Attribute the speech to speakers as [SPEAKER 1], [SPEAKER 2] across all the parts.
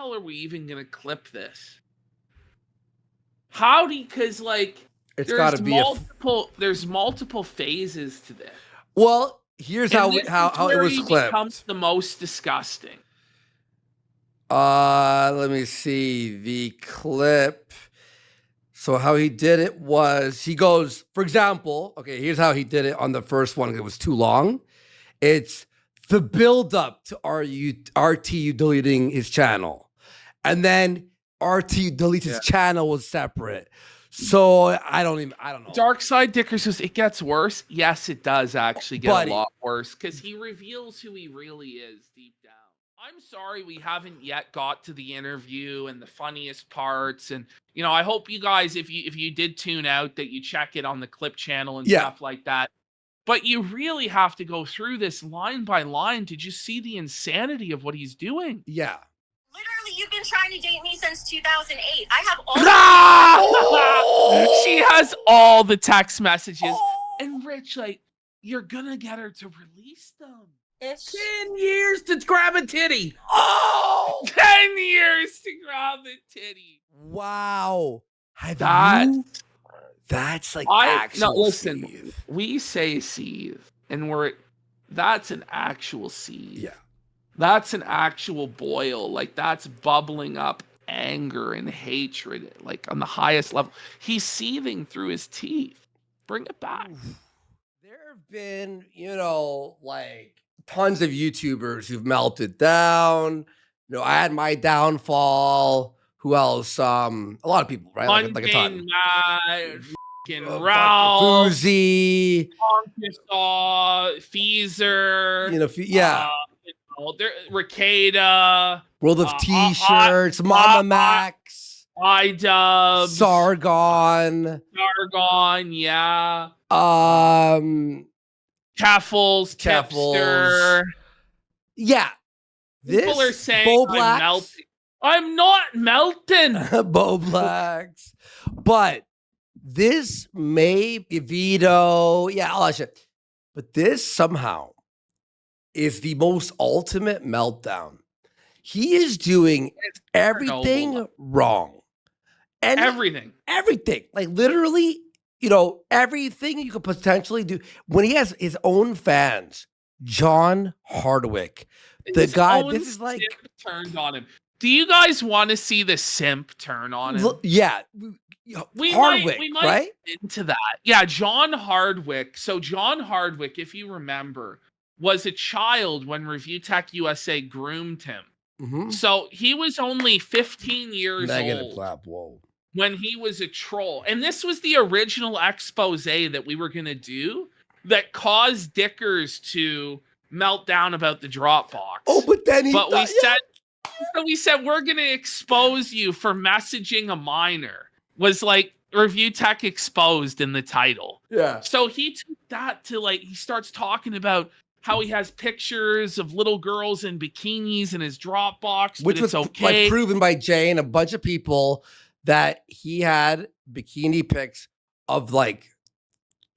[SPEAKER 1] hell are we even gonna clip this? How do you, because like
[SPEAKER 2] it's got to be
[SPEAKER 1] there's multiple phases to this.
[SPEAKER 2] Well, here's how it was clipped.
[SPEAKER 1] Becomes the most disgusting.
[SPEAKER 2] Let me see the clip. So how he did it was he goes, for example, okay, here's how he did it on the first one. It was too long. It's the build up to RTU deleting his channel. And then RTU deletes his channel was separate. So I don't know.
[SPEAKER 1] Dark Side Dicker says it gets worse. Yes, it does actually get a lot worse because he reveals who he really is deep down. I'm sorry we haven't yet got to the interview and the funniest parts. And, you know, I hope you guys, if you did tune out, that you check it on the clip channel and stuff like that. But you really have to go through this line by line. Did you see the insanity of what he's doing?
[SPEAKER 2] Yeah.
[SPEAKER 3] Literally, you've been trying to date me since 2008. I have all
[SPEAKER 1] She has all the text messages. And Rich, like, you're going to get her to release them.
[SPEAKER 4] 10 years to grab a titty.
[SPEAKER 1] 10 years to grab a titty.
[SPEAKER 2] Wow. That's like actual
[SPEAKER 1] listen,
[SPEAKER 2] seethe.
[SPEAKER 1] We say seethe, and that's an actual seethe.
[SPEAKER 2] Yeah.
[SPEAKER 1] That's an actual boil. Like, that's bubbling up anger and hatred, like on the highest level. He's seething through his teeth. Bring it back.
[SPEAKER 2] There have been, like tons of YouTubers who've melted down. I had my downfall. Who else? A lot of people, right? Like a ton.
[SPEAKER 1] Ralph,
[SPEAKER 2] Fuzi,
[SPEAKER 1] Feezer, Ricada,
[SPEAKER 2] World of T-shirts, Mama Max,
[SPEAKER 1] iDubbbz,
[SPEAKER 2] Sargon,
[SPEAKER 1] yeah. Caffles, Tipster.
[SPEAKER 2] Yeah.
[SPEAKER 1] People are saying I'm melting. I'm not melting.
[SPEAKER 2] Bo Blacks. But this may be Vito. Yeah, all that shit. But this somehow is the most ultimate meltdown. He is doing everything wrong. And
[SPEAKER 1] everything.
[SPEAKER 2] Like literally, everything you could potentially do. When he has his own fans, John Hardwick, the guy, this is like
[SPEAKER 1] turned on him. Do you guys want to see the simp turn on him?
[SPEAKER 2] Yeah. Hardwick,
[SPEAKER 1] we might
[SPEAKER 2] right?
[SPEAKER 1] Get into that. Yeah, John Hardwick. So John Hardwick, if you remember, was a child when Reviewtechusa groomed him.
[SPEAKER 2] Mm-hmm.
[SPEAKER 1] So he was only 15 years
[SPEAKER 2] Negative
[SPEAKER 1] old
[SPEAKER 2] clap. Whoa.
[SPEAKER 1] when he was a troll. And this was the original expose that we were going to do that caused Dickers to melt down about the Dropbox.
[SPEAKER 2] Oh, but then
[SPEAKER 1] we said we're going to expose you for messaging a minor. Was like Review Tech exposed in the title.
[SPEAKER 2] Yeah.
[SPEAKER 1] So he took that to he starts talking about how he has pictures of little girls in bikinis in his Dropbox,
[SPEAKER 2] which was like proven by Jay and a bunch of people that he had bikini pics of like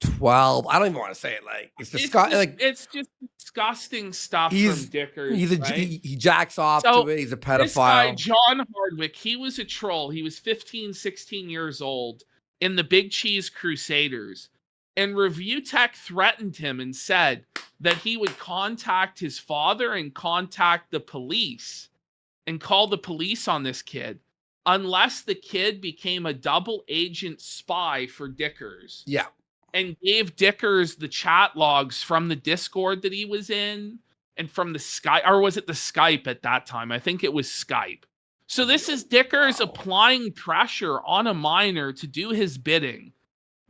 [SPEAKER 2] 12. I don't even want to say it. Like it's disgusting.
[SPEAKER 1] It's just disgusting stuff from Dickers.
[SPEAKER 2] He jacks off to it. He's a pedophile.
[SPEAKER 1] This guy, John Hardwick, he was a troll. He was 15, 16 years old in the Big Cheese Crusaders. And Review Tech threatened him and said that he would contact his father and contact the police and call the police on this kid unless the kid became a double agent spy for Dickers.
[SPEAKER 2] Yeah.
[SPEAKER 1] And gave Dickers the chat logs from the Discord that he was in and from the Skype, or was it the Skype at that time? I think it was Skype. So this is Dickers applying pressure on a minor to do his bidding.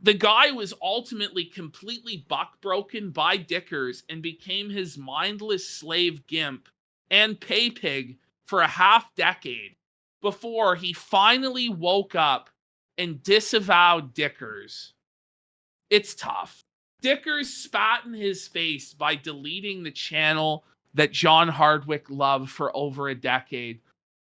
[SPEAKER 1] The guy was ultimately completely buck-broken by Dickers and became his mindless slave gimp and pay pig for a half-decade before he finally woke up and disavowed Dickers. It's tough. Dickers spat in his face by deleting the channel that John Hardwick loved for over a decade.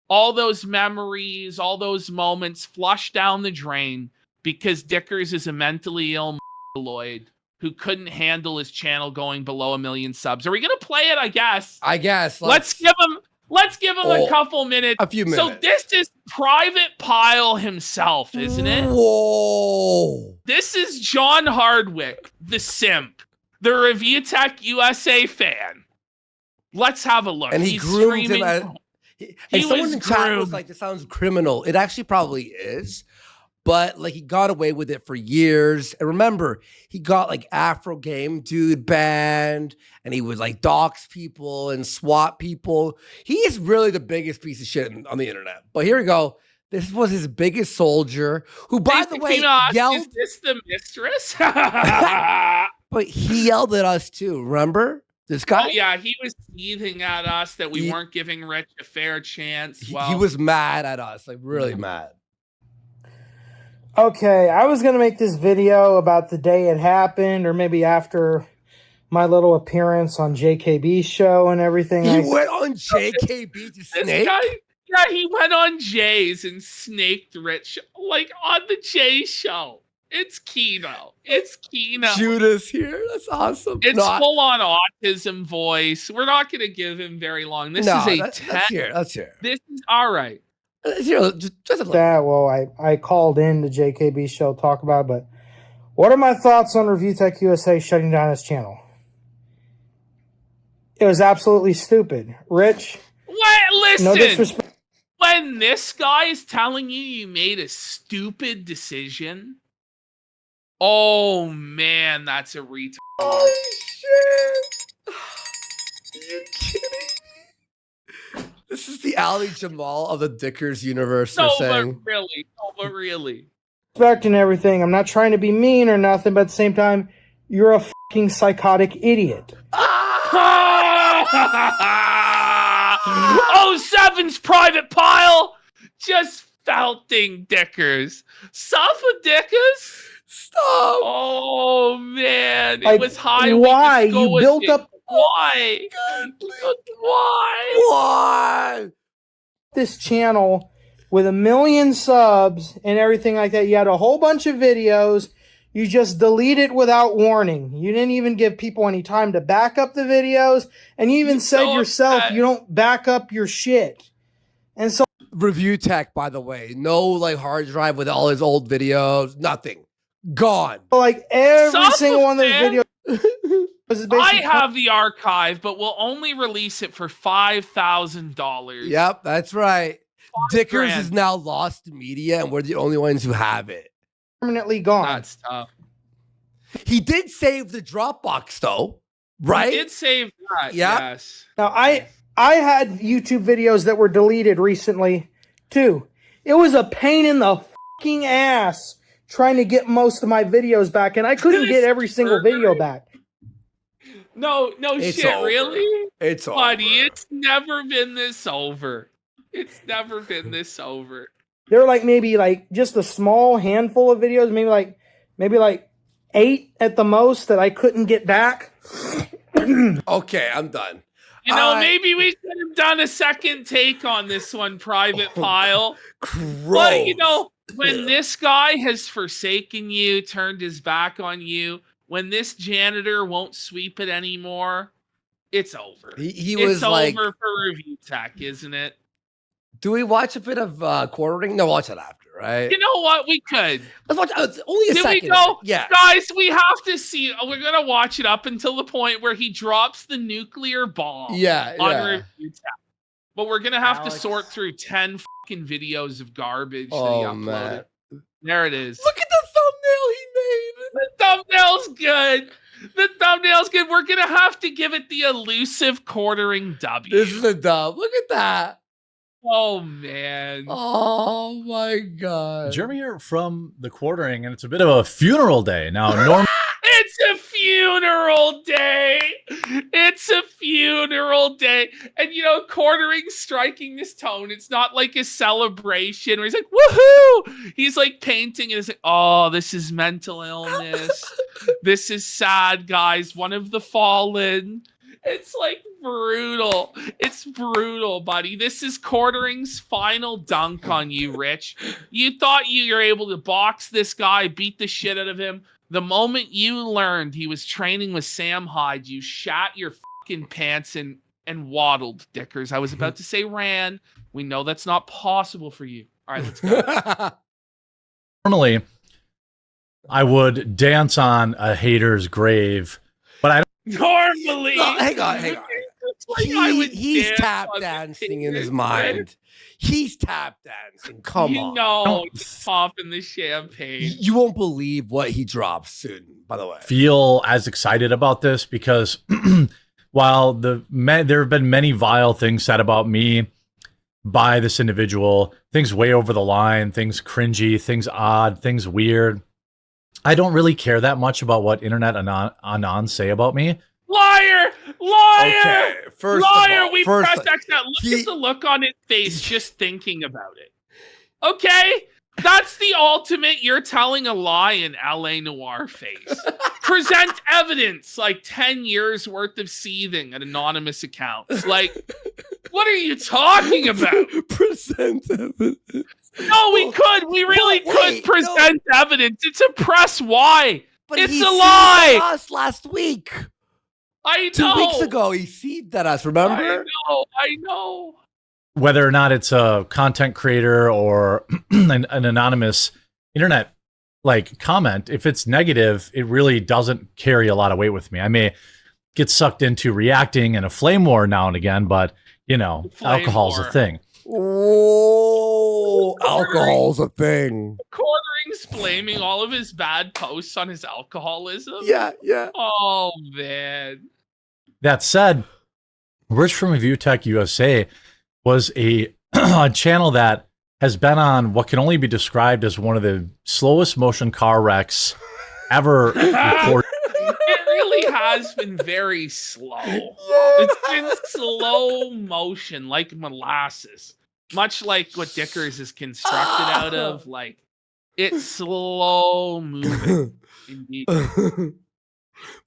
[SPEAKER 1] All those memories, all those moments flushed down the drain because Dickers is a mentally ill mongoloid who couldn't handle his channel going below 1 million subs. Are we going to play it? I guess.
[SPEAKER 2] Let's
[SPEAKER 1] Let's give him a couple minutes.
[SPEAKER 2] A few
[SPEAKER 1] So
[SPEAKER 2] minutes.
[SPEAKER 1] this is Private Pile himself, isn't it?
[SPEAKER 2] Whoa.
[SPEAKER 1] This is John Hardwick, the simp, the Reviewtechusa fan. Let's have a look.
[SPEAKER 2] And he
[SPEAKER 1] He's
[SPEAKER 2] groomed him.
[SPEAKER 1] streaming.
[SPEAKER 2] And someone
[SPEAKER 1] was
[SPEAKER 2] in chat was
[SPEAKER 1] groomed.
[SPEAKER 2] like, "This sounds criminal." It actually probably is, but like he got away with it for years. And remember, he got like Afro Game Dude banned, and he would like dox people and swat people. He is really the biggest piece of shit on the internet. But here we go. This was his biggest soldier, who, by the way, yelled.
[SPEAKER 1] Is this the Mistress?
[SPEAKER 2] But he yelled at us too. Remember this guy?
[SPEAKER 1] Oh yeah, he was seething at us that we weren't giving Rich a fair chance.
[SPEAKER 2] He was mad at us, like really mad.
[SPEAKER 5] Okay, I was going to make this video about the day it happened, or maybe after my little appearance on JKB's show and everything.
[SPEAKER 2] He went on JKB to
[SPEAKER 1] This
[SPEAKER 2] snake?
[SPEAKER 1] guy, yeah, he went on Jay's and snaked Rich, like on the Jay show. It's Kino. It's Kino.
[SPEAKER 2] Judas here. That's awesome.
[SPEAKER 1] It's full on autism voice. We're not going to give him very long. This is a 10.
[SPEAKER 2] Let's hear it. Let's hear it.
[SPEAKER 1] This is all right.
[SPEAKER 2] Let's hear it. Just a little.
[SPEAKER 5] That, well, I called in the JKB show to talk about it, but what are my thoughts on Reviewtechusa shutting down his channel? It was absolutely stupid. Rich,
[SPEAKER 1] Listen.
[SPEAKER 5] no disrespect.
[SPEAKER 1] When this guy is telling you made a stupid decision, oh man, that's a retard.
[SPEAKER 2] Oh shit! Are you kidding me? This is the Ali Jamal of the Dickers universe.
[SPEAKER 1] No,
[SPEAKER 2] They're
[SPEAKER 1] but
[SPEAKER 2] saying.
[SPEAKER 1] really, no, but really.
[SPEAKER 5] Respect and everything. I'm not trying to be mean or nothing, but at the same time, you're a fucking psychotic idiot.
[SPEAKER 1] Oh, Seven's Private Pile just felting Dickers. Suffer Dickers?
[SPEAKER 2] Stop!
[SPEAKER 1] Oh man,
[SPEAKER 5] Like,
[SPEAKER 1] it was high.
[SPEAKER 5] why? You built up
[SPEAKER 1] Why? Why?
[SPEAKER 2] Why?
[SPEAKER 5] this channel with 1 million subs and everything like that. You had a whole bunch of videos. You just delete it without warning. You didn't even give people any time to back up the videos. And you even said
[SPEAKER 1] so
[SPEAKER 5] yourself,
[SPEAKER 1] upset.
[SPEAKER 5] you don't back up your shit. And so
[SPEAKER 2] Review Tech, by the way. No like hard drive with all his old videos. Nothing. Gone.
[SPEAKER 5] like every
[SPEAKER 1] Suffer,
[SPEAKER 5] single one of those
[SPEAKER 1] man.
[SPEAKER 5] videos is
[SPEAKER 1] I
[SPEAKER 5] basically
[SPEAKER 1] have the archive, but we'll only release it for $5,000.
[SPEAKER 2] Yep, that's right. Dickers
[SPEAKER 1] grand.
[SPEAKER 2] is now lost to media, and we're the only ones who have it.
[SPEAKER 5] permanently gone.
[SPEAKER 1] That's tough.
[SPEAKER 2] He did save the Dropbox, though, right?
[SPEAKER 1] He did save that.
[SPEAKER 2] Yeah.
[SPEAKER 1] Yes.
[SPEAKER 5] Now, I had YouTube videos that were deleted recently, too. It was a pain in the fucking ass trying to get most of my videos back, and I couldn't get every single video back.
[SPEAKER 1] No
[SPEAKER 2] It's
[SPEAKER 1] shit,
[SPEAKER 2] over.
[SPEAKER 1] really?
[SPEAKER 2] It's over.
[SPEAKER 1] Buddy, it's never been this over. It's never been this over.
[SPEAKER 5] There were maybe just a small handful of videos, maybe like 8 at the most that I couldn't get back.
[SPEAKER 2] Okay, I'm done.
[SPEAKER 1] You know, maybe we should have done a second take on this one, Private Pile. But, you know, when this guy has forsaken you, turned his back on you, when this janitor won't sweep it anymore, it's over.
[SPEAKER 2] He
[SPEAKER 1] It's
[SPEAKER 2] was like,
[SPEAKER 1] over for Review Tech, isn't it?
[SPEAKER 2] do we watch a bit of quartering? No, watch it after, right?
[SPEAKER 1] You know what? We could.
[SPEAKER 2] Let's watch. It's only a
[SPEAKER 1] Did
[SPEAKER 2] second.
[SPEAKER 1] we go?
[SPEAKER 2] Yeah.
[SPEAKER 1] Guys, we have to see. We're going to watch it up until the point where he drops the nuclear bomb
[SPEAKER 2] Yeah.
[SPEAKER 1] on
[SPEAKER 2] Yeah.
[SPEAKER 1] Review Tech. But we're going to have to
[SPEAKER 4] Alex.
[SPEAKER 1] sort through 10 fucking videos of garbage that he
[SPEAKER 2] Oh,
[SPEAKER 1] uploaded.
[SPEAKER 2] man.
[SPEAKER 1] There it is.
[SPEAKER 2] Look at the thumbnail he made.
[SPEAKER 1] The thumbnail's good. The thumbnail's good. We're going to have to give it the elusive quartering W.
[SPEAKER 2] This is a dub. Look at that.
[SPEAKER 1] Oh, man.
[SPEAKER 2] Oh my god.
[SPEAKER 6] Jeremy here from the quartering, and it's a bit of a funeral day. Now, normally
[SPEAKER 1] It's a funeral day. It's a funeral day. And, you know, quartering striking this tone. It's not like a celebration where he's like, woohoo. He's like painting and it's like, oh, this is mental illness. This is sad, guys. One of the fallen. It's like brutal. It's brutal, buddy. This is quartering's final dunk on you, Rich. You thought you were able to box this guy, beat the shit out of him. The moment you learned he was training with Sam Hyde, you shat your fucking pants and and waddled, Dickers. I was about to say ran. We know that's not possible for you. All right, let's go.
[SPEAKER 6] Normally, I would dance on a hater's grave, but I
[SPEAKER 1] Normally.
[SPEAKER 2] No, hang on.
[SPEAKER 1] It's like I would
[SPEAKER 2] He's
[SPEAKER 1] dance
[SPEAKER 2] tap
[SPEAKER 1] on the
[SPEAKER 2] dancing in his
[SPEAKER 1] hater's
[SPEAKER 2] mind. He's tap dancing. Come
[SPEAKER 1] you
[SPEAKER 2] on.
[SPEAKER 1] know, he's popping the champagne.
[SPEAKER 2] You won't believe what he drops soon, by the way.
[SPEAKER 6] feel as excited about this because while there have been many vile things said about me by this individual, things way over the line, things cringy, things odd, things weird, I don't really care that much about what internet anon say about me.
[SPEAKER 1] Liar!
[SPEAKER 2] Okay, first
[SPEAKER 1] Liar!
[SPEAKER 2] of all,
[SPEAKER 1] We press X out. Look at the look on his face just thinking about it. Okay? That's the ultimate you're telling a lie in LA Noir face. Present evidence, like 10 years worth of seething at anonymous accounts. Like, what are you talking about?
[SPEAKER 2] Present evidence.
[SPEAKER 1] No, we could. We really could present evidence. It's a press why.
[SPEAKER 2] But
[SPEAKER 1] It's
[SPEAKER 2] he
[SPEAKER 1] a lie.
[SPEAKER 2] seethed at us last week.
[SPEAKER 1] I know.
[SPEAKER 2] 2 weeks ago, he seethed at us, remember?
[SPEAKER 1] I know.
[SPEAKER 6] Whether or not it's a content creator or an anonymous internet like comment, if it's negative, it really doesn't carry a lot of weight with me. I may get sucked into reacting in a flame war now and again, but you know, alcohol's a thing.
[SPEAKER 2] Oh, alcohol's a thing.
[SPEAKER 1] Quartering's blaming all of his bad posts on his alcoholism.
[SPEAKER 2] Yeah.
[SPEAKER 1] Oh man.
[SPEAKER 6] That said, Rich from Reviewtechusa was a channel that has been on what can only be described as one of the slowest motion car wrecks ever recorded.
[SPEAKER 1] It really has been very slow. It's been slow motion, like molasses. Much like what Dickers is constructed out of. Like, it's slow moving. Indeed.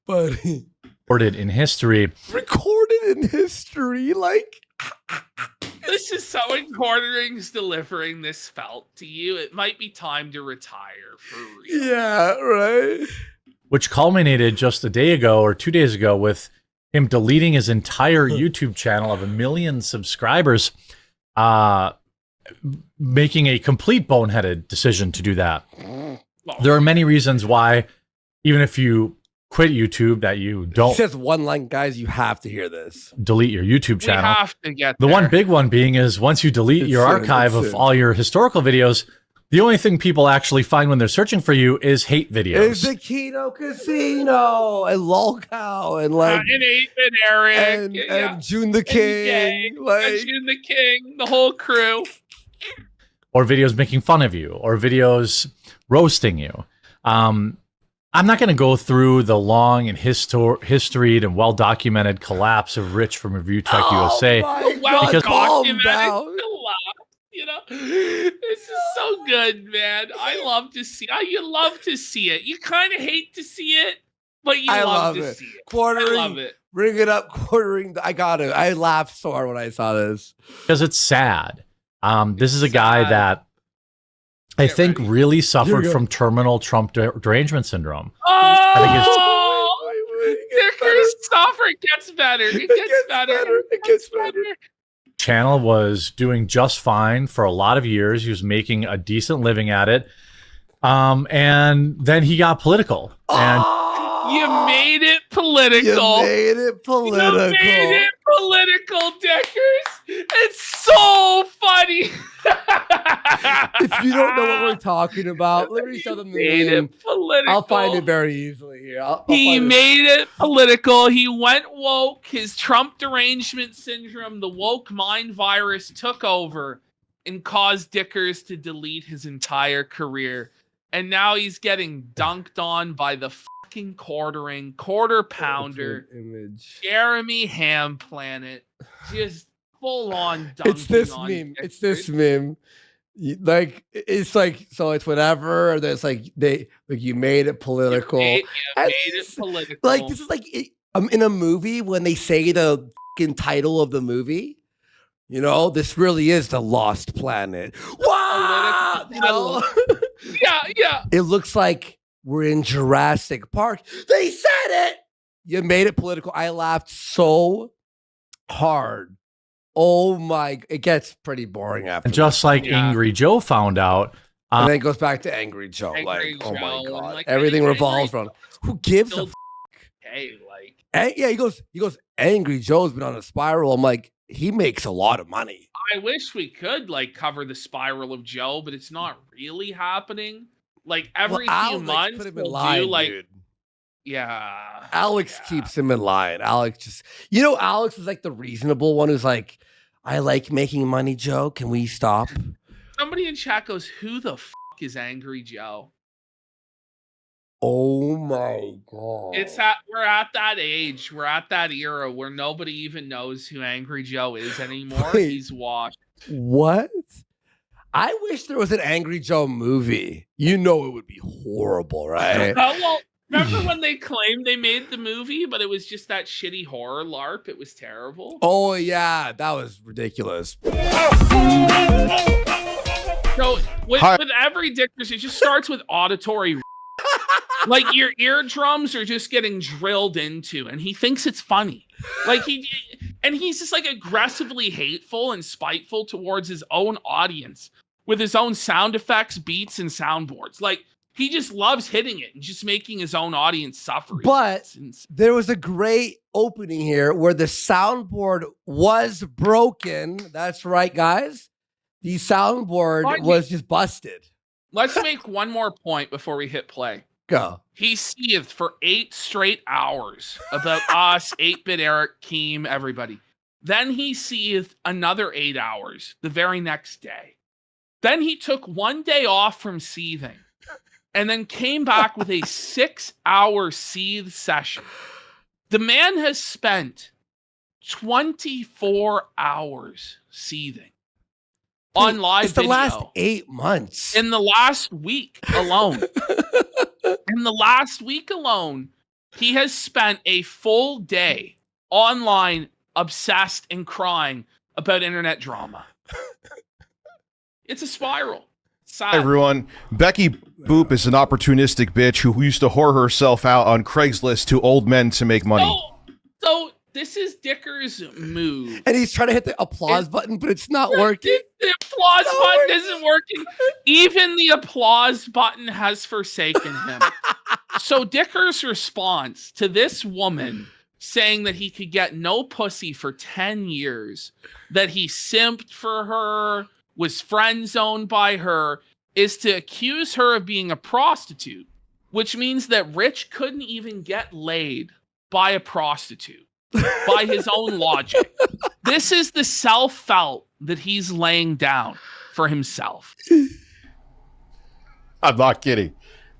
[SPEAKER 2] Buddy.
[SPEAKER 6] Recorded in history.
[SPEAKER 2] Recorded in history, like...
[SPEAKER 1] This is so when Quartering's delivering this felt to you. It might be time to retire for real.
[SPEAKER 2] Yeah, right.
[SPEAKER 6] Which culminated just a day ago or 2 days ago with him deleting his entire YouTube channel of 1 million subscribers, making a complete boneheaded decision to do that.
[SPEAKER 1] Well,
[SPEAKER 6] There are many reasons why, even if you quit YouTube, that you
[SPEAKER 2] He
[SPEAKER 6] don't
[SPEAKER 2] says one line, guys, you have to hear this.
[SPEAKER 6] delete your YouTube
[SPEAKER 1] we
[SPEAKER 6] channel.
[SPEAKER 1] have to get
[SPEAKER 6] The
[SPEAKER 1] there.
[SPEAKER 6] one big one being is once you delete your archive of all your historical videos, the only thing people actually find when they're searching for you is hate videos.
[SPEAKER 2] It's the Kino Casino and Lolcow and like
[SPEAKER 1] and 8-Bit Eric
[SPEAKER 2] and June the King, like
[SPEAKER 1] June the King, the whole crew.
[SPEAKER 6] Or videos making fun of you, or videos roasting you. I'm not going to go through the long and historied and well-documented collapse of Rich from Reviewtechusa.
[SPEAKER 1] Well
[SPEAKER 6] Because-
[SPEAKER 1] documented
[SPEAKER 2] down.
[SPEAKER 1] collapse, you know. This is so good, man. I love to see. You love to see it. You kind of hate to see it, but you love to see it.
[SPEAKER 2] Quartering,
[SPEAKER 1] I love it.
[SPEAKER 2] Bring it up, quartering. I got it. I laughed so hard when I saw this.
[SPEAKER 6] Because it's sad. This is a guy
[SPEAKER 1] sad.
[SPEAKER 6] that I
[SPEAKER 1] Get
[SPEAKER 6] think
[SPEAKER 1] ready.
[SPEAKER 6] really
[SPEAKER 2] Here
[SPEAKER 6] suffered
[SPEAKER 2] we go.
[SPEAKER 6] from terminal Trump derangement syndrome.
[SPEAKER 1] Oh,
[SPEAKER 2] Wait, it
[SPEAKER 1] Dickers suffer. It gets better. It gets better.
[SPEAKER 2] It gets better.
[SPEAKER 6] Channel was doing just fine for a lot of years. He was making a decent living at it. And then he got political. And
[SPEAKER 1] You made it political.
[SPEAKER 2] You made it political.
[SPEAKER 1] You made it political, Dickers. It's so funny.
[SPEAKER 2] If you don't know what we're talking about, let me show them the
[SPEAKER 1] Made
[SPEAKER 2] meme.
[SPEAKER 1] it political.
[SPEAKER 2] I'll find it very easily here. I'll
[SPEAKER 1] He
[SPEAKER 2] find it.
[SPEAKER 1] made it political. He went woke. His Trump derangement syndrome, the woke mind virus, took over and caused Dickers to delete his entire career. And now he's getting dunked on by the fucking quarter pounder,
[SPEAKER 2] image.
[SPEAKER 1] Jeremy Ham Planet. Just full on dunking
[SPEAKER 2] It's this
[SPEAKER 1] on
[SPEAKER 2] meme.
[SPEAKER 1] Dickers.
[SPEAKER 2] It's this meme. It's like so. It's whatever. Or there's like you made it political.
[SPEAKER 1] You
[SPEAKER 2] And
[SPEAKER 1] made it
[SPEAKER 2] this-
[SPEAKER 1] political.
[SPEAKER 2] Like this is like in a movie when they say the fucking title of the movie. You know, this really is the Lost Planet. Wow! You know,
[SPEAKER 1] yeah.
[SPEAKER 2] it looks like we're in Jurassic Park. They said it. You made it political. I laughed so hard. Oh my! It gets pretty boring after.
[SPEAKER 6] And just like
[SPEAKER 1] Yeah.
[SPEAKER 6] Angry Joe found out,
[SPEAKER 2] and then it goes back to Angry Joe.
[SPEAKER 1] Angry
[SPEAKER 2] oh my
[SPEAKER 1] Joe, and,
[SPEAKER 2] god!
[SPEAKER 1] like,
[SPEAKER 2] Everything
[SPEAKER 1] Angry
[SPEAKER 2] revolves around who gives a.
[SPEAKER 1] Still hey, like
[SPEAKER 2] Yeah, he goes. Angry Joe's been on a spiral. I'm like, he makes a lot of money.
[SPEAKER 1] I wish we could like cover the spiral of Joe, but it's not really happening. Like every few
[SPEAKER 2] Alex
[SPEAKER 1] months,
[SPEAKER 2] put him in
[SPEAKER 1] we'll
[SPEAKER 2] line,
[SPEAKER 1] do like
[SPEAKER 2] dude.
[SPEAKER 1] yeah.
[SPEAKER 2] Alex
[SPEAKER 1] yeah.
[SPEAKER 2] keeps him in line. Alex just, Alex is like the reasonable one who's like, I like making money, Joe. Can we stop?
[SPEAKER 1] Somebody in chat goes, "Who the fuck is Angry Joe?"
[SPEAKER 2] Oh my god!
[SPEAKER 1] We're at that age, we're at that era where nobody even knows who Angry Joe is anymore.
[SPEAKER 2] Wait.
[SPEAKER 1] He's washed.
[SPEAKER 2] What? I wish there was an Angry Joe movie. It would be horrible, right?
[SPEAKER 1] Oh, well, remember when they claimed they made the movie, but it was just that shitty horror LARP? It was terrible.
[SPEAKER 2] Oh yeah, that was ridiculous.
[SPEAKER 1] So with every Dickers, it just starts with auditory. Like your eardrums are just getting drilled into, and he thinks it's funny. Like he's just like aggressively hateful and spiteful towards his own audience with his own sound effects, beats, and soundboards. Like he just loves hitting it and just making his own audience suffer.
[SPEAKER 2] But there was a great opening here where the soundboard was broken. That's right, guys. The soundboard was just busted.
[SPEAKER 1] Let's make one more point before we hit play.
[SPEAKER 2] Go.
[SPEAKER 1] He seethed for 8 straight hours about us, 8-Bit Eric, Keem, everybody. Then he seethed another 8 hours the very next day. Then he took 1 day off from seething and then came back with a 6-hour seethe session. The man has spent 24 hours seething on live
[SPEAKER 2] It's the
[SPEAKER 1] video.
[SPEAKER 2] last 8 months.
[SPEAKER 1] In the last week alone. In the last week alone, he has spent a full day online obsessed and crying about internet drama. It's a spiral. Sad.
[SPEAKER 7] Hi, everyone. Becky Boop is an opportunistic bitch who used to whore herself out on Craigslist to old men to make money.
[SPEAKER 1] So this is Dicker's move.
[SPEAKER 2] And he's trying to hit the applause button, but it's not working.
[SPEAKER 1] The applause button isn't working. Even the applause button has forsaken him. So Dicker's response to this woman saying that he could get no pussy for 10 years, that he simped for her, was friend zoned by her, is to accuse her of being a prostitute, which means that Rich couldn't even get laid by a prostitute. By his own logic. This is the self-felt that he's laying down for himself.
[SPEAKER 7] I'm not kidding.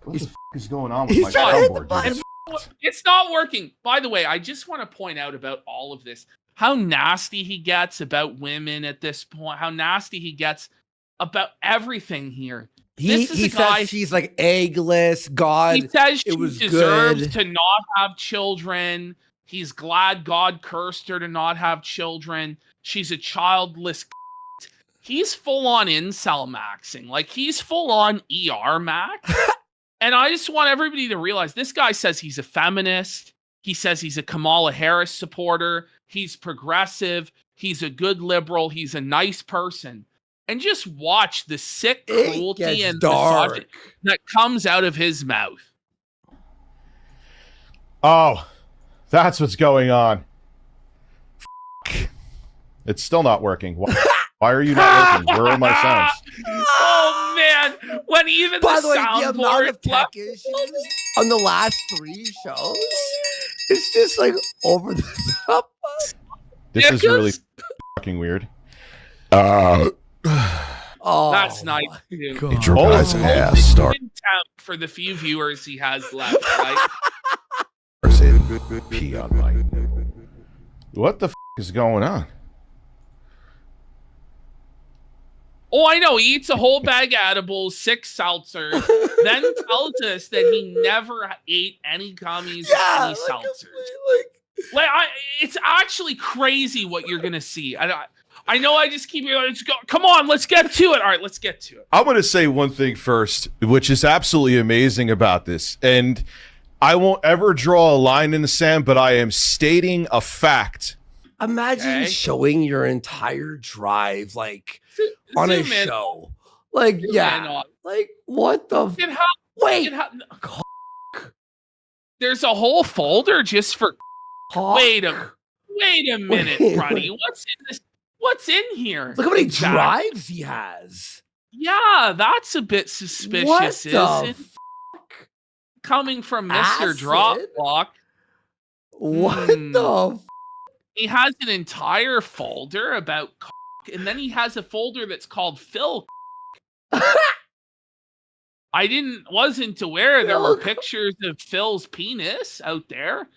[SPEAKER 7] What the f*** is going on with my soundboard?
[SPEAKER 1] It's not working. By the way, I just want to point out about all of this, how nasty he gets about women at this point, how nasty he gets about everything here.
[SPEAKER 2] He says she's like eggless. God,
[SPEAKER 1] he says she
[SPEAKER 2] it was
[SPEAKER 1] deserves
[SPEAKER 2] good.
[SPEAKER 1] to not have children. He's glad God cursed her to not have children. She's a childless. He's full on incel maxing. Like he's full on ER max. And I just want everybody to realize this guy says he's a feminist. He says he's a Kamala Harris supporter. He's progressive. He's a good liberal. He's a nice person. And just watch the sick cruelty and misogyny that comes out of his mouth.
[SPEAKER 7] Oh, that's what's going on. It's still not working. Why are you not working? Where are my sounds?
[SPEAKER 1] Oh man! When even
[SPEAKER 2] By
[SPEAKER 1] the
[SPEAKER 2] the way, the amount of
[SPEAKER 1] soundboard
[SPEAKER 2] tech issues on the last 3 shows, it's just like over the top.
[SPEAKER 7] This is really fucking weird.
[SPEAKER 2] Oh,
[SPEAKER 1] that's nice. Dude.
[SPEAKER 7] Get your guys' ass started.
[SPEAKER 1] For the few viewers he has left, right?
[SPEAKER 7] Pee on my nipple. What the f is going on?
[SPEAKER 1] Oh, I know. He eats a whole bag of edibles, 6 seltzers, then tells us that he never ate any gummies or any seltzers. It's actually crazy what you're gonna see. I know. I just keep let's go. Come on, let's get to it. All right, let's get to it.
[SPEAKER 7] I'm going to say one thing first, which is absolutely amazing about this, and I won't ever draw a line in the sand, but I am stating a fact.
[SPEAKER 2] Imagine
[SPEAKER 1] Okay.
[SPEAKER 2] showing your entire drive like
[SPEAKER 1] Zo-
[SPEAKER 2] on a
[SPEAKER 1] zoom in.
[SPEAKER 2] show. Like,
[SPEAKER 1] Zoom in
[SPEAKER 2] yeah.
[SPEAKER 1] on-
[SPEAKER 2] Like, what the
[SPEAKER 1] It ha-
[SPEAKER 2] wait?
[SPEAKER 1] There's a whole folder just for.
[SPEAKER 2] Hawk?
[SPEAKER 1] Wait a minute,
[SPEAKER 2] Wait,
[SPEAKER 1] Brady.
[SPEAKER 2] wait.
[SPEAKER 1] What's in this? What's in here?
[SPEAKER 2] Look how many
[SPEAKER 1] Exactly.
[SPEAKER 2] drives he has.
[SPEAKER 1] Yeah, that's a bit suspicious,
[SPEAKER 2] What the
[SPEAKER 1] isn't it? Coming from Mr.
[SPEAKER 2] Acid?
[SPEAKER 1] Droplock.
[SPEAKER 2] What
[SPEAKER 1] Hmm.
[SPEAKER 2] the
[SPEAKER 1] He has an entire folder about cock, and then he has a folder that's called Phil. I wasn't aware there were
[SPEAKER 2] Phil.
[SPEAKER 1] pictures of Phil's penis out there,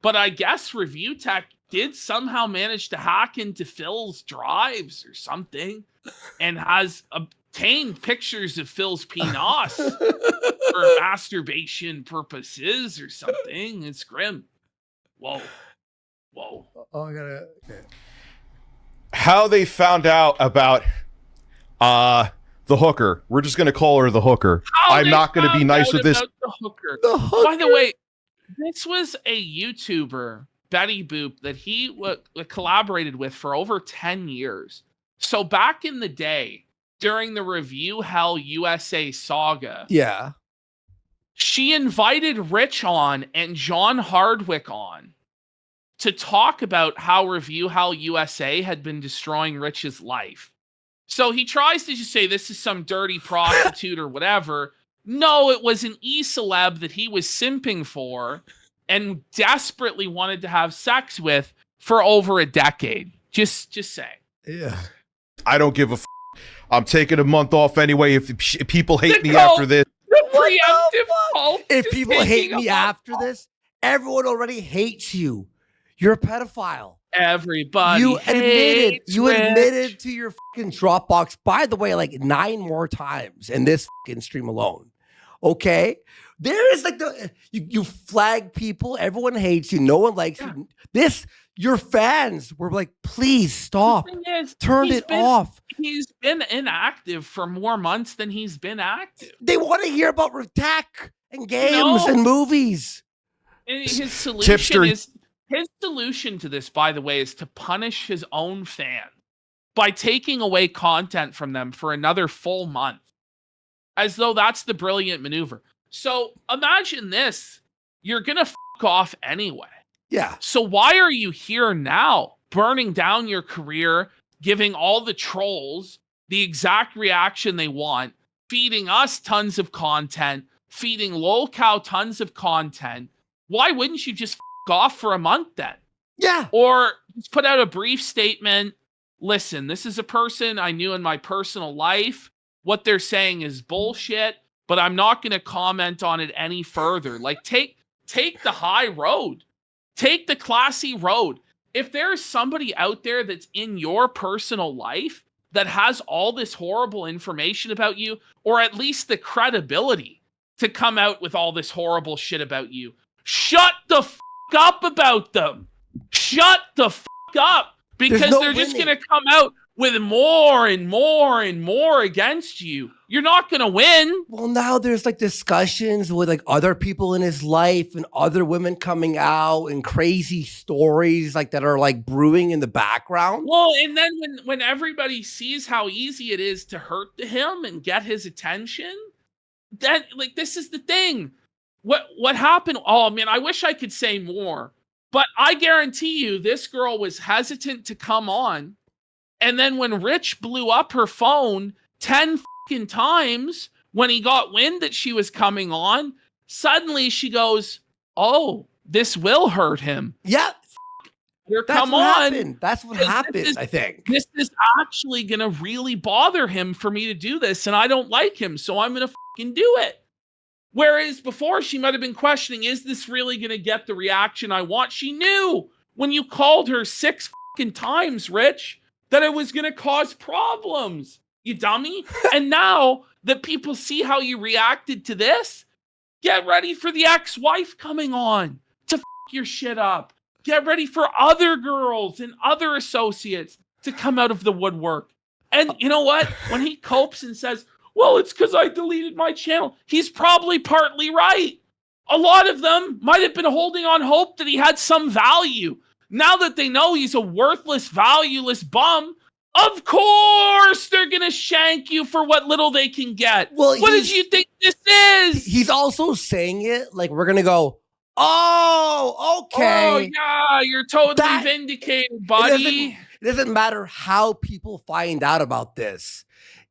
[SPEAKER 1] but I guess Review Tech did somehow manage to hack into Phil's drives or something and has obtained pictures of Phil's penis for masturbation purposes or something. It's grim. Whoa.
[SPEAKER 2] Oh, I gotta. Okay.
[SPEAKER 7] How they found out about the hooker. We're just gonna call her the hooker.
[SPEAKER 1] How
[SPEAKER 7] I'm
[SPEAKER 1] they
[SPEAKER 7] not gonna be
[SPEAKER 1] found
[SPEAKER 7] nice
[SPEAKER 1] out
[SPEAKER 7] with this.
[SPEAKER 1] about the hooker.
[SPEAKER 2] The hooker.
[SPEAKER 1] By the way, this was a YouTuber, Betty Boop, that he collaborated with for over 10 years. So back in the day, during the Review Hell USA saga,
[SPEAKER 2] Yeah.
[SPEAKER 1] she invited Rich on and John Hardwick on to talk about how Review Hell USA had been destroying Rich's life. So he tries to just say this is some dirty prostitute or whatever. No, it was an e-celeb that he was simping for and desperately wanted to have sex with for over a decade. Just say.
[SPEAKER 2] Yeah.
[SPEAKER 7] I don't give a. I'm taking a month off anyway. If people hate me
[SPEAKER 1] Nicole,
[SPEAKER 7] after this,
[SPEAKER 1] The
[SPEAKER 2] What the
[SPEAKER 1] preemptive
[SPEAKER 2] fuck?
[SPEAKER 1] cult
[SPEAKER 2] If
[SPEAKER 1] is
[SPEAKER 2] people hate
[SPEAKER 1] taking a
[SPEAKER 2] me
[SPEAKER 1] month
[SPEAKER 2] after
[SPEAKER 1] off.
[SPEAKER 2] this, everyone already hates you. You're a pedophile.
[SPEAKER 1] Everybody
[SPEAKER 2] You admitted.
[SPEAKER 1] hates
[SPEAKER 2] You
[SPEAKER 1] Rich.
[SPEAKER 2] admitted to your fucking Dropbox. By the way, like 9 more times in this fucking stream alone. Okay, there is like you flag people. Everyone hates you. No one likes you. Your fans were like, please stop.
[SPEAKER 1] The thing is,
[SPEAKER 2] Turn
[SPEAKER 1] he's
[SPEAKER 2] it
[SPEAKER 1] been-
[SPEAKER 2] off.
[SPEAKER 1] He's been inactive for more months than he's been active.
[SPEAKER 2] They want to hear about tech and games
[SPEAKER 1] No.
[SPEAKER 2] and movies.
[SPEAKER 1] And his solution
[SPEAKER 7] Tipster.
[SPEAKER 1] his solution to this, by the way, is to punish his own fans by taking away content from them for another full month. As though that's the brilliant maneuver. So imagine this. You're gonna f off anyway.
[SPEAKER 2] Yeah.
[SPEAKER 1] So why are you here now, burning down your career, giving all the trolls the exact reaction they want, feeding us tons of content, feeding Lolcow tons of content? Why wouldn't you just f off for a month then?
[SPEAKER 2] Yeah.
[SPEAKER 1] Or just put out a brief statement. Listen, this is a person I knew in my personal life. What they're saying is bullshit, but I'm not going to comment on it any further. Like, take the high road. Take the classy road. If there's somebody out there that's in your personal life that has all this horrible information about you, or at least the credibility to come out with all this horrible shit about you, shut the f up about them. Shut the f up. Because
[SPEAKER 2] There's no
[SPEAKER 1] they're just
[SPEAKER 2] winning.
[SPEAKER 1] going to come out with more and more and more against you. You're not going to win.
[SPEAKER 2] Well, now there's like discussions with like other people in his life and other women coming out and crazy stories like that are like brewing in the background.
[SPEAKER 1] Well, and then when everybody sees how easy it is to hurt to him and get his attention, then like this is the thing. What happened? Oh man, I wish I could say more. But I guarantee you this girl was hesitant to come on. And then when Rich blew up her phone 10 fucking times when he got wind that she was coming on, suddenly she goes, "Oh, this will hurt him.
[SPEAKER 2] Yeah, that's
[SPEAKER 1] Come
[SPEAKER 2] what
[SPEAKER 1] on.
[SPEAKER 2] happened. That's what
[SPEAKER 1] This
[SPEAKER 2] happened,
[SPEAKER 1] is-
[SPEAKER 2] I think.
[SPEAKER 1] This is actually going to really bother him for me to do this. And I don't like him. So I'm going to fucking do it." Whereas before she might have been questioning, is this really going to get the reaction I want? She knew when you called her 6 fucking times, Rich, that it was going to cause problems, you dummy. And now that people see how you reacted to this, get ready for the ex-wife coming on to your shit up. Get ready for other girls and other associates to come out of the woodwork. And you know what? When he copes and says, "Well, it's because I deleted my channel," he's probably partly right. A lot of them might have been holding on hope that he had some value. Now that they know he's a worthless, valueless bum, of course they're gonna shank you for what little they can get.
[SPEAKER 2] Well,
[SPEAKER 1] what did you think this is?
[SPEAKER 2] He's also saying it like we're gonna go, oh, okay.
[SPEAKER 1] Oh yeah, you're totally vindicated, buddy.
[SPEAKER 2] It doesn't matter how people find out about this.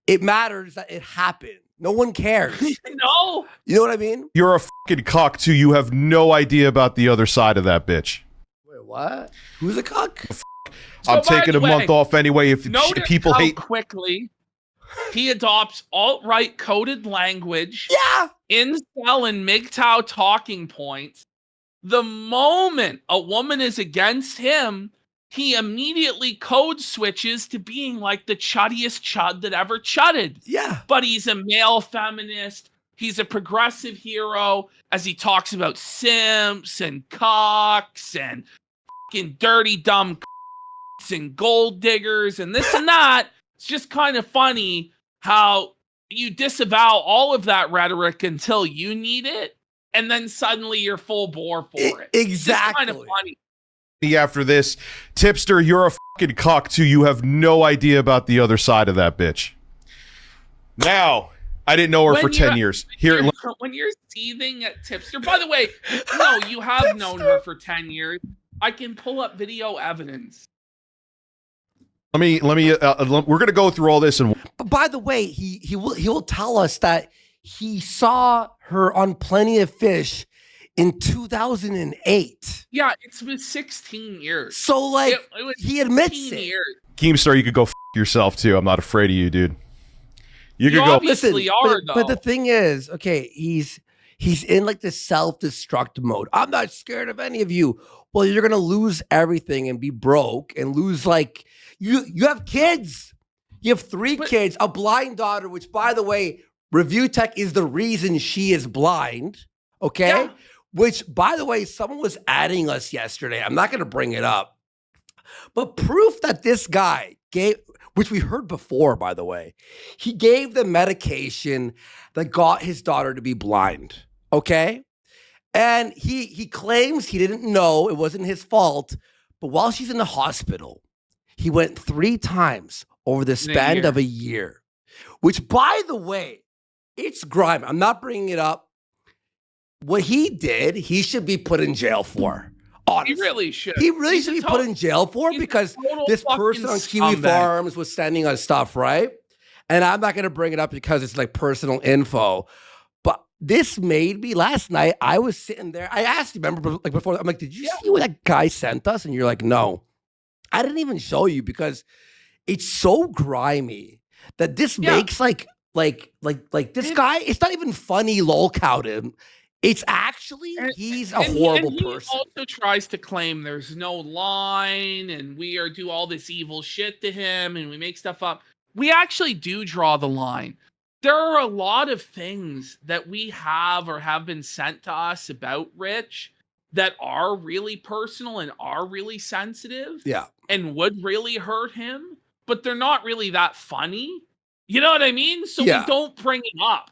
[SPEAKER 2] It matters that it happened. No one cares.
[SPEAKER 1] No.
[SPEAKER 2] You know what I mean?
[SPEAKER 7] You're a fucking cock too. You have no idea about the other side of that bitch.
[SPEAKER 2] Wait, what? Who's a cuck?
[SPEAKER 1] So,
[SPEAKER 7] I'm taking a month off anyway. If people hate,
[SPEAKER 1] quickly he adopts alt-right coded language.
[SPEAKER 2] Yeah.
[SPEAKER 1] Incel and MGTOW talking points. The moment a woman is against him, he immediately code switches to being like the chuddiest chud that ever chudded.
[SPEAKER 2] Yeah.
[SPEAKER 1] But he's a male feminist. He's a progressive hero as he talks about simps and cocks and fucking dirty, dumb and gold diggers and this and that. It's just kind of funny how you disavow all of that rhetoric until you need it. And then suddenly you're full bore for it.
[SPEAKER 2] Exactly.
[SPEAKER 1] It's kind of funny.
[SPEAKER 7] after this, tipster, you're a fucking cock too. You have no idea about the other side of that bitch. Now, I didn't know her for 10 years.
[SPEAKER 1] When you're seething at tipster, by the way, no, you have known her for 10 years. I can pull up video evidence.
[SPEAKER 7] Let me. We're gonna go through all this, and
[SPEAKER 2] but by the way, he will tell us that he saw her on Plenty of Fish in 2008.
[SPEAKER 1] Yeah, it's been 16 years.
[SPEAKER 2] So like,
[SPEAKER 1] it was
[SPEAKER 2] he admits it.
[SPEAKER 1] years.
[SPEAKER 7] Keemstar, you could go yourself too. I'm not afraid of you, dude. You could go.
[SPEAKER 1] Obviously are, though.
[SPEAKER 2] But the thing is, okay, he's in like this self-destruct mode. I'm not scared of any of you. Well, you're gonna lose everything and be broke and lose like you have kids. You have three kids, a blind daughter, which by the way, Review Tech is the reason she is blind. Okay. Yeah. Which, by the way, someone was adding us yesterday. I'm not gonna bring it up, but proof that this guy gave, which we heard before, by the way, he gave the medication that got his daughter to be blind. Okay. And he claims he didn't know, it wasn't his fault, but while she's in the hospital, he went 3 times over the span of a year, which, by the way, it's grime. I'm not bringing it up. What he did, he should be put in jail for. Honestly.
[SPEAKER 1] He really should.
[SPEAKER 2] He really should be put in jail for because this person on Kiwi Farms was sending us stuff, right? And I'm not going to bring it up because it's like personal info. But this made me, last night, I was sitting there. I asked you, remember, like before, I'm like, did you see what that guy sent us? And you're like, no. I didn't even show you because it's so grimy that this makes like this guy, it's not even funny lolcow him. It's actually, he's a horrible person.
[SPEAKER 1] He also tries to claim there's no line and we do all this evil shit to him and we make stuff up. We actually do draw the line. There are a lot of things that we have or have been sent to us about Rich that are really personal and are really sensitive.
[SPEAKER 2] Yeah.
[SPEAKER 1] And would really hurt him, but they're not really that funny. You know what I mean? So we don't bring it up.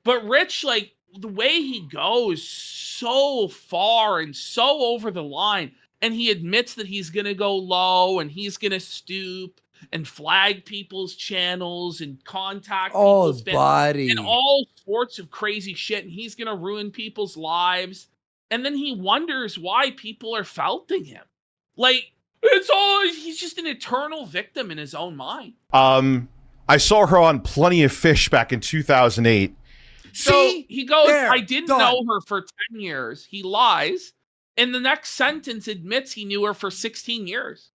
[SPEAKER 1] But Rich, like, the way he goes so far and so over the line, and he admits that he's going to go low and he's going to stoop and flag people's channels and contact people's
[SPEAKER 2] buddy.
[SPEAKER 1] and all sorts of crazy shit, and he's going to ruin people's lives. And then he wonders why people are felting him. Like, he's just an eternal victim in his own mind.
[SPEAKER 7] I saw her on Plenty of Fish back in 2008.
[SPEAKER 1] So he goes, I didn't know her for 10 years. He lies. In the next sentence, admits he knew her for 16 years.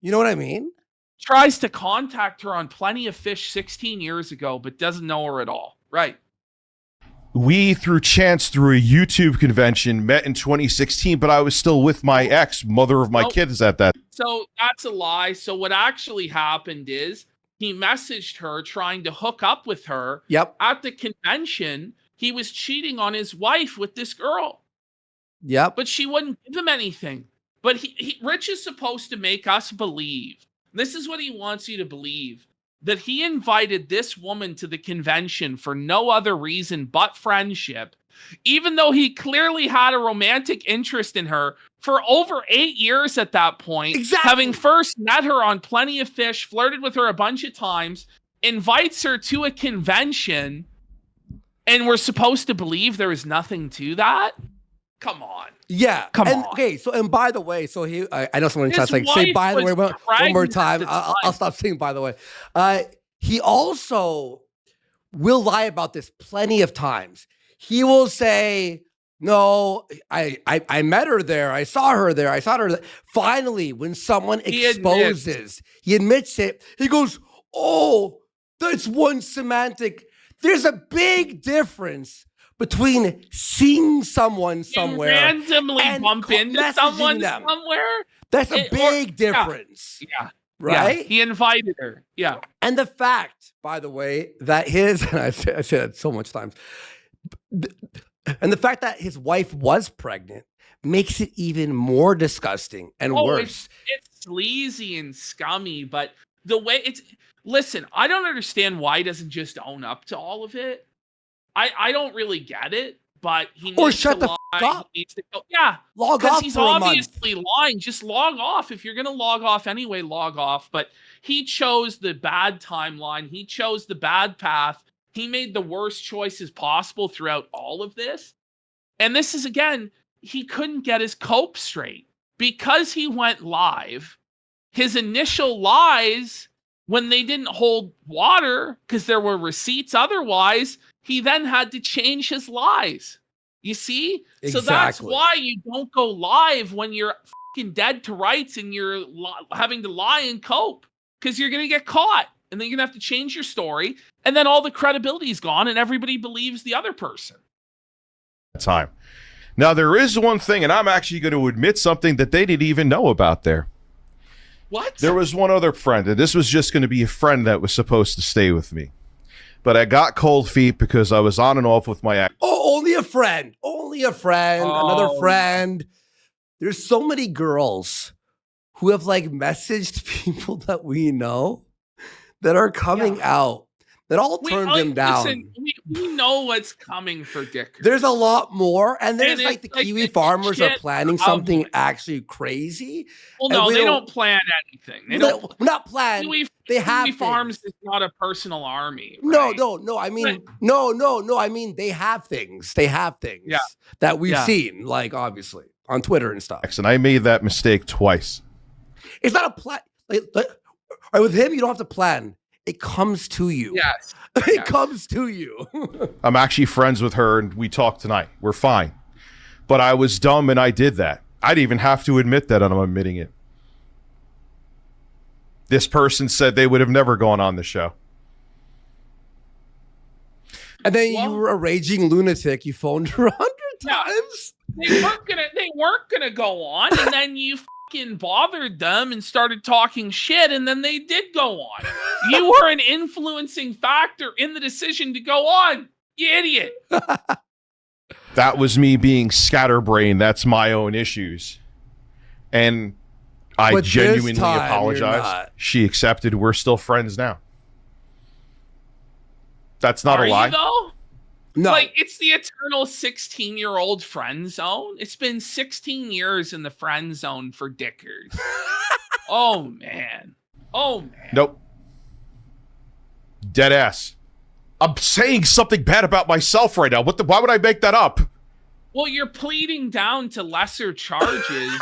[SPEAKER 2] You know what I mean?
[SPEAKER 1] Tries to contact her on Plenty of Fish 16 years ago, but doesn't know her at all. Right.
[SPEAKER 7] We, through chance, through a YouTube convention, met in 2016, but I was still with my ex, mother of my kids at that.
[SPEAKER 1] So that's a lie. So what actually happened is he messaged her trying to hook up with her.
[SPEAKER 2] Yep.
[SPEAKER 1] At the convention, he was cheating on his wife with this girl.
[SPEAKER 2] Yep.
[SPEAKER 1] But she wouldn't give him anything. But Rich is supposed to make us believe. This is what he wants you to believe. That he invited this woman to the convention for no other reason but friendship, even though he clearly had a romantic interest in her for over 8 years at that point,
[SPEAKER 2] Exactly.
[SPEAKER 1] having first met her on Plenty of Fish, flirted with her a bunch of times, invites her to a convention, and we're supposed to believe there is nothing to that? Come on.
[SPEAKER 2] Yeah.
[SPEAKER 1] Come
[SPEAKER 2] and,
[SPEAKER 1] on.
[SPEAKER 2] Okay, so and by the way, so I know someone tries
[SPEAKER 1] His
[SPEAKER 2] to say
[SPEAKER 1] wife
[SPEAKER 2] by the way
[SPEAKER 1] was
[SPEAKER 2] one more
[SPEAKER 1] pregnant
[SPEAKER 2] time.
[SPEAKER 1] at the
[SPEAKER 2] I'll
[SPEAKER 1] time.
[SPEAKER 2] stop saying by the way. He also will lie about this plenty of times. He will say, no, I met her there. I saw her there. I saw her there. Finally, when someone exposes, he admits it. He goes, oh, that's one semantic. There's a big difference between seeing someone somewhere
[SPEAKER 1] you randomly
[SPEAKER 2] and
[SPEAKER 1] bump into
[SPEAKER 2] messaging
[SPEAKER 1] someone
[SPEAKER 2] them.
[SPEAKER 1] somewhere.
[SPEAKER 2] That's a big difference.
[SPEAKER 1] Yeah.
[SPEAKER 2] Right?
[SPEAKER 1] Yeah. He invited her. Yeah.
[SPEAKER 2] And the fact, by the way, that his, and I say that so much times, and the fact that his wife was pregnant makes it even more disgusting and worse.
[SPEAKER 1] It's sleazy and scummy, but the way listen, I don't understand why he doesn't just own up to all of it. I don't really get it, but he needs
[SPEAKER 2] Or shut
[SPEAKER 1] to
[SPEAKER 2] the
[SPEAKER 1] lie.
[SPEAKER 2] f up.
[SPEAKER 1] He needs to go, yeah.
[SPEAKER 2] Log
[SPEAKER 1] Because
[SPEAKER 2] off
[SPEAKER 1] he's
[SPEAKER 2] for a month.
[SPEAKER 1] obviously lying. Just log off. If you're going to log off anyway, log off. But he chose the bad timeline. He chose the bad path. He made the worst choices possible throughout all of this. And this is, again, he couldn't get his cope straight. Because he went live, his initial lies, when they didn't hold water, because there were receipts otherwise, he then had to change his lies. You see?
[SPEAKER 2] Exactly.
[SPEAKER 1] So that's why you don't go live when you're fucking dead to rights and you're having to lie and cope, because you're going to get caught and then you're going to have to change your story. And then all the credibility is gone and everybody believes the other person.
[SPEAKER 7] Time. Now, there is one thing, and I'm actually going to admit something that they didn't even know about there.
[SPEAKER 1] What?
[SPEAKER 7] There was one other friend, and this was just going to be a friend that was supposed to stay with me. But I got cold feet because I was on and off with my ex.
[SPEAKER 2] Oh, only a friend. Only a friend. Another friend. There's so many girls who have like messaged people that we know that are coming out that all turned him down.
[SPEAKER 1] Listen, we know what's coming for Dick.
[SPEAKER 2] There's a lot more, and there's
[SPEAKER 1] And
[SPEAKER 2] like the
[SPEAKER 1] it's like
[SPEAKER 2] Kiwi
[SPEAKER 1] the
[SPEAKER 2] farmers are
[SPEAKER 1] shit
[SPEAKER 2] planning
[SPEAKER 1] out
[SPEAKER 2] something
[SPEAKER 1] of it.
[SPEAKER 2] actually crazy.
[SPEAKER 1] Well,
[SPEAKER 2] and
[SPEAKER 1] no,
[SPEAKER 2] we
[SPEAKER 1] they don't plan anything. They don't.
[SPEAKER 2] not plan. They have
[SPEAKER 1] Kiwi Farms
[SPEAKER 2] things.
[SPEAKER 1] is not a personal army.
[SPEAKER 2] No,
[SPEAKER 1] right?
[SPEAKER 2] no. I mean, no. I mean, they have things. They have things that we've seen, like obviously on Twitter and stuff.
[SPEAKER 7] And I made that mistake twice.
[SPEAKER 2] It's not a plan. Right, with him, you don't have to plan. It comes to you.
[SPEAKER 1] Yes.
[SPEAKER 2] It comes to you.
[SPEAKER 7] I'm actually friends with her, and we talked tonight. We're fine. But I was dumb, and I did that. I didn't even have to admit that, and I'm admitting it. This person said they would have never gone on the show.
[SPEAKER 2] And then you were a raging lunatic. You phoned her 100 times.
[SPEAKER 1] They weren't gonna go on, and then you fucking bothered them and started talking shit, and then they did go on. You were an influencing factor in the decision to go on, you idiot.
[SPEAKER 7] That was me being scatterbrained. That's my own issues. And I
[SPEAKER 2] But this
[SPEAKER 7] genuinely
[SPEAKER 2] time, you're
[SPEAKER 7] apologized.
[SPEAKER 2] not.
[SPEAKER 7] She accepted. We're still friends now. That's not
[SPEAKER 1] Are
[SPEAKER 7] a lie.
[SPEAKER 1] you though?
[SPEAKER 2] No.
[SPEAKER 1] Like, it's the eternal 16-year-old friend zone. It's been 16 years in the friend zone for Dickers. Oh, man.
[SPEAKER 7] Nope. Dead ass. I'm saying something bad about myself right now. Why would I make that up?
[SPEAKER 1] Well, you're pleading down to lesser charges.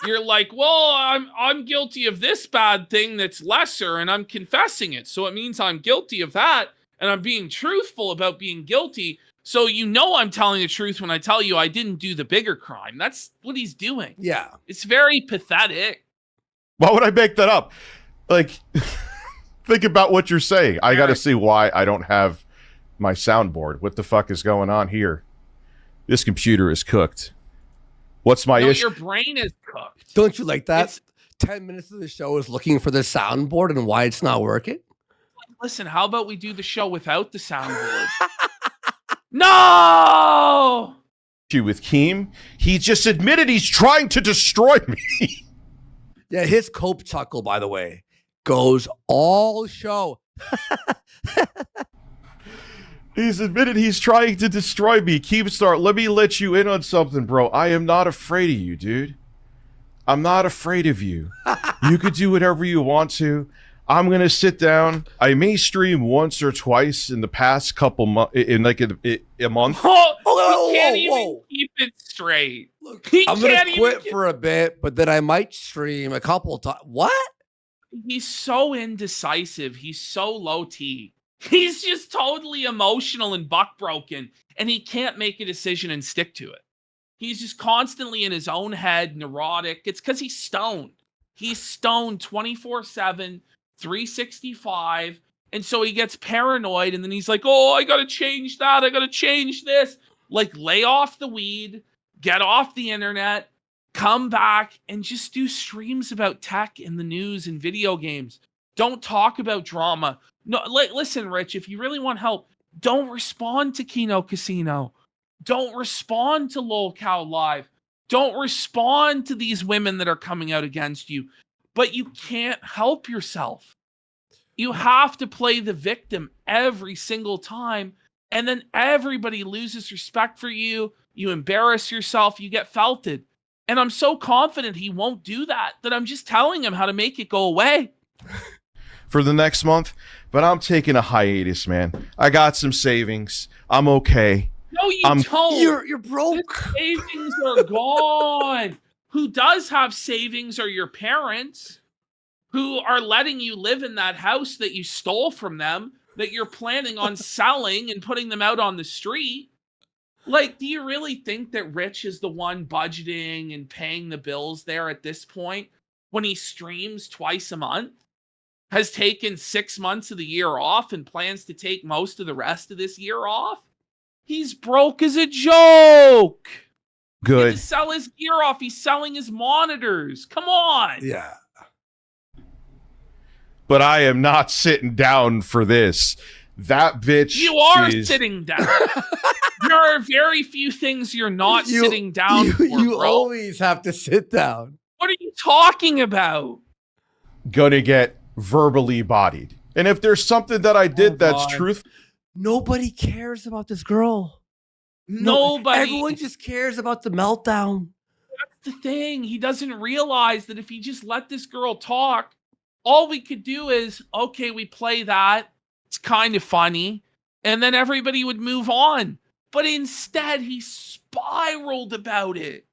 [SPEAKER 1] You're like, well, I'm guilty of this bad thing that's lesser, and I'm confessing it. So it means I'm guilty of that, and I'm being truthful about being guilty. So you know I'm telling the truth when I tell you I didn't do the bigger crime. That's what he's doing.
[SPEAKER 2] Yeah.
[SPEAKER 1] It's very pathetic.
[SPEAKER 7] Why would I make that up? Like, think about what you're saying. I got to see why I don't have my soundboard. What the fuck is going on here? This computer is cooked. What's my issue?
[SPEAKER 1] Your brain is cooked.
[SPEAKER 2] Don't you like that? 10 minutes of the show is looking for the soundboard and why it's not working.
[SPEAKER 1] Listen, how about we do the show without the soundboard? No!
[SPEAKER 7] With Keem, he just admitted he's trying to destroy me.
[SPEAKER 2] Yeah, his cope chuckle, by the way, goes all show.
[SPEAKER 7] He's admitted he's trying to destroy me. Keemstar, let me let you in on something, bro. I am not afraid of you, dude. I'm not afraid of you. You could do whatever you want to. I'm gonna sit down. I may stream once or twice in the past couple months, in like a month.
[SPEAKER 1] He can't even keep it straight.
[SPEAKER 2] Look,
[SPEAKER 1] He
[SPEAKER 2] I'm gonna
[SPEAKER 1] can't
[SPEAKER 2] quit
[SPEAKER 1] even
[SPEAKER 2] for a bit, but then I might stream a couple times. What?
[SPEAKER 1] He's so indecisive. He's so low T. He's just totally emotional and buck-broken, and he can't make a decision and stick to it. He's just constantly in his own head, neurotic. It's because he's stoned. He's stoned 24/7, 365, and so he gets paranoid, and then he's like, oh, I gotta change that. I gotta change this. Like, lay off the weed, get off the internet, come back, and just do streams about tech and the news and video games. Don't talk about drama. No, listen, Rich, if you really want help, don't respond to Kino Casino. Don't respond to Lolcow Live. Don't respond to these women that are coming out against you. But you can't help yourself. You have to play the victim every single time, and then everybody loses respect for you. You embarrass yourself. You get felted. And I'm so confident he won't do that I'm just telling him how to make it go away.
[SPEAKER 7] For the next month, but I'm taking a hiatus, man. I got some savings. I'm okay.
[SPEAKER 1] No, you don't.
[SPEAKER 2] You're broke.
[SPEAKER 1] The savings are gone. Who does have savings are your parents, who are letting you live in that house that you stole from them, that you're planning on selling and putting them out on the street. Like, do you really think that Rich is the one budgeting and paying the bills there at this point when he streams twice a month? Has taken 6 months of the year off and plans to take most of the rest of this year off? He's broke as a joke.
[SPEAKER 7] Good.
[SPEAKER 1] He had to sell his gear off. He's selling his monitors. Come on.
[SPEAKER 2] Yeah.
[SPEAKER 7] But I am not sitting down for this. That bitch.
[SPEAKER 1] You are
[SPEAKER 7] is...
[SPEAKER 1] sitting down. There are very few things you're not sitting down for,
[SPEAKER 2] You
[SPEAKER 1] bro.
[SPEAKER 2] always have to sit down.
[SPEAKER 1] What are you talking about?
[SPEAKER 7] gonna get verbally bodied. And if there's something that I did that's
[SPEAKER 1] God.
[SPEAKER 7] truth,
[SPEAKER 2] Nobody cares about this girl.
[SPEAKER 1] Nobody.
[SPEAKER 2] Everyone just cares about the meltdown.
[SPEAKER 1] That's the thing. He doesn't realize that if he just let this girl talk, all we could do is, okay, we play that. It's kind of funny. And then everybody would move on. But instead, he spiraled about it.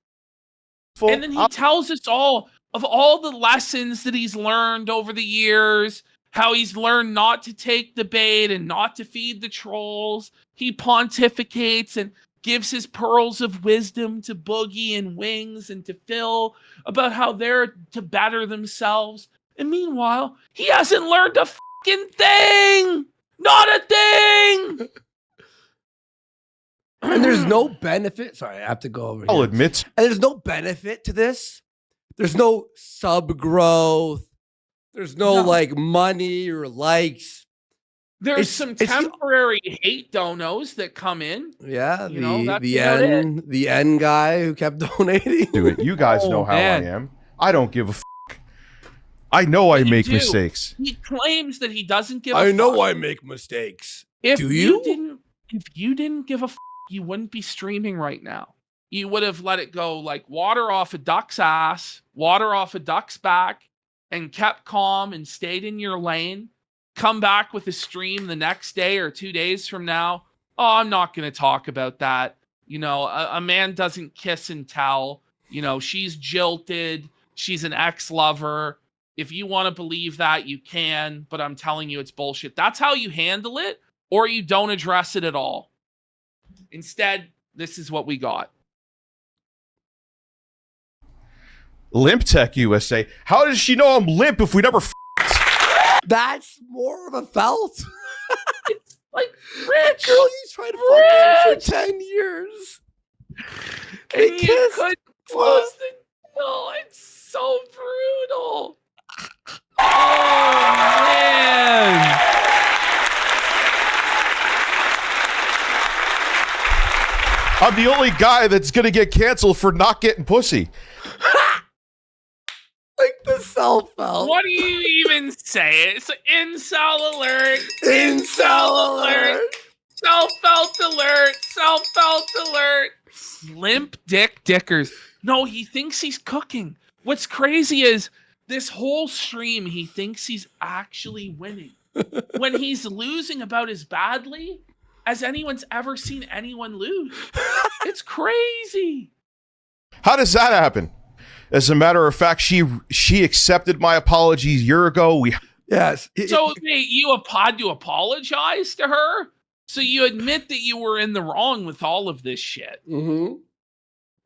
[SPEAKER 1] And then he tells us all of all the lessons that he's learned over the years, how he's learned not to take the bait and not to feed the trolls. He pontificates and gives his pearls of wisdom to Boogie and Wings and to Phil about how they're to better themselves. And meanwhile, he hasn't learned a fucking thing! Not a thing!
[SPEAKER 2] And there's no benefit. Sorry, I have to go over here.
[SPEAKER 7] I'll admit.
[SPEAKER 2] And there's no benefit to this. There's no sub growth. There's no like money or likes.
[SPEAKER 1] There's some temporary hate donos that come in.
[SPEAKER 2] Yeah,
[SPEAKER 1] You know, that's
[SPEAKER 2] the N guy who kept donating.
[SPEAKER 7] Do it. You guys know how
[SPEAKER 1] man.
[SPEAKER 7] I am. I don't give a fuck. I know I make
[SPEAKER 1] do.
[SPEAKER 7] mistakes.
[SPEAKER 1] He claims that he doesn't give a
[SPEAKER 2] I
[SPEAKER 1] fuck.
[SPEAKER 2] know I make mistakes.
[SPEAKER 1] If
[SPEAKER 2] Do you?
[SPEAKER 1] If you didn't give a fuck, you wouldn't be streaming right now. You would have let it go like water off a duck's ass, water off a duck's back, and kept calm and stayed in your lane. Come back with a stream the next day or 2 days from now. Oh, I'm not going to talk about that. You know, a man doesn't kiss and tell. You know, she's jilted. She's an ex-lover. If you want to believe that, you can, but I'm telling you it's bullshit. That's how you handle it, or you don't address it at all. Instead, this is what we got.
[SPEAKER 7] Limp Tech USA. How does she know I'm limp if we never
[SPEAKER 2] That's more of a felt.
[SPEAKER 1] It's like, Rich,
[SPEAKER 2] Girl, you tried to fuck him for 10 years. They
[SPEAKER 1] and you
[SPEAKER 2] kissed.
[SPEAKER 1] could close the door. It's so brutal. Oh, man.
[SPEAKER 7] I'm the only guy that's gonna get canceled for not getting pussy.
[SPEAKER 2] Like the self felt.
[SPEAKER 1] What do you even say? It's incel alert.
[SPEAKER 2] Incel alert.
[SPEAKER 1] Self Salt alert. Limp Dick Dickers. No, he thinks he's cooking. What's crazy is this whole stream, he thinks he's actually winning. When he's losing about as badly as anyone's ever seen anyone lose. It's crazy.
[SPEAKER 7] How does that happen? As a matter of fact, she accepted my apologies a year ago.
[SPEAKER 2] Yes.
[SPEAKER 1] So wait, you had to apologize to her? So you admit that you were in the wrong with all of this shit.
[SPEAKER 2] Mm-hmm.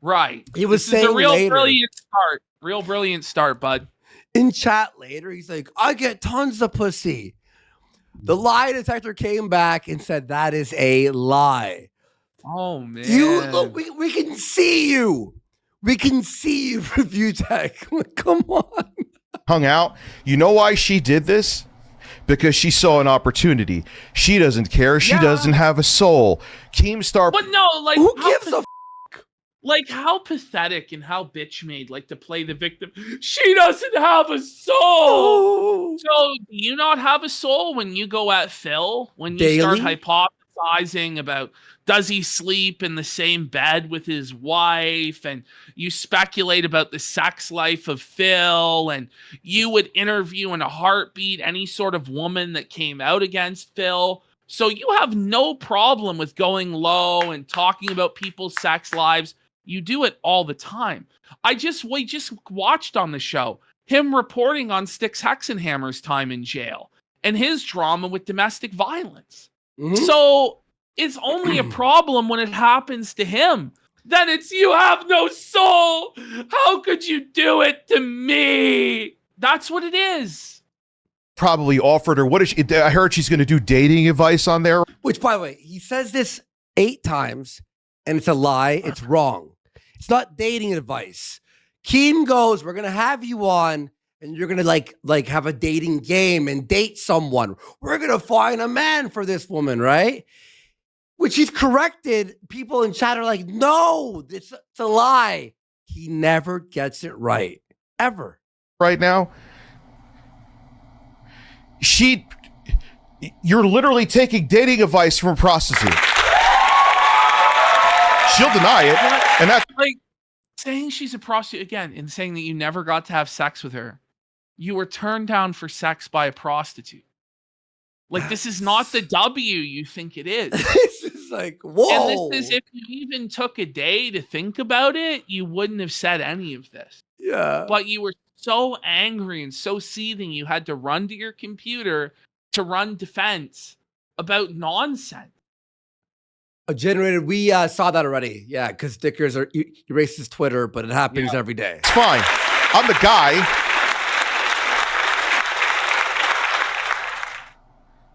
[SPEAKER 1] Right.
[SPEAKER 2] He was
[SPEAKER 1] This is
[SPEAKER 2] saying
[SPEAKER 1] a real
[SPEAKER 2] later.
[SPEAKER 1] brilliant start. Real brilliant start, bud.
[SPEAKER 2] In chat later, he's like, I get tons of pussy. The lie detector came back and said that is a lie.
[SPEAKER 1] Oh man.
[SPEAKER 2] You look, we can see you. We can see you, Review Tech. Come on.
[SPEAKER 7] Hung out. You know why she did this? Because she saw an opportunity. She doesn't care. She doesn't have a soul. Keemstar.
[SPEAKER 1] But no, like
[SPEAKER 2] Who gives a
[SPEAKER 1] like how pathetic and how bitch made, like to play the victim. She doesn't have a soul. So do you not have a soul when you go at Phil? When you start hypothesizing about does he sleep in the same bed with his wife, and you speculate about the sex life of Phil, and you would interview in a heartbeat any sort of woman that came out against Phil. So you have no problem with going low and talking about people's sex lives. You do it all the time. We just watched on the show him reporting on Styx Hexenhammer's time in jail and his drama with domestic violence.
[SPEAKER 2] Mm-hmm.
[SPEAKER 1] So it's only a problem when it happens to him. Then it's you have no soul. How could you do it to me? That's what it is.
[SPEAKER 7] Probably offered her. What is she? I heard she's going to do dating advice on there.
[SPEAKER 2] Which, by the way, he says this 8 times, and it's a lie. It's wrong. It's not dating advice. Keem goes, we're going to have you on, and you're going to like have a dating game and date someone. We're going to find a man for this woman, right? Which he's corrected. People in chat are like, no, it's a lie. He never gets it right. Ever.
[SPEAKER 7] Right now. You're literally taking dating advice from a prostitute. She'll deny it. And that's
[SPEAKER 1] like saying she's a prostitute again and saying that you never got to have sex with her. You were turned down for sex by a prostitute. Like, this is not the W you think it is.
[SPEAKER 2] This is like, whoa.
[SPEAKER 1] And this is, if you even took a day to think about it, you wouldn't have said any of this.
[SPEAKER 2] Yeah.
[SPEAKER 1] But you were so angry and so seething, you had to run to your computer to run defense about nonsense.
[SPEAKER 2] Generated, we saw that already. Yeah, because Dickers erased his Twitter, but it happens every day.
[SPEAKER 7] it's fine. I'm the guy.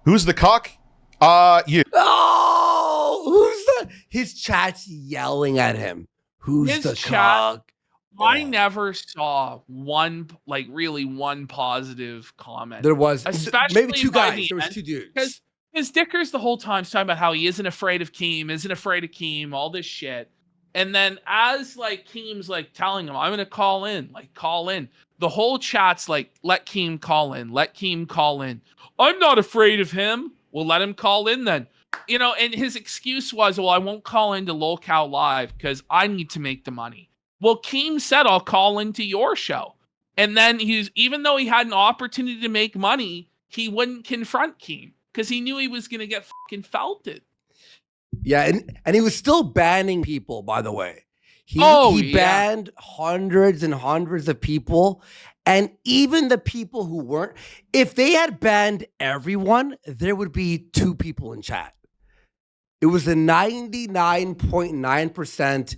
[SPEAKER 7] Who's the cock? You.
[SPEAKER 2] Oh, who's the? His chat's yelling at him. Who's
[SPEAKER 1] His
[SPEAKER 2] the
[SPEAKER 1] chat-
[SPEAKER 2] cock?
[SPEAKER 1] I never saw one positive comment.
[SPEAKER 2] There was
[SPEAKER 1] Especially
[SPEAKER 2] maybe 2
[SPEAKER 1] by
[SPEAKER 2] guys.
[SPEAKER 1] the
[SPEAKER 2] There was
[SPEAKER 1] end,
[SPEAKER 2] 2 dudes.
[SPEAKER 1] Because Dickers the whole time talking about how he isn't afraid of Keem, all this shit. And then as Keem's telling him, I'm gonna call in. The whole chat's like, let Keem call in. I'm not afraid of him. We'll let him call in then. And his excuse was, well, I won't call into Lolcow Live because I need to make the money. Well, Keem said, I'll call into your show. And then even though he had an opportunity to make money, he wouldn't confront Keem because he knew he was going to get fucking felted.
[SPEAKER 2] Yeah, and he was still banning people, by the way. He banned hundreds and hundreds of people. And even the people who weren't, if they had banned everyone, there would be 2 people in chat. It was a 99.9%.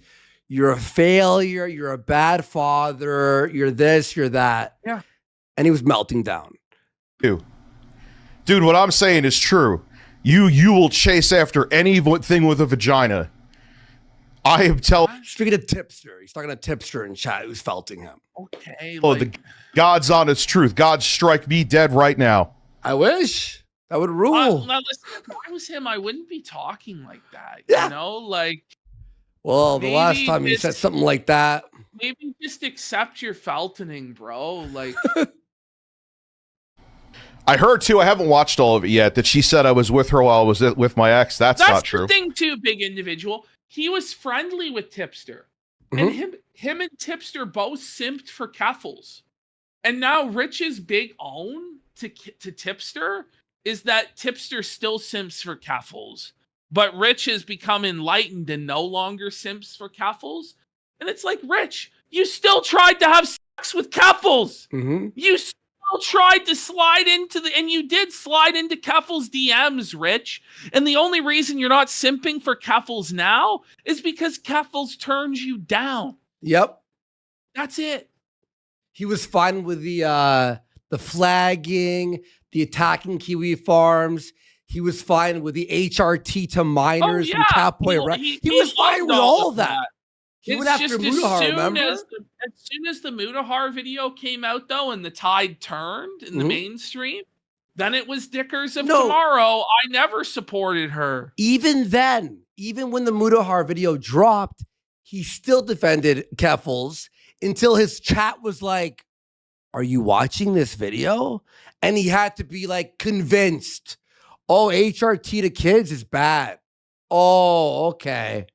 [SPEAKER 2] You're a failure. You're a bad father. You're this, you're that.
[SPEAKER 1] Yeah.
[SPEAKER 2] And he was melting down.
[SPEAKER 7] Dude, what I'm saying is true. You will chase after anything with a vagina. I am telling.
[SPEAKER 2] Speaking of Tipster, he's talking to Tipster in chat who's felting him.
[SPEAKER 1] Okay.
[SPEAKER 7] The God's honest truth. God strike me dead right now.
[SPEAKER 2] I wish. That would rule.
[SPEAKER 1] Now listen, if I was him, I wouldn't be talking like that.
[SPEAKER 2] Yeah. Well, the last
[SPEAKER 1] maybe
[SPEAKER 2] time you said something like that.
[SPEAKER 1] Maybe just accept your feltoning, bro.
[SPEAKER 7] I heard too, I haven't watched all of it yet, that she said I was with her while I was with my ex. That's not true.
[SPEAKER 1] The thing too, big individual. he was friendly with Tipster. And him and Tipster both simped for Keffels. And now Rich's big own to Tipster is that Tipster still simps for Keffels. But Rich has become enlightened and no longer simps for Keffels. And it's like, Rich, you still tried to have sex with Keffels. You still tried to slide into and you did slide into Keffels' DMs, Rich. And the only reason you're not simping for Keffels now is because Keffels turns you down.
[SPEAKER 2] Yep.
[SPEAKER 1] That's it.
[SPEAKER 2] He was fine with the flagging, the attacking Kiwi farms. He was fine with the HRT to minors from Catboy. He was fine with all of that. He went after Mutahar, remember? As
[SPEAKER 1] soon as the Mutahar video came out, though, and the tide turned in the mainstream, then it was Dickers of Tomorrow. I never supported her.
[SPEAKER 2] Even then, even when the Mutahar video dropped, he still defended Keffels until his chat was like, are you watching this video? And he had to be like convinced. Oh, HRT to kids is bad. Oh, okay.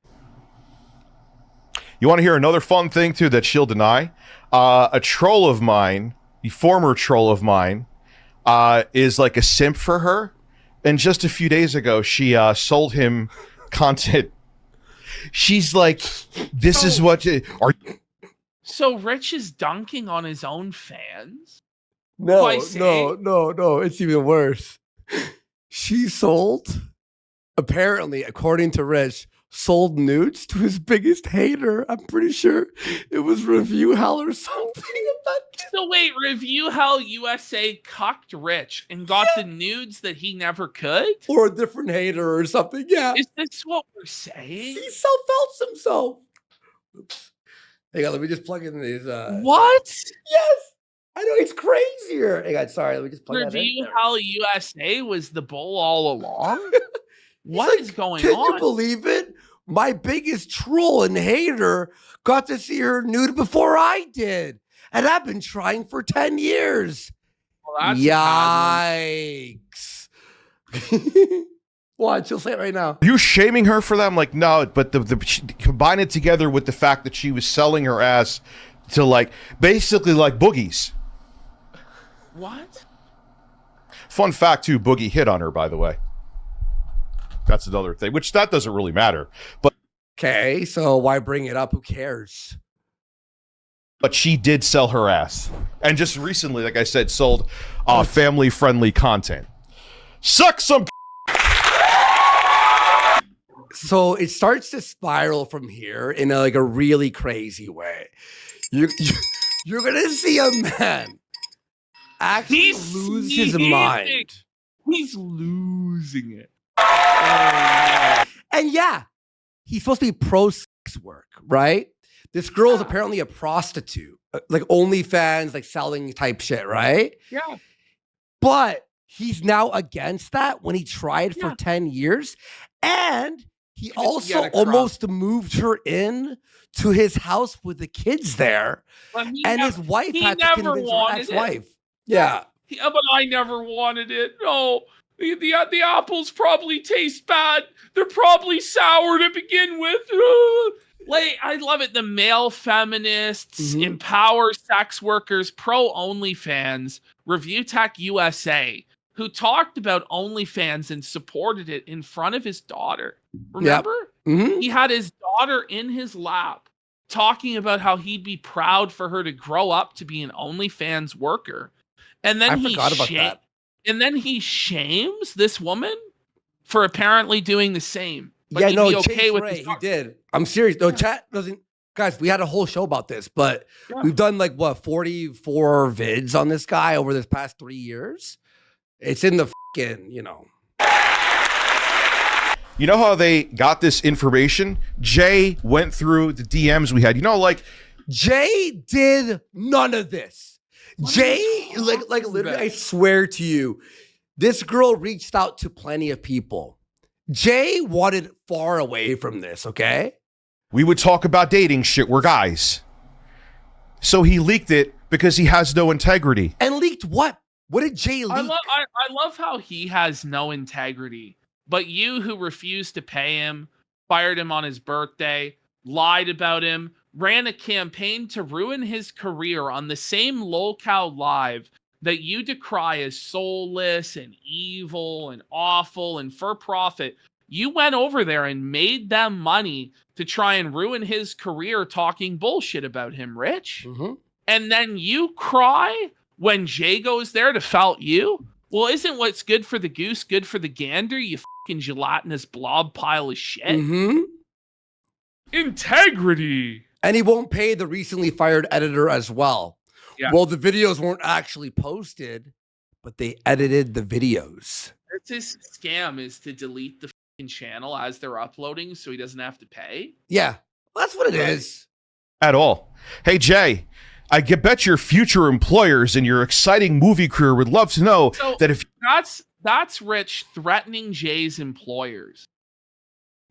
[SPEAKER 7] You want to hear another fun thing, too, that she'll deny? A troll of mine, the former troll of mine, is like a simp for her. And just a few days ago, she sold him content. She's like, this is what...
[SPEAKER 1] So Rich is dunking on his own fans?
[SPEAKER 2] No. It's even worse. She sold, apparently, according to Rich, sold nudes to his biggest hater. I'm pretty sure it was Review Hell or something.
[SPEAKER 1] So wait, Review Hell USA cucked Rich and got the nudes that he never could?
[SPEAKER 2] Or a different hater or something, yeah.
[SPEAKER 1] Is this what we're saying?
[SPEAKER 2] He self-helps himself. Oops. Hang on, let me just plug in these.
[SPEAKER 1] What?
[SPEAKER 2] Yes! I know, it's crazier. Hang on, sorry, let me just plug that in.
[SPEAKER 1] Review Hell USA was the bull all along? What is going
[SPEAKER 2] Can
[SPEAKER 1] on?
[SPEAKER 2] you believe it? My biggest troll and hater got to see her nude before I did. And I've been trying for 10 years.
[SPEAKER 1] Well,
[SPEAKER 2] Yikes. Watch, she'll say it right now.
[SPEAKER 7] You shaming her for that? I'm like, no, but combine it together with the fact that she was selling her ass to like, basically like boogies.
[SPEAKER 1] What?
[SPEAKER 7] Fun fact too, Boogie hit on her, by the way. That's another thing, which that doesn't really matter. But
[SPEAKER 2] okay, so why bring it up? Who cares?
[SPEAKER 7] But she did sell her ass. And just recently, like I said, sold family-friendly content. Suck some.
[SPEAKER 2] So it starts to spiral from here in a really crazy way. You're gonna see a man actually lose his mind.
[SPEAKER 1] He's losing it.
[SPEAKER 2] And yeah, he's supposed to be pro sex work, right? This girl is apparently a prostitute, like OnlyFans, like selling type shit, right?
[SPEAKER 1] Yeah.
[SPEAKER 2] But he's now against that when he tried for 10 years. And he also almost moved her in to his house with the kids there. And his wife had to convince her ex-wife. Yeah.
[SPEAKER 1] But I never wanted it. No. The apples probably taste bad. They're probably sour to begin with. Like, I love it. The male feminists, empower sex workers, pro OnlyFans, Reviewtech USA, who talked about OnlyFans and supported it in front of his daughter. Remember?
[SPEAKER 2] Yep.
[SPEAKER 1] He had his daughter in his lap talking about how he'd be proud for her to grow up to be an OnlyFans worker. And then
[SPEAKER 2] I forgot about that.
[SPEAKER 1] And then he shames this woman for apparently doing the same. But
[SPEAKER 2] yeah, no,
[SPEAKER 1] okay with
[SPEAKER 2] Ray, he did. I'm serious. No, chat doesn't. Guys, we had a whole show about this, but we've done 44 vids on this guy over this past 3 years. It's in the fucking,
[SPEAKER 7] You know how they got this information? Jay went through the DMs we had.
[SPEAKER 2] Jay did none of this. Jay, literally, I swear to you, this girl reached out to plenty of people. Jay wanted far away from this, okay?
[SPEAKER 7] We would talk about dating shit. We're guys. So he leaked it because he has no integrity.
[SPEAKER 2] And leaked what? What did Jay leak?
[SPEAKER 1] I love how he has no integrity, but you who refuse to pay him fired him on his birthday, lied about him, ran a campaign to ruin his career on the same Lolcow Live that you decry as soulless and evil and awful and for profit. You went over there and made them money to try and ruin his career talking bullshit about him, Rich.
[SPEAKER 2] Mm-hmm.
[SPEAKER 1] And then you cry when Jay goes there to felt you? Well, isn't what's good for the goose good for the gander, you fucking gelatinous blob pile of shit?
[SPEAKER 2] Mm-hmm.
[SPEAKER 1] Integrity.
[SPEAKER 2] And he won't pay the recently fired editor as well.
[SPEAKER 1] Yeah.
[SPEAKER 2] Well, the videos weren't actually posted, but they edited the videos.
[SPEAKER 1] That's his scam, is to delete the fucking channel as they're uploading so he doesn't have to pay.
[SPEAKER 2] Yeah, that's what it is.
[SPEAKER 7] At all. Hey, Jay, I bet your future employers in your exciting movie career would love to know that if
[SPEAKER 1] that's Rich threatening Jay's employers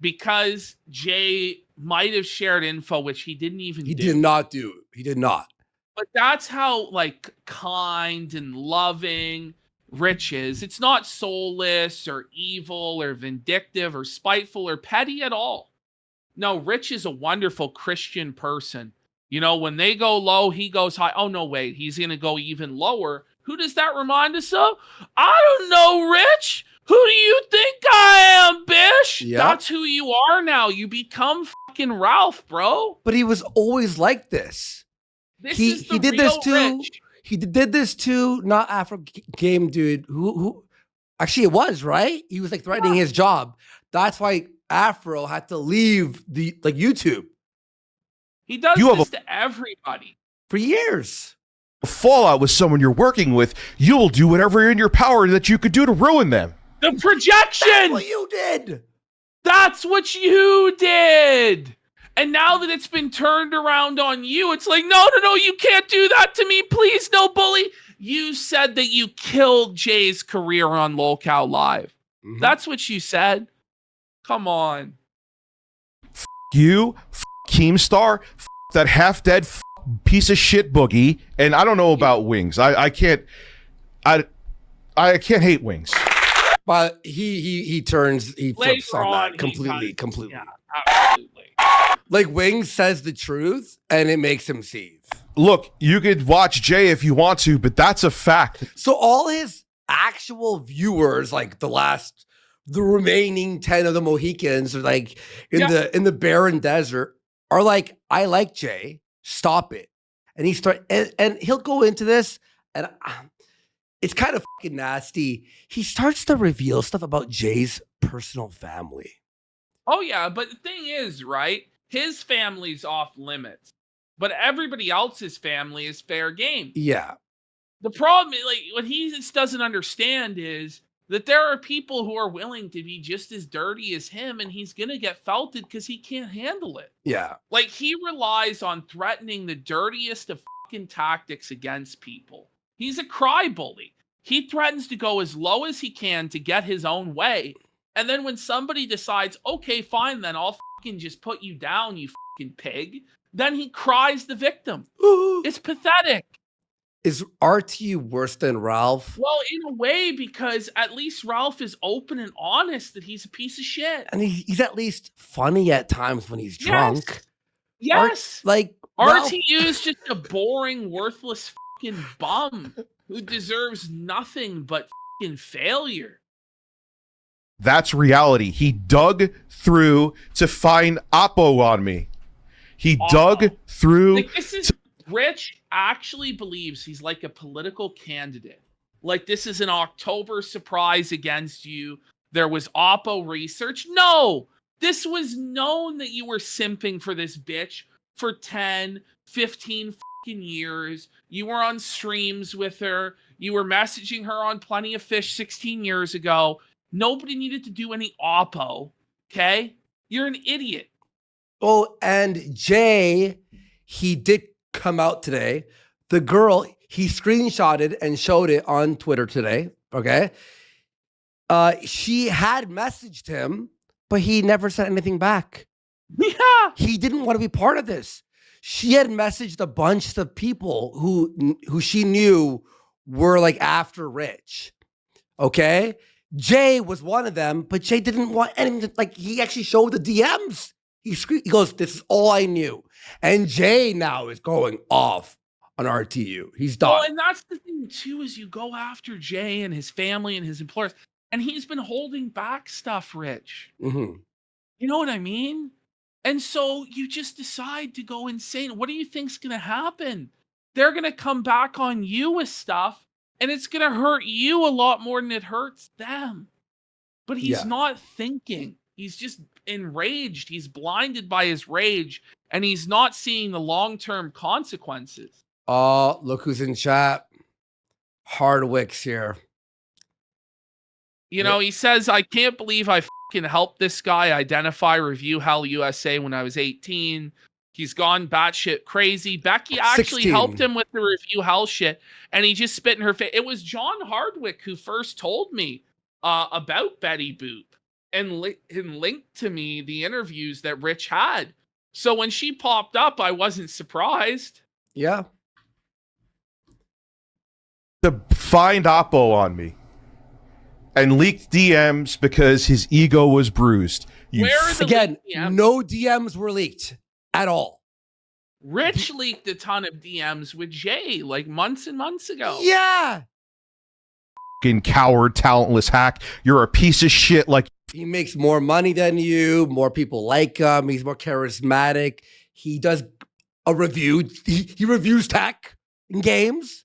[SPEAKER 1] because Jay might have shared info which he didn't even do.
[SPEAKER 2] He did not do. He did not.
[SPEAKER 1] But that's how like kind and loving Rich is. It's not soulless or evil or vindictive or spiteful or petty at all. No, Rich is a wonderful Christian person. You know, when they go low, he goes high. Oh, no, wait, he's going to go even lower. Who does that remind us of? I don't know, Rich. Who do you think I am, Bish?
[SPEAKER 2] Yep.
[SPEAKER 1] That's who you are now. You become fucking Ralph, bro.
[SPEAKER 2] But he was always like this.
[SPEAKER 1] This
[SPEAKER 2] he
[SPEAKER 1] is the
[SPEAKER 2] did
[SPEAKER 1] real
[SPEAKER 2] this too.
[SPEAKER 1] Rich.
[SPEAKER 2] He did this too. Not Afro Game dude. Who? Actually, it was right. He was like threatening his job. That's why Afro had to leave the YouTube
[SPEAKER 1] He does
[SPEAKER 7] You have
[SPEAKER 1] this to everybody.
[SPEAKER 2] for years.
[SPEAKER 7] fallout with someone you're working with, you'll do whatever in your power that you could do to ruin them.
[SPEAKER 1] The projection!
[SPEAKER 2] That's what you did.
[SPEAKER 1] That's what you did. And now that it's been turned around on you, it's like, no, you can't do that to me. Please, no bully. You said that you killed Jay's career on Lolcow Live.
[SPEAKER 2] Mhm.
[SPEAKER 1] That's what you said. Come on.
[SPEAKER 7] You, Keemstar, that half-dead piece of shit boogie, and I don't know about Wings. I can't hate Wings.
[SPEAKER 2] But he flips
[SPEAKER 1] Later
[SPEAKER 2] on
[SPEAKER 1] on,
[SPEAKER 2] that completely.
[SPEAKER 1] Yeah, absolutely.
[SPEAKER 2] Like Wings says the truth, and it makes him seethe.
[SPEAKER 7] Look, you could watch Jay if you want to, but that's a fact.
[SPEAKER 2] So all his actual viewers, like the remaining 10 of the Mohicans, are like in the barren desert, are like, I like Jay. Stop it. And and he'll go into this, and it's kind of fucking nasty. He starts to reveal stuff about Jay's personal family.
[SPEAKER 1] Oh, yeah, but the thing is, right? His family's off limits, but everybody else's family is fair game.
[SPEAKER 2] Yeah.
[SPEAKER 1] The problem, like, what he just doesn't understand is that there are people who are willing to be just as dirty as him, and he's going to get felted because he can't handle it.
[SPEAKER 2] Yeah.
[SPEAKER 1] Like, he relies on threatening the dirtiest of fucking tactics against people. He's a cry bully. He threatens to go as low as he can to get his own way. And then when somebody decides, okay, fine, then I'll fucking just put you down, you fucking pig, then he cries the victim. It's pathetic.
[SPEAKER 2] Is RTU worse than Ralph?
[SPEAKER 1] Well, in a way, because at least Ralph is open and honest that he's a piece of shit.
[SPEAKER 2] And he's at least funny at times when he's drunk.
[SPEAKER 1] Yes.
[SPEAKER 2] Ralph,
[SPEAKER 1] RTU is just a boring, worthless fucking bum who deserves nothing but fucking failure.
[SPEAKER 7] That's reality. He dug through to find Oppo on me. He dug through.
[SPEAKER 1] Like, this is Rich actually believes he's like a political candidate. Like, this is an October surprise against you. There was Oppo research. No, this was known that you were simping for this bitch for 10, 15 fucking years. You were on streams with her. You were messaging her on Plenty of Fish 16 years ago. Nobody needed to do any Oppo, okay? You're an idiot.
[SPEAKER 2] Oh, and Jay, he did come out today. The girl, he screenshotted and showed it on Twitter today, okay? She had messaged him, but he never sent anything back.
[SPEAKER 1] Yeah.
[SPEAKER 2] He didn't want to be part of this. She had messaged a bunch of people who she knew were like after Rich, okay? Jay was one of them, but Jay didn't want anything. He actually showed the DMs. He goes, "This is all I knew." And Jay now is going off on RTU. He's done.
[SPEAKER 1] Well, and that's the thing too, is you go after Jay and his family and his employers, and he's been holding back stuff, Rich.
[SPEAKER 2] Mm-hmm.
[SPEAKER 1] You know what I mean? And so you just decide to go insane. What do you think's going to happen? They're going to come back on you with stuff, and it's going to hurt you a lot more than it hurts them. But he's not thinking. He's just enraged. He's blinded by his rage, and he's not seeing the long-term consequences.
[SPEAKER 2] Oh, look who's in chat. Hardwick's here.
[SPEAKER 1] You know, he says, "I can't believe I fucking helped this guy identify Review Hell USA when I was 18. He's gone batshit crazy." Becky actually
[SPEAKER 2] 16.
[SPEAKER 1] helped him with the Review Hell shit, and he just spit in her face. It was John Hardwick who first told me about Betty Boop and linked to me the interviews that Rich had. So when she popped up, I wasn't surprised.
[SPEAKER 2] Yeah.
[SPEAKER 7] To find Oppo on me and leaked DMs because his ego was bruised.
[SPEAKER 1] Where are the
[SPEAKER 2] Again,
[SPEAKER 1] leaked DMs?
[SPEAKER 2] no DMs were leaked at all.
[SPEAKER 1] Rich leaked a ton of DMs with Jay like months and months ago.
[SPEAKER 2] Yeah.
[SPEAKER 7] Fucking coward, talentless hack. You're a piece of shit. Like,
[SPEAKER 2] He makes more money than you. More people like him. He's more charismatic. He does a review. He reviews tech in games.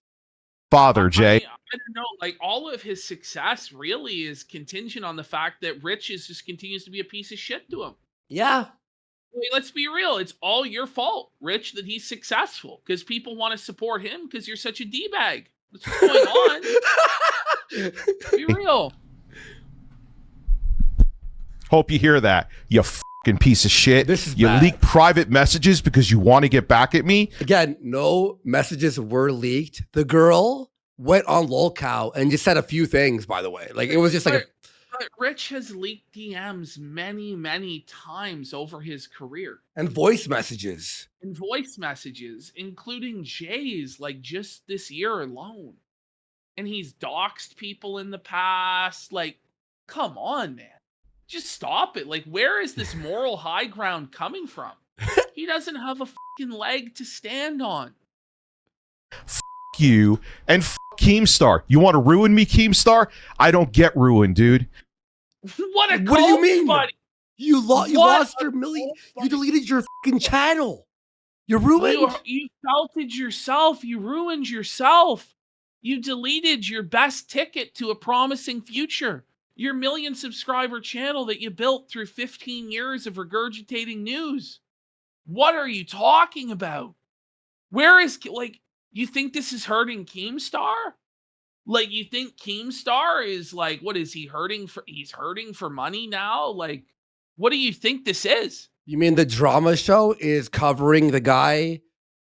[SPEAKER 7] Father Jay.
[SPEAKER 1] I don't know. Like, all of his success really is contingent on the fact that Rich just continues to be a piece of shit to him.
[SPEAKER 2] Yeah.
[SPEAKER 1] Wait, let's be real. It's all your fault, Rich, that he's successful because people want to support him because you're such a D-bag. That's what's going on. Be real.
[SPEAKER 7] Hope you hear that, you fucking piece of shit.
[SPEAKER 2] This is
[SPEAKER 7] you
[SPEAKER 2] bad.
[SPEAKER 7] leak private messages because you want to get back at me.
[SPEAKER 2] Again, no messages were leaked. The girl went on Lolcow and just said a few things, by the way. Like, it was just like
[SPEAKER 1] But Rich has leaked DMs many, many times over his career.
[SPEAKER 2] and voice messages.
[SPEAKER 1] And voice messages, including Jay's, like just this year alone. And he's doxed people in the past. Like, come on, man. Just stop it. Like, where is this moral high ground coming from? He doesn't have a fucking leg to stand on.
[SPEAKER 7] You and Keemstar. You want to ruin me, Keemstar? I don't get ruined, dude.
[SPEAKER 1] What a
[SPEAKER 2] What do you
[SPEAKER 1] cult,
[SPEAKER 2] mean?
[SPEAKER 1] buddy.
[SPEAKER 2] You
[SPEAKER 1] What
[SPEAKER 2] lost
[SPEAKER 1] a
[SPEAKER 2] your million.
[SPEAKER 1] cult,
[SPEAKER 2] You
[SPEAKER 1] buddy.
[SPEAKER 2] deleted your fucking channel. You're ruined.
[SPEAKER 1] You felted yourself. You ruined yourself. You deleted your best ticket to a promising future. Your 1 million subscriber channel that you built through 15 years of regurgitating news. What are you talking about? Where is, like, you think this is hurting Keemstar? Like, you think Keemstar is like, what is he hurting for? He's hurting for money now? Like, what do you think this is?
[SPEAKER 2] You mean the drama show is covering the guy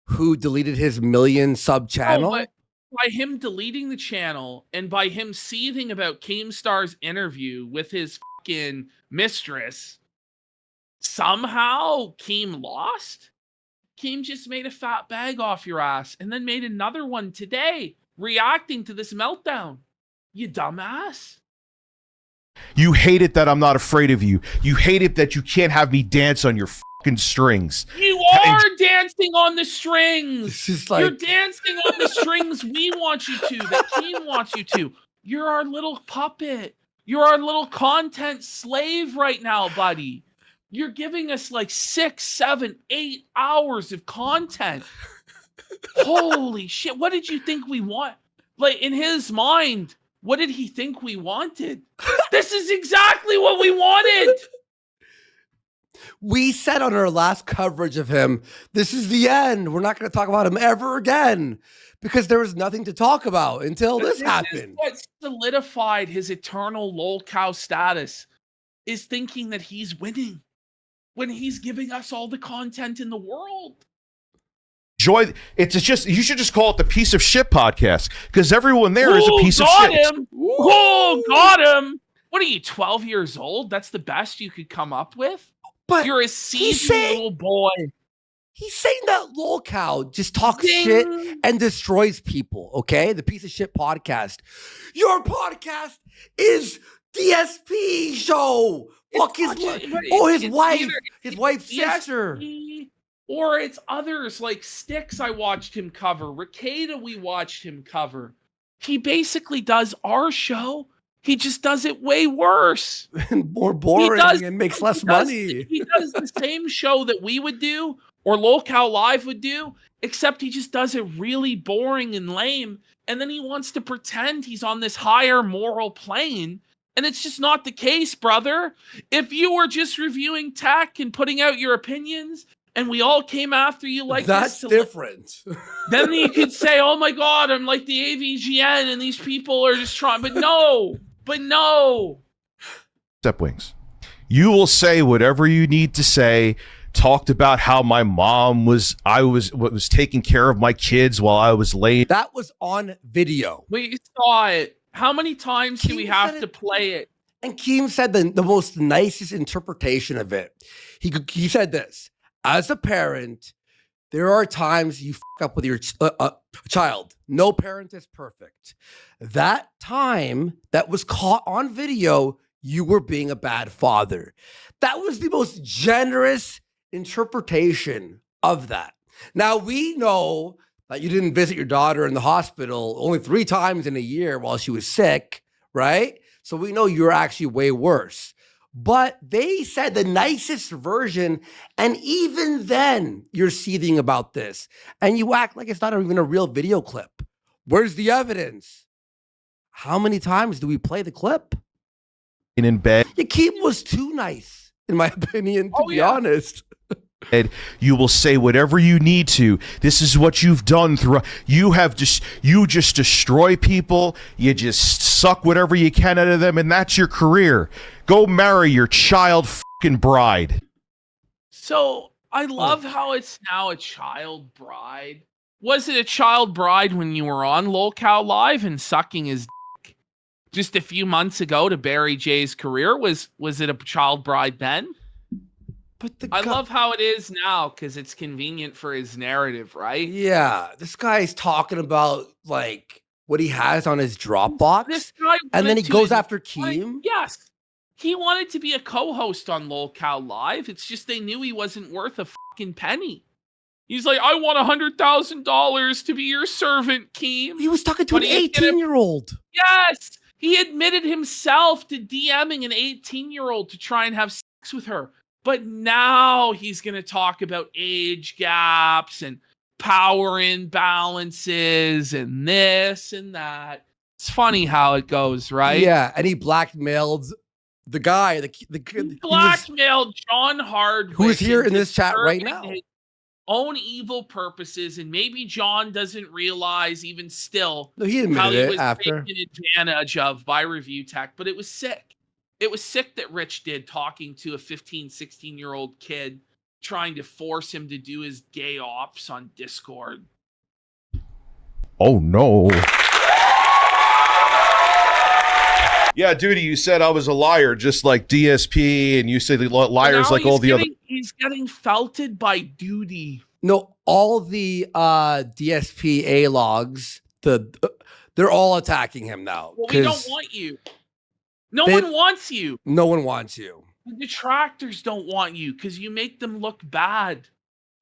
[SPEAKER 2] who deleted his 1 million sub channel?
[SPEAKER 1] But by him deleting the channel and by him seething about Keemstar's interview with his fucking mistress, somehow Keem lost? Keem just made a fat bag off your ass and then made another one today reacting to this meltdown. You dumbass.
[SPEAKER 7] You hate it that I'm not afraid of you. You hate it that you can't have me dance on your fucking strings.
[SPEAKER 1] You are dancing on the strings.
[SPEAKER 2] This is like
[SPEAKER 1] You're dancing on the strings we want you to, that Keem wants you to. You're our little puppet. You're our little content slave right now, buddy. You're giving us like 6, 7, 8 hours of content. Holy shit. What did you think we want? Like, in his mind, what did he think we wanted? This is exactly what we wanted.
[SPEAKER 2] we said on our last coverage of him, this is the end. We're not going to talk about him ever again because there was nothing to talk about until this happened.
[SPEAKER 1] What solidified his eternal Lolcow status is thinking that he's winning when he's giving us all the content in the world.
[SPEAKER 7] Joy, it's just, you should just call it the piece of shit podcast because everyone there is a
[SPEAKER 1] Ooh,
[SPEAKER 7] piece of
[SPEAKER 1] got
[SPEAKER 7] shit.
[SPEAKER 1] him. Oh, got him. What are you, 12 years old? That's the best you could come up with?
[SPEAKER 2] But
[SPEAKER 1] You're a seasoned little boy.
[SPEAKER 2] he's saying that Lolcow just talks
[SPEAKER 1] Ding.
[SPEAKER 2] shit and destroys people, okay? The piece of shit podcast. Your podcast is DSP show. Fuck his wife. Oh, his wife. His wife's sister.
[SPEAKER 1] DSP, or it's others like Styx. I watched him cover. Ricada, we watched him cover. He basically does our show. He just does it way worse.
[SPEAKER 2] And more boring and makes less money.
[SPEAKER 1] He does the same show that we would do or Lolcow Live would do, except he just does it really boring and lame. And then he wants to pretend he's on this higher moral plane. And it's just not the case, brother. If you were just reviewing tech and putting out your opinions and we all came after you like
[SPEAKER 2] that's
[SPEAKER 1] this,
[SPEAKER 2] different.
[SPEAKER 1] Then you could say, oh my God, I'm like the AVGN and these people are just trying. But no.
[SPEAKER 7] Step wings. You will say whatever you need to say. Talked about how my mom was taking care of my kids while I was late.
[SPEAKER 2] That was on video.
[SPEAKER 1] We saw it. How many times do we have to play it?
[SPEAKER 2] And Keem said the most nicest interpretation of it. He said this: as a parent, there are times you fuck up with your child. No parent is perfect. That time that was caught on video, you were being a bad father. That was the most generous interpretation of that. Now, we know that you didn't visit your daughter in the hospital only 3 times in a year while she was sick, right? So we know you're actually way worse. But they said the nicest version, and even then you're seething about this. And you act like it's not even a real video clip. Where's the evidence? How many times do we play the clip?
[SPEAKER 7] In bed.
[SPEAKER 2] Keem was too nice, in my opinion, to be honest.
[SPEAKER 7] You will say whatever you need to. This is what you've done you just destroy people. You just suck whatever you can out of them, and that's your career. Go marry your child fucking bride.
[SPEAKER 1] So I love how it's now a child bride. Was it a child bride when you were on Lolcow Live and sucking his dick just a few months ago to Barry J's career? Was it a child bride then?
[SPEAKER 2] But
[SPEAKER 1] I love how it is now because it's convenient for his narrative, right?
[SPEAKER 2] Yeah, this guy's talking about like what he has on his Dropbox,
[SPEAKER 1] This guy
[SPEAKER 2] and then he
[SPEAKER 1] wanted
[SPEAKER 2] goes
[SPEAKER 1] to-
[SPEAKER 2] after Keem.
[SPEAKER 1] Yes. He wanted to be a co-host on Lolcow Live. It's just they knew he wasn't worth a fucking penny. He's like, I want $100,000 to be your servant, Keem.
[SPEAKER 2] He was talking to an 18-year-old.
[SPEAKER 1] Yes. He admitted himself to DMing an 18-year-old to try and have sex with her. But now he's going to talk about age gaps and power imbalances and this and that. It's funny how it goes, right?
[SPEAKER 2] Yeah, and he blackmailed the guy.
[SPEAKER 1] He blackmailed John Hardwick.
[SPEAKER 2] Who is here in this chat right
[SPEAKER 1] serving
[SPEAKER 2] now.
[SPEAKER 1] his own evil purposes, and maybe John doesn't realize even still
[SPEAKER 2] No, he
[SPEAKER 1] how
[SPEAKER 2] admitted
[SPEAKER 1] he
[SPEAKER 2] it
[SPEAKER 1] was
[SPEAKER 2] after.
[SPEAKER 1] taken advantage of by Review Tech, but it was sick. It was sick that Rich did talking to a 15, 16-year-old kid, trying to force him to do his gay ops on Discord.
[SPEAKER 7] Oh, no. Yeah, Duty, you said I was a liar, just like DSP, and you said liars like all the other.
[SPEAKER 1] He's getting felted by Duty.
[SPEAKER 2] No, all the DSPA logs, they're all attacking him now.
[SPEAKER 1] Well, we don't want you. No
[SPEAKER 2] They-
[SPEAKER 1] one wants you.
[SPEAKER 2] No one wants you.
[SPEAKER 1] The detractors don't want you because you make them look bad.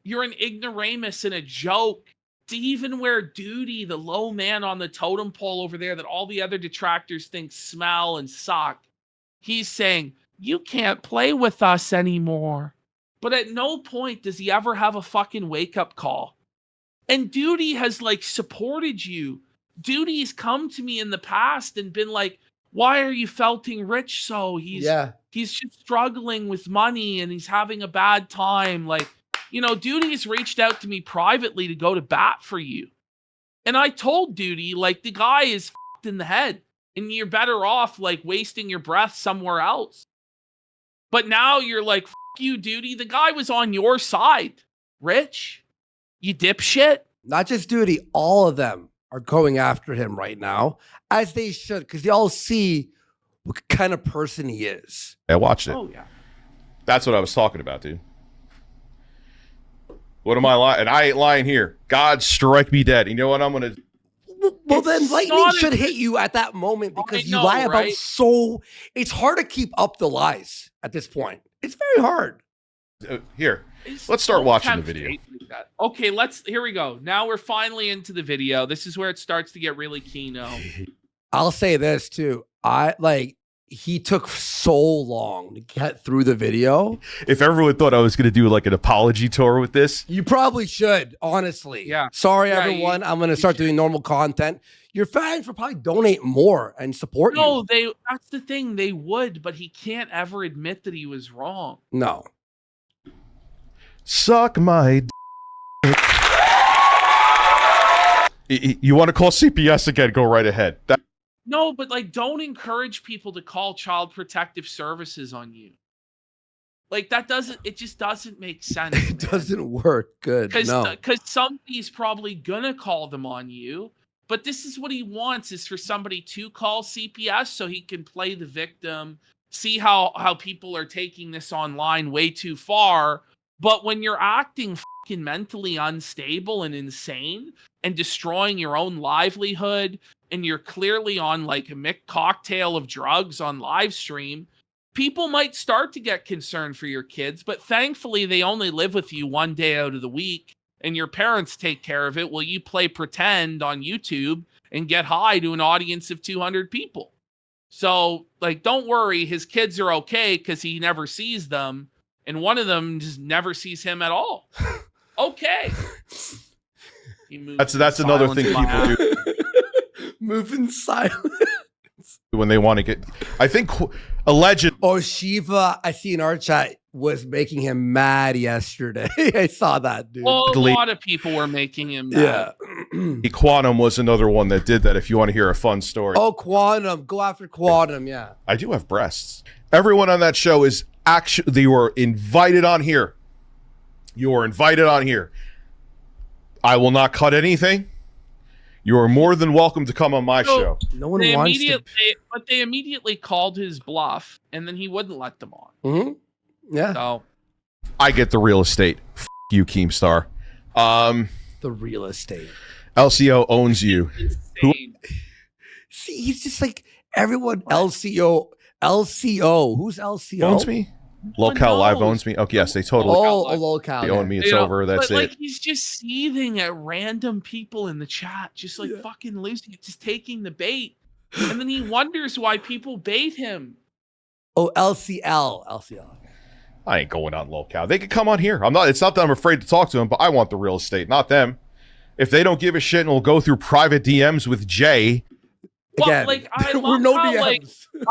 [SPEAKER 1] You're an ignoramus and a joke. To even wear Duty, the low man on the totem pole over there that all the other detractors think smell and suck. He's saying, you can't play with us anymore. But at no point does he ever have a fucking wake-up call. And Duty has like supported you. Duty's come to me in the past and been like, why are you felting Rich so? He's just struggling with money and he's having a bad time. Like, you know, Duty's reached out to me privately to go to bat for you. And I told Duty, like, the guy is fucked in the head and you're better off, like, wasting your breath somewhere else. But now you're like, fuck you, Duty. The guy was on your side. Rich, you dipshit.
[SPEAKER 2] Not just Duty, all of them are going after him right now, as they should, because they all see what kind of person he is.
[SPEAKER 7] I watched it.
[SPEAKER 1] Oh, yeah.
[SPEAKER 7] That's what I was talking about, dude. What am I lying? And I ain't lying here. God strike me dead. You know what I'm going to...
[SPEAKER 2] Well,
[SPEAKER 1] It's
[SPEAKER 2] then lightning
[SPEAKER 1] not
[SPEAKER 2] should
[SPEAKER 1] a-
[SPEAKER 2] hit you at that moment because you
[SPEAKER 1] know,
[SPEAKER 2] lie about
[SPEAKER 1] right?
[SPEAKER 2] so. It's hard to keep up the lies at this point. It's very hard.
[SPEAKER 7] Here,
[SPEAKER 1] It's
[SPEAKER 7] let's start
[SPEAKER 1] so
[SPEAKER 7] watching the video.
[SPEAKER 1] tempting like that. Okay, here we go. Now we're finally into the video. This is where it starts to get really kino.
[SPEAKER 2] I'll say this too. He took so long to get through the video.
[SPEAKER 7] If everyone thought I was going to do like an apology tour with this,
[SPEAKER 2] You probably should, honestly.
[SPEAKER 1] Yeah.
[SPEAKER 2] Sorry,
[SPEAKER 1] Yeah,
[SPEAKER 2] everyone. I'm going to start doing normal content. Your fans will probably donate more and support
[SPEAKER 1] No,
[SPEAKER 2] you.
[SPEAKER 1] that's the thing. They would, but he can't ever admit that he was wrong.
[SPEAKER 2] No.
[SPEAKER 7] suck my you want to call CPS again, go right ahead.
[SPEAKER 1] No, but like, don't encourage people to call Child Protective Services on you. Like it just doesn't make sense.
[SPEAKER 2] It doesn't work good. No.
[SPEAKER 1] Because somebody's probably gonna call them on you, but this is what he wants, is for somebody to call CPS so he can play the victim, see how people are taking this online way too far. But when you're acting fucking mentally unstable and insane and destroying your own livelihood, and you're clearly on like a mixed cocktail of drugs on live stream, people might start to get concerned for your kids. But thankfully, they only live with you one day out of the week, and your parents take care of it while you play pretend on YouTube and get high to an audience of 200 people. So, like, don't worry, his kids are okay because he never sees them, and one of them just never sees him at all. Okay. He moves
[SPEAKER 7] That's
[SPEAKER 1] in
[SPEAKER 7] another
[SPEAKER 1] silence
[SPEAKER 7] thing
[SPEAKER 1] in my
[SPEAKER 7] people do
[SPEAKER 2] Move in silence.
[SPEAKER 7] when they want to get. I think alleged.
[SPEAKER 2] Oh, Shiva, I see in our chat, was making him mad yesterday. I saw that, dude.
[SPEAKER 1] Well, a
[SPEAKER 7] Delete.
[SPEAKER 1] lot of people were making him mad.
[SPEAKER 2] Yeah.
[SPEAKER 7] Quantum was another one that did that. If you want to hear a fun story,
[SPEAKER 2] Oh, Quantum. Go after Quantum, yeah.
[SPEAKER 7] I do have breasts. Everyone on that show is actually, they were invited on here. You are invited on here. I will not cut anything. You are more than welcome to come on my show.
[SPEAKER 2] No one
[SPEAKER 1] They
[SPEAKER 2] wants to.
[SPEAKER 1] immediately called his bluff, and then he wouldn't let them on.
[SPEAKER 2] Mm-hmm. Yeah.
[SPEAKER 1] So
[SPEAKER 7] I get the real estate. F you, Keemstar.
[SPEAKER 2] The real estate.
[SPEAKER 7] LCO owns you.
[SPEAKER 1] insane.
[SPEAKER 2] See, he's just like everyone. LCO. LCO. Who's LCO?
[SPEAKER 7] Owns me?
[SPEAKER 1] one
[SPEAKER 7] Lolcow Live
[SPEAKER 1] knows.
[SPEAKER 7] owns me. Okay, yes, they totally
[SPEAKER 2] Oh, a Lolcow.
[SPEAKER 7] they own me. It's
[SPEAKER 1] You know,
[SPEAKER 7] over. That's
[SPEAKER 1] but,
[SPEAKER 7] it.
[SPEAKER 1] like, he's just seething at random people in the chat, just like fucking losing it, just taking the bait. And then he wonders why people bait him.
[SPEAKER 2] Oh, LCL. LCL.
[SPEAKER 7] I ain't going on Lolcow. They could come on here. I'm not. It's not that I'm afraid to talk to them, but I want the real estate, not them. If they don't give a shit and will go through private DMs with Jay.
[SPEAKER 1] Well,
[SPEAKER 2] Again,
[SPEAKER 1] like, I
[SPEAKER 2] there were
[SPEAKER 1] love
[SPEAKER 2] no
[SPEAKER 1] how,
[SPEAKER 2] DMs.
[SPEAKER 1] like,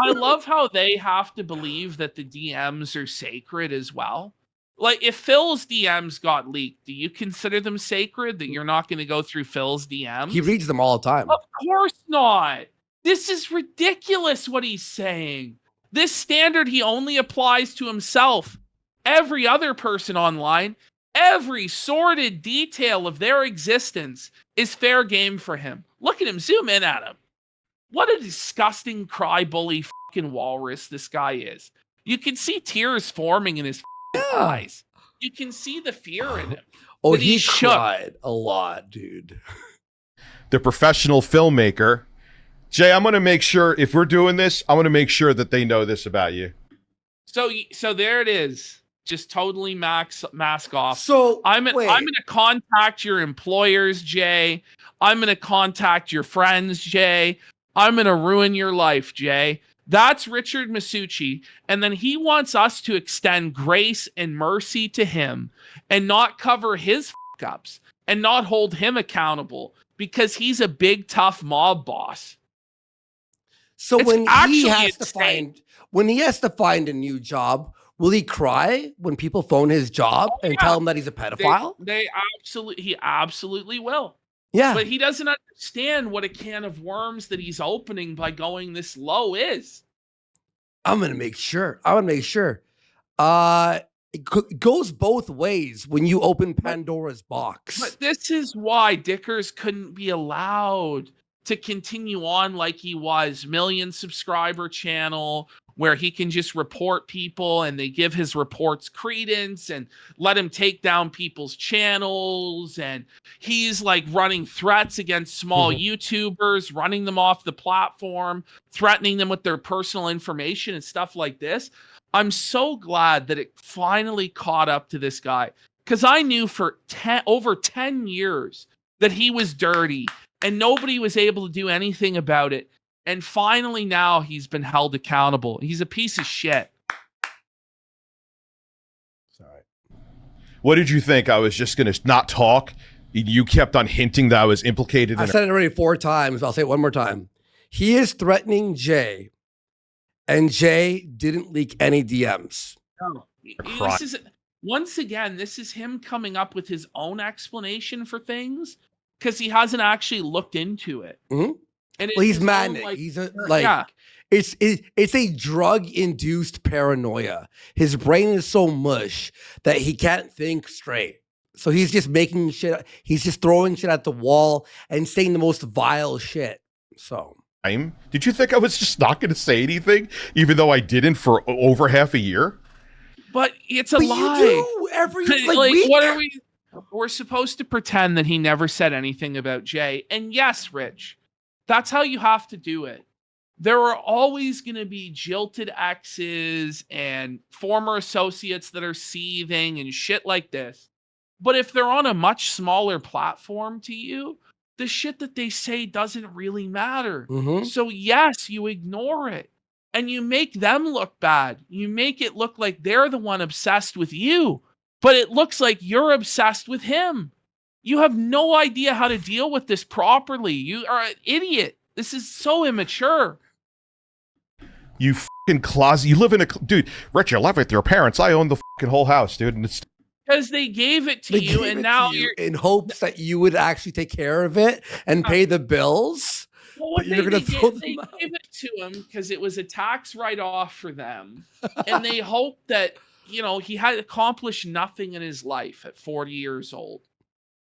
[SPEAKER 1] I love how they have to believe that the DMs are sacred as well. Like, if Phil's DMs got leaked, do you consider them sacred, that you're not going to go through Phil's DMs?
[SPEAKER 2] He reads them all the time.
[SPEAKER 1] Of course not. This is ridiculous what he's saying. This standard he only applies to himself. Every other person online, every sordid detail of their existence is fair game for him. Look at him. Zoom in at him. What a disgusting cry bully fucking walrus this guy is. You can see tears forming in his eyes. You can see the fear in him.
[SPEAKER 2] Oh,
[SPEAKER 1] that
[SPEAKER 2] he
[SPEAKER 1] he's shook.
[SPEAKER 2] cried a lot, dude.
[SPEAKER 7] The professional filmmaker. Jay, I'm going to make sure, if we're doing this, I'm going to make sure that they know this about you.
[SPEAKER 1] So there it is. Just totally mask off.
[SPEAKER 2] So
[SPEAKER 1] I'm
[SPEAKER 2] wait.
[SPEAKER 1] going to contact your employers, Jay. I'm going to contact your friends, Jay. I'm going to ruin your life, Jay. That's Richard Masucci. And then he wants us to extend grace and mercy to him and not cover his fuck-ups and not hold him accountable because he's a big, tough mob boss.
[SPEAKER 2] So
[SPEAKER 1] It's
[SPEAKER 2] when he
[SPEAKER 1] actually
[SPEAKER 2] has to find a new job, will he cry when people phone his job and tell him that he's a pedophile?
[SPEAKER 1] He absolutely will.
[SPEAKER 2] Yeah.
[SPEAKER 1] But he doesn't understand what a can of worms that he's opening by going this low is.
[SPEAKER 2] I'm going to make sure. It goes both ways when you open Pandora's box.
[SPEAKER 1] But this is why Dickers couldn't be allowed to continue on like he was, million subscriber channel where he can just report people and they give his reports credence and let him take down people's channels. And he's like running threats against small YouTubers, running them off the platform, threatening them with their personal information and stuff like this. I'm so glad that it finally caught up to this guy, because I knew for over 10 years that he was dirty and nobody was able to do anything about it. And finally now he's been held accountable. He's a piece of shit.
[SPEAKER 2] Sorry.
[SPEAKER 7] What did you think? I was just going to not talk? You kept on hinting that I was implicated in
[SPEAKER 2] I said it already 4 times. I'll say it one more time. He is threatening Jay, and Jay didn't leak any DMs.
[SPEAKER 1] No. This is, once again, this is him coming up with his own explanation for things because he hasn't actually looked into it.
[SPEAKER 2] Mm-hmm.
[SPEAKER 1] And
[SPEAKER 2] well, he's manic. He's it's a drug-induced paranoia. His brain is so mush that he can't think straight. So he's just making shit. He's just throwing shit at the wall and saying the most vile shit. So,
[SPEAKER 7] did you think I was just not going to say anything, even though I didn't for over half a year?
[SPEAKER 1] But it's a lie.
[SPEAKER 2] You do every week.
[SPEAKER 1] What are we? We're supposed to pretend that he never said anything about Jay. And yes, Rich, that's how you have to do it. There are always going to be jilted exes and former associates that are seething and shit like this. But if they're on a much smaller platform to you, the shit that they say doesn't really matter.
[SPEAKER 2] Mm-hmm.
[SPEAKER 1] So yes, you ignore it and you make them look bad. You make it look like they're the one obsessed with you, but it looks like you're obsessed with him. You have no idea how to deal with this properly. You are an idiot. This is so immature.
[SPEAKER 7] You fucking closet. You live in a... Dude, Rich, you live with your parents. I own the fucking whole house, dude. And it's...
[SPEAKER 1] Because they gave it to you, and now you're...
[SPEAKER 2] in hopes that you would actually take care of it and pay the bills.
[SPEAKER 1] Well, what
[SPEAKER 2] you're
[SPEAKER 1] they
[SPEAKER 2] gonna throw
[SPEAKER 1] gave
[SPEAKER 2] them out.
[SPEAKER 1] it to him because it was a tax write-off for them. And they hoped that, you know, he had accomplished nothing in his life at 40 years old.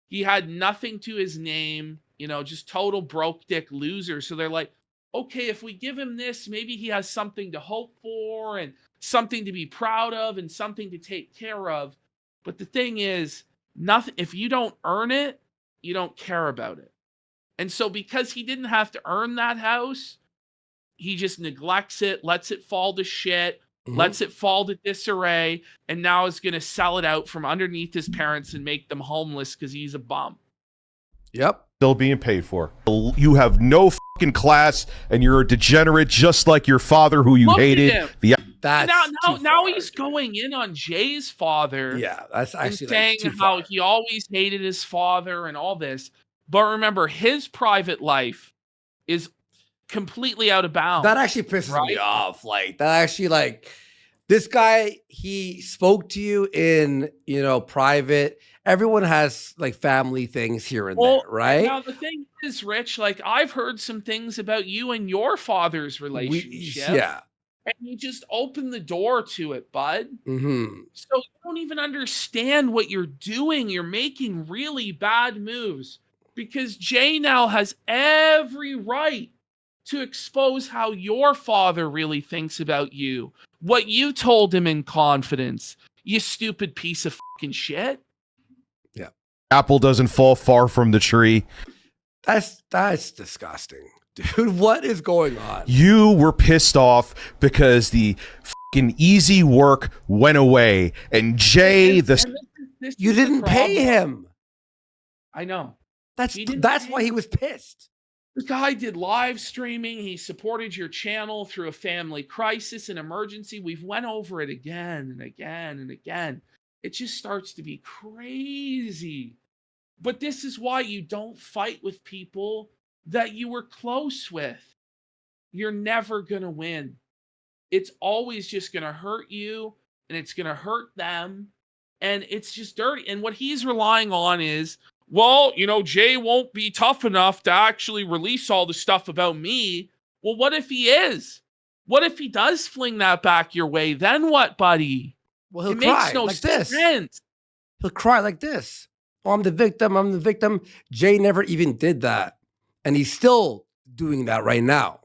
[SPEAKER 1] He had nothing to his name, you know, just total broke dick loser. So they're like, okay, if we give him this, maybe he has something to hope for and something to be proud of and something to take care of. But the thing is, nothing. If you don't earn it, you don't care about it. And so because he didn't have to earn that house, he just neglects it, lets it fall to shit, lets it fall to disarray, and now is going to sell it out from underneath his parents and make them homeless because he's a bum.
[SPEAKER 2] Yep.
[SPEAKER 7] Still being paid for. You have no fucking class, and you're a degenerate just like your father who you hated.
[SPEAKER 2] That's
[SPEAKER 1] now he's going in on Jay's father.
[SPEAKER 2] Yeah, that's actually
[SPEAKER 1] saying how he always hated his father and all this. But remember, his private life is completely out of bounds.
[SPEAKER 2] That actually pisses me off. Like, that actually, like, this guy, he spoke to you in, you know, private. Everyone has, like, family things here and there, right?
[SPEAKER 1] Now, the thing is, Rich, like, I've heard some things about you and your father's relationship.
[SPEAKER 2] Yeah.
[SPEAKER 1] And you just open the door to it, bud.
[SPEAKER 2] Mm-hmm.
[SPEAKER 1] So you don't even understand what you're doing. You're making really bad moves. Because Jay now has every right to expose how your father really thinks about you. What you told him in confidence. You stupid piece of fucking shit.
[SPEAKER 2] Yeah.
[SPEAKER 7] Apple doesn't fall far from the tree.
[SPEAKER 2] That's disgusting. Dude, what is going on?
[SPEAKER 7] You were pissed off because the fucking easy work went away. And Jay,
[SPEAKER 2] you didn't pay him.
[SPEAKER 1] I know.
[SPEAKER 2] That's why he was pissed.
[SPEAKER 1] The guy did live streaming. He supported your channel through a family crisis and emergency. We've went over it again and again and again. It just starts to be crazy. But this is why you don't fight with people that you were close with. You're never going to win. It's always just going to hurt you and it's going to hurt them. And it's just dirty. And what he's relying on is, well, you know, Jay won't be tough enough to actually release all the stuff about me. Well, what if he is? What if he does fling that back your way? Then what, buddy?
[SPEAKER 2] Well, he'll
[SPEAKER 1] it
[SPEAKER 2] cry
[SPEAKER 1] makes no
[SPEAKER 2] like
[SPEAKER 1] sense.
[SPEAKER 2] this. He'll cry like this. Oh, I'm the victim. I'm the victim. Jay never even did that. And he's still doing that right now.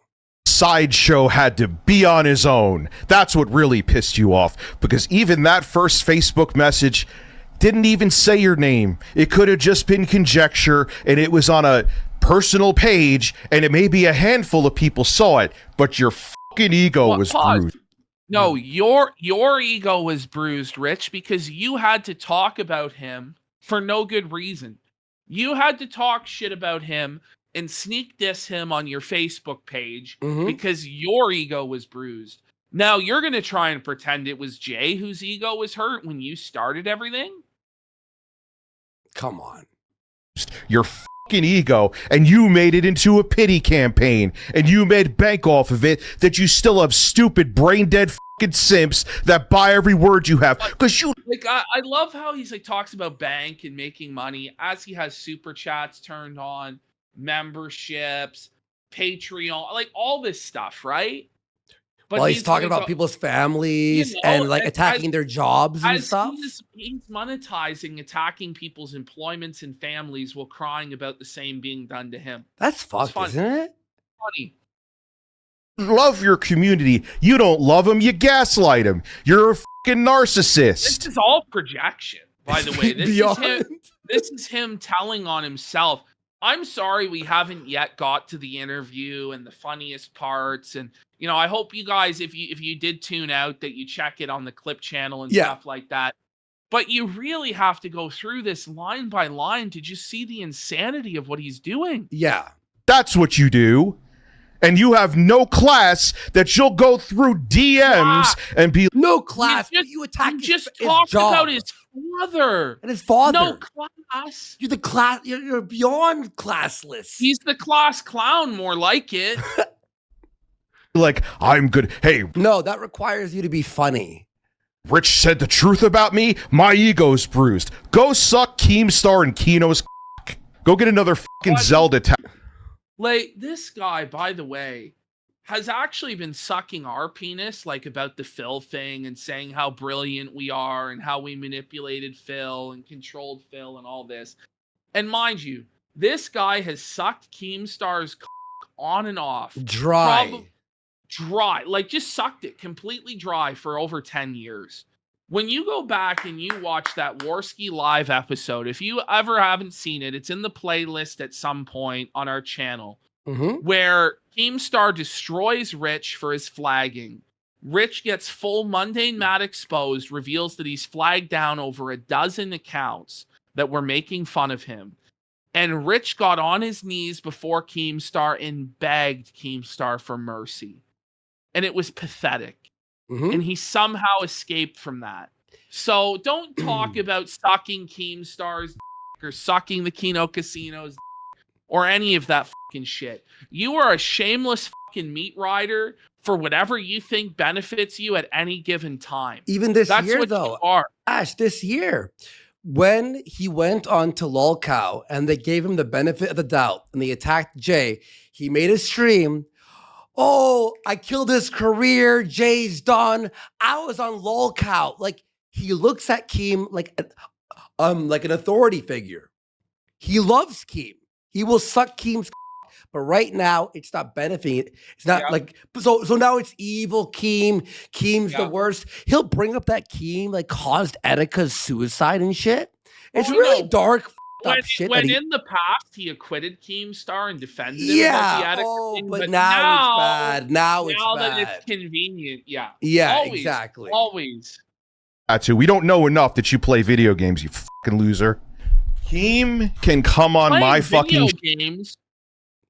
[SPEAKER 7] Sideshow had to be on his own. That's what really pissed you off, because even that first Facebook message didn't even say your name. It could have just been conjecture, and it was on a personal page, and it may be a handful of people saw it, but your fucking ego was bruised.
[SPEAKER 1] No, your ego was bruised, Rich, because you had to talk about him for no good reason. You had to talk shit about him and sneak diss him on your Facebook page because your ego was bruised. Now you're going to try and pretend it was Jay whose ego was hurt when you started everything?
[SPEAKER 2] Come on.
[SPEAKER 7] Your fucking ego, and you made it into a pity campaign, and you made bank off of it, that you still have stupid brain dead fucking simps that buy every word you have, because you
[SPEAKER 1] like I love how he's like talks about bank and making money as he has super chats turned on, memberships, Patreon, like all this stuff, right? But
[SPEAKER 2] well, he's talking about people's families and like attacking their jobs and stuff.
[SPEAKER 1] He's monetizing attacking people's employments and families while crying about the same being done to him.
[SPEAKER 2] That's fucked, isn't it?
[SPEAKER 1] Funny.
[SPEAKER 7] Love your community. You don't love them, you gaslight them. You're a fucking narcissist.
[SPEAKER 1] This is all projection, by the way. This is him telling on himself. I'm sorry we haven't yet got to the interview and the funniest parts. And, you know, I hope you guys, if you did tune out, that you check it on the clip channel and stuff like that. But you really have to go through this line by line to just see the insanity of what he's doing.
[SPEAKER 2] Yeah.
[SPEAKER 7] That's what you do. And you have no class that you'll go through DMs and be
[SPEAKER 2] no class. You attack
[SPEAKER 1] his talked about his father
[SPEAKER 2] and his father.
[SPEAKER 1] No class.
[SPEAKER 2] You're the class. You're beyond classless.
[SPEAKER 1] He's the class clown, more like it.
[SPEAKER 7] Like, I'm good. Hey,
[SPEAKER 2] no, that requires you to be funny.
[SPEAKER 7] Rich said the truth about me. My ego's bruised. Go suck Keemstar and Kino's. Go get another fucking Zelda tag.
[SPEAKER 1] Like, this guy, by the way, has actually been sucking our penis, like about the Phil thing and saying how brilliant we are and how we manipulated Phil and controlled Phil and all this. And mind you, this guy has sucked Keemstar's on and off.
[SPEAKER 2] Dry.
[SPEAKER 1] Dry. Like, just sucked it completely dry for over 10 years. When you go back and you watch that Warski Live episode, if you ever haven't seen it, it's in the playlist at some point on our channel, where Keemstar destroys Rich for his flagging. Rich gets full mundane mad exposed, reveals that he's flagged down over a dozen accounts that were making fun of him. And Rich got on his knees before Keemstar and begged Keemstar for mercy. And it was pathetic. And he somehow escaped from that. So don't talk about sucking Keemstar's or sucking the Kino Casino's or any of that fucking shit. You are a shameless fucking meat rider for whatever you think benefits you at any given time.
[SPEAKER 2] Even this
[SPEAKER 1] That's
[SPEAKER 2] year,
[SPEAKER 1] what
[SPEAKER 2] though,
[SPEAKER 1] you are.
[SPEAKER 2] Ash, this year, when he went on to Lolcow and they gave him the benefit of the doubt and they attacked Jay, he made a stream. Oh, I killed his career. Jay's done. I was on Lolcow. Like, he looks at Keem like an authority figure. He loves Keem. He will suck Keem's, but right now it's not benefiting it. It's not like so now it's evil Keem. Keem's the worst. He'll bring up that Keem like caused Etika's suicide and shit. It's really dark.
[SPEAKER 1] When in the past he acquitted Keemstar and defended him about the Attica thing,
[SPEAKER 2] but now it's bad. Now
[SPEAKER 1] that it's convenient,
[SPEAKER 2] always, exactly.
[SPEAKER 1] Always.
[SPEAKER 7] We don't know enough that you play video games, you fucking loser. Keem can come on my fucking
[SPEAKER 1] games,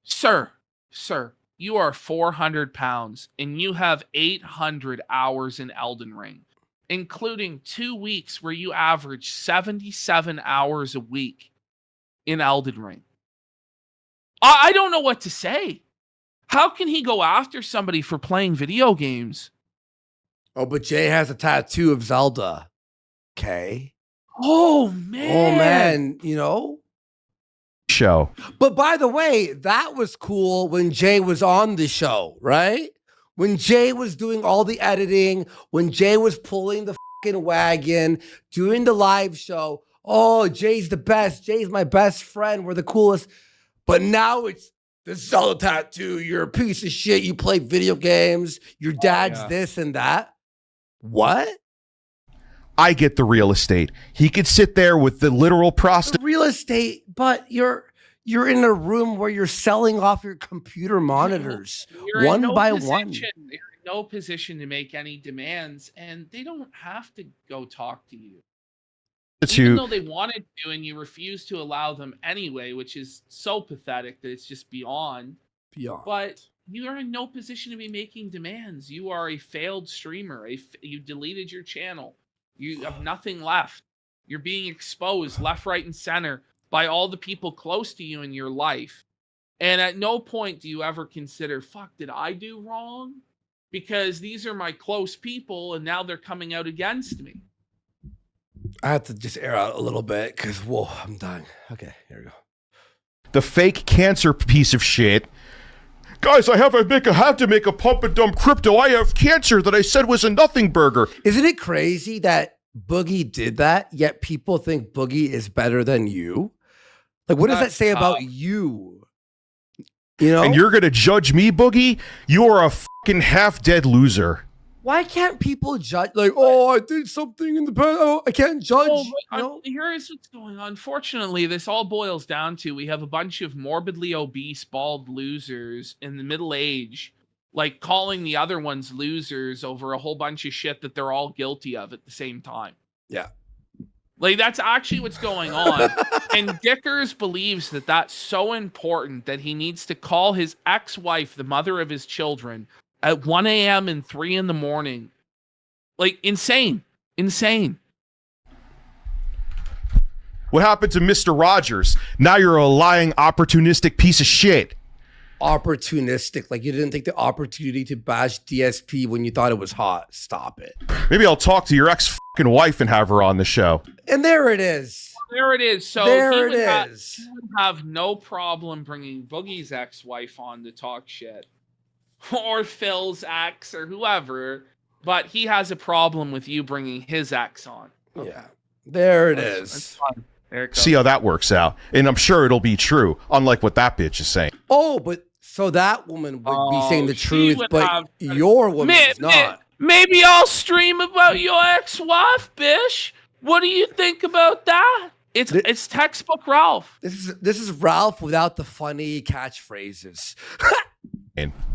[SPEAKER 1] sir. You are 400 pounds and you have 800 hours in Elden Ring, including 2 weeks where you average 77 hours a week in Elden Ring. I don't know what to say. How can he go after somebody for playing video games?
[SPEAKER 2] Oh, but Jay has a tattoo of Zelda. Okay.
[SPEAKER 1] Oh, man.
[SPEAKER 2] You know?
[SPEAKER 7] Show.
[SPEAKER 2] But by the way, that was cool when Jay was on the show, right? When Jay was doing all the editing, when Jay was pulling the fucking wagon, doing the live show. Oh, Jay's the best. Jay's my best friend. We're the coolest. But now it's this is all a tattoo. You're a piece of shit. You play video games. Your dad's
[SPEAKER 1] yeah.
[SPEAKER 2] this and that. What?
[SPEAKER 7] I get the real estate. He could sit there with the literal
[SPEAKER 2] The
[SPEAKER 7] prostitute.
[SPEAKER 2] real estate, but you're in a room where you're selling off your computer monitors
[SPEAKER 1] You're in
[SPEAKER 2] one
[SPEAKER 1] no
[SPEAKER 2] by
[SPEAKER 1] position,
[SPEAKER 2] one.
[SPEAKER 1] You're in no position to make any demands, and they don't have to go talk to you. Even though they wanted to, and you refuse to allow them anyway, which is so pathetic that it's just beyond.
[SPEAKER 2] Beyond.
[SPEAKER 1] But you are in no position to be making demands. You are a failed streamer. You deleted your channel. You have nothing left. You're being exposed left, right, and center by all the people close to you in your life. And at no point do you ever consider, fuck, did I do wrong? Because these are my close people, and now they're coming out against me.
[SPEAKER 2] I have to just air out a little bit because, whoa, I'm done. Okay, here we go.
[SPEAKER 7] The fake cancer piece of shit. Guys, I have to make a pump and dump crypto. I have cancer that I said was a nothing burger.
[SPEAKER 2] Isn't it crazy that Boogie did that, yet people think Boogie is better than you? Like, what does that say about you? You know?
[SPEAKER 7] And you're going to judge me, Boogie? You are a fucking half-dead loser.
[SPEAKER 2] Why can't people judge? Like, oh, I did something in the past. Oh, I can't judge.
[SPEAKER 1] Here is what's going on. Unfortunately, this all boils down to we have a bunch of morbidly obese, bald losers in the middle age, like calling the other ones losers over a whole bunch of shit that they're all guilty of at the same time.
[SPEAKER 2] Yeah.
[SPEAKER 1] Like, that's actually what's going on. And Dickers believes that that's so important that he needs to call his ex-wife, the mother of his children, at 1 a.m. and 3 in the morning. Like, insane. Insane.
[SPEAKER 7] What happened to Mr. Rogers? Now you're a lying, opportunistic piece of shit.
[SPEAKER 2] Opportunistic. Like, you didn't take the opportunity to bash DSP when you thought it was hot. Stop it.
[SPEAKER 7] Maybe I'll talk to your ex-fucking wife and have her on the show.
[SPEAKER 2] And there it is.
[SPEAKER 1] There it is. So
[SPEAKER 2] there
[SPEAKER 1] he
[SPEAKER 2] it
[SPEAKER 1] would
[SPEAKER 2] is.
[SPEAKER 1] He would have no problem bringing Boogie's ex-wife on to talk shit. Or Phil's ex or whoever. But he has a problem with you bringing his ex on.
[SPEAKER 2] Okay. Yeah. There it is.
[SPEAKER 1] That's fine. There it goes.
[SPEAKER 7] See how that works out. And I'm sure it'll be true, unlike what that bitch is saying.
[SPEAKER 2] Oh, but so that woman would be saying the
[SPEAKER 1] she
[SPEAKER 2] truth,
[SPEAKER 1] would
[SPEAKER 2] but
[SPEAKER 1] have-
[SPEAKER 2] your woman is not.
[SPEAKER 1] Maybe I'll stream about your ex-wife, Bish. What do you think about that? It's textbook Ralph.
[SPEAKER 2] This is Ralph without the funny catchphrases.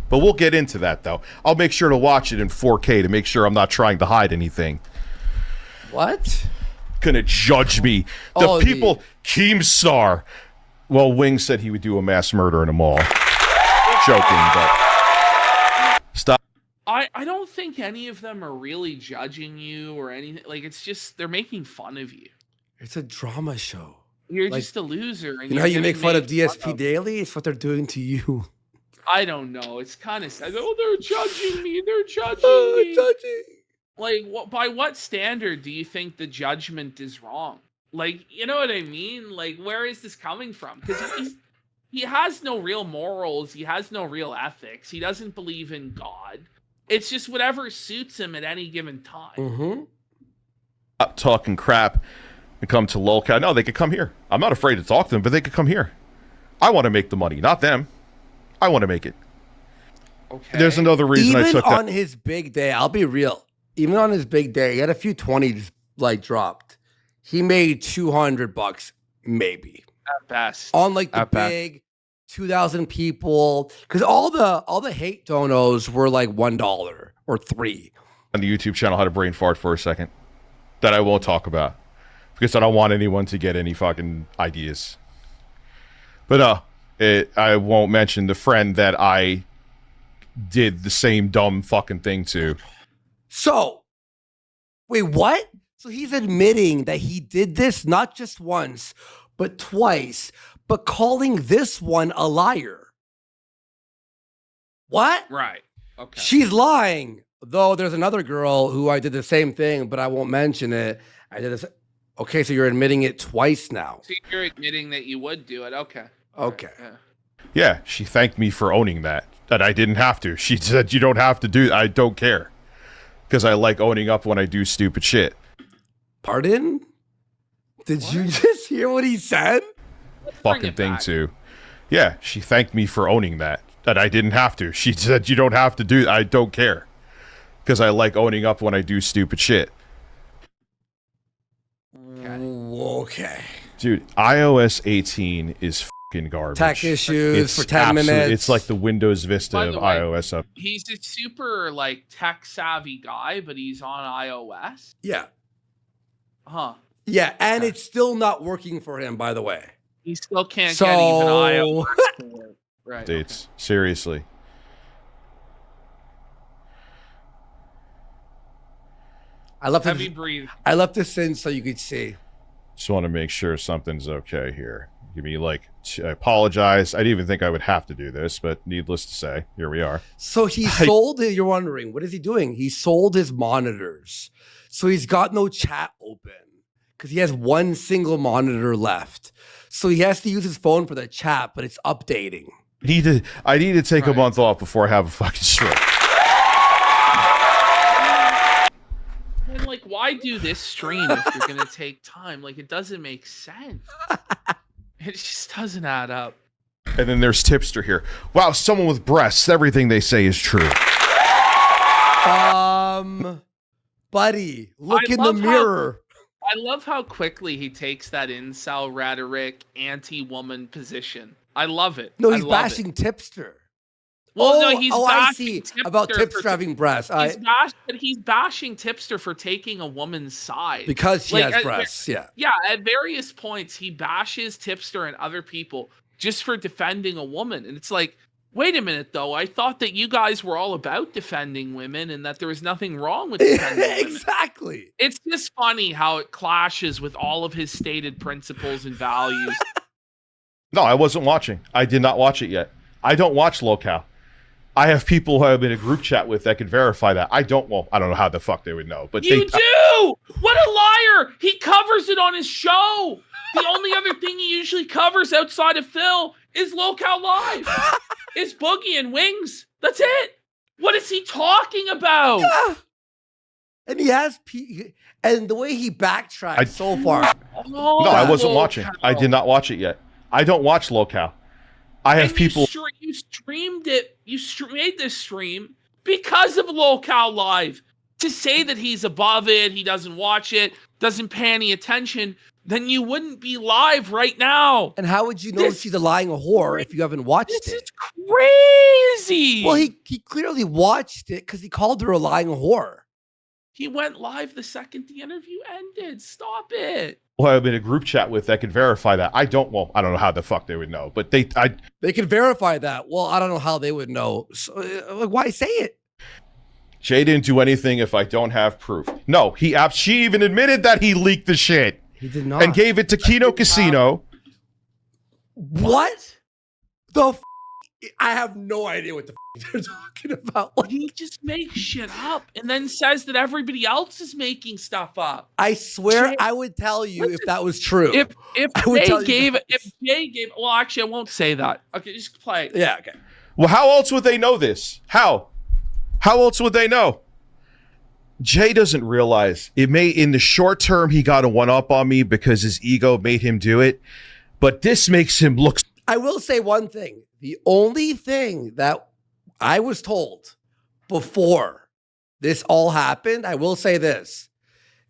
[SPEAKER 7] But we'll get into that, though. I'll make sure to watch it in 4K to make sure I'm not trying to hide anything.
[SPEAKER 2] What?
[SPEAKER 7] Gonna judge me. The people, Keemstar. Well, Wing said he would do a mass murder in a mall. Joking, but stop.
[SPEAKER 1] I don't think any of them are really judging you or anything. Like, it's just they're making fun of you.
[SPEAKER 2] It's a drama show.
[SPEAKER 1] You're
[SPEAKER 2] Like,
[SPEAKER 1] just a loser. And
[SPEAKER 2] You know how you
[SPEAKER 1] getting
[SPEAKER 2] make fun of
[SPEAKER 1] made
[SPEAKER 2] DSP
[SPEAKER 1] of.
[SPEAKER 2] Daily? It's what they're doing to you.
[SPEAKER 1] I don't know. It's kind of sad. Oh, they're judging me. They're judging me.
[SPEAKER 2] Judging.
[SPEAKER 1] Like, by what standard do you think the judgment is wrong? Like, you know what I mean? Like, where is this coming from? Because he has no real morals. He has no real ethics. He doesn't believe in God. It's just whatever suits him at any given time.
[SPEAKER 2] Mm-hmm.
[SPEAKER 7] Stop talking crap and come to Lolcow. No, they could come here. I'm not afraid to talk to them, but they could come here. I want to make the money, not them. I want to make it.
[SPEAKER 1] Okay.
[SPEAKER 7] There's another reason I
[SPEAKER 2] Even
[SPEAKER 7] took
[SPEAKER 2] on
[SPEAKER 7] that.
[SPEAKER 2] his big day, I'll be real. Even on his big day, he had a few 20s like dropped. He made $200, maybe.
[SPEAKER 1] At best.
[SPEAKER 2] On like the
[SPEAKER 1] At best.
[SPEAKER 2] big 2,000 people, because all the hate donos were like $1 or $3.
[SPEAKER 7] On the YouTube channel, I had a brain fart for a second that I won't talk about because I don't want anyone to get any fucking ideas. But I won't mention the friend that I did the same dumb fucking thing to.
[SPEAKER 2] So, wait, what? So he's admitting that he did this not just once, but twice, but calling this one a liar. What?
[SPEAKER 1] Right. Okay.
[SPEAKER 2] She's lying. Though there's another girl who I did the same thing, but I won't mention it. I did this. Okay, so you're admitting it twice now.
[SPEAKER 1] So you're admitting that you would do it. Okay.
[SPEAKER 2] Okay.
[SPEAKER 1] Yeah.
[SPEAKER 7] Yeah, she thanked me for owning that I didn't have to. She said, you don't have to do. I don't care. Because I like owning up when I do stupid shit.
[SPEAKER 2] Pardon? Did you just hear what he said?
[SPEAKER 1] Bring
[SPEAKER 7] Fucking
[SPEAKER 1] it
[SPEAKER 7] thing
[SPEAKER 1] back.
[SPEAKER 7] too. Yeah, she thanked me for owning that I didn't have to. She said, you don't have to do. I don't care. Because I like owning up when I do stupid shit.
[SPEAKER 2] Okay.
[SPEAKER 7] Dude, iOS 18 is fucking garbage.
[SPEAKER 2] Tech issues
[SPEAKER 7] It's
[SPEAKER 2] for 10 minutes.
[SPEAKER 7] It's like the Windows Vista
[SPEAKER 1] By
[SPEAKER 7] of
[SPEAKER 1] the way,
[SPEAKER 7] iOS up.
[SPEAKER 1] He's a super like tech savvy guy, but he's on iOS.
[SPEAKER 2] Yeah.
[SPEAKER 1] Huh.
[SPEAKER 2] Yeah, and it's still not working for him, by the way.
[SPEAKER 1] He still can't get even iOS to work. Right.
[SPEAKER 7] Dates. Seriously.
[SPEAKER 2] I left
[SPEAKER 1] Heavy
[SPEAKER 2] this,
[SPEAKER 1] breathe.
[SPEAKER 2] I left this in so you could see.
[SPEAKER 7] Just want to make sure something's okay here. Give me I apologize. I didn't even think I would have to do this, but needless to say, here we are.
[SPEAKER 2] So he sold it. You're wondering, what is he doing? He sold his monitors. So he's got no chat open because he has one single monitor left. So he has to use his phone for the chat, but it's updating.
[SPEAKER 7] I need to take a month off before I have a fucking stroke.
[SPEAKER 1] And like, why do this stream if you're gonna take time? Like, it doesn't make sense. It just doesn't add up.
[SPEAKER 7] And then there's Tipster here. Wow, someone with breasts. Everything they say is true.
[SPEAKER 2] Buddy, look in the mirror.
[SPEAKER 1] I love how quickly he takes that incel rhetoric, anti-woman position. I love it.
[SPEAKER 2] No, he's bashing Tipster.
[SPEAKER 1] Well, no, he's
[SPEAKER 2] I
[SPEAKER 1] bashing
[SPEAKER 2] see.
[SPEAKER 1] Tipster
[SPEAKER 2] About
[SPEAKER 1] for-
[SPEAKER 2] Tipster having breasts.
[SPEAKER 1] He's bashing Tipster for taking a woman's side.
[SPEAKER 2] Because she
[SPEAKER 1] Like,
[SPEAKER 2] has breasts, yeah.
[SPEAKER 1] Yeah, at various points, he bashes Tipster and other people just for defending a woman. And it's like, wait a minute, though. I thought that you guys were all about defending women and that there was nothing wrong with defending women.
[SPEAKER 2] Exactly.
[SPEAKER 1] It's just funny how it clashes with all of his stated principles and values.
[SPEAKER 7] No, I wasn't watching. I did not watch it yet. I don't watch Lolcow. I have people who I'm in a group chat with that can verify that. I don't know how the fuck they would know. But
[SPEAKER 1] You do! What a liar! He covers it on his show! The only other thing he usually covers outside of Phil is Lolcow Live. It's Boogie and Wings. That's it. What is he talking about?
[SPEAKER 2] Yeah. And he has and the way he backtracked so far.
[SPEAKER 1] Oh,
[SPEAKER 7] no, I wasn't watching.
[SPEAKER 1] Lolcow.
[SPEAKER 7] I did not watch it yet. I don't watch Lolcow. I have people.
[SPEAKER 1] You streamed it. You made this stream because of Lolcow Live. To say that he's above it, he doesn't watch it, doesn't pay any attention, then you wouldn't be live right now.
[SPEAKER 2] And how would you know she's a lying whore if you haven't watched it?
[SPEAKER 1] This is crazy.
[SPEAKER 2] Well, he clearly watched it because he called her a lying whore.
[SPEAKER 1] He went live the second the interview ended. Stop it.
[SPEAKER 7] Who I'm in a group chat with that can verify that. I don't know how the fuck they would know, but they
[SPEAKER 2] can verify that. Well, I don't know how they would know. So, why say it?
[SPEAKER 7] Jay didn't do anything if I don't have proof. No, she even admitted that he leaked the shit.
[SPEAKER 2] He did not.
[SPEAKER 7] And gave it to Kino Casino.
[SPEAKER 2] What? I have no idea what the they're talking about.
[SPEAKER 1] He just makes shit up and then says that everybody else is making stuff up.
[SPEAKER 2] I swear I would tell you if that was true.
[SPEAKER 1] If Jay gave, well, actually, I won't say that. Okay, just play it.
[SPEAKER 2] Yeah, okay.
[SPEAKER 7] Well, how else would they know this? How else would they know? Jay doesn't realize in the short term, he got a one-up on me because his ego made him do it. But this makes him look.
[SPEAKER 2] I will say one thing. The only thing that I was told before this all happened, I will say this.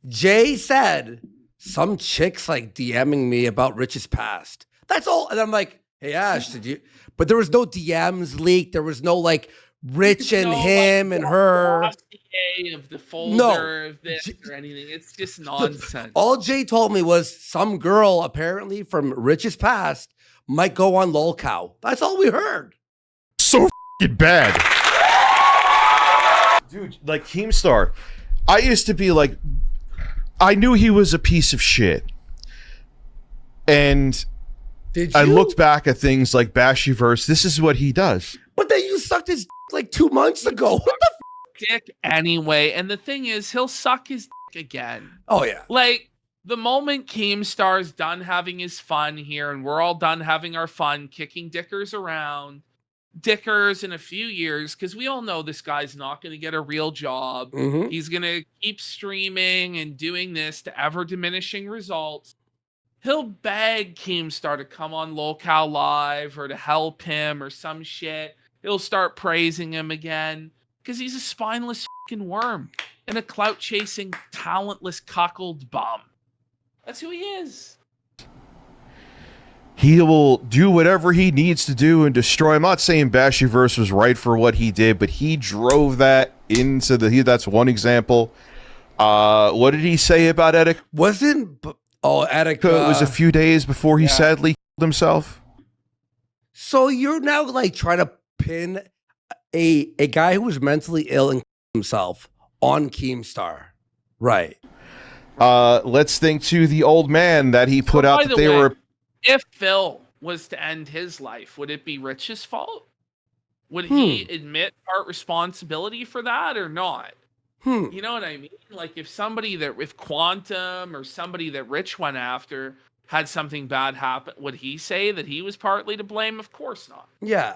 [SPEAKER 2] Jay said some chicks like DMing me about Rich's past. That's all. And I'm like, hey, Ash, did you? But there was no DMs leaked. There was no like Rich and him and her.
[SPEAKER 1] Of the folder of this or anything. It's just nonsense.
[SPEAKER 2] All Jay told me was some girl apparently from Rich's past might go on Lolcow. That's all we heard.
[SPEAKER 7] So f***ing bad. Dude, like Keemstar, I used to be like, I knew he was a piece of shit. And I looked back at things like Bashiverse. This is what he does.
[SPEAKER 2] But then you sucked his like 2 months ago. What the
[SPEAKER 1] dick anyway. And the thing is, he'll suck his dick again.
[SPEAKER 2] Oh, yeah.
[SPEAKER 1] Like, the moment Keemstar's done having his fun here and we're all done having our fun kicking Dickers around, Dickers in a few years, because we all know this guy's not going to get a real job.
[SPEAKER 2] Mm-hmm.
[SPEAKER 1] He's going to keep streaming and doing this to ever diminishing results. he'll beg Keemstar to come on Lolcow Live or to help him or some shit. He'll start praising him again because he's a spineless fucking worm and a clout chasing, talentless, cuckold bum. That's who he is.
[SPEAKER 7] He will do whatever he needs to do and destroy. I'm not saying Bashiverse was right for what he did, but he drove that into that's one example. What did he say about Etika?
[SPEAKER 2] Etika.
[SPEAKER 7] It was a few days before he sadly killed himself.
[SPEAKER 2] So you're now like trying to pin a guy who was mentally ill and himself on Keemstar. Right.
[SPEAKER 7] Let's think to the old man that he put out that they were.
[SPEAKER 1] If Phil was to end his life, would it be Rich's fault? Would he admit part responsibility for that or not? You know what I mean? Like if somebody that with Quantum or somebody that Rich went after had something bad happen, would he say that he was partly to blame? Of course not.
[SPEAKER 2] Yeah.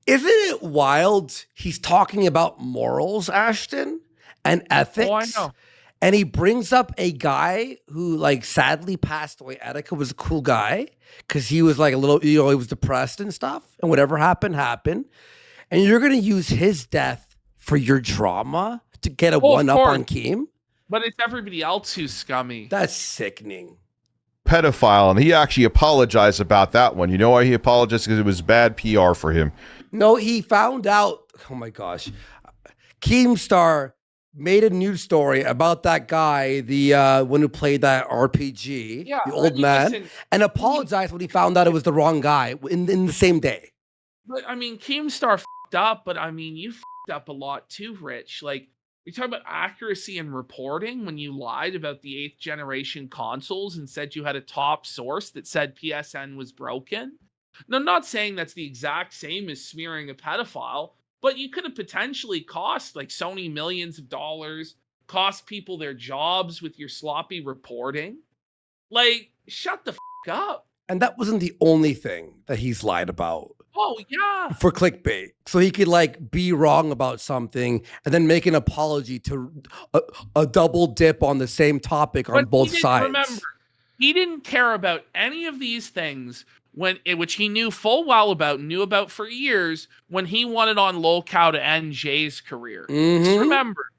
[SPEAKER 2] Isn't it wild? He's talking about morals, Ashton, and ethics.
[SPEAKER 1] Oh, I know.
[SPEAKER 2] And he brings up a guy who, like, sadly passed away. Etika was a cool guy because he was like a little, he was depressed and stuff. And whatever happened, happened. And you're going to use his death for your drama to get a one-up on Keem?
[SPEAKER 1] But it's everybody else who's scummy.
[SPEAKER 2] That's sickening.
[SPEAKER 7] Pedophile, and he actually apologized about that one. You know why he apologized? Because it was bad PR for him.
[SPEAKER 2] No, he found out. Oh my gosh, Keemstar made a news story about that guy, the one who played that RPG, the old man, and apologized when he found out it was the wrong guy in the same day.
[SPEAKER 1] But I mean, Keemstar fucked up, but I mean, you fucked up a lot too, Rich. Like, we talk about accuracy in reporting when you lied about the 8th generation consoles and said you had a top source that said PSN was broken. Now, I'm not saying that's the exact same as smearing a pedophile, but you could have potentially cost like Sony millions of dollars, cost people their jobs with your sloppy reporting. Like, shut the up.
[SPEAKER 2] And that wasn't the only thing that he's lied about.
[SPEAKER 1] Oh, yeah.
[SPEAKER 2] For clickbait. So he could like be wrong about something and then make an apology to a double dip on the same topic on both sides.
[SPEAKER 1] Remember, he didn't care about any of these things which he knew full well about, knew about for years, when he wanted on Lolcow to end Jay's career. Just remember.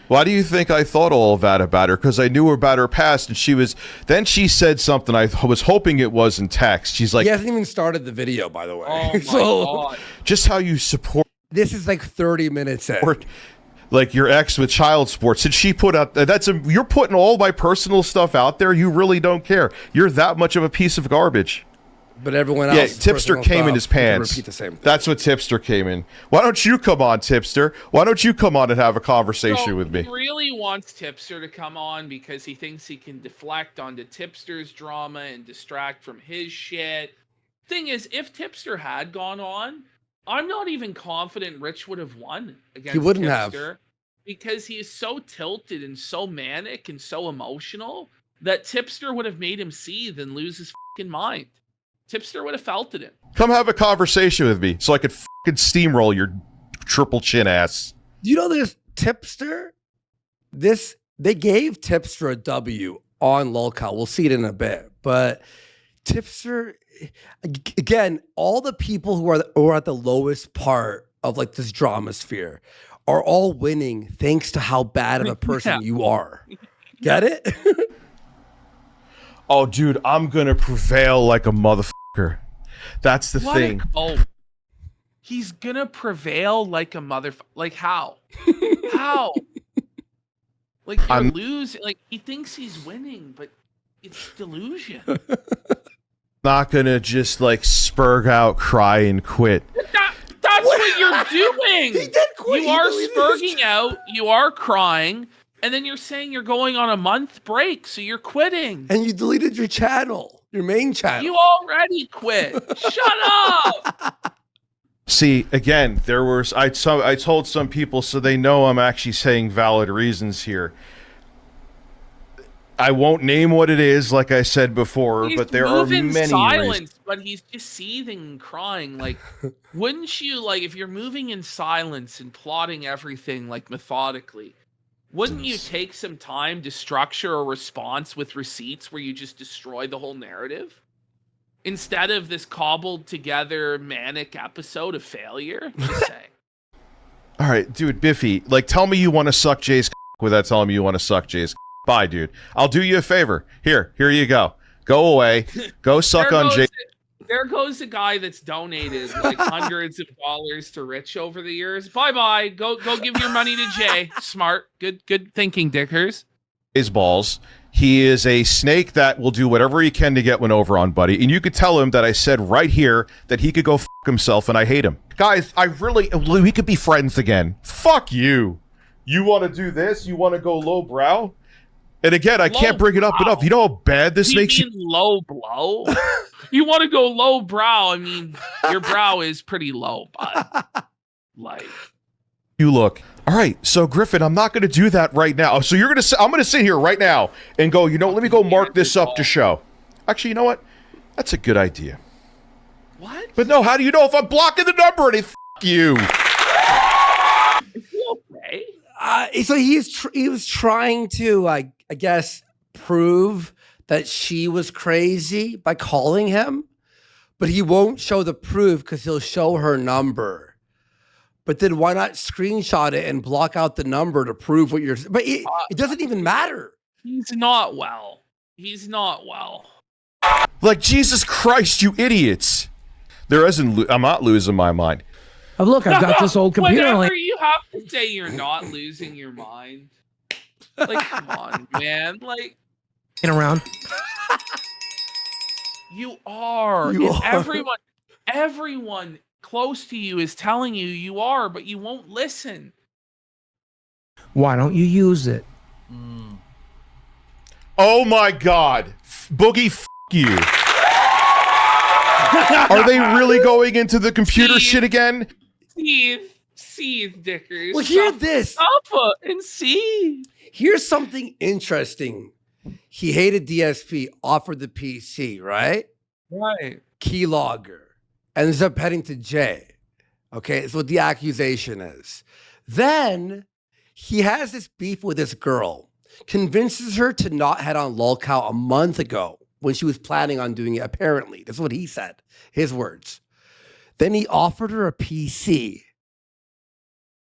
[SPEAKER 7] Why do you think I thought all of that about her? Because I knew about her past, and she said something I was hoping it was in text. She's like,
[SPEAKER 2] he hasn't even started the video, by the way.
[SPEAKER 1] Oh my God.
[SPEAKER 7] Just how you support.
[SPEAKER 2] This is like 30 minutes in.
[SPEAKER 7] Like your ex with child support. Since she put out you're putting all my personal stuff out there. You really don't care. You're that much of a piece of garbage.
[SPEAKER 2] But everyone else.
[SPEAKER 7] Yeah, Tipster came in his pants.
[SPEAKER 2] Repeat the same thing.
[SPEAKER 7] That's what Tipster came in. Why don't you come on, Tipster? Why don't you come on and have a conversation with me?
[SPEAKER 1] He really wants Tipster to come on because he thinks he can deflect onto Tipster's drama and distract from his shit. Thing is, if Tipster had gone on, I'm not even confident Rich would have won against Tipster.
[SPEAKER 2] He wouldn't have.
[SPEAKER 1] Because he is so tilted and so manic and so emotional that Tipster would have made him seethe and lose his fucking mind. Tipster would have felt it in.
[SPEAKER 7] Come have a conversation with me so I could fucking steamroll your triple chin ass.
[SPEAKER 2] Do you know this Tipster? They gave Tipster a W on Lolcow. We'll see it in a bit. But Tipster, again, all the people who are at the lowest part of like this drama sphere are all winning thanks to how bad of a person you are. Get it?
[SPEAKER 7] Oh, dude, I'm gonna prevail like a motherfucker. That's the thing.
[SPEAKER 1] He's gonna prevail like a motherfucker. Like how? How? Like you're losing. Like he thinks he's winning, but it's delusion.
[SPEAKER 7] Not gonna just like spurg out, cry, and quit.
[SPEAKER 1] That's what you're doing.
[SPEAKER 2] He did quit.
[SPEAKER 1] You are spurging out. You are crying. And then you're saying you're going on a month break, so you're quitting.
[SPEAKER 2] And you deleted your channel, your main channel.
[SPEAKER 1] You already quit. Shut up.
[SPEAKER 7] See, again, I told some people so they know I'm actually saying valid reasons here. I won't name what it is, like I said before, but there are many
[SPEAKER 1] silence,
[SPEAKER 7] reasons.
[SPEAKER 1] But he's just seething and crying. Like, wouldn't you, like, if you're moving in silence and plotting everything, like, methodically, Wouldn't you take some time to structure a response with receipts where you just destroy the whole narrative? Instead of this cobbled together manic episode of failure? Just saying.
[SPEAKER 7] All right, dude, Biffy, like, tell me you want to suck Jay's without telling me you want to suck Jay's. Bye, dude. I'll do you a favor. Here you go. Go away. Go suck on Jay.
[SPEAKER 1] There goes the guy that's donated like hundreds of dollars to Rich over the years. Bye-bye. Go give your money to Jay. Smart. Good thinking, Dickers.
[SPEAKER 7] His balls. He is a snake that will do whatever he can to get one over on Buddy. And you could tell him that I said right here that he could go f himself and I hate him. Guys, we could be friends again. Fuck you. You want to do this? You want to go low brow? And again, I can't bring it up enough. You know how bad this makes you?
[SPEAKER 1] Low blow? You want to go low brow? I mean, your brow is pretty low, but like.
[SPEAKER 7] You look. All right, so Griffin, I'm not going to do that right now. So I'm going to sit here right now and go, let me go mark this up to show. Actually, you know what? That's a good idea.
[SPEAKER 1] What?
[SPEAKER 7] But no, how do you know if I'm blocking the number? And f you.
[SPEAKER 1] Is he okay?
[SPEAKER 2] So he was trying to, I guess, prove that she was crazy by calling him, but he won't show the proof because he'll show her number. But then why not screenshot it and block out the number to prove what you're? But it doesn't even matter.
[SPEAKER 1] He's not well. He's not well.
[SPEAKER 7] Like, Jesus Christ, you idiots! I'm not losing my mind.
[SPEAKER 4] Oh, look, I've got this old computer.
[SPEAKER 1] Whenever you have to say you're not losing your mind, like, come on, man, like,
[SPEAKER 4] around.
[SPEAKER 1] You are.
[SPEAKER 2] You are.
[SPEAKER 1] Everyone close to you is telling you you are, but you won't listen.
[SPEAKER 4] Why don't you use it?
[SPEAKER 7] Oh my God, Boogie, f you. Are they really going into the computer shit again? Seethe, Dickers.
[SPEAKER 2] Well, hear this.
[SPEAKER 1] Stop and see.
[SPEAKER 2] Here's something interesting. He hated DSP, offered the PC, right?
[SPEAKER 1] Right.
[SPEAKER 2] Keylogger. Ends up heading to Jay. Okay, that's what the accusation is. Then he has this beef with this girl, convinces her to not head on Lolcow a month ago when she was planning on doing it, apparently. That's what he said, his words. Then he offered her a PC.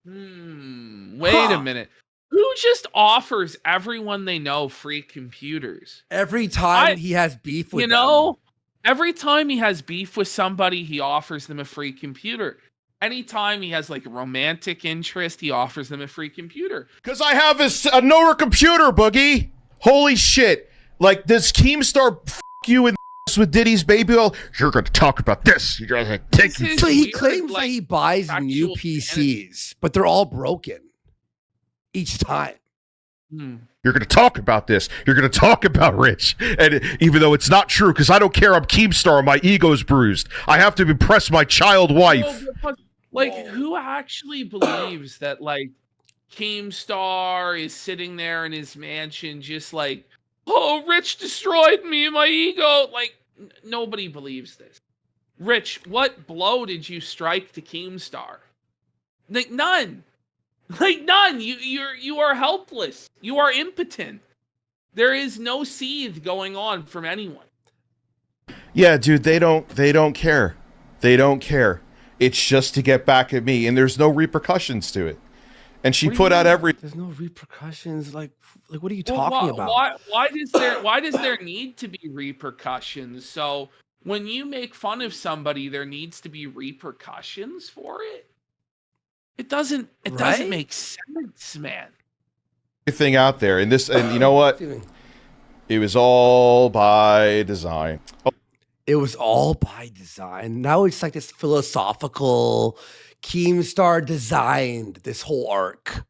[SPEAKER 1] Wait a minute. Who just offers everyone they know free computers?
[SPEAKER 2] Every time he has beef with them.
[SPEAKER 1] Every time he has beef with somebody, he offers them a free computer. Anytime he has like a romantic interest, he offers them a free computer.
[SPEAKER 7] Because I have a Nora computer, Boogie. Holy shit. Like, does Keemstar f you and with Diddy's baby? Well, you're going to talk about this. You're going to take it.
[SPEAKER 2] So he claims that he buys new PCs, but they're all broken each time.
[SPEAKER 7] You're going to talk about this. You're going to talk about Rich. And even though it's not true, because I don't care, I'm Keemstar and my ego's bruised. I have to impress my child wife.
[SPEAKER 1] Like, who actually believes that, like, Keemstar is sitting there in his mansion just like, oh, Rich destroyed me and my ego? Like, nobody believes this. Rich, what blow did you strike to Keemstar? Like, none. Like, none. You are helpless. You are impotent. There is no seethe going on from anyone.
[SPEAKER 7] Yeah, dude, they don't care. They don't care. It's just to get back at me, and there's no repercussions to it. And she put out
[SPEAKER 2] There's no repercussions. Like what are you talking about?
[SPEAKER 1] Why does there need to be repercussions? So when you make fun of somebody, there needs to be repercussions for it. It doesn't make sense, man.
[SPEAKER 7] Everything out there, and you know what? It was all by design. Oh.
[SPEAKER 2] It was all by design. Now it's like this philosophical. Keemstar designed this whole arc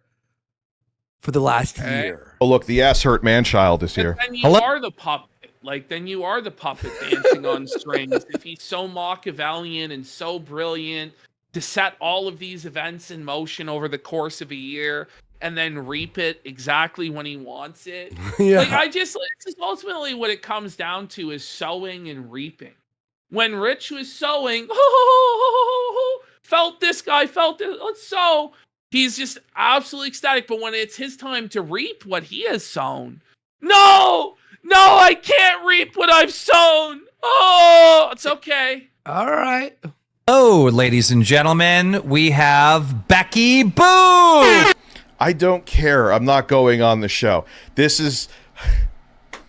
[SPEAKER 2] for the last year.
[SPEAKER 7] Oh, look, the ass hurt man child is here.
[SPEAKER 1] And you are the puppet. Like, then you are the puppet dancing on strings. If he's so Machiavellian and so brilliant to set all of these events in motion over the course of a year and then reap it exactly when he wants it.
[SPEAKER 2] Yeah.
[SPEAKER 1] Like, this is ultimately what it comes down to, is sowing and reaping. When Rich was sowing, felt this guy, felt it, let's sow. He's just absolutely ecstatic. But when it's his time to reap what he has sown, no, I can't reap what I've sown. Oh, it's okay.
[SPEAKER 2] All right.
[SPEAKER 8] Oh, ladies and gentlemen, we have Becky Boo.
[SPEAKER 7] I don't care. I'm not going on the show. This is.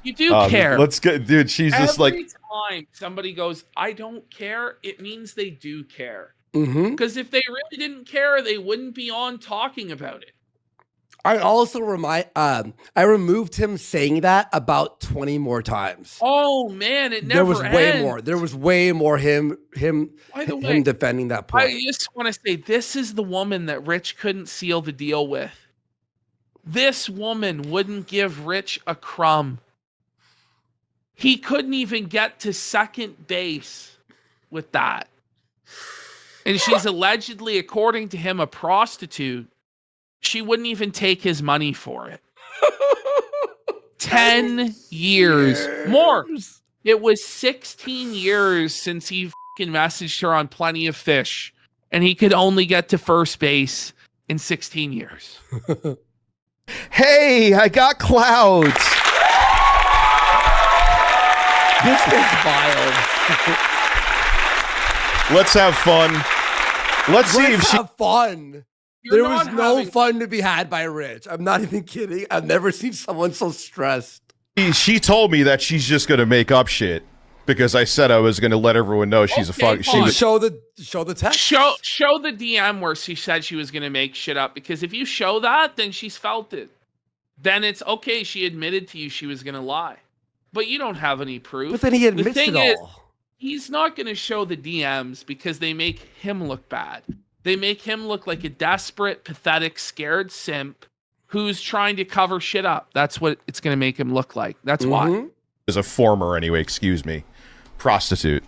[SPEAKER 1] You do care.
[SPEAKER 7] Let's get, dude. She's just like.
[SPEAKER 1] Every time somebody goes, I don't care, it means they do care.
[SPEAKER 2] Mm-hmm.
[SPEAKER 1] Because if they really didn't care, they wouldn't be on talking about it.
[SPEAKER 2] I also I removed him saying that about 20 more times.
[SPEAKER 1] Oh man, it never
[SPEAKER 2] There was way
[SPEAKER 1] ends.
[SPEAKER 2] more. There was way more him
[SPEAKER 1] By the way,
[SPEAKER 2] defending that point.
[SPEAKER 1] I just want to say this is the woman that Rich couldn't seal the deal with. This woman wouldn't give Rich a crumb. He couldn't even get to second base with that. And she's allegedly, according to him, a prostitute. She wouldn't even take his money for it. 10 years. More. It was 16 years since he fucking messaged her on Plenty of Fish. And he could only get to first base in 16 years.
[SPEAKER 7] Hey, I got clouds.
[SPEAKER 2] This is wild.
[SPEAKER 7] Let's have fun. Let's see if she.
[SPEAKER 2] Have fun.
[SPEAKER 1] You're
[SPEAKER 2] There was
[SPEAKER 1] not
[SPEAKER 2] no
[SPEAKER 1] having-
[SPEAKER 2] fun to be had by Rich. I'm not even kidding. I've never seen someone so stressed.
[SPEAKER 7] She told me that she's just gonna make up shit because I said I was gonna let everyone know she's a
[SPEAKER 1] Okay,
[SPEAKER 7] fuck. She
[SPEAKER 1] fine.
[SPEAKER 7] was.
[SPEAKER 2] Show the text.
[SPEAKER 1] Show the DM where she said she was going to make shit up, because if you show that, then she's felt it. Then it's okay. She admitted to you she was going to lie, but you don't have any proof.
[SPEAKER 2] But then he admits
[SPEAKER 1] thing
[SPEAKER 2] it
[SPEAKER 1] is,
[SPEAKER 2] all.
[SPEAKER 1] He's not going to show the DMs because they make him look bad. They make him look like a desperate, pathetic, scared simp who's trying to cover shit up. That's what it's going to make him look like. That's why.
[SPEAKER 7] Is a former anyway. Excuse me, prostitute.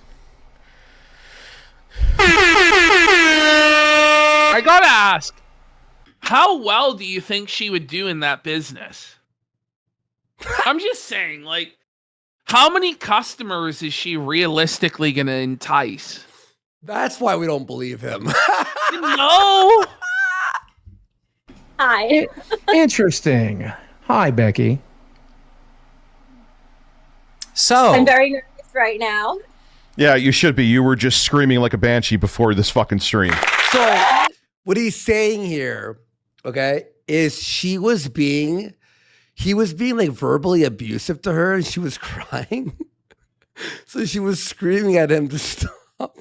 [SPEAKER 1] I gotta ask, how well do you think she would do in that business? I'm just saying, like, how many customers is she realistically gonna entice?
[SPEAKER 2] That's why we don't believe him.
[SPEAKER 1] No.
[SPEAKER 3] Hi.
[SPEAKER 4] Interesting. Hi, Becky.
[SPEAKER 8] So,
[SPEAKER 3] I'm very nervous right now.
[SPEAKER 7] Yeah, you should be. You were just screaming like a banshee before this fucking stream.
[SPEAKER 2] So what he's saying here, okay, is he was being like verbally abusive to her and she was crying. So she was screaming at him to stop.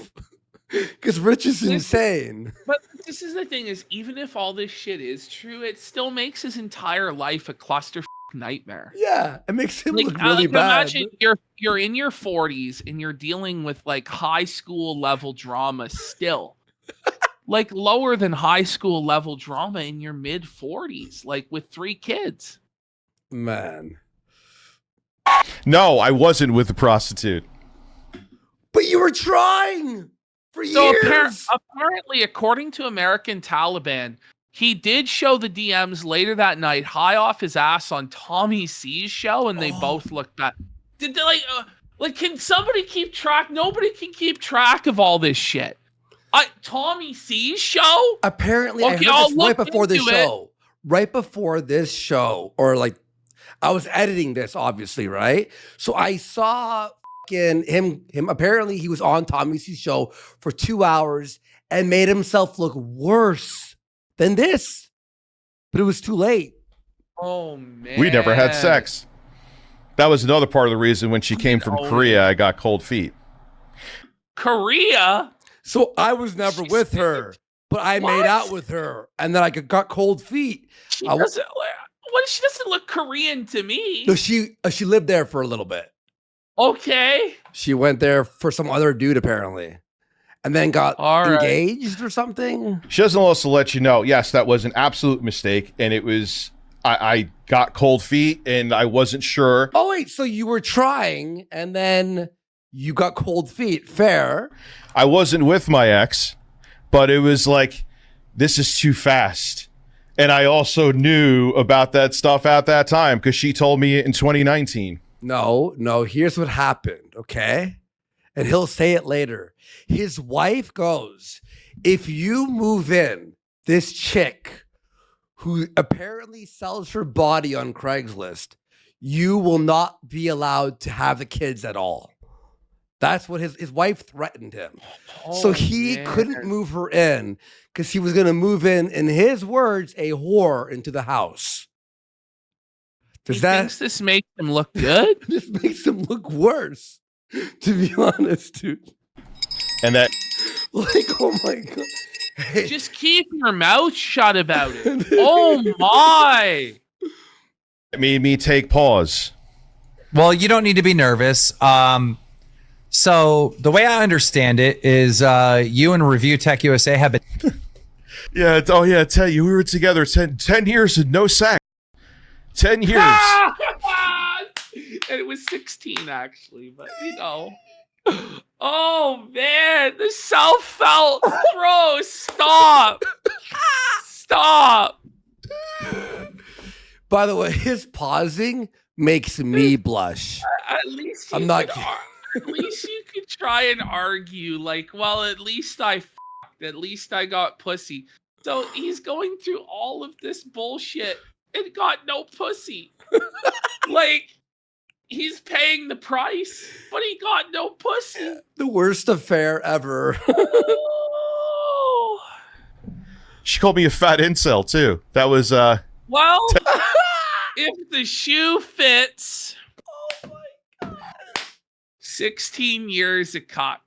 [SPEAKER 2] Because Rich is insane.
[SPEAKER 1] But this is the thing: is even if all this shit is true, it still makes his entire life a cluster nightmare.
[SPEAKER 2] Yeah, it makes him
[SPEAKER 1] Like,
[SPEAKER 2] look really
[SPEAKER 1] like,
[SPEAKER 2] bad.
[SPEAKER 1] imagine you're in your 40s and you're dealing with like high school level drama still. Like lower than high school level drama in your mid 40s, like with 3 kids.
[SPEAKER 2] Man.
[SPEAKER 7] No, I wasn't with the prostitute.
[SPEAKER 2] But you were trying for
[SPEAKER 1] So
[SPEAKER 2] years.
[SPEAKER 1] apparently, according to American Taliban, he did show the DMs later that night, high off his ass on Tommy C's show, and they both looked bad. Did they like? Can somebody keep track? Nobody can keep track of all this shit. Tommy C's show?
[SPEAKER 2] Apparently, I
[SPEAKER 1] Okay,
[SPEAKER 2] heard
[SPEAKER 1] I'll
[SPEAKER 2] this right
[SPEAKER 1] look
[SPEAKER 2] before this
[SPEAKER 1] into it.
[SPEAKER 2] show. Right before this show, or like, I was editing this, obviously, right? So I saw him. Apparently, he was on Tommy C's show for 2 hours and made himself look worse than this. But it was too late.
[SPEAKER 1] Oh man,
[SPEAKER 7] We never had sex. That was another part of the reason when she came from Korea, I got cold feet.
[SPEAKER 1] Korea.
[SPEAKER 2] So I was never with her, but I made
[SPEAKER 1] What?
[SPEAKER 2] out with her, and then I got cold feet.
[SPEAKER 1] She
[SPEAKER 2] I wa-
[SPEAKER 1] doesn't. She doesn't look Korean to me.
[SPEAKER 2] No, she lived there for a little bit.
[SPEAKER 1] Okay.
[SPEAKER 2] She went there for some other dude apparently, and then got
[SPEAKER 1] All right.
[SPEAKER 2] engaged or something.
[SPEAKER 7] She doesn't also let you know, yes, that was an absolute mistake, and it was, I got cold feet, and I wasn't sure.
[SPEAKER 2] Oh wait, so you were trying, and then you got cold feet. Fair.
[SPEAKER 7] I wasn't with my ex, but it was like, this is too fast. And I also knew about that stuff at that time because she told me it in 2019.
[SPEAKER 2] No. Here's what happened. Okay, and he'll say it later. His wife goes, "If you move in this chick who apparently sells her body on Craigslist, you will not be allowed to have the kids at all. That's what his wife threatened him. So he couldn't move her in because he was going to move in his words, a whore into the house.
[SPEAKER 1] He thinks this makes him look good?
[SPEAKER 2] This makes him look worse, to be honest, dude.
[SPEAKER 7] And that,
[SPEAKER 2] like, oh my God. Hey.
[SPEAKER 1] Just keep your mouth shut about it. Oh my.
[SPEAKER 7] it made me take pause.
[SPEAKER 8] Well, you don't need to be nervous. So the way I understand it is you and Reviewtechusa have been...
[SPEAKER 7] Yeah, I tell you, we were together 10 years and no sex. 10 years.
[SPEAKER 1] And it was 16 actually, but you know. Oh man, the self-felt bro, stop. Stop.
[SPEAKER 2] By the way, his pausing makes me blush.
[SPEAKER 1] At least you
[SPEAKER 2] I'm not
[SPEAKER 1] could at least you could try and argue, like, well, at least I fucked, at least I got pussy. So he's going through all of this bullshit and got no pussy. Like, he's paying the price, but he got no pussy.
[SPEAKER 2] The worst affair ever.
[SPEAKER 1] Oh.
[SPEAKER 7] She called me a fat incel too. That was
[SPEAKER 1] Well, if the shoe fits. Oh my God. 16 years of cock.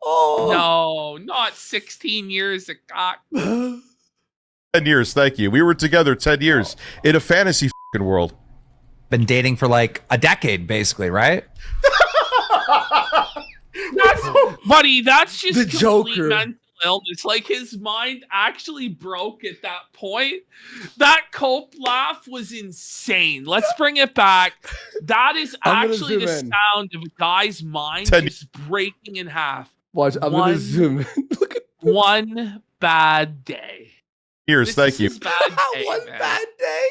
[SPEAKER 2] Oh
[SPEAKER 1] No, not 16 years of cock.
[SPEAKER 7] 10 years, thank you. We were together 10 years in a fantasy fucking world.
[SPEAKER 8] been dating for like a decade, basically, right?
[SPEAKER 1] Buddy, that's just
[SPEAKER 2] The
[SPEAKER 1] complete
[SPEAKER 2] Joker.
[SPEAKER 1] mental illness. Like, his mind actually broke at that point. That Cope laugh was insane. Let's bring it back. That is
[SPEAKER 2] I'm gonna
[SPEAKER 1] actually the
[SPEAKER 2] zoom in.
[SPEAKER 1] sound of a guy's mind just breaking in half.
[SPEAKER 2] Watch, I'm going to zoom in. Look at
[SPEAKER 1] One bad day.
[SPEAKER 7] Years, thank
[SPEAKER 1] This
[SPEAKER 7] you.
[SPEAKER 1] is bad day,
[SPEAKER 2] one
[SPEAKER 1] man.
[SPEAKER 2] bad day.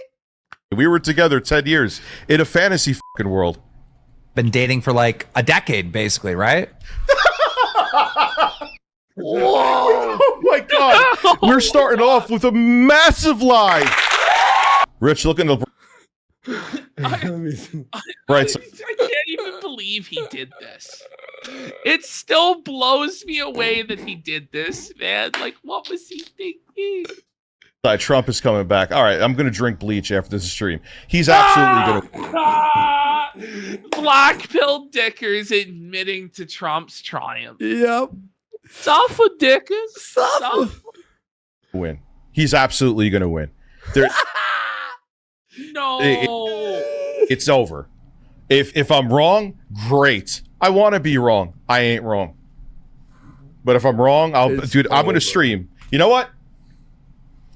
[SPEAKER 7] We were together 10 years in a fantasy fucking world.
[SPEAKER 8] Been dating for like a decade, basically, right?
[SPEAKER 2] Whoa.
[SPEAKER 7] Oh my God. We're starting off with a massive lie. Rich, look in the
[SPEAKER 2] Let me zoom.
[SPEAKER 7] right. So,
[SPEAKER 1] I can't even believe he did this. It still blows me away that he did this, man. Like, what was he thinking?
[SPEAKER 7] Trump is coming back. All right, I'm going to drink bleach after this stream. He's absolutely going to.
[SPEAKER 1] Black pill Dickers admitting to Trump's triumph.
[SPEAKER 2] Yep.
[SPEAKER 1] Suffer, Dickers.
[SPEAKER 2] Suffer.
[SPEAKER 7] Win. He's absolutely going to win. There,
[SPEAKER 1] No.
[SPEAKER 7] it's over. If I'm wrong, great. I want to be wrong. I ain't wrong. But if I'm wrong, I'm going to stream. You know what?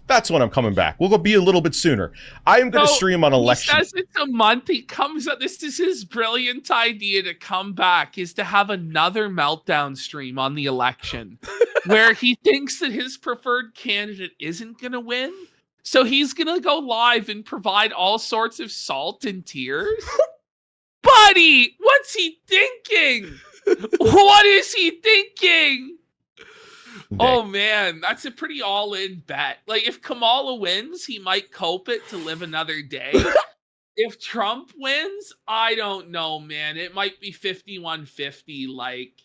[SPEAKER 7] That's when I'm coming back. We'll go be a little bit sooner. I am going to stream on election.
[SPEAKER 1] He says it's a month. He comes up. This is his brilliant idea to come back, is to have another meltdown stream on the election where he thinks that his preferred candidate isn't going to win. So he's going to go live and provide all sorts of salt and tears. Buddy, what's he thinking? What is he thinking? Oh man, that's a pretty all-in bet. Like, if Kamala wins, he might cope it to live another day. If Trump wins, I don't know, man. It might be 51-50, like,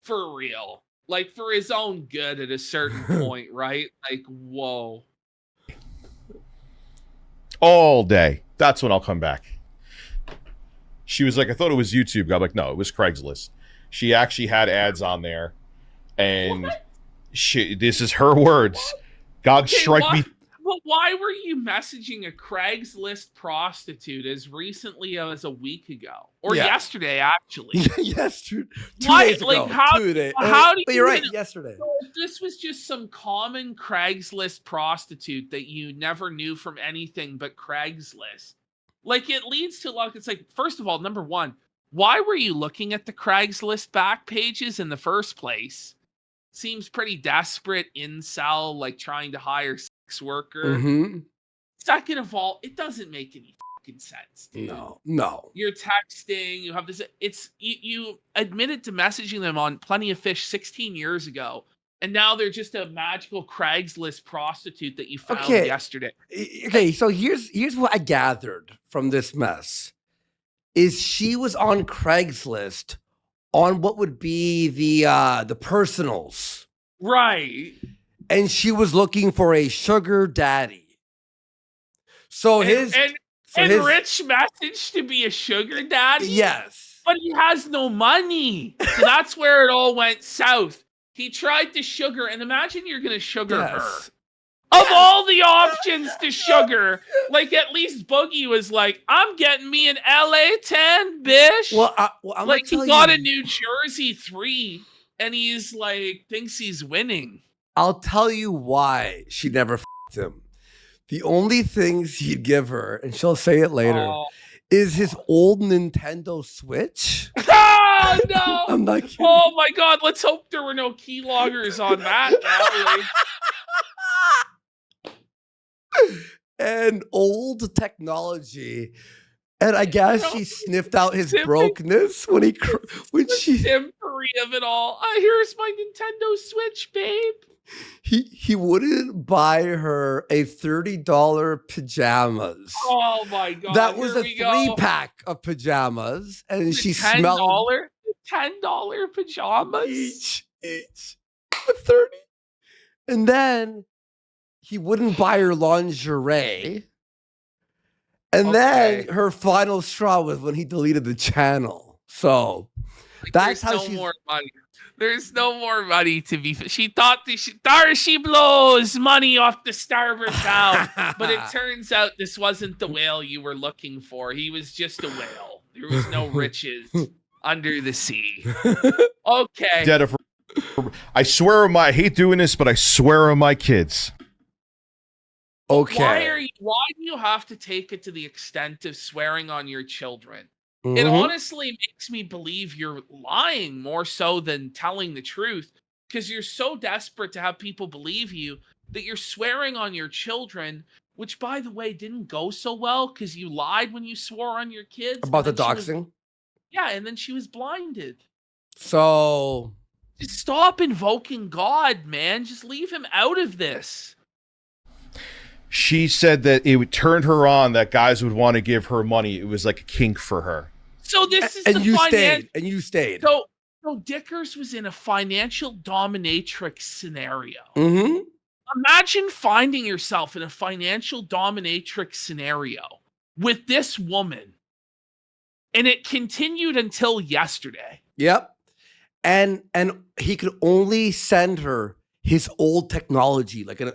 [SPEAKER 1] for real. Like, for his own good at a certain point, right? Like, whoa.
[SPEAKER 7] All day. That's when I'll come back. She was like, I thought it was YouTube. I'm like, no, it was Craigslist. She actually had ads on there. And this is her words. God strike me.
[SPEAKER 1] Well, why were you messaging a Craigslist prostitute as recently as a week ago? Or yesterday, actually?
[SPEAKER 2] Yes, true. 2
[SPEAKER 1] Why?
[SPEAKER 2] days ago.
[SPEAKER 1] Like, how
[SPEAKER 2] 2 days.
[SPEAKER 1] how do
[SPEAKER 2] But
[SPEAKER 1] you
[SPEAKER 2] you're right.
[SPEAKER 1] even-
[SPEAKER 2] Yesterday.
[SPEAKER 1] If this was just some common Craigslist prostitute that you never knew from anything but Craigslist, like, it leads to, like, it's like, first of all, number one, why were you looking at the Craigslist back pages in the first place? Seems pretty desperate, incel, like trying to hire sex worker.
[SPEAKER 2] Mm-hmm.
[SPEAKER 1] Second of all, it doesn't make any fucking sense. Dude.
[SPEAKER 2] No.
[SPEAKER 1] You're texting, you have this, you admitted to messaging them on Plenty of Fish 16 years ago. And now they're just a magical Craigslist prostitute that you found
[SPEAKER 2] Okay.
[SPEAKER 1] yesterday.
[SPEAKER 2] Okay, so here's what I gathered from this mess. Is she was on Craigslist on what would be the personals.
[SPEAKER 1] Right.
[SPEAKER 2] And she was looking for a sugar daddy. So
[SPEAKER 1] And
[SPEAKER 2] his
[SPEAKER 1] Rich messaged to be a sugar daddy?
[SPEAKER 2] yes.
[SPEAKER 1] But he has no money. So that's where it all went south. He tried to sugar, and imagine you're going to sugar her. Of all the options to sugar, like at least Boogie was like, I'm getting me an LA 10, bish.
[SPEAKER 2] Well, I'm
[SPEAKER 1] like he
[SPEAKER 2] gonna
[SPEAKER 1] got
[SPEAKER 2] tell
[SPEAKER 1] a
[SPEAKER 2] you,
[SPEAKER 1] New Jersey 3, and he's like, thinks he's winning.
[SPEAKER 2] I'll tell you why she never f***ed him. The only things he'd give her, and she'll say it later, is his old Nintendo Switch.
[SPEAKER 1] Oh, no.
[SPEAKER 2] I'm not kidding.
[SPEAKER 1] Oh, my God. Let's hope there were no keyloggers on that.
[SPEAKER 2] And old technology. And I guess she sniffed out his brokenness when she
[SPEAKER 1] Temporary of it all. Here's my Nintendo Switch, babe.
[SPEAKER 2] he wouldn't buy her a $30 pajamas.
[SPEAKER 1] Oh my God.
[SPEAKER 2] That was
[SPEAKER 1] Here
[SPEAKER 2] a
[SPEAKER 1] we go.
[SPEAKER 2] 3-pack of pajamas, and she
[SPEAKER 1] $10?
[SPEAKER 2] smelled
[SPEAKER 1] $10 pajamas
[SPEAKER 2] each for 30. And then he wouldn't buy her lingerie. And then her final straw was when he deleted the channel. So that's how
[SPEAKER 1] there's no more money. There's no more money to be. She thought she blows money off the starboard bow, but it turns out this wasn't the whale you were looking for. He was just a whale. There was no riches under the sea. Okay.
[SPEAKER 7] Jennifer, I swear on I hate doing this, but I swear on my kids.
[SPEAKER 2] Okay.
[SPEAKER 1] Why do you have to take it to the extent of swearing on your children?
[SPEAKER 2] Mm-hmm.
[SPEAKER 1] It honestly makes me believe you're lying more so than telling the truth, because you're so desperate to have people believe you that you're swearing on your children, which, by the way, didn't go so well because you lied when you swore on your kids.
[SPEAKER 2] About the doxing?
[SPEAKER 1] And then she was blinded.
[SPEAKER 2] So
[SPEAKER 1] just stop invoking God, man. Just leave him out of this.
[SPEAKER 7] She said that it would turn her on that guys would want to give her money. It was like a kink for her.
[SPEAKER 1] So this is
[SPEAKER 2] and
[SPEAKER 1] the
[SPEAKER 2] you stayed. And you stayed.
[SPEAKER 1] So Dickers was in a financial dominatrix scenario.
[SPEAKER 2] Mm-hmm.
[SPEAKER 1] Imagine finding yourself in a financial dominatrix scenario with this woman. And it continued until yesterday.
[SPEAKER 2] Yep. And he could only send her his old technology, like an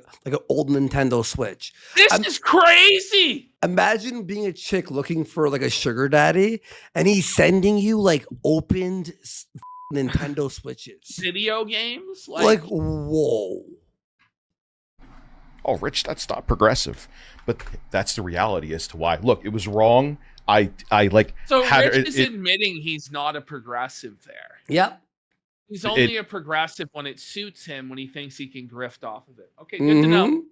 [SPEAKER 2] old Nintendo Switch.
[SPEAKER 1] This is crazy.
[SPEAKER 2] Imagine being a chick looking for like a sugar daddy, and he's sending you like opened Nintendo Switches,
[SPEAKER 1] video games.
[SPEAKER 2] Like whoa.
[SPEAKER 7] Oh, Rich, that's not progressive, but that's the reality as to why. Look, it was wrong. I like.
[SPEAKER 1] So Rich is admitting he's not a progressive there.
[SPEAKER 2] Yep.
[SPEAKER 1] He's only a progressive when it suits him, when he thinks he can grift off of it. Okay, good to know.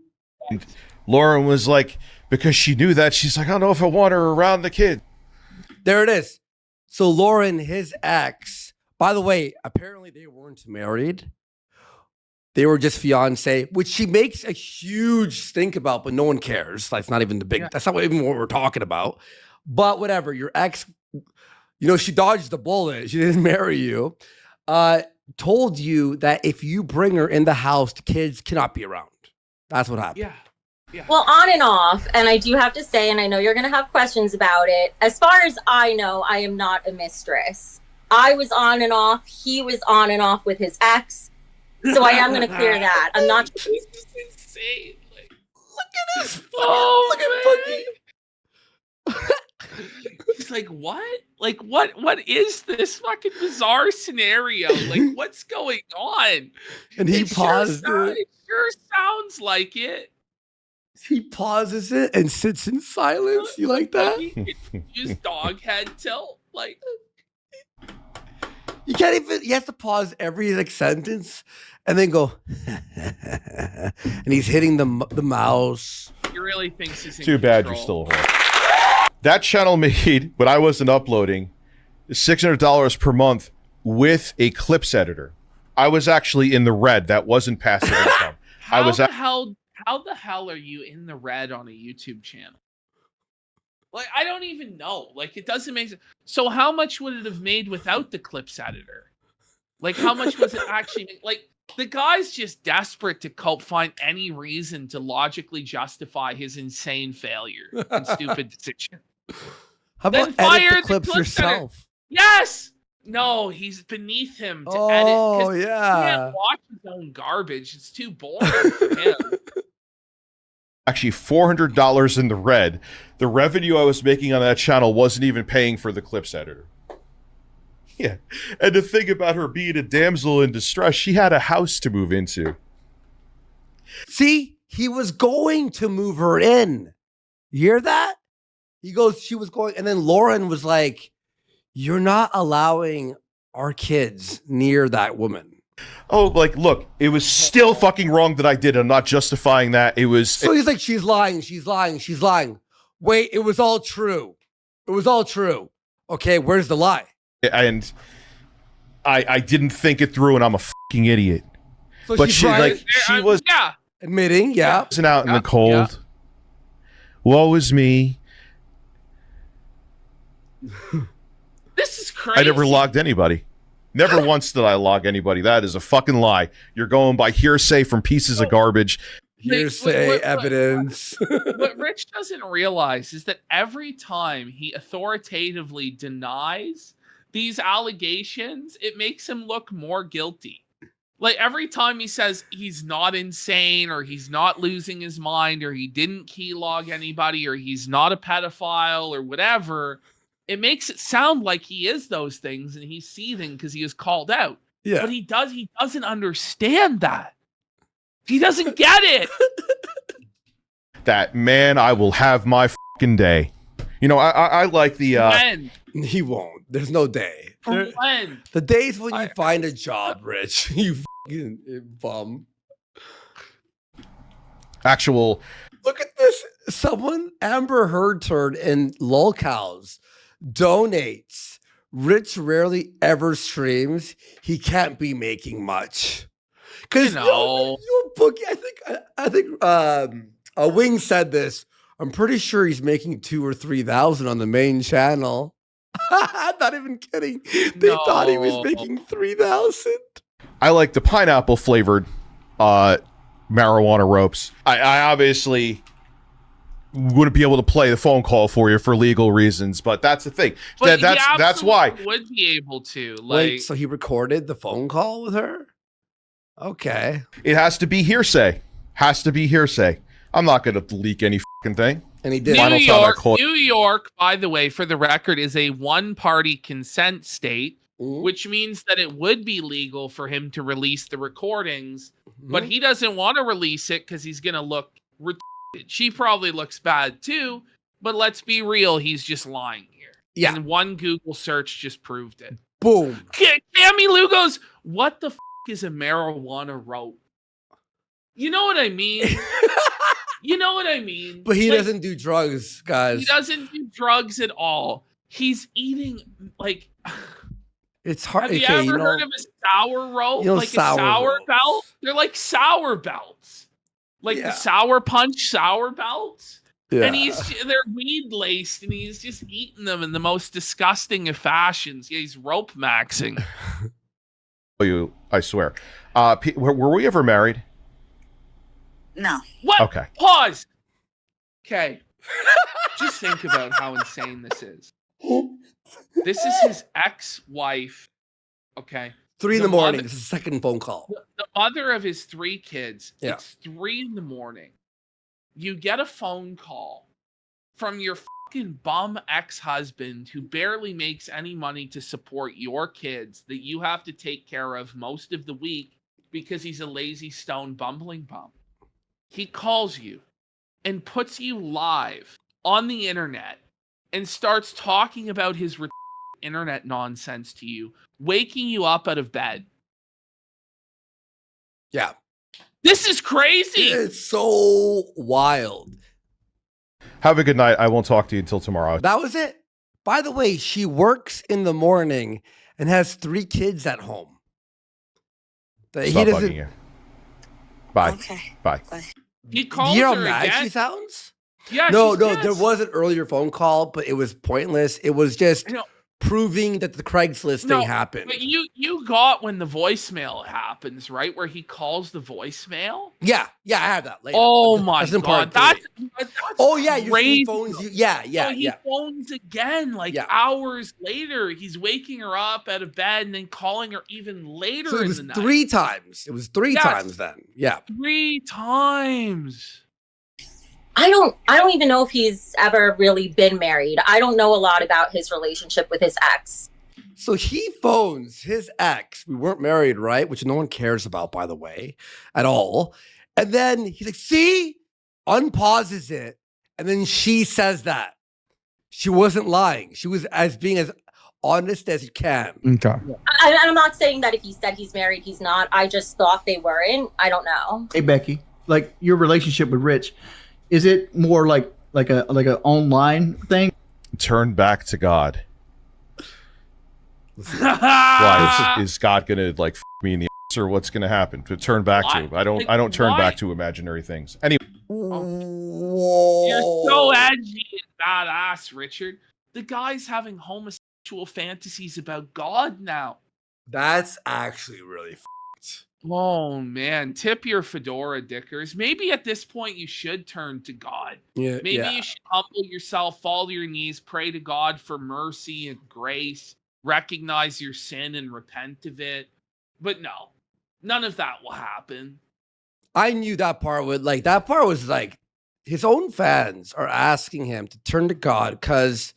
[SPEAKER 7] And Lauren was like, because she knew that, she's like, I don't know if I want her around the kid.
[SPEAKER 2] There it is. So Lauren, his ex, by the way, apparently they weren't married. They were just fiance, which she makes a huge stink about, but no one cares. That's not even the big, that's not even what we're talking about. But whatever, your ex, she dodged the bullet. She didn't marry you. Told you that if you bring her in the house, the kids cannot be around. That's what happened.
[SPEAKER 3] Yeah. Well, on and off, and I do have to say, and I know you're going to have questions about it. As far as I know, I am not a mistress. I was on and off. He was on and off with his ex. So I am going to clear that. I'm not.
[SPEAKER 1] This is insane. Look at his. Oh, look at Buggy. He's like, what? Like, what is this fucking bizarre scenario? Like, what's going on?
[SPEAKER 2] And he paused it.
[SPEAKER 1] It sure sounds like it.
[SPEAKER 2] He pauses it and sits in silence. You like that?
[SPEAKER 1] Use dog head tilt. Like,
[SPEAKER 2] you can't even, he has to pause every sentence and then go, and he's hitting the mouse.
[SPEAKER 1] He really thinks he's in
[SPEAKER 7] Too bad
[SPEAKER 1] control.
[SPEAKER 7] you're still a whore. That channel made, when I wasn't uploading, $600 per month with a clips editor. I was actually in the red. That wasn't passive income.
[SPEAKER 1] How the hell are you in the red on a YouTube channel? Like, I don't even know. Like, it doesn't make sense. So how much would it have made without the clips editor? Like, how much was it actually like? The guy's just desperate to find any reason to logically justify his insane failure and stupid decision.
[SPEAKER 2] How about
[SPEAKER 1] Then
[SPEAKER 2] edit
[SPEAKER 1] fire
[SPEAKER 2] the
[SPEAKER 1] the
[SPEAKER 2] clips
[SPEAKER 1] clip
[SPEAKER 2] yourself?
[SPEAKER 1] Yes. No, he's beneath him to edit.
[SPEAKER 2] Oh,
[SPEAKER 1] 'Cause
[SPEAKER 2] yeah.
[SPEAKER 1] He can't watch his own garbage. It's too boring for him.
[SPEAKER 7] Actually $400 in the red. The revenue I was making on that channel wasn't even paying for the clips editor. Yeah. And the thing about her being a damsel in distress, she had a house to move into.
[SPEAKER 2] See, he was going to move her in. You hear that? He goes, she was going, and then Lauren was like, you're not allowing our kids near that woman.
[SPEAKER 7] Oh, like, look, it was still fucking wrong that I did. I'm not justifying that. It was.
[SPEAKER 2] So he's like, she's lying, she's lying, she's lying. Wait, it was all true. It was all true. Okay, where's the lie?
[SPEAKER 7] And I didn't think it through, and I'm a fucking idiot.
[SPEAKER 2] So
[SPEAKER 7] But
[SPEAKER 2] she's
[SPEAKER 7] she,
[SPEAKER 2] right,
[SPEAKER 7] like, she was
[SPEAKER 2] admitting, yeah.
[SPEAKER 7] wasn't out in
[SPEAKER 1] Yeah,
[SPEAKER 7] the cold. Woe is me.
[SPEAKER 1] This is crazy.
[SPEAKER 7] I never logged anybody. Never once did I log anybody. That is a fucking lie. You're going by hearsay from pieces of garbage.
[SPEAKER 2] Hearsay evidence.
[SPEAKER 1] What Rich doesn't realize is that every time he authoritatively denies these allegations, it makes him look more guilty. Like, every time he says he's not insane, or he's not losing his mind, or he didn't keylog anybody, or he's not a pedophile, or whatever, it makes it sound like he is those things, and he's seething because he is called out.
[SPEAKER 2] Yeah.
[SPEAKER 1] But he doesn't understand that. He doesn't get it.
[SPEAKER 7] That, man, I will have my fucking day. You know, I like the
[SPEAKER 1] When?
[SPEAKER 2] He won't. There's no day.
[SPEAKER 1] When?
[SPEAKER 2] The days when you find a job, Rich. You fucking bum.
[SPEAKER 7] actual.
[SPEAKER 2] Look at this. Someone, Amber Heard turd in Lolcows, donates. Rich rarely ever streams. He can't be making much. Because your bookie, I think a Wing said this. I'm pretty sure he's making 2,000 or 3,000 on the main channel. I'm not even kidding. They thought he was making 3,000.
[SPEAKER 7] I like the pineapple flavored marijuana ropes. I obviously wouldn't be able to play the phone call for you for legal reasons, but that's the thing.
[SPEAKER 1] But
[SPEAKER 7] That's why.
[SPEAKER 1] Would be able to. Like,
[SPEAKER 2] Wait, so he recorded the phone call with her? Okay.
[SPEAKER 7] It has to be hearsay. Has to be hearsay. I'm not going to leak any fucking thing.
[SPEAKER 2] And he did.
[SPEAKER 1] New York, by the way, for the record, is a one-party consent state, which means that it would be legal for him to release the recordings, but he doesn't want to release it because he's going to look retarded. She probably looks bad too, but let's be real, he's just lying here.
[SPEAKER 2] Yeah.
[SPEAKER 1] And one Google search just proved it.
[SPEAKER 2] Boom.
[SPEAKER 1] Cammy Lou goes, what the is a marijuana rope? You know what I mean? You know what I mean?
[SPEAKER 2] But he doesn't do drugs, guys.
[SPEAKER 1] He doesn't do drugs at all. He's eating, like...
[SPEAKER 2] It's hard.
[SPEAKER 1] Have you ever heard of a sour rope? Like a sour belt? They're like sour belts. Like the Sour Punch sour belts. Yeah. And they're weed laced, and he's just eating them in the most disgusting of fashions. Yeah, he's rope maxing.
[SPEAKER 7] I swear. Were we ever married?
[SPEAKER 9] No.
[SPEAKER 1] What?
[SPEAKER 7] Okay.
[SPEAKER 1] Pause. Okay. Just think about how insane this is. This is his ex-wife. Okay.
[SPEAKER 2] 3 in the morning. This is the second phone call.
[SPEAKER 1] The mother of his 3 kids.
[SPEAKER 2] Yeah.
[SPEAKER 1] It's 3 in the morning. You get a phone call from your fucking bum ex-husband who barely makes any money to support your kids that you have to take care of most of the week because he's a lazy stone bumbling bum. He calls you and puts you live on the internet and starts talking about his internet nonsense to you, waking you up out of bed.
[SPEAKER 2] Yeah.
[SPEAKER 1] This is crazy.
[SPEAKER 2] It's so wild.
[SPEAKER 7] Have a good night. I won't talk to you until tomorrow.
[SPEAKER 2] That was it. By the way, she works in the morning and has 3 kids at home. He
[SPEAKER 7] Stop
[SPEAKER 2] doesn't.
[SPEAKER 7] bugging you. Bye.
[SPEAKER 9] Okay.
[SPEAKER 7] Bye.
[SPEAKER 9] Bye.
[SPEAKER 1] He
[SPEAKER 2] Do
[SPEAKER 1] calls
[SPEAKER 2] you know how
[SPEAKER 1] her
[SPEAKER 2] mad
[SPEAKER 1] again.
[SPEAKER 2] she sounds?
[SPEAKER 1] Yeah,
[SPEAKER 2] No,
[SPEAKER 1] she's
[SPEAKER 2] no,
[SPEAKER 1] pissed.
[SPEAKER 2] there was an earlier phone call, but it was pointless. It was just
[SPEAKER 1] No.
[SPEAKER 2] proving that the Craigslist
[SPEAKER 1] No,
[SPEAKER 2] thing happened.
[SPEAKER 1] But you got when the voicemail happens, right? Where he calls the voicemail.
[SPEAKER 2] Yeah, I have that later.
[SPEAKER 1] Oh
[SPEAKER 2] That's-
[SPEAKER 1] my
[SPEAKER 2] that's in
[SPEAKER 1] god,
[SPEAKER 2] part
[SPEAKER 1] that's
[SPEAKER 2] three.
[SPEAKER 1] that's
[SPEAKER 2] Oh yeah, he
[SPEAKER 1] crazy.
[SPEAKER 2] phones you. Yeah,
[SPEAKER 1] So he phones again, like
[SPEAKER 2] Yeah.
[SPEAKER 1] hours later. He's waking her up out of bed and then calling her even later
[SPEAKER 2] So it
[SPEAKER 1] in
[SPEAKER 2] was
[SPEAKER 1] the night.
[SPEAKER 2] 3 times. It was 3
[SPEAKER 1] Yes.
[SPEAKER 2] times then. Yeah.
[SPEAKER 1] 3 times.
[SPEAKER 3] I don't even know if he's ever really been married. I don't know a lot about his relationship with his ex.
[SPEAKER 2] So he phones his ex. We weren't married, right? Which no one cares about, by the way, at all. And then he's like, see? Unpauses it. And then she says that. She wasn't lying. She was being as honest as you can.
[SPEAKER 4] Okay.
[SPEAKER 3] I'm not saying that if he said he's married, he's not. I just thought they weren't. I don't know.
[SPEAKER 10] Hey Becky, like your relationship with Rich, is it more like a online thing?
[SPEAKER 7] Turn back to God. Why is God gonna like f me in the ass, or what's gonna happen? To turn back
[SPEAKER 1] Why?
[SPEAKER 7] to? I don't turn
[SPEAKER 1] Why?
[SPEAKER 7] back to imaginary things. Anyway,
[SPEAKER 1] You're so edgy and badass, Richard. The guy's having homosexual fantasies about God now.
[SPEAKER 2] That's actually really
[SPEAKER 1] Oh man, tip your fedora, Dickers. Maybe at this point you should turn to God.
[SPEAKER 2] yeah.
[SPEAKER 1] Maybe
[SPEAKER 2] yeah.
[SPEAKER 1] you should humble yourself, fall to your knees, pray to God for mercy and grace, recognize your sin and repent of it. But no, none of that will happen.
[SPEAKER 2] I knew that part would that part was like his own fans are asking him to turn to God because,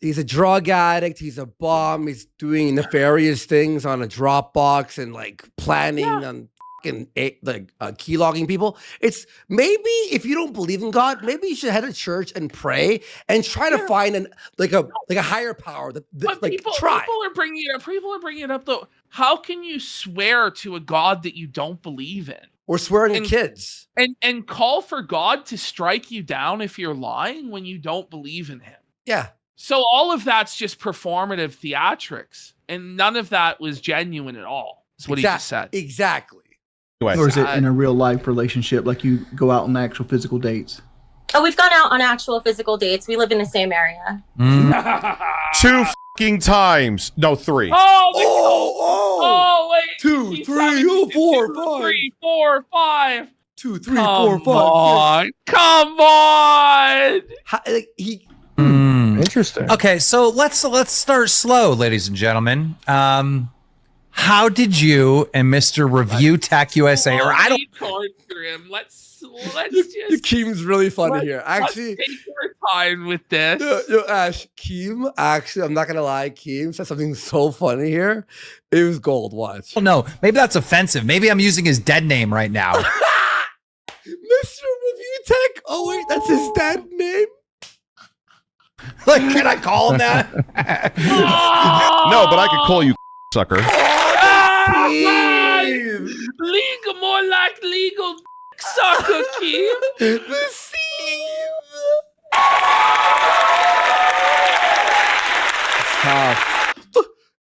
[SPEAKER 2] he's a drug addict, he's a bum, he's doing nefarious things on a Dropbox and planning on fucking keylogging people. It's maybe if you don't believe in God, maybe you should head to church and pray and try to find a higher power
[SPEAKER 1] But people are bringing it up. People are bringing it up though. How can you swear to a God that you don't believe in?
[SPEAKER 2] Or swearing at kids.
[SPEAKER 1] And call for God to strike you down if you're lying when you don't believe in him.
[SPEAKER 2] Yeah.
[SPEAKER 1] So all of that's just performative theatrics. And none of that was genuine at all. Is what he just said.
[SPEAKER 2] Exactly.
[SPEAKER 10] Or is it in a real life relationship, like you go out on actual physical dates?
[SPEAKER 3] Oh, we've gone out on actual physical dates. We live in the same area.
[SPEAKER 7] 2 fucking times. No, 3.
[SPEAKER 1] Oh, wait.
[SPEAKER 2] 2,
[SPEAKER 1] He's
[SPEAKER 2] 3,
[SPEAKER 1] having
[SPEAKER 2] 4,
[SPEAKER 1] 2,
[SPEAKER 2] 5.
[SPEAKER 1] 3, 4, 5.
[SPEAKER 2] 2, 3,
[SPEAKER 1] Come
[SPEAKER 2] 4, 5.
[SPEAKER 1] on. Come on.
[SPEAKER 4] Interesting.
[SPEAKER 8] Okay, so let's start slow, ladies and gentlemen. How did you and Mr. Reviewtechusa, or I don't
[SPEAKER 1] torture him. Let's just
[SPEAKER 2] Keem's really funny here.
[SPEAKER 1] let's
[SPEAKER 2] Actually,
[SPEAKER 1] take our time with this.
[SPEAKER 2] yo, Ash, Keem, actually, I'm not gonna lie, Keem said something so funny here. It was gold. Watch.
[SPEAKER 8] know. Maybe that's offensive. Maybe I'm using his dead name right now.
[SPEAKER 2] Mr. Reviewtech. Oh wait, that's his dead name.
[SPEAKER 8] Like, can I call him that?
[SPEAKER 7] No, but I could call you sucker.
[SPEAKER 1] Legal, more like legal sucker, Keem.
[SPEAKER 2] The Steve. It's tough.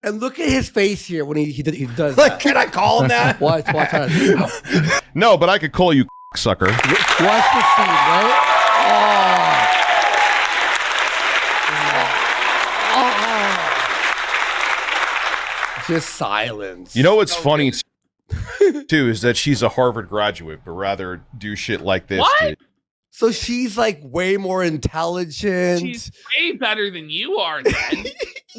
[SPEAKER 2] And look at his face here when he does
[SPEAKER 8] Like,
[SPEAKER 2] that.
[SPEAKER 8] can I call him that?
[SPEAKER 2] Watch that.
[SPEAKER 7] No, but I could call you sucker.
[SPEAKER 2] Watch the scene, right? Just silence.
[SPEAKER 7] You know what's funny too is that she's a Harvard graduate, but rather do shit like this.
[SPEAKER 1] What?
[SPEAKER 2] So she's way more intelligent.
[SPEAKER 1] She's way better than you are, then.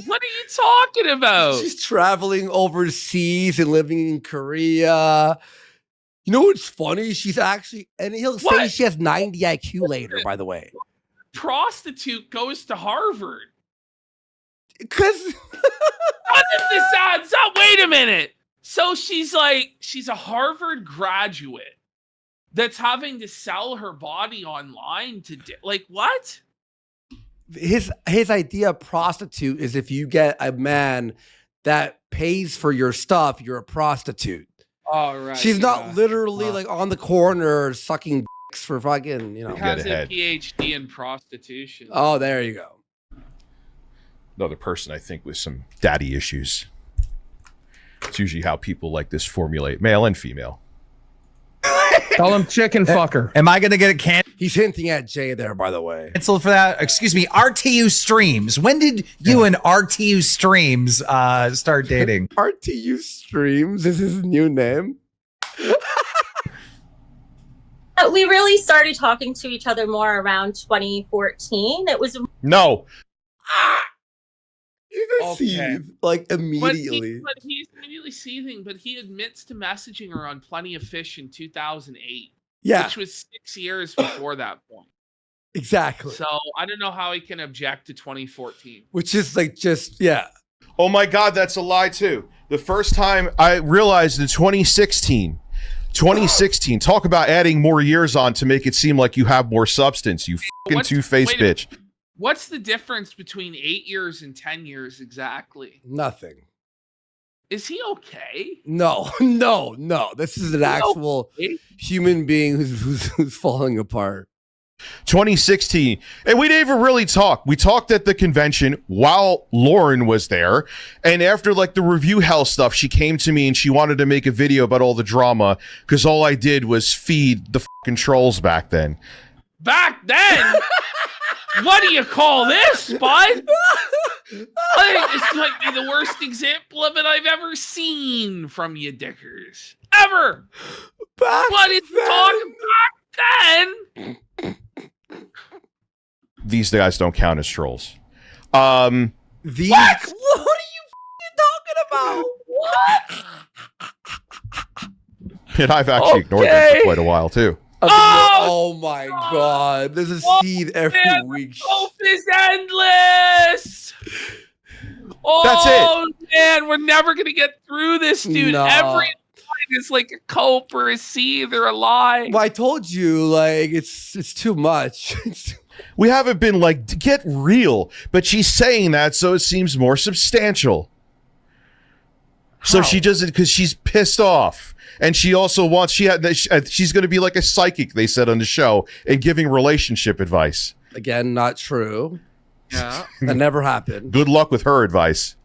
[SPEAKER 1] What are you talking about?
[SPEAKER 2] She's traveling overseas and living in Korea. You know what's funny? She's actually, and he'll say she has 90 IQ later, by the way.
[SPEAKER 1] Prostitute goes to Harvard.
[SPEAKER 2] Because
[SPEAKER 1] What if this adds up? Wait a minute. So she's a Harvard graduate that's having to sell her body online to what?
[SPEAKER 2] his idea of prostitute is if you get a man that pays for your stuff, you're a prostitute.
[SPEAKER 1] Oh, right.
[SPEAKER 2] She's not literally on the corner sucking dicks for fucking,
[SPEAKER 1] Has a PhD in prostitution.
[SPEAKER 2] Oh, there you go.
[SPEAKER 7] Another person, I think, with some daddy issues. That's usually how people like this formulate, male and female.
[SPEAKER 4] Call him chicken fucker.
[SPEAKER 8] Am I going to get a
[SPEAKER 2] He's hinting at Jay there, by the way.
[SPEAKER 8] canceled for that? Excuse me, RTU Streams. When did you and RTU Streams start dating?
[SPEAKER 2] RTU Streams is his new name.
[SPEAKER 3] We really started talking to each other more around 2014. It was
[SPEAKER 7] No.
[SPEAKER 2] You can
[SPEAKER 1] Okay.
[SPEAKER 2] see, like, immediately.
[SPEAKER 1] But he's immediately seething, but he admits to messaging her on Plenty of Fish in 2008,
[SPEAKER 2] Yeah,
[SPEAKER 1] which was 6 years before that point.
[SPEAKER 2] exactly.
[SPEAKER 1] So I don't know how he can object to 2014.
[SPEAKER 2] Which is like just, yeah.
[SPEAKER 7] Oh my God, that's a lie too. The first time I realized in 2016, talk about adding more years on to make it seem like you have more substance, you fucking
[SPEAKER 1] What's-
[SPEAKER 7] two-faced
[SPEAKER 1] wait a-
[SPEAKER 7] bitch.
[SPEAKER 1] What's the difference between 8 years and 10 years exactly?
[SPEAKER 2] Nothing.
[SPEAKER 1] Is he okay?
[SPEAKER 2] No, no. This is an actual
[SPEAKER 1] okay?
[SPEAKER 2] human being who's falling apart.
[SPEAKER 7] 2016. And we didn't even really talk. We talked at the convention while Lauren was there. And after like the review hell stuff, she came to me and she wanted to make a video about all the drama because all I did was feed the fucking trolls back then.
[SPEAKER 1] Back then? What do you call this, bud? It's like the worst example of it I've ever seen from you, Dickers. Ever! What is talking back then?
[SPEAKER 7] These guys don't count as trolls.
[SPEAKER 2] These.
[SPEAKER 1] What?
[SPEAKER 2] What are you talking about?
[SPEAKER 1] What?
[SPEAKER 7] And I've actually ignored them for quite a while too.
[SPEAKER 2] Oh my God! There's a seed every
[SPEAKER 1] Man,
[SPEAKER 2] week.
[SPEAKER 1] the hope is endless. Oh,
[SPEAKER 7] That's it.
[SPEAKER 1] Man, we're never gonna get through this, dude.
[SPEAKER 2] No.
[SPEAKER 1] Every line is like a cope or a seed or a lie.
[SPEAKER 2] Well, I told you, like it's too much.
[SPEAKER 7] We haven't been like, get real, but she's saying that so it seems more substantial. So she does it because she's pissed off. And she also wants, she's going to be like a psychic, they said on the show, and giving relationship advice.
[SPEAKER 2] Again, not true.
[SPEAKER 1] Yeah.
[SPEAKER 2] That never happened.
[SPEAKER 7] Good luck with her advice.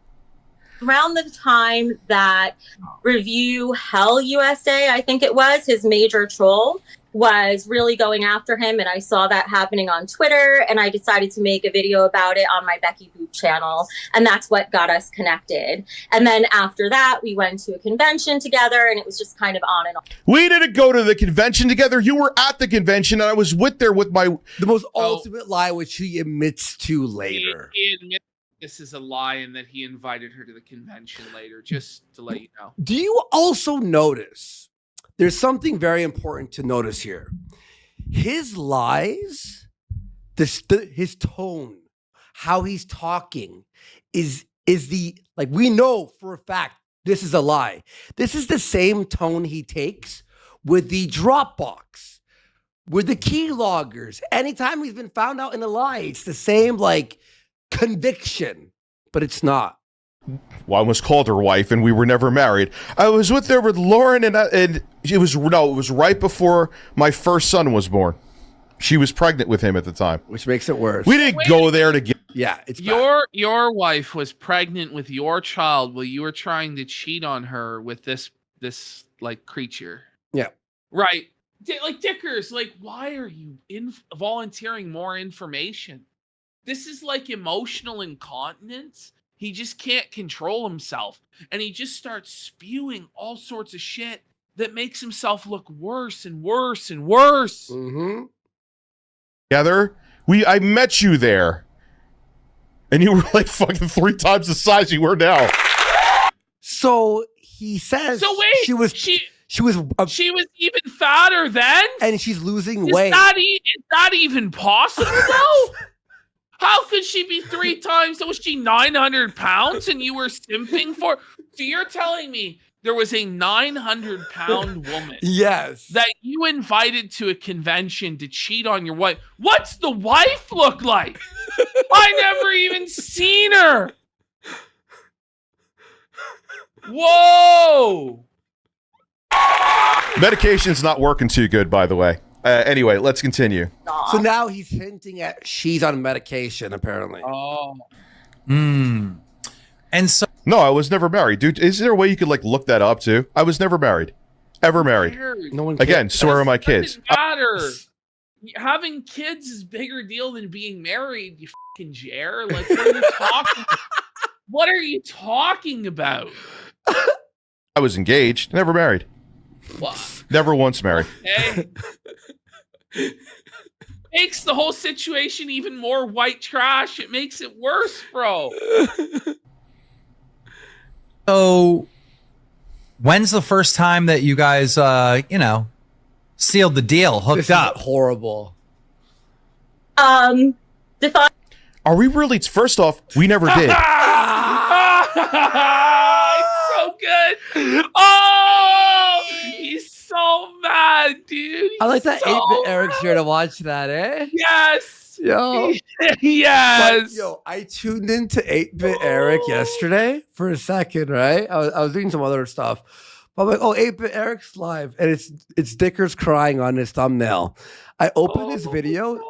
[SPEAKER 3] around the time that Review Hell USA, I think it was, his major troll, was really going after him. And I saw that happening on Twitter, and I decided to make a video about it on my Becky Boop channel. And that's what got us connected. And then after that, we went to a convention together, and it was just kind of on and on.
[SPEAKER 7] We didn't go to the convention together. You were at the convention, and I was there with my...
[SPEAKER 2] The most ultimate lie, which he admits to later.
[SPEAKER 1] He admits this is a lie and that he invited her to the convention later, just to let you know.
[SPEAKER 2] Do you also notice there's something very important to notice here? His lies, his tone, how he's talking is the, like, we know for a fact this is a lie. This is the same tone he takes with the Dropbox, with the keyloggers. Anytime he's been found out in a lie, it's the same, like, conviction, but it's not.
[SPEAKER 7] Well, I was called her wife, and we were never married. I was with Lauren, and it was right before my first son was born. She was pregnant with him at the time,
[SPEAKER 2] which makes it worse.
[SPEAKER 7] We didn't go there together.
[SPEAKER 2] Yeah, it's
[SPEAKER 1] your wife was pregnant with your child while you were trying to cheat on her with this like creature.
[SPEAKER 2] Yeah,
[SPEAKER 1] right. Like Dickers, like, why are you volunteering more information? This is like emotional incontinence. He just can't control himself. And he just starts spewing all sorts of shit that makes himself look worse and worse and worse.
[SPEAKER 2] Mm-hmm.
[SPEAKER 7] Together, I met you there. And you were like fucking 3 times the size you were now.
[SPEAKER 2] So he says
[SPEAKER 1] she was even fatter then?
[SPEAKER 2] And she's losing
[SPEAKER 1] Is
[SPEAKER 2] weight.
[SPEAKER 1] Is that even possible though? How could she be 3 times? So was she 900 pounds and you were simping for? So you're telling me there was a 900-pound woman,
[SPEAKER 2] yes,
[SPEAKER 1] that you invited to a convention to cheat on your wife? What's the wife look like? I never even seen her. Whoa.
[SPEAKER 7] Medication's not working too good, by the way. Anyway, let's continue.
[SPEAKER 2] So now he's hinting at she's on medication, apparently.
[SPEAKER 1] Oh.
[SPEAKER 8] And so
[SPEAKER 7] No, I was never married, dude. Is there a way you could like look that up too? I was never married, ever married.
[SPEAKER 2] No one
[SPEAKER 7] Again, swear on my kids.
[SPEAKER 1] Doesn't matter. Having kids is a bigger deal than being married. You fucking Jer. Like, what are you talking? What are you talking about?
[SPEAKER 7] I was engaged, never married.
[SPEAKER 1] What?
[SPEAKER 7] Never once married.
[SPEAKER 1] Okay. Makes the whole situation even more white trash. It makes it worse, bro.
[SPEAKER 8] So, when's the first time that you guys, sealed the deal, hooked
[SPEAKER 2] This is
[SPEAKER 8] up?
[SPEAKER 2] horrible.
[SPEAKER 3] Define.
[SPEAKER 7] Are we really? First off, we never did.
[SPEAKER 1] It's so good. Oh, he's so mad, dude.
[SPEAKER 2] I like that
[SPEAKER 1] He's
[SPEAKER 2] 8-bit Eric's here to watch that, eh?
[SPEAKER 1] Yes.
[SPEAKER 2] Yo.
[SPEAKER 1] Yes.
[SPEAKER 2] But, yo, I tuned into 8-bit Eric yesterday for a second, right? I was doing some other stuff. But I'm like, oh, 8-bit Eric's live. And it's Dickers crying on his thumbnail. I open his video.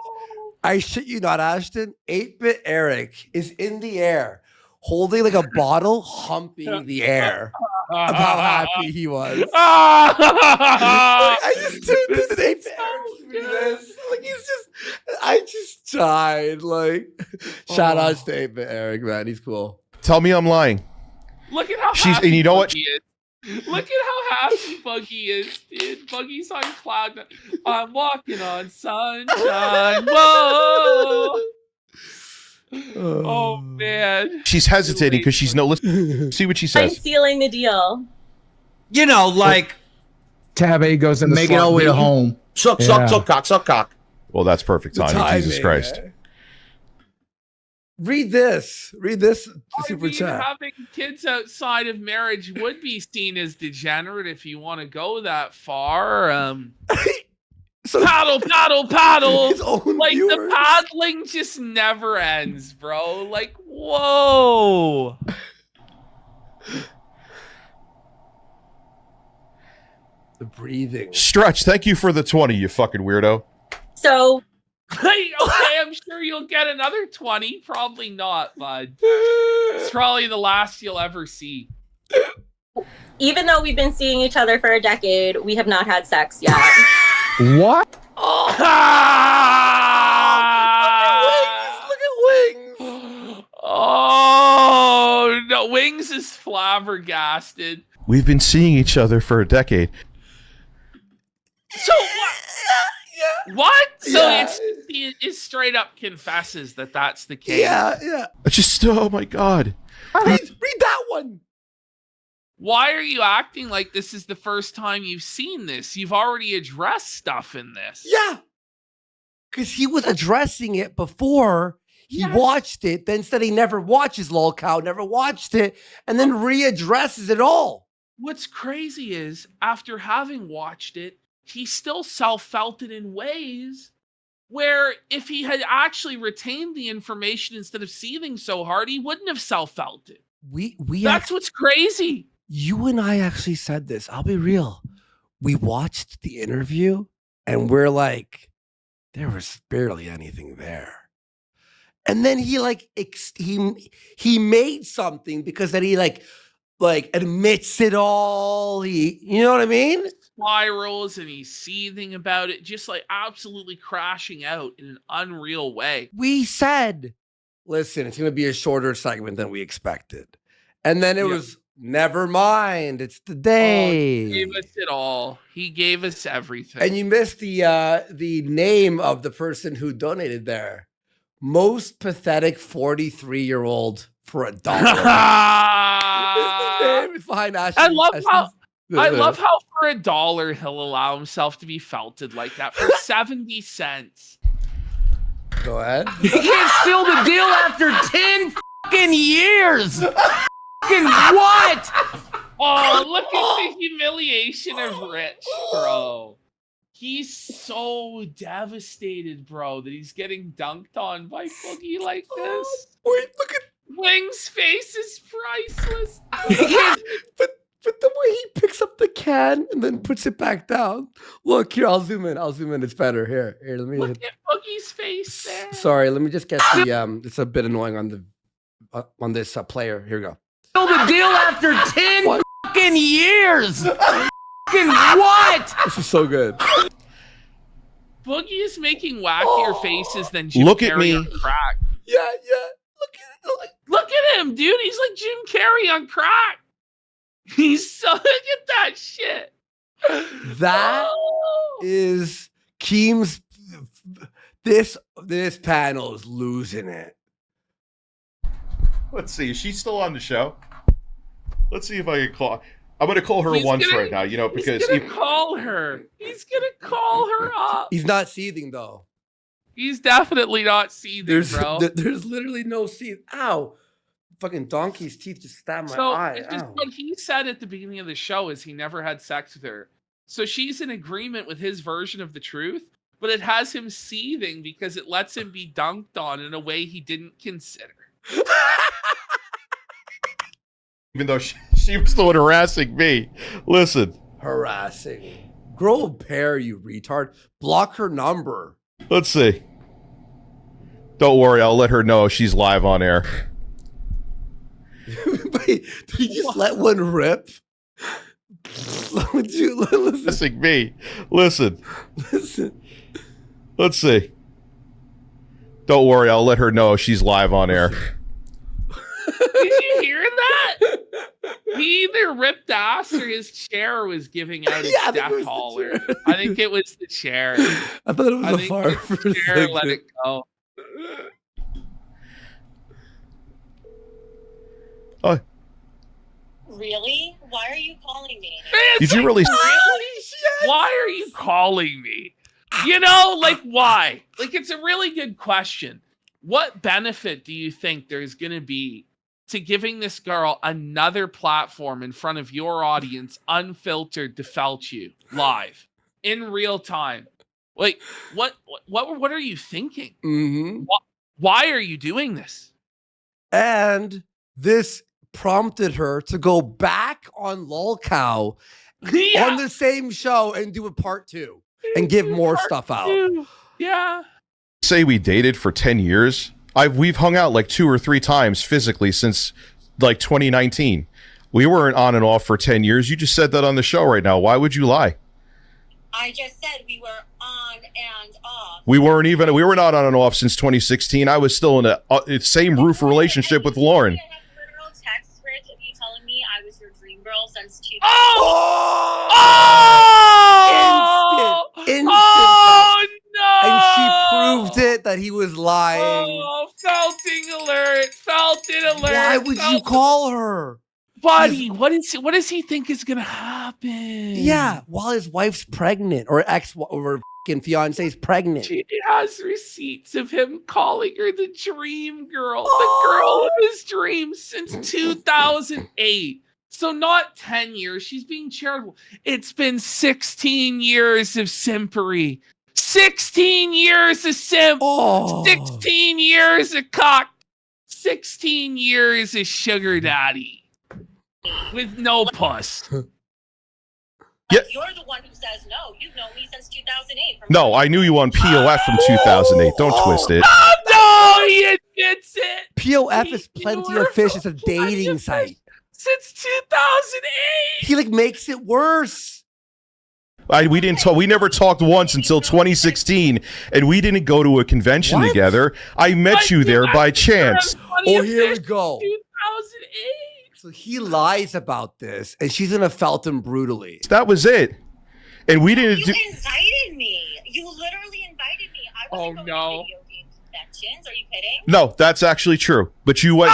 [SPEAKER 2] I shit you not, Ashton. 8-bit Eric is in the air, holding like a bottle, humping the air of how happy he was. Like, I just tuned into 8-bit Eric doing this. Like I just died. Like, shout outs to 8-bit Eric, man. He's cool.
[SPEAKER 7] Tell me I'm lying.
[SPEAKER 1] Look at how
[SPEAKER 7] She's
[SPEAKER 1] happy
[SPEAKER 7] and you know what?
[SPEAKER 1] Buggy is. Look at how happy Buggy is, dude. Buggy's on cloud. I'm walking on sunshine. Whoa. Oh man.
[SPEAKER 7] She's hesitating because she's no. Listen, see what she
[SPEAKER 3] I'm
[SPEAKER 7] says.
[SPEAKER 3] sealing the deal.
[SPEAKER 8] Like
[SPEAKER 4] Tab A goes in the
[SPEAKER 10] Make it all the way to home.
[SPEAKER 11] Suck cock.
[SPEAKER 7] Well, that's perfect timing. Jesus Christ.
[SPEAKER 2] Read this super
[SPEAKER 1] I mean,
[SPEAKER 2] chat.
[SPEAKER 1] having kids outside of marriage would be seen as degenerate if you want to go that far.
[SPEAKER 2] So
[SPEAKER 1] paddle.
[SPEAKER 2] his own
[SPEAKER 1] Like
[SPEAKER 2] viewers.
[SPEAKER 1] the paddling just never ends, bro. Like, whoa.
[SPEAKER 2] The breathing.
[SPEAKER 7] Stretch. Thank you for the 20, you fucking weirdo.
[SPEAKER 3] So
[SPEAKER 1] Okay, I'm sure you'll get another 20. Probably not, bud. It's probably the last you'll ever see.
[SPEAKER 3] even though we've been seeing each other for a decade, we have not had sex yet.
[SPEAKER 4] What?
[SPEAKER 2] Look at Wings.
[SPEAKER 1] Oh no, Wings is flabbergasted.
[SPEAKER 7] We've been seeing each other for a decade.
[SPEAKER 1] So what? What? So
[SPEAKER 2] Yeah.
[SPEAKER 1] it straight up confesses that that's the case.
[SPEAKER 2] Yeah.
[SPEAKER 7] I just, oh my God.
[SPEAKER 2] Read that one.
[SPEAKER 1] Why are you acting like this is the first time you've seen this? You've already addressed stuff in this.
[SPEAKER 2] Yeah. Because he was addressing it before he watched it, then said he never watches Lolcow, never watched it, and then readdresses it all.
[SPEAKER 1] What's crazy is, after having watched it, he still self-felt it in ways where if he had actually retained the information instead of seething so hard, he wouldn't have self-felt it. That's what's crazy.
[SPEAKER 2] You and I actually said this. I'll be real. We watched the interview and we're like, there was barely anything there. And then he he made something because then he like admits it all. You know what I mean?
[SPEAKER 1] Spirals and he's seething about it, just like absolutely crashing out in an unreal way.
[SPEAKER 2] We said, listen, it's going to be a shorter segment than we expected. And then it was, never mind, it's the day.
[SPEAKER 1] He gave us it all. He gave us everything.
[SPEAKER 2] And you missed the name of the person who donated there. Most pathetic 43-year-old for $1. It's behind Ashley.
[SPEAKER 1] I love how for $1 he'll allow himself to be felted like that for 70 cents.
[SPEAKER 2] Go ahead.
[SPEAKER 4] You can't seal the deal after 10 fucking years. Fucking what?
[SPEAKER 1] Oh, look at the humiliation of Rich, bro. He's so devastated, bro, that he's getting dunked on by Boogie like this.
[SPEAKER 2] Wait, look at
[SPEAKER 1] Wing's face is priceless.
[SPEAKER 2] but the way he picks up the can and then puts it back down. Look here, I'll zoom in. It's better. Here, let me
[SPEAKER 1] Look at Boogie's face there.
[SPEAKER 2] Sorry, let me just get the it's a bit annoying on the on this player. Here we go.
[SPEAKER 4] Still the deal after 10 fucking years. Fucking what?
[SPEAKER 2] This is so good.
[SPEAKER 1] Boogie is making wackier faces than Jim
[SPEAKER 7] Look at
[SPEAKER 1] Carrey
[SPEAKER 7] me.
[SPEAKER 1] on crack.
[SPEAKER 2] Yeah. Look at it.
[SPEAKER 1] Look at him, dude. He's like Jim Carrey on crack. He's so look at that shit.
[SPEAKER 2] That
[SPEAKER 1] Oh.
[SPEAKER 2] is Keem's. This panel is losing it.
[SPEAKER 7] Let's see. Is she still on the show? Let's see if I can call. I'm going to call her
[SPEAKER 1] He's
[SPEAKER 7] once
[SPEAKER 1] gonna-
[SPEAKER 7] right now, you know, because
[SPEAKER 1] he's gonna call her. He's gonna call her up.
[SPEAKER 2] He's not seething though.
[SPEAKER 1] He's definitely not seething, bro.
[SPEAKER 2] There's literally no seeth. Ow! Fucking donkey's teeth just stabbed my
[SPEAKER 1] So
[SPEAKER 2] eye.
[SPEAKER 1] it's just
[SPEAKER 2] Ow.
[SPEAKER 1] what he said at the beginning of the show is he never had sex with her. So she's in agreement with his version of the truth, but it has him seething because it lets him be dunked on in a way he didn't consider.
[SPEAKER 7] even though she was the one harassing me. Listen.
[SPEAKER 2] Harassing. Grow a pair, you retard. Block her number.
[SPEAKER 7] Let's see. Don't worry, I'll let her know she's live on air.
[SPEAKER 2] Wait, did you just let one rip? Would you listen?
[SPEAKER 7] Me. Listen.
[SPEAKER 2] Listen.
[SPEAKER 7] Let's see. Don't worry, I'll let her know she's live on air.
[SPEAKER 1] Did you hear that? He either ripped ass or his chair was giving out his death holler. I think it was the chair.
[SPEAKER 2] I thought it was a fart.
[SPEAKER 1] The chair let it go.
[SPEAKER 7] Oh.
[SPEAKER 3] Really? Why are you calling me?
[SPEAKER 7] Did you really?
[SPEAKER 1] Why are you calling me? You know, like, why? Like, it's a really good question. What benefit do you think there's going to be to giving this girl another platform in front of your audience, unfiltered, to felt you live in real time? Like, what are you thinking?
[SPEAKER 2] Mm-hmm.
[SPEAKER 1] Why are you doing this?
[SPEAKER 2] And this prompted her to go back on Lolcow on the same show and do a part 2 and give more stuff out.
[SPEAKER 1] Yeah.
[SPEAKER 7] Say we dated for 10 years. We've hung out like 2 or 3 times physically since like 2019. We weren't on and off for 10 years. You just said that on the show right now. Why would you lie?
[SPEAKER 3] I just said we were on and off.
[SPEAKER 7] We were not on and off since 2016. I was still in a same roof relationship with Lauren.
[SPEAKER 3] Literal text, Rich, of you telling me I was your dream girl since 2000.
[SPEAKER 2] Instant.
[SPEAKER 1] Oh no!
[SPEAKER 2] And she proved it that he was lying.
[SPEAKER 1] Oh, felting alert! Felting alert!
[SPEAKER 2] Why would you call her?
[SPEAKER 1] Buddy, what does he think is gonna happen?
[SPEAKER 2] Yeah, while his wife's pregnant or fucking fiance's pregnant.
[SPEAKER 1] She has receipts of him calling her the dream girl, the girl of his dreams since 2008. So not 10 years. She's being charitable. It's been 16 years of simpery. 16 years of simp. 16 years of cock. 16 years of sugar daddy. With no puss.
[SPEAKER 7] Yeah.
[SPEAKER 3] You're the one who says no. You've known me since 2008.
[SPEAKER 7] No, I knew you on POF from 2008. Don't twist it.
[SPEAKER 1] Oh, no, he admits it.
[SPEAKER 2] POF is plenty of fish. It's a dating site.
[SPEAKER 1] Since 2008.
[SPEAKER 2] He like makes it worse.
[SPEAKER 7] We never talked once until 2016, and we didn't go to a convention together. I met you there by chance.
[SPEAKER 2] Oh, here we go.
[SPEAKER 1] 2008.
[SPEAKER 2] So he lies about this, and she's gonna felt him brutally.
[SPEAKER 7] That was it. And we didn't
[SPEAKER 3] You
[SPEAKER 7] do.
[SPEAKER 3] invited me. You literally invited me. I wasn't going to video game conventions. Are you kidding?
[SPEAKER 7] No, that's actually true. But you went.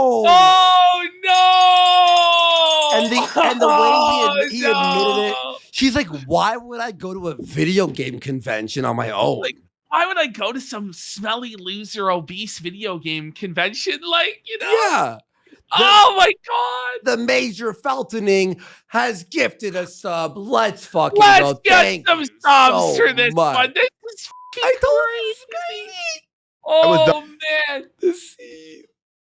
[SPEAKER 1] Oh no!
[SPEAKER 2] And the way he admitted it, she's like, "Why would I go to a video game convention on my own?
[SPEAKER 1] Like, why would I go to some smelly loser obese video game convention? Like, you know?
[SPEAKER 2] Yeah.
[SPEAKER 1] Oh my god!
[SPEAKER 2] The Major Feltoning has gifted a sub. Let's fucking
[SPEAKER 1] Let's
[SPEAKER 2] go.
[SPEAKER 1] get
[SPEAKER 2] Thank
[SPEAKER 1] some
[SPEAKER 2] you
[SPEAKER 1] subs
[SPEAKER 2] so
[SPEAKER 1] for this
[SPEAKER 2] much.
[SPEAKER 1] one. This is fucking crazy. Oh man.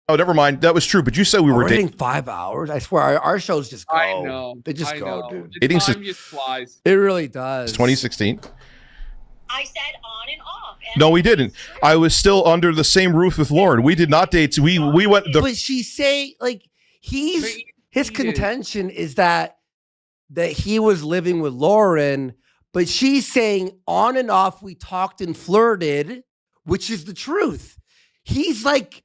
[SPEAKER 7] Oh, never mind. That was true. But you said we were
[SPEAKER 2] We're hitting
[SPEAKER 7] dating.
[SPEAKER 2] 5 hours. I swear, our shows just go.
[SPEAKER 1] I know.
[SPEAKER 2] They just
[SPEAKER 1] I
[SPEAKER 2] go,
[SPEAKER 1] know.
[SPEAKER 2] dude.
[SPEAKER 1] The
[SPEAKER 7] Dating's
[SPEAKER 1] time just flies.
[SPEAKER 2] It really does.
[SPEAKER 7] 2016.
[SPEAKER 3] I said on and off. And
[SPEAKER 7] No, we didn't. I was still under the same roof with Lauren. We did not date. We went.
[SPEAKER 2] But she say like his contention is that he was living with Lauren, but she's saying on and off we talked and flirted, which is the truth. He's like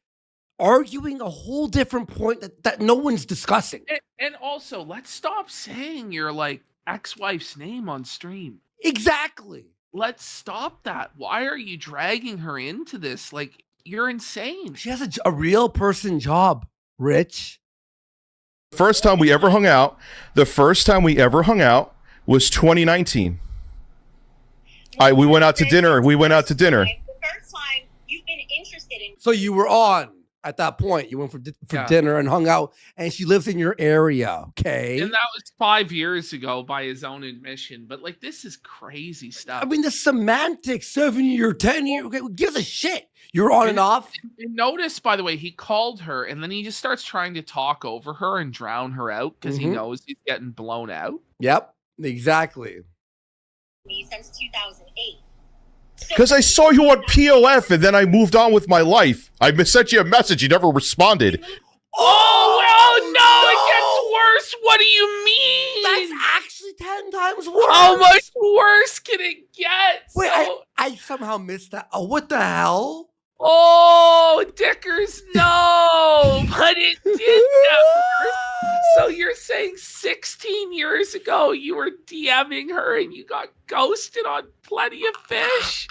[SPEAKER 2] arguing a whole different point that no one's discussing.
[SPEAKER 1] And also, let's stop saying your like ex-wife's name on stream.
[SPEAKER 2] Exactly.
[SPEAKER 1] Let's stop that. Why are you dragging her into this? Like, you're insane.
[SPEAKER 2] She has a real person job, Rich.
[SPEAKER 7] First time we ever hung out. The first time we ever hung out was 2019. We went out to dinner.
[SPEAKER 3] The first time you've been interested in.
[SPEAKER 2] So you were on at that point. You went for dinner and hung out, and she lives in your area. Okay.
[SPEAKER 1] And that was 5 years ago by his own admission. But like, this is crazy stuff.
[SPEAKER 2] I mean, the semantics, 7 year, 10 year. Okay, who gives a shit? You're on and off.
[SPEAKER 1] And notice, by the way, he called her and then he just starts trying to talk over her and drown her out because he knows he's getting blown out.
[SPEAKER 2] Yep, exactly.
[SPEAKER 3] Me since 2008.
[SPEAKER 7] Because I saw you on POF and then I moved on with my life. I sent you a message. You never responded.
[SPEAKER 1] Oh, no, it gets worse. What do you mean?
[SPEAKER 2] That's actually 10 times worse.
[SPEAKER 1] How much worse can it get?
[SPEAKER 2] Wait, I somehow missed that. Oh, what the hell?
[SPEAKER 1] Oh, Dickers, no, but it did get worse. So you're saying 16 years ago you were DMing her and you got ghosted on Plenty of Fish?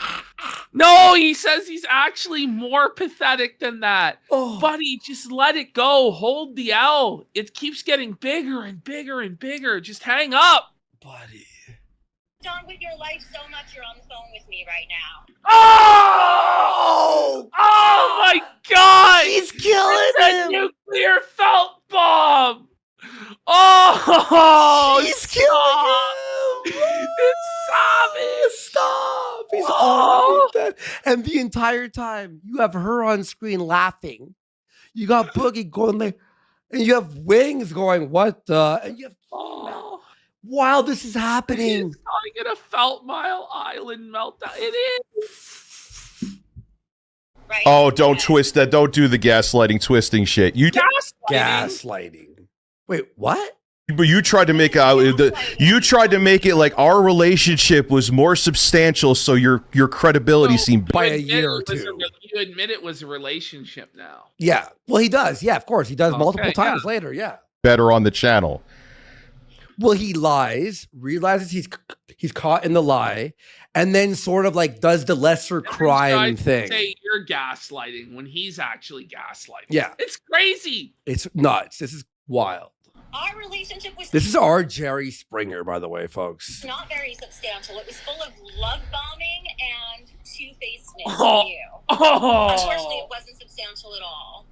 [SPEAKER 1] No, he says he's actually more pathetic than that.
[SPEAKER 2] Oh.
[SPEAKER 1] Buddy, just let it go. Hold the L. It keeps getting bigger and bigger and bigger. Just hang up.
[SPEAKER 2] Buddy.
[SPEAKER 3] On with your life so much you're on the phone with me right now.
[SPEAKER 1] Oh! Oh my God!
[SPEAKER 2] He's killing
[SPEAKER 1] it's
[SPEAKER 2] him!
[SPEAKER 1] A nuclear felt bomb! Oh!
[SPEAKER 2] He's killing him!
[SPEAKER 1] It's savage!
[SPEAKER 2] Stop! He's already dead. And the entire time, you have her on screen laughing. You got Boogie going like, and you have Wings going, what the? And you have while this is happening.
[SPEAKER 1] He's calling it a Felt Mile Island meltdown. It is.
[SPEAKER 3] Right?
[SPEAKER 7] Oh, don't twist that. Don't do the gaslighting, twisting shit. You
[SPEAKER 2] Gaslighting. Wait, what?
[SPEAKER 7] But you tried to make it like our relationship was more substantial, so your credibility seemed
[SPEAKER 2] by a year or two.
[SPEAKER 1] You admit it was a relationship now.
[SPEAKER 2] Yeah. Well, he does. Yeah, of course. He does multiple times later. Yeah.
[SPEAKER 7] Better on the channel.
[SPEAKER 2] Well, he lies, realizes he's caught in the lie, and then sort of like does the lesser crime thing.
[SPEAKER 1] Say you're gaslighting when he's actually gaslighting.
[SPEAKER 2] Yeah.
[SPEAKER 1] It's crazy.
[SPEAKER 2] It's nuts. This is wild.
[SPEAKER 3] Our relationship was
[SPEAKER 2] This is our Jerry Springer, by the way, folks.
[SPEAKER 3] not very substantial. It was full of love bombing and two-facedness
[SPEAKER 1] Oh.
[SPEAKER 3] from you.
[SPEAKER 1] Oh.
[SPEAKER 3] Unfortunately, it wasn't substantial at all.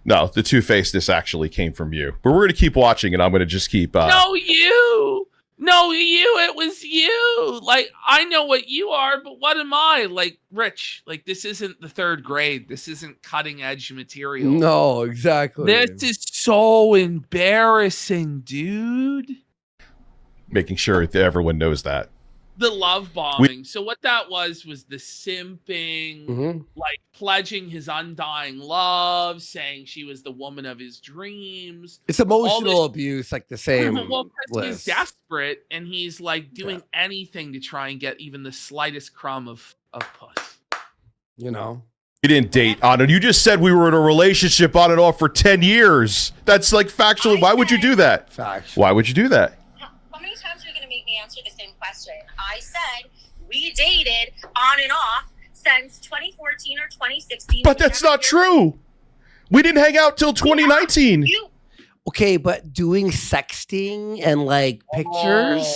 [SPEAKER 7] No, the two-facedness actually came from you. But we're going to keep watching, and I'm going to just keep...
[SPEAKER 1] No, you. No, you. It was you. Like, I know what you are, but what am I? Like, Rich, like, this isn't the third grade. This isn't cutting-edge material.
[SPEAKER 2] No, exactly.
[SPEAKER 1] This is so embarrassing, dude.
[SPEAKER 7] Making sure that everyone knows that.
[SPEAKER 1] The love bombing. So what that was the simping, like pledging his undying love, saying she was the woman of his dreams.
[SPEAKER 2] It's emotional abuse, like the same.
[SPEAKER 1] Well, because he's
[SPEAKER 2] list.
[SPEAKER 1] desperate and he's like doing anything to try and get even the slightest crumb of puss.
[SPEAKER 2] You know?
[SPEAKER 7] We didn't date on it. You just said we were in a relationship on and off for 10 years. That's like factually. Why would you do that?
[SPEAKER 2] Factual.
[SPEAKER 7] Why would you do that?
[SPEAKER 3] How many times are you going to make me answer the same question? I said we dated on and off since 2014 or 2016.
[SPEAKER 7] But that's not true. We didn't hang out till 2019.
[SPEAKER 2] Okay, but doing sexting and like pictures,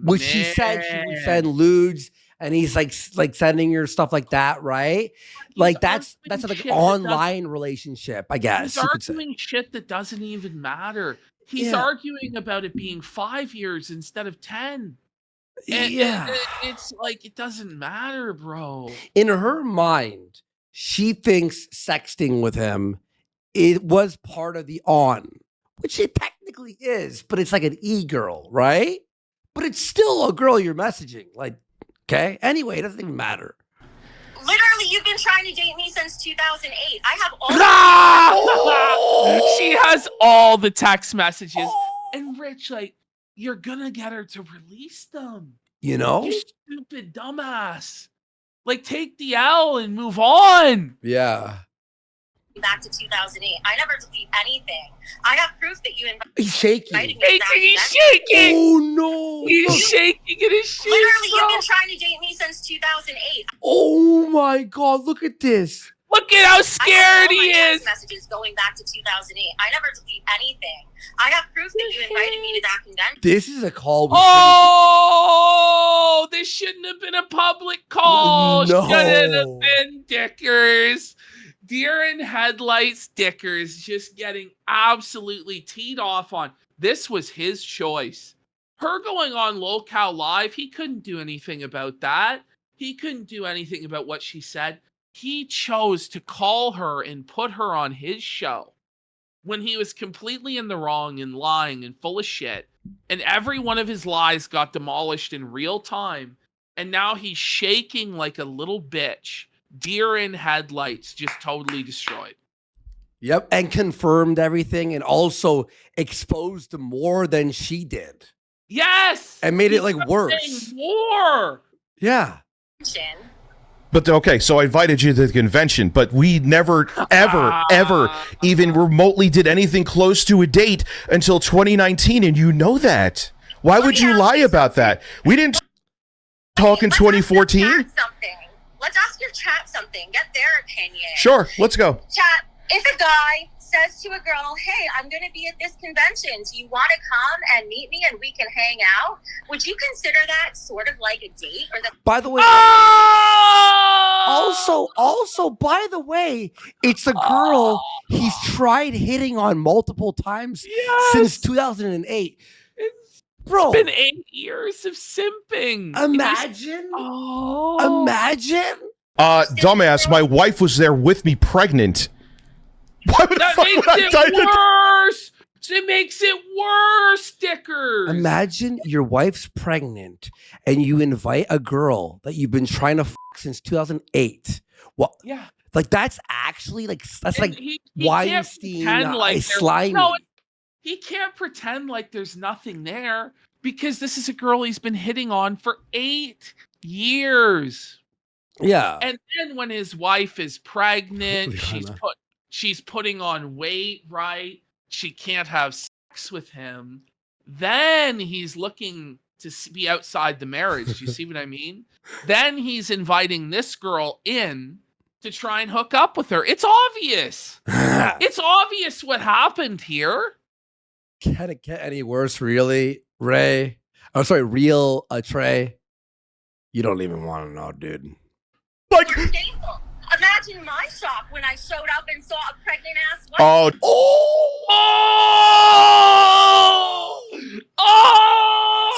[SPEAKER 2] which she said she would send lewds, and he's like sending her stuff like that, right? Like that's like an online relationship, I guess.
[SPEAKER 1] He's arguing shit that doesn't even matter. He's arguing about it being 5 years instead of 10. And it's like, it doesn't matter, bro.
[SPEAKER 2] In her mind, she thinks sexting with him, it was part of the on, which it technically is, but it's like an e-girl, right? But it's still a girl you're messaging. Like, Okay. Anyway, it doesn't even matter.
[SPEAKER 3] Literally, you've been trying to date me since 2008. I have all.
[SPEAKER 1] She has all the text messages, and Rich, like, you're gonna get her to release them.
[SPEAKER 2] You know?
[SPEAKER 1] You stupid dumbass. Like, take the L and move on.
[SPEAKER 2] Yeah.
[SPEAKER 3] Back to 2008. I never delete anything. I have proof that you invited
[SPEAKER 2] He's shaking.
[SPEAKER 3] me to that
[SPEAKER 1] He's
[SPEAKER 3] event.
[SPEAKER 1] shaking.
[SPEAKER 2] Oh no.
[SPEAKER 1] He's shaking in his shoes.
[SPEAKER 3] Literally,
[SPEAKER 1] bro.
[SPEAKER 3] you've been trying to date me since 2008.
[SPEAKER 2] Oh my God. Look at this.
[SPEAKER 1] Look at how
[SPEAKER 3] I have
[SPEAKER 1] scared
[SPEAKER 3] all
[SPEAKER 1] he
[SPEAKER 3] my text
[SPEAKER 1] is.
[SPEAKER 3] messages going back to 2008. I never delete anything. I have proof that you invited me to that convention.
[SPEAKER 2] This is a call.
[SPEAKER 1] Oh, this shouldn't have been a public call.
[SPEAKER 2] No.
[SPEAKER 1] Shouldn't have been Dickers. Deer in headlights, Dickers just getting absolutely teed off on. This was his choice. Her going on Lolcow Live, he couldn't do anything about that. He couldn't do anything about what she said. He chose to call her and put her on his show when he was completely in the wrong and lying and full of shit. And every one of his lies got demolished in real time. And now he's shaking like a little bitch. Deer in headlights, just totally destroyed.
[SPEAKER 2] Yep. And confirmed everything and also exposed more than she did.
[SPEAKER 1] Yes!
[SPEAKER 2] And made it like
[SPEAKER 1] He's
[SPEAKER 2] worse.
[SPEAKER 1] saying more!
[SPEAKER 2] Yeah.
[SPEAKER 7] But okay, so I invited you to the convention, but we never, ever even remotely did anything close to a date until 2019, and you know that. Why would you lie about that? We didn't talk in 2014?
[SPEAKER 3] Let's ask your chat something. Get their opinion.
[SPEAKER 7] Sure, let's go.
[SPEAKER 3] Chat, if a guy says to a girl, hey, I'm going to be at this convention. Do you want to come and meet me and we can hang out? Would you consider that sort of like a date? Or the-
[SPEAKER 2] By the way, also, by the way, it's a girl he's tried hitting on multiple times since 2008. Bro,
[SPEAKER 1] It's been 8 years of simping.
[SPEAKER 2] Imagine. Imagine.
[SPEAKER 7] Dumbass, my wife was there with me pregnant. Why would
[SPEAKER 1] That
[SPEAKER 7] the fuck
[SPEAKER 1] makes
[SPEAKER 7] would I tell
[SPEAKER 1] it
[SPEAKER 7] you that?
[SPEAKER 1] worse. It makes it worse, Dickers.
[SPEAKER 2] Imagine your wife's pregnant and you invite a girl that you've been trying to since 2008. Well,
[SPEAKER 1] yeah,
[SPEAKER 2] like that's actually like that's
[SPEAKER 1] And
[SPEAKER 2] like
[SPEAKER 1] he
[SPEAKER 2] Weinstein,
[SPEAKER 1] can't pretend like there's-
[SPEAKER 2] slimy.
[SPEAKER 1] No, he can't pretend like there's nothing there because this is a girl he's been hitting on for 8 years.
[SPEAKER 2] Yeah.
[SPEAKER 1] And then when his wife is pregnant,
[SPEAKER 2] Liana.
[SPEAKER 1] she's putting on weight, right? She can't have sex with him. Then he's looking to be outside the marriage. Do you see what I mean? Then he's inviting this girl in to try and hook up with her. It's obvious. It's obvious what happened here.
[SPEAKER 2] Can it get any worse, really, Ray? Oh, sorry, real Trey. You don't even want to know, dude.
[SPEAKER 7] Like,
[SPEAKER 3] Shameful. Imagine my shock when I showed up and saw a pregnant ass wife.
[SPEAKER 7] oh,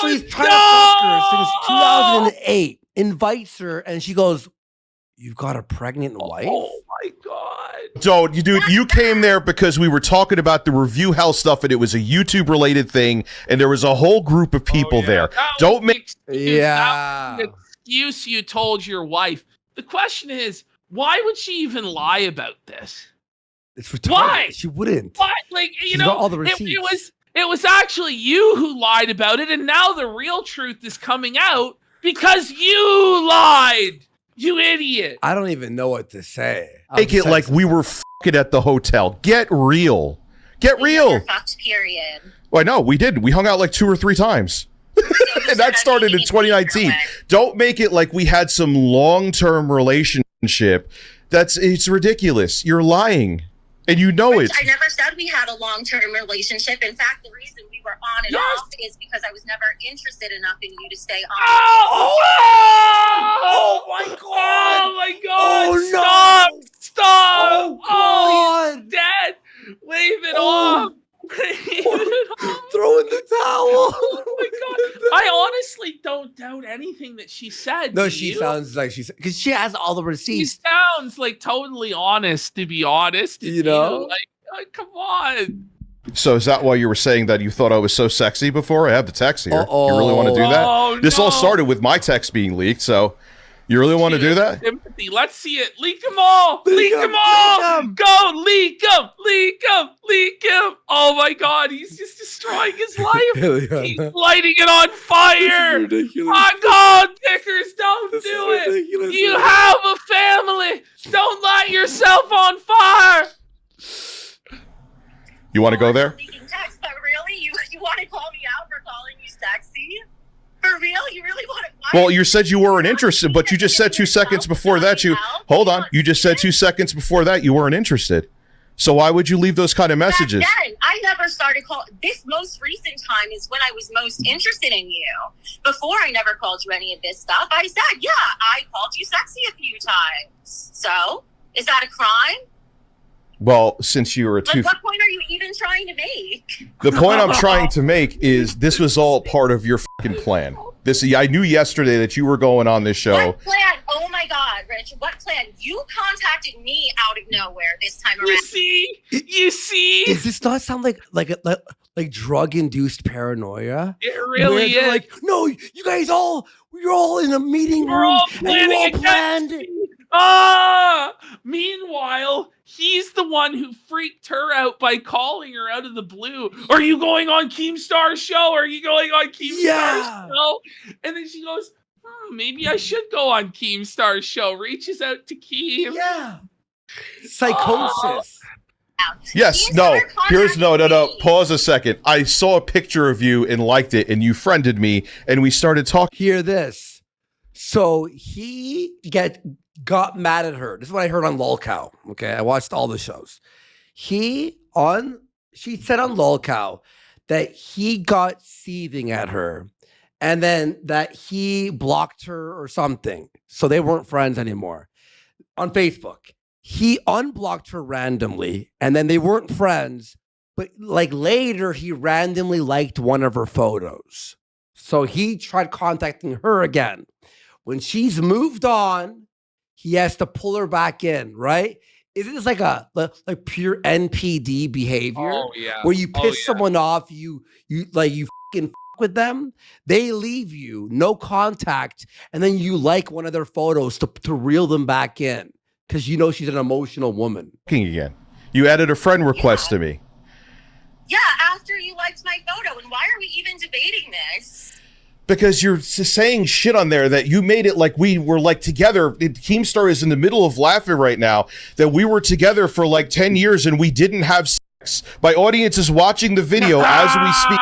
[SPEAKER 2] So he's trying to fuck her since 2008. Invites her, and she goes, "You've got a pregnant wife."
[SPEAKER 1] Oh my god!
[SPEAKER 7] Dude, you came there because we were talking about the review hell stuff, and it was a YouTube related thing, and there was a whole group of people there.
[SPEAKER 1] That was
[SPEAKER 7] Don't
[SPEAKER 1] the
[SPEAKER 7] make
[SPEAKER 1] excuse. That was the excuse you told your wife. The question is, why would she even lie about this?
[SPEAKER 2] It's retarded.
[SPEAKER 1] Why?
[SPEAKER 2] She wouldn't.
[SPEAKER 1] Why? Like, you
[SPEAKER 2] She's
[SPEAKER 1] know,
[SPEAKER 2] got all the
[SPEAKER 1] it
[SPEAKER 2] receipts.
[SPEAKER 1] was actually you who lied about it, and now the real truth is coming out because you lied. You idiot.
[SPEAKER 2] I don't even know what to say.
[SPEAKER 7] make it like we were fucking at the hotel. Get real. Get real.
[SPEAKER 3] Fucked, period.
[SPEAKER 7] Well, no, we did. We hung out like 2 or 3 times. And that started in 2019. Don't make it like we had some long-term relationship. It's ridiculous. You're lying. And you know it.
[SPEAKER 3] I never said we had a long-term relationship. In fact, the reason we were on and off is because I was never interested enough in you to stay on.
[SPEAKER 2] Oh my god!
[SPEAKER 1] Oh my god!
[SPEAKER 2] Oh, no.
[SPEAKER 1] Stop!
[SPEAKER 2] Oh,
[SPEAKER 1] Oh,
[SPEAKER 2] God.
[SPEAKER 1] he's dead! Wave it off! Wave it off!
[SPEAKER 2] Throw in the towel.
[SPEAKER 1] Oh my god! I honestly don't doubt anything that she said.
[SPEAKER 2] No,
[SPEAKER 1] do
[SPEAKER 2] she
[SPEAKER 1] you?
[SPEAKER 2] sounds like she's because she has all the
[SPEAKER 1] She
[SPEAKER 2] receipts.
[SPEAKER 1] sounds like totally honest. To be honest,
[SPEAKER 2] You know?
[SPEAKER 1] like come on.
[SPEAKER 7] So is that why you were saying that you thought I was so sexy before? I have the text here. You really want to do that?
[SPEAKER 1] Oh,
[SPEAKER 7] This all
[SPEAKER 1] no.
[SPEAKER 7] started with my text being leaked, so you really want to do that?
[SPEAKER 1] Sympathy. Let's see it. Leak them all. Leak them
[SPEAKER 2] 'em,
[SPEAKER 1] all.
[SPEAKER 2] leak 'em.
[SPEAKER 1] Go. Leak them. Leak them. Leak him. Oh my God. He's just destroying his life. He's lighting it on fire.
[SPEAKER 2] Ridiculous.
[SPEAKER 1] My God, Dickers, don't
[SPEAKER 2] This is
[SPEAKER 1] do it.
[SPEAKER 2] ridiculous,
[SPEAKER 1] You
[SPEAKER 2] man.
[SPEAKER 1] have a family. Don't light yourself on fire.
[SPEAKER 7] You want to go there?
[SPEAKER 9] Leaking text, but really, you want to call me out for calling you sexy? For real? You really want to?
[SPEAKER 7] Well, you said you weren't interested, but you just said 2 seconds before that hold on. You just said 2 seconds before that you weren't interested. So why would you leave those kind of messages?
[SPEAKER 9] Back then, I never started calling. This most recent time is when I was most interested in you. Before, I never called you any of this stuff. I said, yeah, I called you sexy a few times. So, is that a crime?
[SPEAKER 7] Well, since you were
[SPEAKER 9] Like, what point are you even trying to make?
[SPEAKER 7] the point I'm trying to make is this was all part of your fucking plan. I knew yesterday that you were going on this show.
[SPEAKER 9] What plan? Oh my God, Rich, what plan? You contacted me out of nowhere this time around.
[SPEAKER 1] You see?
[SPEAKER 2] Does this not sound like drug induced paranoia?
[SPEAKER 1] It really
[SPEAKER 2] Where they're
[SPEAKER 1] is.
[SPEAKER 2] like, no, you guys you're all in a meeting
[SPEAKER 1] We're
[SPEAKER 2] room
[SPEAKER 1] all
[SPEAKER 2] and
[SPEAKER 1] planning
[SPEAKER 2] you all
[SPEAKER 1] against
[SPEAKER 2] planned.
[SPEAKER 1] me. Ah! Meanwhile, he's the one who freaked her out by calling her out of the blue. Are you going on Keemstar's show? Are you going on Keemstar's
[SPEAKER 2] Yeah.
[SPEAKER 1] show? And then she goes, maybe I should go on Keemstar's show. Reaches out to Keem.
[SPEAKER 2] Yeah. Psychosis.
[SPEAKER 7] Yes, no. Here's no. Pause a second. I saw a picture of you and liked it, and you friended me, and we started talking.
[SPEAKER 2] Hear this. So he got mad at her. This is what I heard on Lolcow. Okay, I watched all the shows. She said on Lolcow that he got seething at her, and then that he blocked her or something, so they weren't friends anymore on Facebook. He unblocked her randomly, and then they weren't friends. But like later, he randomly liked one of her photos. So he tried contacting her again. When she's moved on, he has to pull her back in, right? Isn't this like like pure NPD behavior?
[SPEAKER 1] Oh, yeah.
[SPEAKER 2] Where you piss someone off, you fucking with them, they leave you, no contact, and then you like one of their photos to reel them back in because you know she's an emotional woman.
[SPEAKER 7] Again. You added a friend request to me.
[SPEAKER 9] Yeah, after you liked my photo. And why are we even debating this?
[SPEAKER 7] Because you're saying shit on there that you made it like we were like together. Keemstar is in the middle of laughing right now that we were together for like 10 years and we didn't have sex. My audience is watching the video as we speak.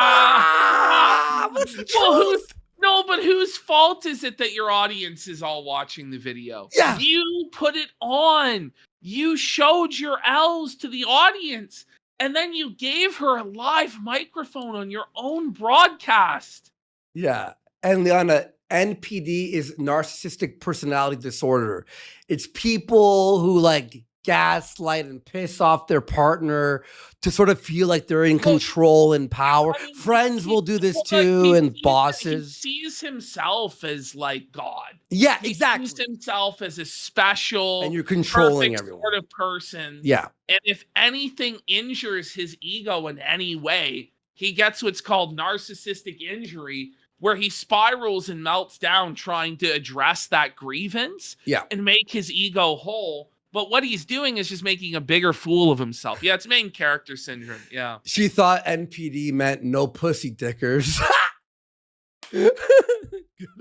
[SPEAKER 1] Well, but whose fault is it that your audience is all watching the video?
[SPEAKER 2] Yeah.
[SPEAKER 1] You put it on. You showed your L's to the audience, and then you gave her a live microphone on your own broadcast.
[SPEAKER 2] Yeah. And Liana, NPD is narcissistic personality disorder. It's people who like gaslight and piss off their partner to sort of feel like they're in control and power.
[SPEAKER 1] I mean,
[SPEAKER 2] Friends will do this too, and bosses.
[SPEAKER 1] He sees himself as like God.
[SPEAKER 2] Yeah,
[SPEAKER 1] He
[SPEAKER 2] exactly.
[SPEAKER 1] sees himself as a special,
[SPEAKER 2] And you're controlling
[SPEAKER 1] perfect
[SPEAKER 2] everyone.
[SPEAKER 1] sort of person.
[SPEAKER 2] Yeah.
[SPEAKER 1] And if anything injures his ego in any way, he gets what's called narcissistic injury, where he spirals and melts down trying to address that grievance and make his ego whole. But what he's doing is just making a bigger fool of himself. Yeah, it's main character syndrome. Yeah.
[SPEAKER 2] She thought NPD meant no pussy dickers.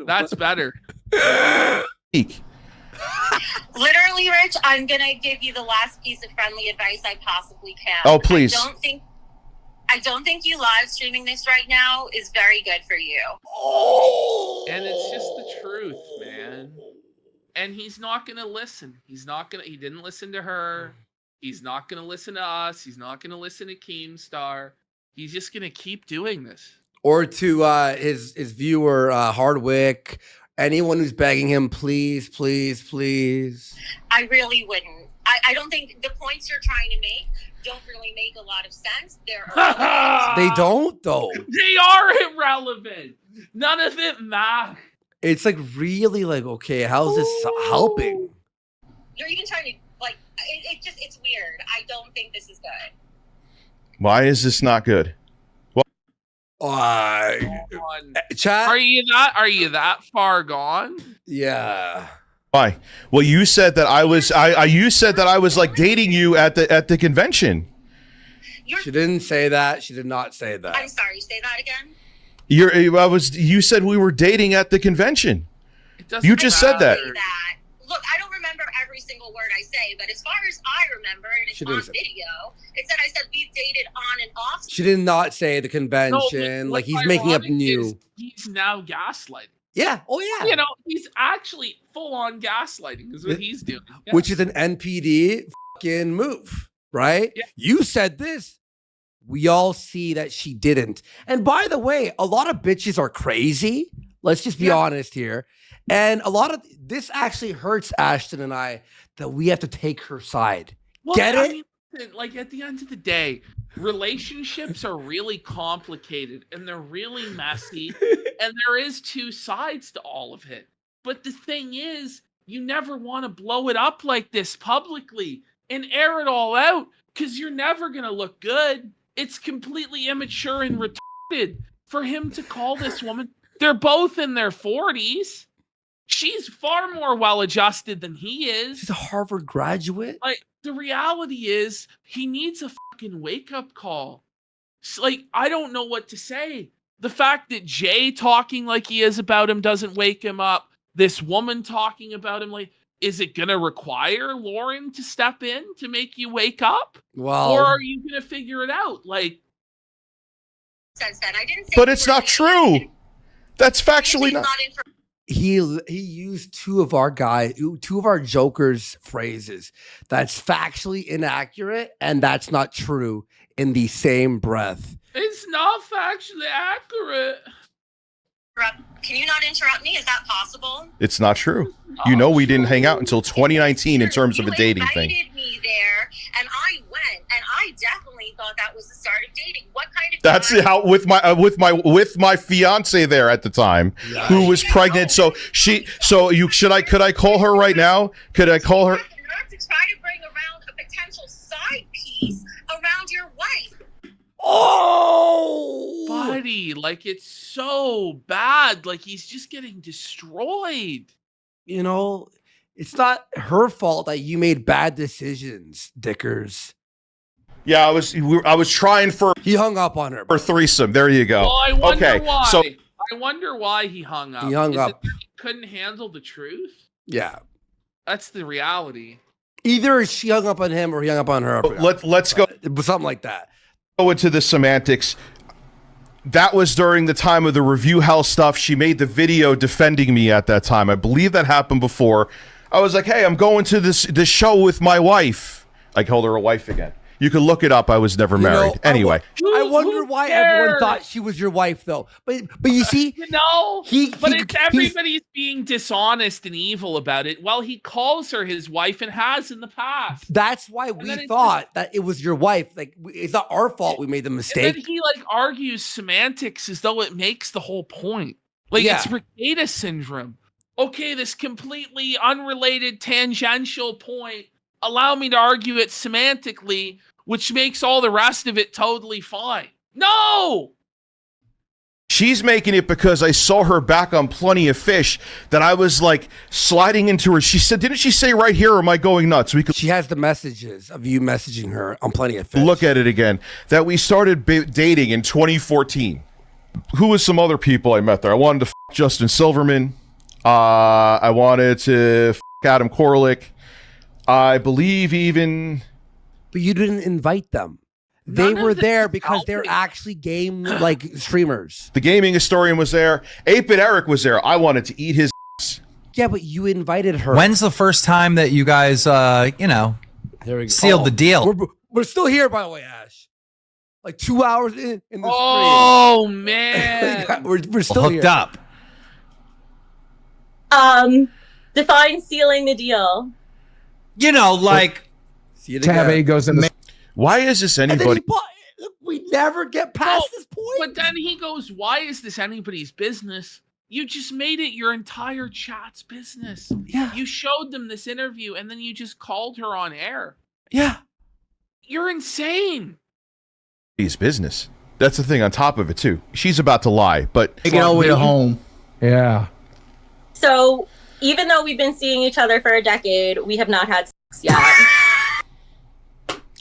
[SPEAKER 1] That's better.
[SPEAKER 9] Literally, Rich, I'm going to give you the last piece of friendly advice I possibly can.
[SPEAKER 7] Oh, please.
[SPEAKER 9] I don't think you live streaming this right now is very good for you.
[SPEAKER 1] And it's just the truth, man. And he's not going to listen. He didn't listen to her. He's not going to listen to us. He's not going to listen to Keemstar. He's just going to keep doing this.
[SPEAKER 2] Or to his viewer, Hardwick, anyone who's begging him, please, please, please.
[SPEAKER 9] I really wouldn't. I don't think the points you're trying to make don't really make a lot of sense.
[SPEAKER 2] They don't, though.
[SPEAKER 1] They are irrelevant. None of it matters.
[SPEAKER 2] It's like really like, okay, how's this helping?
[SPEAKER 9] You're even trying to, like, it's weird. I don't think this is good.
[SPEAKER 7] Why is this not good?
[SPEAKER 2] Chat.
[SPEAKER 1] Are you that far gone?
[SPEAKER 2] Yeah.
[SPEAKER 7] Why? Well, you said that I was. You said that I was like dating you at the convention.
[SPEAKER 2] She didn't say that. She did not say that.
[SPEAKER 9] I'm sorry. Say that again.
[SPEAKER 7] You said we were dating at the convention. You just said that.
[SPEAKER 9] Look, I don't remember every single word I say, but as far as I remember, and it's on video, I said we've dated on and off.
[SPEAKER 2] She did not say the convention.
[SPEAKER 1] No,
[SPEAKER 2] like he's making up new.
[SPEAKER 1] He's now gaslighting.
[SPEAKER 2] Yeah. Oh yeah.
[SPEAKER 1] You know, he's actually full on gaslighting is what he's doing. Yeah.
[SPEAKER 2] Which is an NPD fucking move, right?
[SPEAKER 1] Yeah.
[SPEAKER 2] You said this. We all see that she didn't. And by the way, a lot of bitches are crazy. Let's just be honest here. And a lot of this actually hurts Ashton and I that we have to take her side.
[SPEAKER 1] Well,
[SPEAKER 2] Get it?
[SPEAKER 1] I mean, like at the end of the day, relationships are really complicated and they're really messy, and there is two sides to all of it. But the thing is, you never want to blow it up like this publicly and air it all out because you're never going to look good. It's completely immature and retarded for him to call this woman. They're both in their 40s. She's far more well-adjusted than he is.
[SPEAKER 2] She's a Harvard graduate.
[SPEAKER 1] Like, the reality is, he needs a fucking wake-up call. Like, I don't know what to say. The fact that Jay talking like he is about him doesn't wake him up. This woman talking about him, like, is it going to require Lauren to step in to make you wake up?
[SPEAKER 2] Well,
[SPEAKER 1] or are you going to figure it out? Like,
[SPEAKER 9] Since then, I didn't say.
[SPEAKER 7] But it's not true. That's factually not.
[SPEAKER 2] He used two of our jokers' phrases. That's factually inaccurate, and that's not true in the same breath.
[SPEAKER 1] It's not factually accurate.
[SPEAKER 9] Can you not interrupt me? Is that possible?
[SPEAKER 7] It's not true. You know, we didn't hang out until 2019 in terms of a dating thing.
[SPEAKER 9] You invited me there, and I went, and I definitely thought that was the start of dating. What kind of?
[SPEAKER 7] That's how with my fiance there at the time, who was pregnant. So could I call her right now? Could I call her?
[SPEAKER 9] Not to try to bring around a potential side piece around your wife.
[SPEAKER 2] Oh,
[SPEAKER 1] buddy, like it's so bad. Like he's just getting destroyed.
[SPEAKER 2] You know, it's not her fault that you made bad decisions, Dickers.
[SPEAKER 7] Yeah, I was trying for.
[SPEAKER 2] He hung up on her.
[SPEAKER 7] For threesome. There you go.
[SPEAKER 1] Well, I wonder why.
[SPEAKER 7] So
[SPEAKER 1] I wonder why he hung up.
[SPEAKER 2] He hung
[SPEAKER 1] Is
[SPEAKER 2] up.
[SPEAKER 1] it that he couldn't handle the truth?
[SPEAKER 2] Yeah,
[SPEAKER 1] that's the reality.
[SPEAKER 2] Either she hung up on him or he hung up on her.
[SPEAKER 7] Let's go.
[SPEAKER 2] Something like that.
[SPEAKER 7] Go into the semantics. That was during the time of the review hell stuff. She made the video defending me at that time. I believe that happened before. I was like, hey, I'm going to this show with my wife. I called her a wife again. You can look it up. I was never married. Anyway.
[SPEAKER 2] I wonder why everyone thought she was your wife, though. But you see,
[SPEAKER 1] Everybody's being dishonest and evil about it. Well, he calls her his wife and has in the past.
[SPEAKER 2] That's why we thought that it was your wife. Like, it's not our fault we made the mistake.
[SPEAKER 1] And then he argues semantics as though it makes the whole point. Like it's Ricada syndrome. Okay, this completely unrelated tangential point. Allow me to argue it semantically, which makes all the rest of it totally fine. No!
[SPEAKER 7] She's making it because I saw her back on Plenty of Fish that I was like sliding into her. She said, didn't she say right here, or am I going nuts?
[SPEAKER 2] She has the messages of you messaging her on Plenty of Fish.
[SPEAKER 7] Look at it again. That we started dating in 2014. Who was some other people I met there? I wanted to f Justin Silverman. I wanted to f Adam Korlick. I believe even.
[SPEAKER 2] But you didn't invite them. They were there because they're actually game streamers.
[SPEAKER 7] The gaming historian was there. 8-Bit Eric was there. I wanted to eat his ass.
[SPEAKER 2] Yeah, but you invited her.
[SPEAKER 8] When's the first time that you guys, sealed the deal?
[SPEAKER 2] We're still here, by the way, Ash. Like 2 hours in the stream.
[SPEAKER 1] Oh, man.
[SPEAKER 2] we're still
[SPEAKER 8] hooked
[SPEAKER 2] here.
[SPEAKER 8] up.
[SPEAKER 3] Define sealing the deal.
[SPEAKER 4] Tabby goes in the.
[SPEAKER 7] Why is this anybody?
[SPEAKER 2] We never get past this point.
[SPEAKER 1] But then he goes, why is this anybody's business? You just made it your entire chat's business.
[SPEAKER 2] Yeah.
[SPEAKER 1] You showed them this interview and then you just called her on air.
[SPEAKER 2] Yeah.
[SPEAKER 1] You're insane.
[SPEAKER 7] His business. That's the thing on top of it too. She's about to lie, but
[SPEAKER 10] Take it all the way to home.
[SPEAKER 5] Yeah.
[SPEAKER 3] So even though we've been seeing each other for a decade, we have not had sex yet.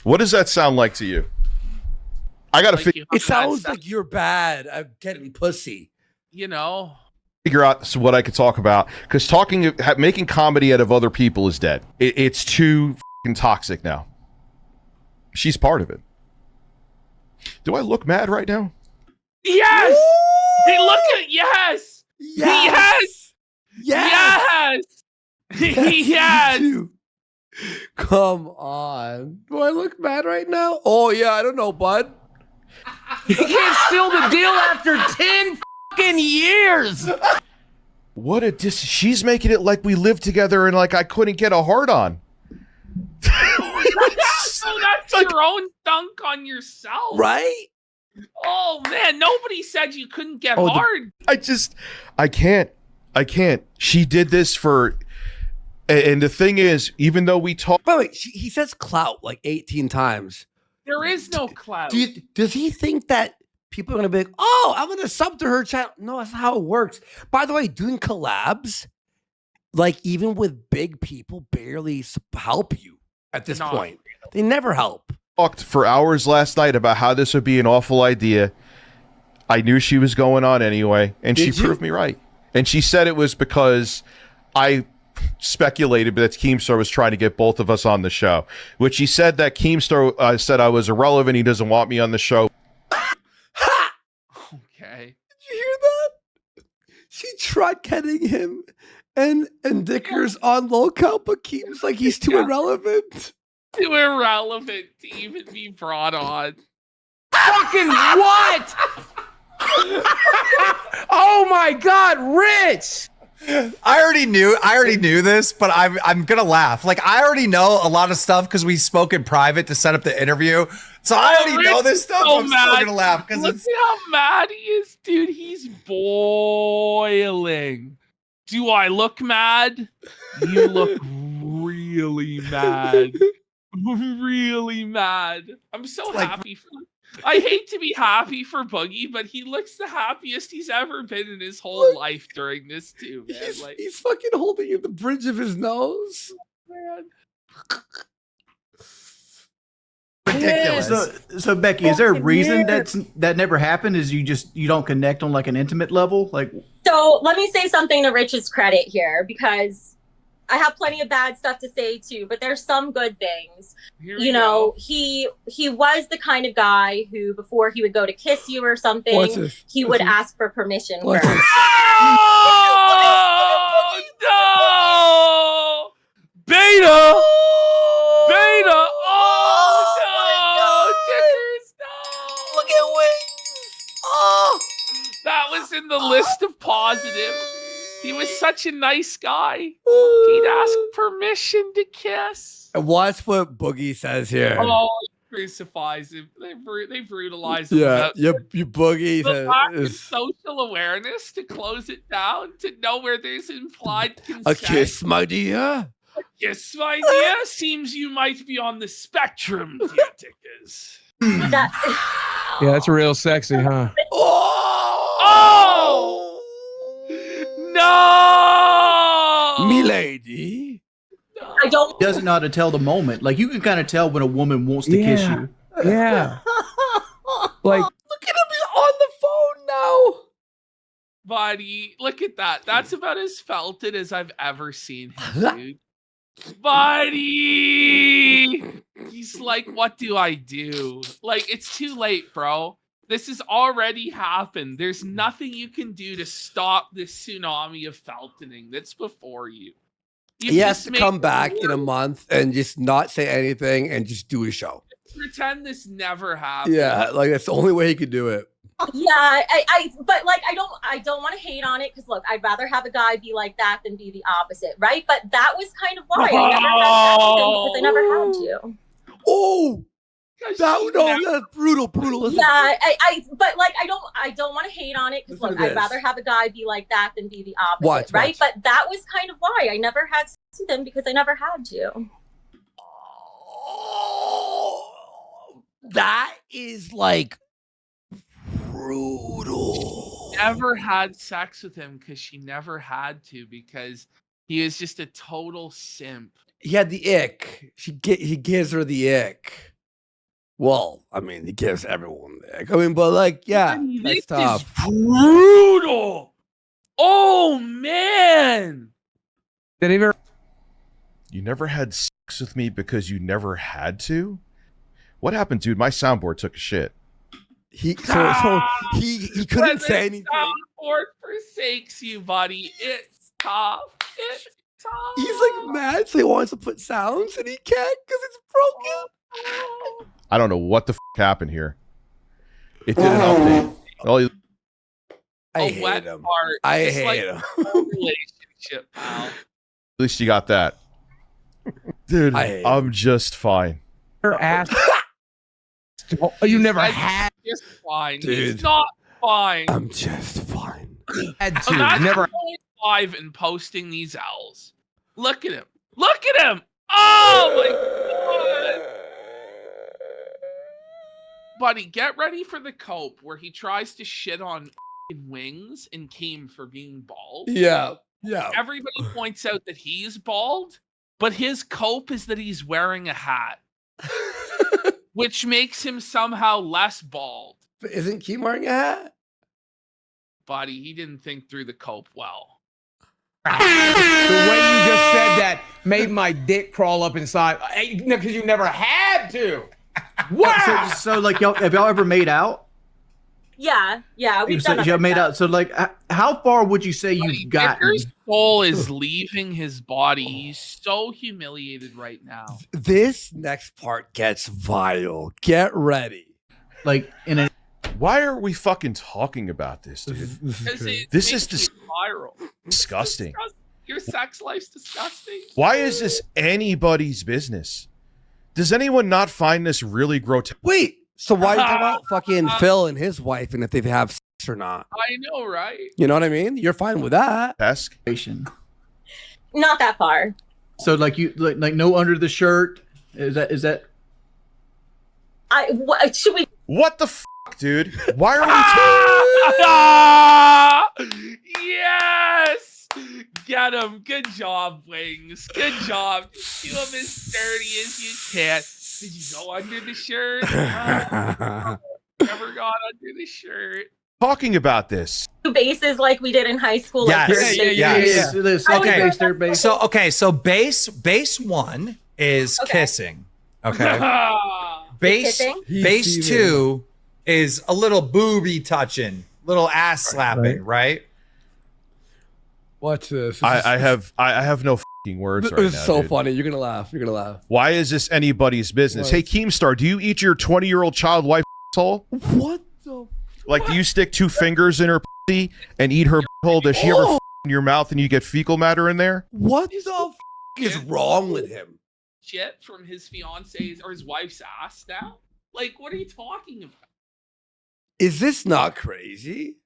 [SPEAKER 7] what does that sound like to you? I gotta
[SPEAKER 2] It sounds like you're bad at getting pussy.
[SPEAKER 1] You know.
[SPEAKER 7] figure out what I could talk about, because making comedy out of other people is dead. It's too fucking toxic now. She's part of it. Do I look mad right now?
[SPEAKER 1] Yes! Hey, look at yes! Yes! Yes! Yes!
[SPEAKER 2] Come on. Do I look mad right now? Oh yeah, I don't know, bud.
[SPEAKER 4] You can't seal the deal after 10 fucking years.
[SPEAKER 7] What a she's making it like we lived together and like I couldn't get a hard on.
[SPEAKER 1] So that's your own dunk on yourself.
[SPEAKER 2] Right?
[SPEAKER 1] Oh man, nobody said you couldn't get hard.
[SPEAKER 7] I can't. She did this for, and the thing is, even though we talk.
[SPEAKER 2] By the way, he says clout like 18 times.
[SPEAKER 1] There is no clout.
[SPEAKER 2] Does he think that people are going to be like, oh, I'm going to sub to her channel? No, that's not how it works. By the way, doing collabs, like even with big people, barely help you at this point. They never help.
[SPEAKER 7] Talked for hours last night about how this would be an awful idea. I knew she was going on anyway, and she proved me right. And she said it was because I speculated that Keemstar was trying to get both of us on the show, which he said that Keemstar said I was irrelevant. He doesn't want me on the show.
[SPEAKER 1] Okay.
[SPEAKER 2] Did you hear that? She tried getting him and Dicker's on Lolcow, but Keem's like he's too irrelevant.
[SPEAKER 1] Too irrelevant to even be brought on.
[SPEAKER 4] Fucking what? Oh my God, Rich!
[SPEAKER 8] I already knew this, but I'm gonna laugh. Like I already know a lot of stuff because we spoke in private to set up the interview. So I already know this stuff.
[SPEAKER 1] So
[SPEAKER 8] I'm still gonna laugh because
[SPEAKER 1] look at how mad he is, dude. He's boiling. Do I look mad? You look really mad. Really mad. I'm so happy. I hate to be happy for Boogie, but he looks the happiest he's ever been in his whole life during this too, man.
[SPEAKER 2] He's fucking holding in the bridge of his nose.
[SPEAKER 1] Man.
[SPEAKER 10] Ridiculous. So Becky, is there a reason that never happened? Is you don't connect on like an intimate level? Like,
[SPEAKER 3] so let me say something to Rich's credit here, because I have plenty of bad stuff to say too, but there's some good things. You know, he was the kind of guy who, before he would go to kiss you or something, he would ask for permission first.
[SPEAKER 1] Oh, no! Beta! Beta! Oh, no! Dickers, no!
[SPEAKER 2] Look at wings! Oh!
[SPEAKER 1] That was in the list of positives. He was such a nice guy. He'd ask permission to kiss.
[SPEAKER 2] And watch what Boogie says here.
[SPEAKER 1] Oh, he crucifies him. They brutalize him.
[SPEAKER 2] Yeah, you Boogie
[SPEAKER 1] The lack of
[SPEAKER 2] says,
[SPEAKER 1] social awareness to close it down, to know where there's implied consent.
[SPEAKER 2] a kiss, my dear.
[SPEAKER 1] A kiss, my dear? Seems you might be on the spectrum, dear Dickers.
[SPEAKER 5] Yeah, that's real sexy, huh?
[SPEAKER 1] Oh! No!
[SPEAKER 2] Milady.
[SPEAKER 3] I don't.
[SPEAKER 10] doesn't know how to tell the moment. Like you can kind of tell when a woman wants to kiss you.
[SPEAKER 5] Yeah. Like,
[SPEAKER 2] look at him, he's on the phone now.
[SPEAKER 1] Buddy, look at that. That's about as felted as I've ever seen him, dude. Buddy! He's like, what do I do? Like, it's too late, bro. This has already happened. There's nothing you can do to stop this tsunami of feltoning that's before you.
[SPEAKER 2] He has to come back in a month and just not say anything and just do a show.
[SPEAKER 1] Pretend this never happened.
[SPEAKER 2] Yeah, like that's the only way he could do it.
[SPEAKER 3] Yeah, but like I don't want to hate on it, because look, I'd rather have a guy be like that than be the opposite, right? But that was kind of why I never had sex with him, because I never had to.
[SPEAKER 2] Oh, that's brutal, isn't it?
[SPEAKER 3] Yeah, but like I don't want to hate on it, because look, I'd rather have a guy be like that than be the opposite, right? But that was kind of why I never had sex with him, because I never had to.
[SPEAKER 2] That is like brutal.
[SPEAKER 1] Never had sex with him because she never had to, because he was just a total simp.
[SPEAKER 2] He had the ick. He gives her the ick. Well, I mean, he gives everyone the ick. I mean, but like, yeah,
[SPEAKER 1] This
[SPEAKER 2] that's tough.
[SPEAKER 1] is brutal. Oh man.
[SPEAKER 4] Did he ever?
[SPEAKER 7] You never had sex with me because you never had to? What happened, dude? My soundboard took a shit.
[SPEAKER 2] He couldn't say anything.
[SPEAKER 1] Soundboard forsakes you, buddy. It's tough. It's tough.
[SPEAKER 2] He's like mad, so he wants to put sounds and he can't because it's broken.
[SPEAKER 7] I don't know what the happened here. It did an update. Oh,
[SPEAKER 2] I hate him. I hate him.
[SPEAKER 1] Relationship, pal.
[SPEAKER 7] at least you got that. Dude, I'm just fine.
[SPEAKER 4] Her ass. You never had.
[SPEAKER 1] Just fine.
[SPEAKER 2] Dude.
[SPEAKER 1] He's not fine.
[SPEAKER 2] I'm just fine.
[SPEAKER 4] Had to.
[SPEAKER 1] Imagine
[SPEAKER 4] Never.
[SPEAKER 1] going live and posting these owls. Look at him. Look at him. Oh my god. Buddy, get ready for the cope where he tries to shit on wings and Keem for being bald.
[SPEAKER 2] Yeah.
[SPEAKER 1] Everybody points out that he's bald, but his cope is that he's wearing a hat, which makes him somehow less bald.
[SPEAKER 2] But isn't Keem wearing a hat?
[SPEAKER 1] Buddy, he didn't think through the cope well.
[SPEAKER 4] The way you just said that made my dick crawl up inside. Because you never had to. Wow.
[SPEAKER 10] So like, have y'all ever made out?
[SPEAKER 3] Yeah, we've done
[SPEAKER 10] You
[SPEAKER 3] other
[SPEAKER 10] made
[SPEAKER 3] stuff.
[SPEAKER 10] out. So like, how far would you say you've gotten?
[SPEAKER 1] His soul is leaving his body. He's so humiliated right now.
[SPEAKER 2] This next part gets vile. Get ready.
[SPEAKER 10] Like in a.
[SPEAKER 7] Why are we fucking talking about this, dude? This is
[SPEAKER 1] viral.
[SPEAKER 7] Disgusting.
[SPEAKER 1] Your sex life's disgusting.
[SPEAKER 7] Why is this anybody's business? Does anyone not find this really grotesque?
[SPEAKER 2] Wait, so why are you talking about fucking Phil and his wife and if they have sex or not?
[SPEAKER 1] I know, right?
[SPEAKER 2] You know what I mean? You're fine with that.
[SPEAKER 3] Not that far.
[SPEAKER 10] So like you like no under the shirt. Is that?
[SPEAKER 3] Should we?
[SPEAKER 7] What the fuck, dude? Why are we?
[SPEAKER 1] Yes! Get him. Good job, Wings. Good job. Just do him as sturdy as you can. Did you go under the shirt? Never got under the shirt.
[SPEAKER 7] Talking about this?
[SPEAKER 3] Bases like we did in high school.
[SPEAKER 8] Yes.
[SPEAKER 3] Like
[SPEAKER 8] Yes.
[SPEAKER 10] Okay.
[SPEAKER 8] So base one is kissing. Okay. Base
[SPEAKER 3] Kissing?
[SPEAKER 8] base two is a little booby touching, little ass slapping, right?
[SPEAKER 2] Watch this.
[SPEAKER 7] I have no fucking words right now.
[SPEAKER 2] This is so
[SPEAKER 7] dude.
[SPEAKER 2] funny. You're gonna laugh. You're gonna laugh.
[SPEAKER 7] Why is this anybody's business? Hey, Keemstar, do you eat your 20-year-old child wife asshole?
[SPEAKER 2] What the?
[SPEAKER 7] Like, do you stick 2 fingers in her pussy and eat her hole? Does she ever in your mouth and you get fecal matter in there?
[SPEAKER 2] What the is wrong with him?
[SPEAKER 1] Shit from his fiance's or his wife's ass now? Like, what are you talking about?
[SPEAKER 2] Is this not crazy?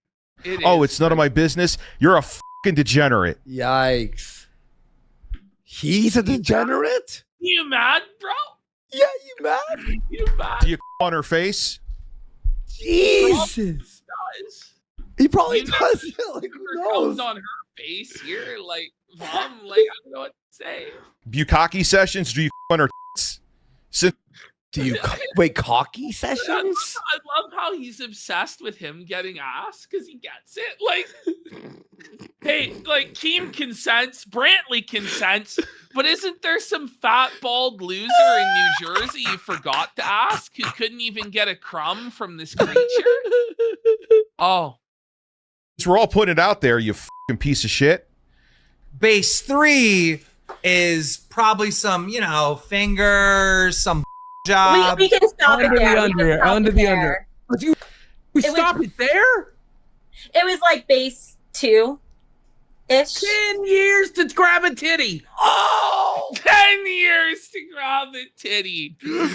[SPEAKER 7] It's none of my business. You're a fucking degenerate.
[SPEAKER 2] Yikes. He's a degenerate?
[SPEAKER 1] You mad, bro?
[SPEAKER 2] Yeah, you mad?
[SPEAKER 1] You mad?
[SPEAKER 7] Do you on her face?
[SPEAKER 2] Jesus. He probably
[SPEAKER 1] You
[SPEAKER 2] does.
[SPEAKER 1] never-
[SPEAKER 2] Like, who
[SPEAKER 1] never
[SPEAKER 2] knows?
[SPEAKER 1] comes on her face here, like, mom, like, I don't know what to say.
[SPEAKER 7] Bukkake sessions? Do you on her tits?
[SPEAKER 2] Do you wait? Cocky sessions?
[SPEAKER 1] I love how he's obsessed with him getting ass because he gets it. Like, hey, like Keem consents, Brantley consents, but isn't there some fat bald loser in New Jersey you forgot to ask who couldn't even get a crumb from this creature? Oh,
[SPEAKER 7] We're all putting it out there, you fucking piece of shit.
[SPEAKER 8] Base three is probably some, fingers, some job.
[SPEAKER 3] We can stop
[SPEAKER 4] Under
[SPEAKER 3] it there.
[SPEAKER 4] the
[SPEAKER 3] We can
[SPEAKER 4] under,
[SPEAKER 3] stop
[SPEAKER 4] under
[SPEAKER 3] it
[SPEAKER 4] the
[SPEAKER 3] there.
[SPEAKER 4] under. But you stop it there?
[SPEAKER 3] It was like base 2-ish.
[SPEAKER 4] 10 years to grab a titty.
[SPEAKER 1] oh, 10 years to grab a titty from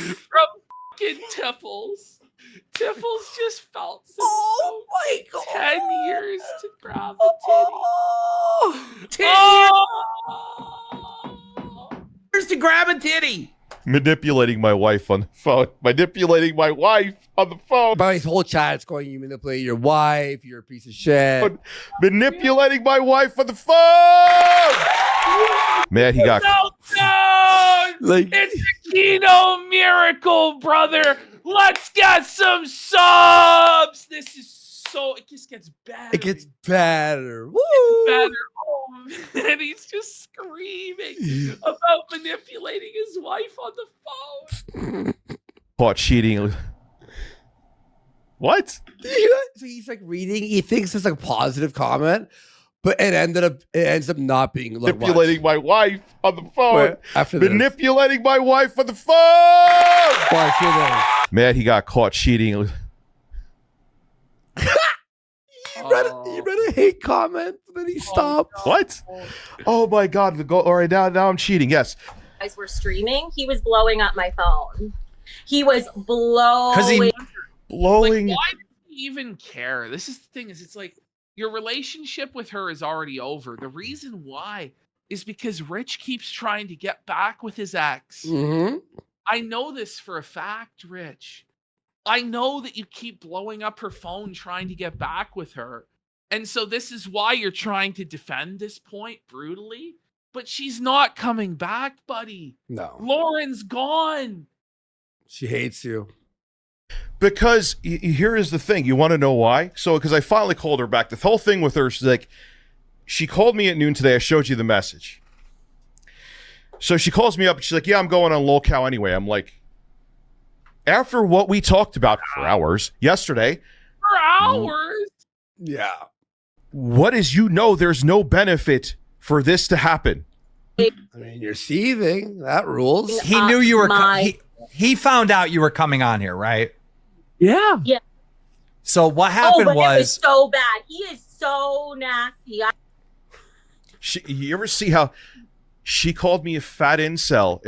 [SPEAKER 1] fucking Tiffles. Tiffles just felt some
[SPEAKER 2] my God.
[SPEAKER 1] 10 years to grab a titty.
[SPEAKER 4] 10 years to grab a titty.
[SPEAKER 7] Manipulating my wife on the phone. Manipulating my wife on the phone.
[SPEAKER 2] But his whole chat's going, you manipulate your wife, you're a piece of shit.
[SPEAKER 7] Manipulating my wife on the phone. Man, he got
[SPEAKER 2] like
[SPEAKER 1] it's a Kino miracle, brother. Let's get some subs. This is so it just gets better.
[SPEAKER 2] it gets better. Woo!
[SPEAKER 1] better. Oh man, he's just screaming about manipulating his wife on the phone.
[SPEAKER 7] caught cheating. What?
[SPEAKER 2] So he's like reading. He thinks it's like a positive comment, but it ends up not being. Like,
[SPEAKER 7] Manipulating my wife on the phone.
[SPEAKER 2] Wait, after this.
[SPEAKER 7] Manipulating my wife on the phone.
[SPEAKER 2] Watch this.
[SPEAKER 7] Man, he got caught cheating.
[SPEAKER 2] He read a hate comment, then he stopped.
[SPEAKER 7] What? Oh my God! All right, now I'm cheating. Yes.
[SPEAKER 3] Guys were streaming. He was blowing up my phone. He was blowing.
[SPEAKER 7] Blowing.
[SPEAKER 1] Like, why does he even care? This is the thing. It's like your relationship with her is already over. The reason why is because Rich keeps trying to get back with his ex.
[SPEAKER 2] Mm-hmm.
[SPEAKER 1] I know this for a fact, Rich. I know that you keep blowing up her phone trying to get back with her. And so this is why you're trying to defend this point brutally. But she's not coming back, buddy.
[SPEAKER 2] No.
[SPEAKER 1] Lauren's gone.
[SPEAKER 2] She hates you.
[SPEAKER 7] Because here is the thing. You want to know why? So, because I finally called her back. The whole thing with her, she's like, she called me at noon today. I showed you the message. So she calls me up. She's like, yeah, I'm going on Lolcow anyway. I'm like, after what we talked about for hours yesterday.
[SPEAKER 1] For hours?
[SPEAKER 2] Yeah.
[SPEAKER 7] What is, there's no benefit for this to happen.
[SPEAKER 2] I mean, you're seething. That rules.
[SPEAKER 8] He knew you were. He found out you were coming on here, right?
[SPEAKER 1] Yeah.
[SPEAKER 3] Yeah.
[SPEAKER 8] So what happened
[SPEAKER 3] It was
[SPEAKER 8] was
[SPEAKER 3] so bad. He is so nasty.
[SPEAKER 7] You ever see how she called me a fat incel?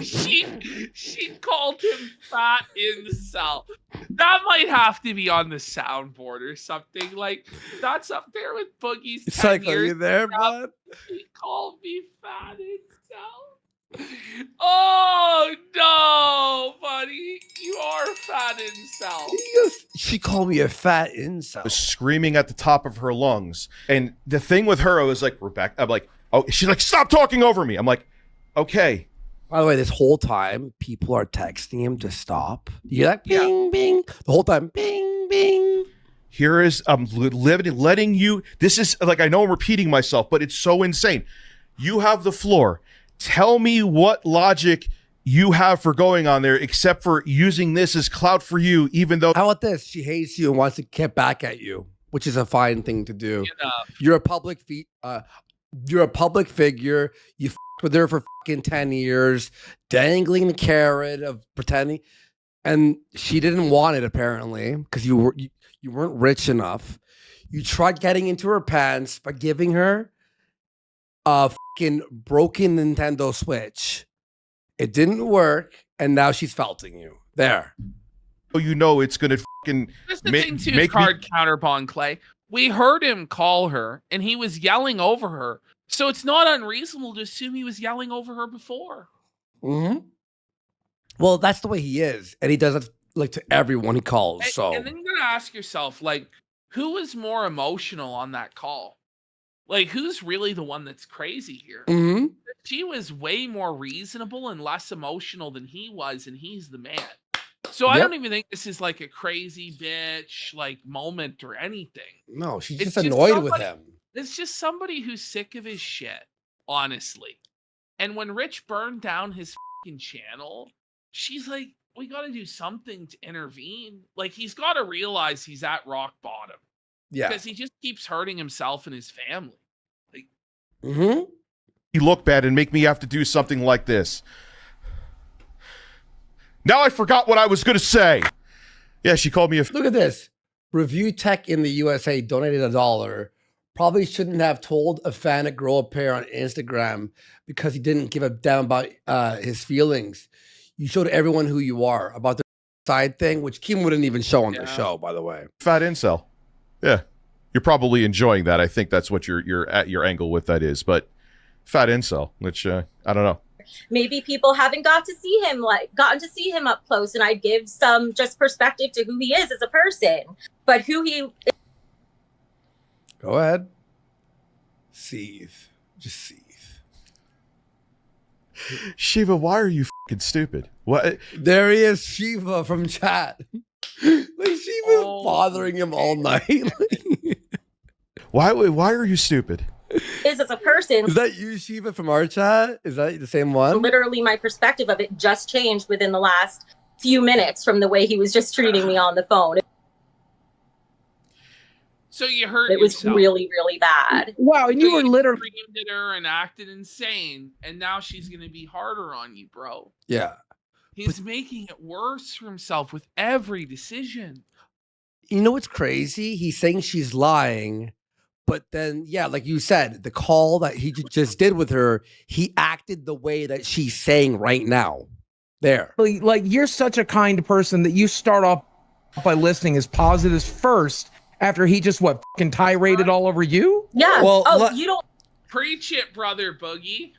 [SPEAKER 1] She called him fat incel. That might have to be on the soundboard or something. Like, that's up there with Boogie's.
[SPEAKER 2] It's like, are you there, bud?
[SPEAKER 1] He called me fat incel. Oh no, buddy, you are fat incel.
[SPEAKER 2] She called me a fat incel.
[SPEAKER 7] Was screaming at the top of her lungs. And the thing with her, I was like, Rebecca, I'm like, oh, she's like, stop talking over me. I'm like, okay.
[SPEAKER 2] By the way, this whole time, people are texting him to stop. You hear that? Bing, bing. The whole time, bing, bing.
[SPEAKER 7] Here is, I'm letting you, this is, like, I know I'm repeating myself, but it's so insane. You have the floor. Tell me what logic you have for going on there, except for using this as clout for you, even though.
[SPEAKER 2] How about this? She hates you and wants to get back at you, which is a fine thing to do.
[SPEAKER 1] Enough.
[SPEAKER 2] You're a public figure. You with her for fucking 10 years, dangling the carrot of pretending, and she didn't want it apparently because you weren't rich enough. You tried getting into her pants by giving her a fucking broken Nintendo Switch. It didn't work, and now she's felting you. There.
[SPEAKER 7] It's gonna fucking
[SPEAKER 1] That's the thing too, counterpon Clay. We heard him call her, and he was yelling over her. So it's not unreasonable to assume he was yelling over her before.
[SPEAKER 2] Mm-hmm. Well, that's the way he is, and he does it like to everyone he calls.
[SPEAKER 1] And then you gotta ask yourself, like, who was more emotional on that call? Like, who's really the one that's crazy here?
[SPEAKER 2] Mm-hmm.
[SPEAKER 1] She was way more reasonable and less emotional than he was, and he's the man. So I don't even think this is like a crazy bitch like moment or anything.
[SPEAKER 2] No, she's just annoyed with him.
[SPEAKER 1] It's just somebody who's sick of his shit, honestly. And when Rich burned down his fucking channel, she's like, we got to do something to intervene. Like, he's got to realize he's at rock bottom.
[SPEAKER 2] Yeah.
[SPEAKER 1] Because he just keeps hurting himself and his family. Like,
[SPEAKER 7] You look bad and make me have to do something like this. Now I forgot what I was going to say. Yeah, she called me a...
[SPEAKER 2] Look at this. Review Tech in the USA donated $1. Probably shouldn't have told a fan to grow a pair on Instagram because he didn't give a damn about his feelings. You showed everyone who you are. About the side thing, which Kim wouldn't even show on the show, by the way.
[SPEAKER 7] Fat incel. Yeah. You're probably enjoying that. I think that's what your angle with that is. But fat incel, which I don't know.
[SPEAKER 3] maybe people haven't gotten to see him up close, and I'd give some just perspective to who he is as a person. But who he
[SPEAKER 2] Go ahead. Seethe. Just seethe.
[SPEAKER 7] Shiva, why are you fucking stupid? What?
[SPEAKER 2] There he is, Shiva from chat. Like Shiva's bothering him all night.
[SPEAKER 7] Why are you stupid?
[SPEAKER 3] is as a person.
[SPEAKER 2] Is that you, Shiva, from our chat? Is that the same one?
[SPEAKER 3] Literally, my perspective of it just changed within the last few minutes from the way he was just treating me on the phone.
[SPEAKER 1] So you hurt
[SPEAKER 3] It was
[SPEAKER 1] yourself.
[SPEAKER 3] really, really bad.
[SPEAKER 4] Wow, and you were literally
[SPEAKER 1] screamed at her and acted insane, and now she's gonna be harder on you, bro.
[SPEAKER 2] Yeah.
[SPEAKER 1] He's making it worse for himself with every decision.
[SPEAKER 2] You know what's crazy? He's saying she's lying, but then, yeah, like you said, the call that he just did with her, he acted the way that she's saying right now. There.
[SPEAKER 4] like you're such a kind person that you start off by listening as positives first after he just fucking tirade all over you?
[SPEAKER 3] Yeah.
[SPEAKER 8] Well,
[SPEAKER 3] you don't
[SPEAKER 1] Preach it, brother Boogie.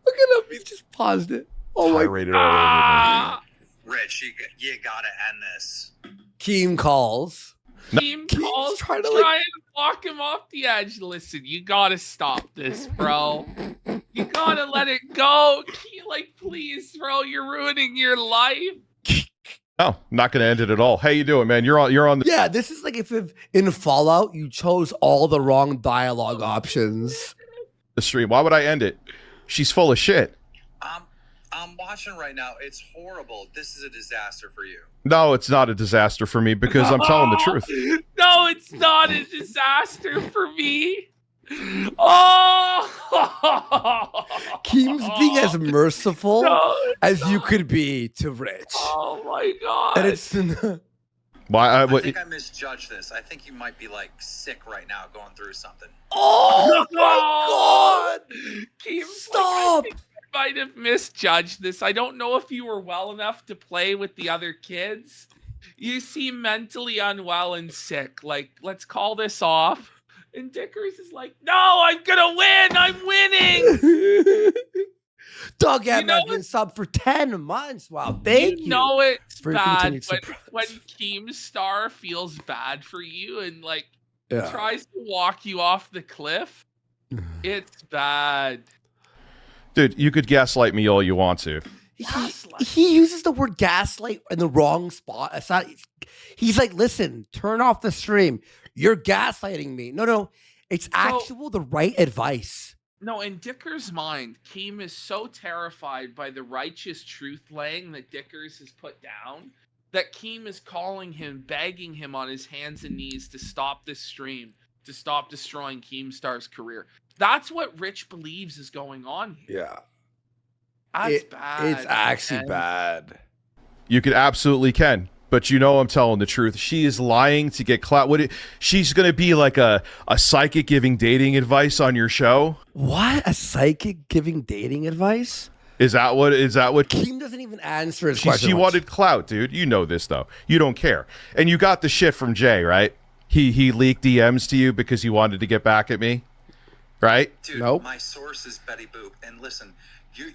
[SPEAKER 2] Look at him. He's just paused it. Oh my
[SPEAKER 7] Tirade it all over
[SPEAKER 8] Rich, you gotta end this.
[SPEAKER 2] Keem calls.
[SPEAKER 1] Team calls trying to walk him off the edge. Listen, you gotta stop this, bro. You gotta let it go. Please, bro, you're ruining your life.
[SPEAKER 7] Oh, not gonna end it at all. How you doing, man? You're on the
[SPEAKER 2] Yeah, this is like if in Fallout you chose all the wrong dialogue options.
[SPEAKER 7] stream. Why would I end it? She's full of shit.
[SPEAKER 8] I'm watching right now. It's horrible. This is a disaster for you.
[SPEAKER 7] No, it's not a disaster for me because I'm telling the truth.
[SPEAKER 1] No, it's not a disaster for me. Oh,
[SPEAKER 2] Keem's being as merciful as you could be to Rich.
[SPEAKER 1] Oh my god!
[SPEAKER 2] And it's
[SPEAKER 7] Why?
[SPEAKER 8] I think I misjudged this. I think you might be sick right now, going through something.
[SPEAKER 2] Oh my god!
[SPEAKER 1] Keem,
[SPEAKER 2] Stop!
[SPEAKER 1] I think I might have misjudged this. I don't know if you were well enough to play with the other kids. You seem mentally unwell and sick. Let's call this off. And Dickers is like, no, I'm gonna win. I'm winning.
[SPEAKER 2] Doug has been sub for 10 months. Wow, thank you.
[SPEAKER 1] You know it's
[SPEAKER 2] for
[SPEAKER 1] bad
[SPEAKER 2] continued
[SPEAKER 1] when Keemstar feels bad for you and
[SPEAKER 2] Yeah.
[SPEAKER 1] tries to walk you off the cliff. It's bad.
[SPEAKER 7] Dude, you could gaslight me all you want to.
[SPEAKER 2] He uses the word gaslight in the wrong spot. It's not, he's like, listen, turn off the stream. You're gaslighting me. No, it's the right advice.
[SPEAKER 1] No, in Dicker's mind, Keem is so terrified by the righteous truth laying that Dickers has put down that Keem is calling him, begging him on his hands and knees to stop this stream, to stop destroying Keemstar's career. That's what Rich believes is going on here.
[SPEAKER 2] Yeah.
[SPEAKER 1] That's bad.
[SPEAKER 2] It's actually bad.
[SPEAKER 7] You could absolutely can. But you know I'm telling the truth. She is lying to get clout. She's going to be like a psychic giving dating advice on your show?
[SPEAKER 2] What? A psychic giving dating advice?
[SPEAKER 7] Is that what
[SPEAKER 2] Keem doesn't even answer his question.
[SPEAKER 7] She wanted clout, dude. You know this though. You don't care. And you got the shit from Jay, right? He leaked DMs to you because he wanted to get back at me. Right?
[SPEAKER 8] Dude,
[SPEAKER 2] nope.
[SPEAKER 8] My source is Betty Boop. And listen, you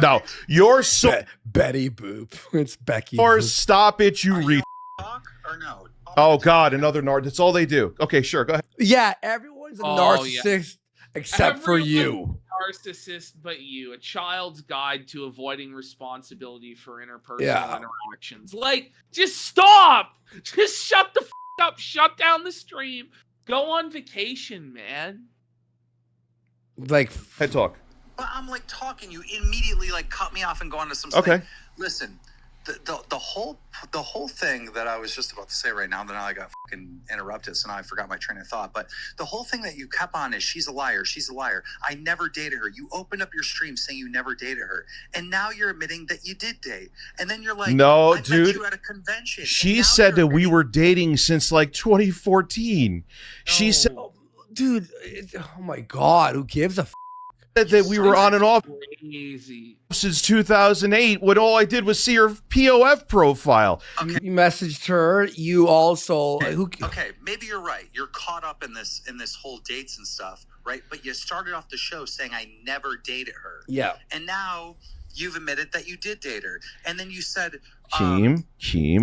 [SPEAKER 7] no, your source
[SPEAKER 2] Betty Boop. It's Becky.
[SPEAKER 7] Or stop it, you read.
[SPEAKER 8] Or no?
[SPEAKER 7] Oh God, another nerd. That's all they do. Okay, sure, go ahead.
[SPEAKER 2] Yeah, everyone's a narcissist except for you.
[SPEAKER 1] Narcissist, but you. A child's guide to avoiding responsibility for interpersonal interactions. Just stop. Just shut the up. Shut down the stream. Go on vacation, man.
[SPEAKER 7] Head talk.
[SPEAKER 8] But I'm talking, you immediately cut me off and go on to some
[SPEAKER 7] Okay.
[SPEAKER 8] Listen, the whole thing that I was just about to say right now, then I got fucking interrupted, so now I forgot my train of thought. But the whole thing that you kept on is she's a liar, she's a liar. I never dated her. You opened up your stream saying you never dated her, and now you're admitting that you did date. And then you're like,
[SPEAKER 7] no,
[SPEAKER 8] I
[SPEAKER 7] dude.
[SPEAKER 8] met you at a convention.
[SPEAKER 7] She said that we were dating since 2014. She said,
[SPEAKER 2] dude, oh my God, who gives a
[SPEAKER 7] that we were on and off
[SPEAKER 1] Crazy.
[SPEAKER 7] since 2008 when all I did was see her POF profile.
[SPEAKER 2] You messaged her. You also
[SPEAKER 8] Okay, maybe you're right. You're caught up in this whole dates and stuff, right? But you started off the show saying I never dated her.
[SPEAKER 2] Yeah.
[SPEAKER 8] And now you've admitted that you did date her. And then you said
[SPEAKER 7] Keem,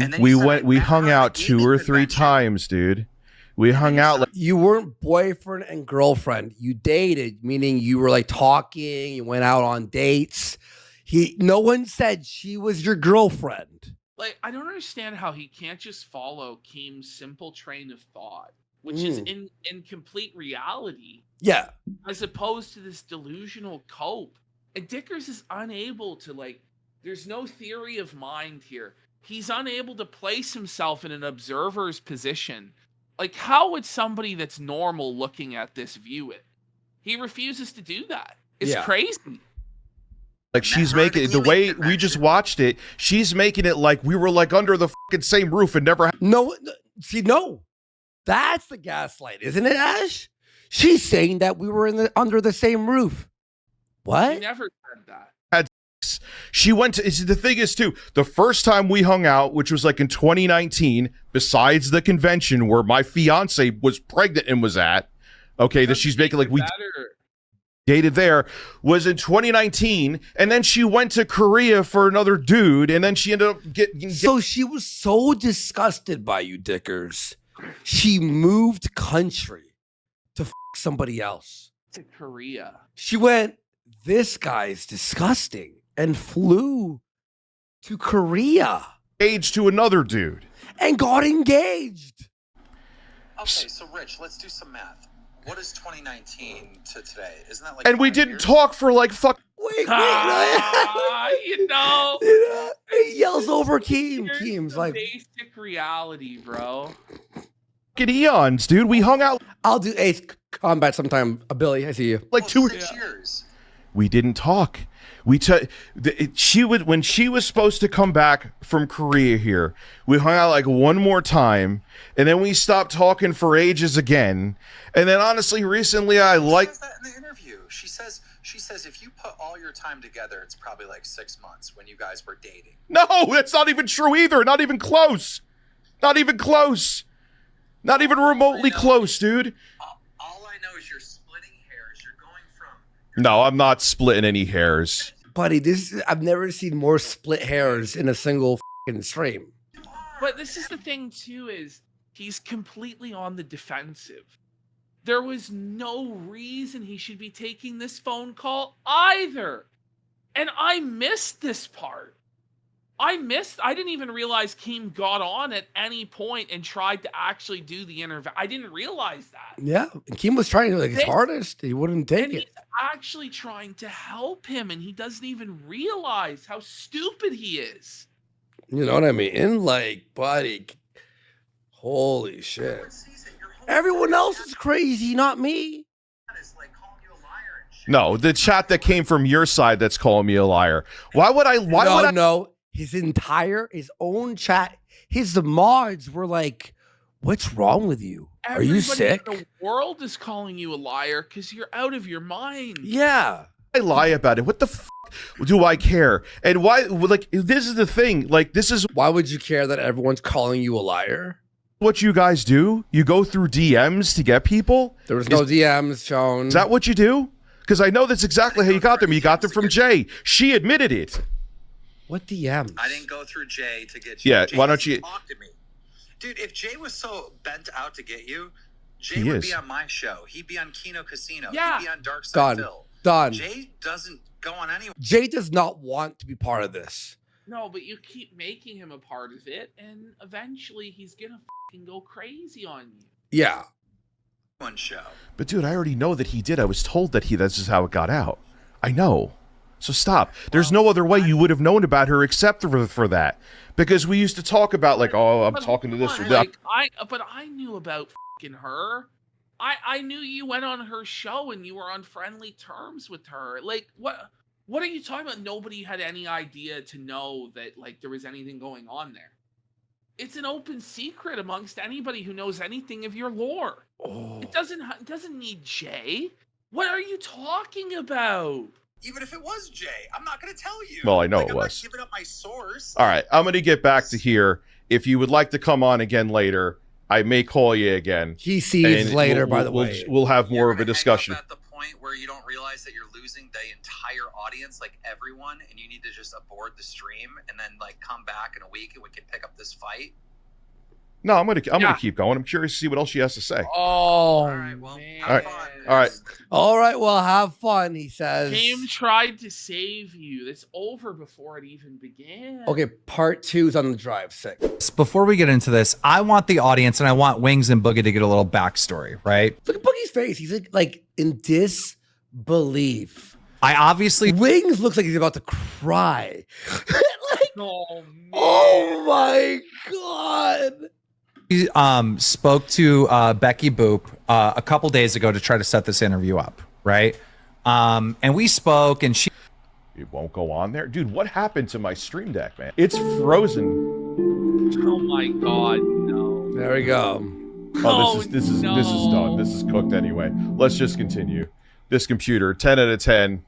[SPEAKER 8] and then
[SPEAKER 7] we
[SPEAKER 8] you said,
[SPEAKER 7] went,
[SPEAKER 8] I
[SPEAKER 7] we
[SPEAKER 8] met
[SPEAKER 7] hung
[SPEAKER 8] her at
[SPEAKER 7] out
[SPEAKER 8] the
[SPEAKER 7] 2 or
[SPEAKER 8] gaming
[SPEAKER 7] 3
[SPEAKER 8] convention.
[SPEAKER 7] times, dude. We hung out like
[SPEAKER 2] you weren't boyfriend and girlfriend. You dated, meaning you were like talking. You went out on dates. No one said she was your girlfriend.
[SPEAKER 1] Like, I don't understand how he can't just follow Keem's simple train of thought, which is in complete reality,
[SPEAKER 2] Yeah.
[SPEAKER 1] as opposed to this delusional cope. And Dickers is unable to, like, there's no theory of mind here. He's unable to place himself in an observer's position. Like, how would somebody that's normal looking at this view it? He refuses to do that. It's crazy.
[SPEAKER 7] Like she's making it the way we just watched it. She's making it like we were like under the fucking same roof and never.
[SPEAKER 2] No, that's the gaslight, isn't it, Ash? She's saying that we were under the same roof. What?
[SPEAKER 1] He never said that.
[SPEAKER 7] She went to. The thing is too. The first time we hung out, which was like in 2019, besides the convention where my fiance was pregnant and was at. Okay, that she's making like we dated there was in 2019, and then she went to Korea for another dude, and then she ended up getting.
[SPEAKER 2] So she was so disgusted by you, Dickers. She moved country to somebody else.
[SPEAKER 1] To Korea.
[SPEAKER 2] She went, this guy's disgusting, and flew to Korea.
[SPEAKER 7] Engaged to another dude.
[SPEAKER 2] And got engaged.
[SPEAKER 8] Okay, so Rich, let's do some math. What is 2019 to today? Isn't that like?
[SPEAKER 7] And we didn't talk for like fuck.
[SPEAKER 2] Wait,
[SPEAKER 1] You know.
[SPEAKER 2] He yells over Keem. Keem's like
[SPEAKER 1] basic reality, bro.
[SPEAKER 7] Fucking eons, dude. We hung out.
[SPEAKER 2] I'll do Ace Combat sometime. Billy, I see you.
[SPEAKER 7] Like 2
[SPEAKER 8] years.
[SPEAKER 7] We didn't talk. When she was supposed to come back from Korea here, we hung out like one more time, and then we stopped talking for ages again. And then honestly, recently I like.
[SPEAKER 8] She says that in the interview. She says if you put all your time together, it's probably like 6 months when you guys were dating.
[SPEAKER 7] No, that's not even true either. Not even close. Not even close. Not even remotely close, dude.
[SPEAKER 8] All I know is you're splitting hairs. You're going from.
[SPEAKER 7] No, I'm not splitting any hairs.
[SPEAKER 2] Buddy, I've never seen more split hairs in a single fucking stream.
[SPEAKER 1] But this is the thing too, is he's completely on the defensive. There was no reason he should be taking this phone call either. And I missed this part. I didn't even realize Keem got on at any point and tried to actually do the interview. I didn't realize that.
[SPEAKER 2] Yeah, and Keem was trying to his hardest. He wouldn't take it.
[SPEAKER 1] He's actually trying to help him, and he doesn't even realize how stupid he is.
[SPEAKER 2] You know what I mean? Like, buddy, holy shit. Everyone else is crazy, not me.
[SPEAKER 7] No, the chat that came from your side that's calling me a liar. Why would I?
[SPEAKER 2] No. His own chat, his mods were like, "What's wrong with you? Are you sick?"
[SPEAKER 1] The world is calling you a liar because you're out of your mind.
[SPEAKER 2] Yeah.
[SPEAKER 7] I lie about it. What the fuck do I care? And why? Like, this is the thing. Like, this is
[SPEAKER 2] why would you care that everyone's calling you a liar?
[SPEAKER 7] What you guys do? You go through DMs to get people?
[SPEAKER 2] There was no DMs shown.
[SPEAKER 7] Is that what you do? Because I know that's exactly how you got them. You got them from Jay. She admitted it.
[SPEAKER 2] What DMs?
[SPEAKER 8] I didn't go through Jay to get you.
[SPEAKER 7] Yeah,
[SPEAKER 8] Jay
[SPEAKER 7] why don't you?
[SPEAKER 8] talk to me, dude? If Jay was so bent out to get you, Jay would be on my show. He'd be on Kino Casino.
[SPEAKER 1] Yeah.
[SPEAKER 8] He'd be on Dark Side Phil.
[SPEAKER 2] Done.
[SPEAKER 8] Jay doesn't go on anywhere.
[SPEAKER 2] Jay does not want to be part of this.
[SPEAKER 1] No, but you keep making him a part of it, and eventually he's gonna fucking go crazy on you.
[SPEAKER 2] Yeah.
[SPEAKER 8] One show.
[SPEAKER 7] But dude, I already know that he did. I was told that this is how it got out. I know. So stop. There's no other way you would have known about her except for that. Because we used to talk about like, oh, I'm talking to this or that.
[SPEAKER 1] But I knew about fucking her. I knew you went on her show and you were on friendly terms with her. Like, what are you talking about? Nobody had any idea to know that like there was anything going on there. It's an open secret amongst anybody who knows anything of your lore.
[SPEAKER 2] Oh.
[SPEAKER 1] It doesn't need Jay. What are you talking about?
[SPEAKER 8] Even if it was Jay, I'm not going to tell you.
[SPEAKER 7] Well, I know
[SPEAKER 8] like,
[SPEAKER 7] it
[SPEAKER 8] I'm
[SPEAKER 7] was.
[SPEAKER 8] not giving up my source.
[SPEAKER 7] All right, I'm going to get back to here. If you would like to come on again later, I may call you again.
[SPEAKER 2] He sees
[SPEAKER 7] and
[SPEAKER 2] later, by the way.
[SPEAKER 7] We'll have more of a
[SPEAKER 8] Hang
[SPEAKER 7] discussion.
[SPEAKER 8] up at the point where you don't realize that you're losing the entire audience, like everyone, and you need to just abort the stream and then like come back in a week and we can pick up this fight.
[SPEAKER 7] No, I'm gonna keep going. I'm curious to see what else she has to say.
[SPEAKER 1] Oh,
[SPEAKER 8] All right, well,
[SPEAKER 1] man.
[SPEAKER 8] have fun.
[SPEAKER 7] All right.
[SPEAKER 2] All right, well, have fun, he says.
[SPEAKER 1] Kim tried to save you. It's over before it even began.
[SPEAKER 2] Okay, part 2 is on the drive. 6.
[SPEAKER 12] Before we get into this, I want the audience and I want Wings and Boogie to get a little backstory, right?
[SPEAKER 2] Look at Boogie's face. He's like in disbelief.
[SPEAKER 12] I obviously
[SPEAKER 2] Wings looks like he's about to cry.
[SPEAKER 1] Oh, man.
[SPEAKER 2] Oh my god.
[SPEAKER 12] spoke to Becky Boop a couple days ago to try to set this interview up, right? And we spoke, and she.
[SPEAKER 7] It won't go on there, dude. What happened to my stream deck, man? It's frozen.
[SPEAKER 1] Oh my god, no.
[SPEAKER 2] There we go.
[SPEAKER 7] Oh, this is done. This is cooked anyway. Let's just continue. This computer, 10 out of 10.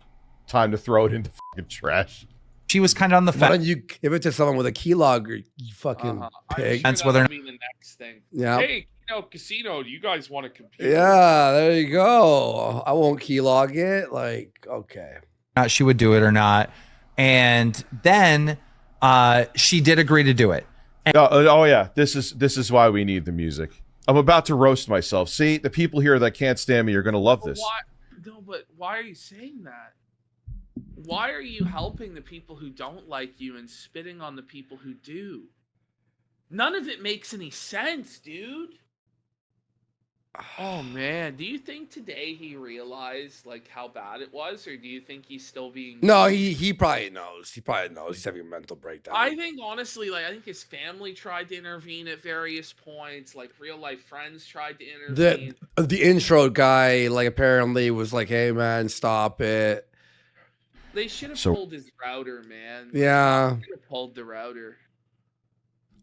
[SPEAKER 7] Time to throw it into fucking trash.
[SPEAKER 12] She was kind of on the
[SPEAKER 2] Why
[SPEAKER 12] fence.
[SPEAKER 2] don't you give it to someone with a keylogger, you fucking pig?
[SPEAKER 12] That's
[SPEAKER 1] Sure
[SPEAKER 12] whether-
[SPEAKER 1] that'll be the next thing.
[SPEAKER 2] Yeah.
[SPEAKER 1] Hey, casino, do you guys want to compete?
[SPEAKER 2] Yeah, there you go. I won't keylog it. Like, okay.
[SPEAKER 12] Not she would do it or not. And then she did agree to do it.
[SPEAKER 7] Oh yeah, this is why we need the music. I'm about to roast myself. See, the people here that can't stand me are gonna love this.
[SPEAKER 1] But why are you saying that? Why are you helping the people who don't like you and spitting on the people who do? None of it makes any sense, dude. Oh man, do you think today he realized like how bad it was, or do you think he's still being?
[SPEAKER 2] No, he probably knows. He probably knows he's having a mental breakdown.
[SPEAKER 1] I think honestly, like I think his family tried to intervene at various points. Like real life friends tried to intervene.
[SPEAKER 2] The intro guy like apparently was like, "Hey man, stop it."
[SPEAKER 1] They should have pulled his router, man.
[SPEAKER 2] Yeah.
[SPEAKER 1] Should have pulled the router.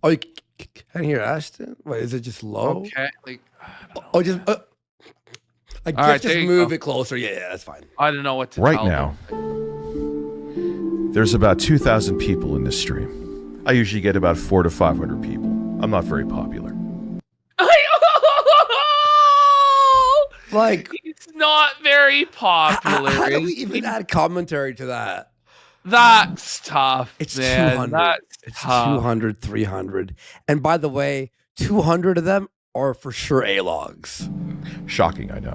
[SPEAKER 2] Oh, you can't hear Ashton? Wait, is it just low?
[SPEAKER 1] Okay, like.
[SPEAKER 2] Oh, just I guess
[SPEAKER 1] right,
[SPEAKER 2] just
[SPEAKER 1] there you
[SPEAKER 2] move
[SPEAKER 1] go.
[SPEAKER 2] it closer. Yeah, that's fine.
[SPEAKER 1] I don't know what to
[SPEAKER 7] Right
[SPEAKER 1] tell
[SPEAKER 7] now,
[SPEAKER 1] them.
[SPEAKER 7] there's about 2,000 people in this stream. I usually get about 400 to 500 people. I'm not very popular.
[SPEAKER 2] Like
[SPEAKER 1] He's not very popular.
[SPEAKER 2] how do we
[SPEAKER 1] is
[SPEAKER 2] even
[SPEAKER 1] he?
[SPEAKER 2] add commentary to that?
[SPEAKER 1] That's tough.
[SPEAKER 2] It's
[SPEAKER 1] man.
[SPEAKER 2] 200.
[SPEAKER 1] That's
[SPEAKER 2] It's
[SPEAKER 1] tough.
[SPEAKER 2] 200, 300. And by the way, 200 of them are for sure A-logs.
[SPEAKER 7] Shocking, I know.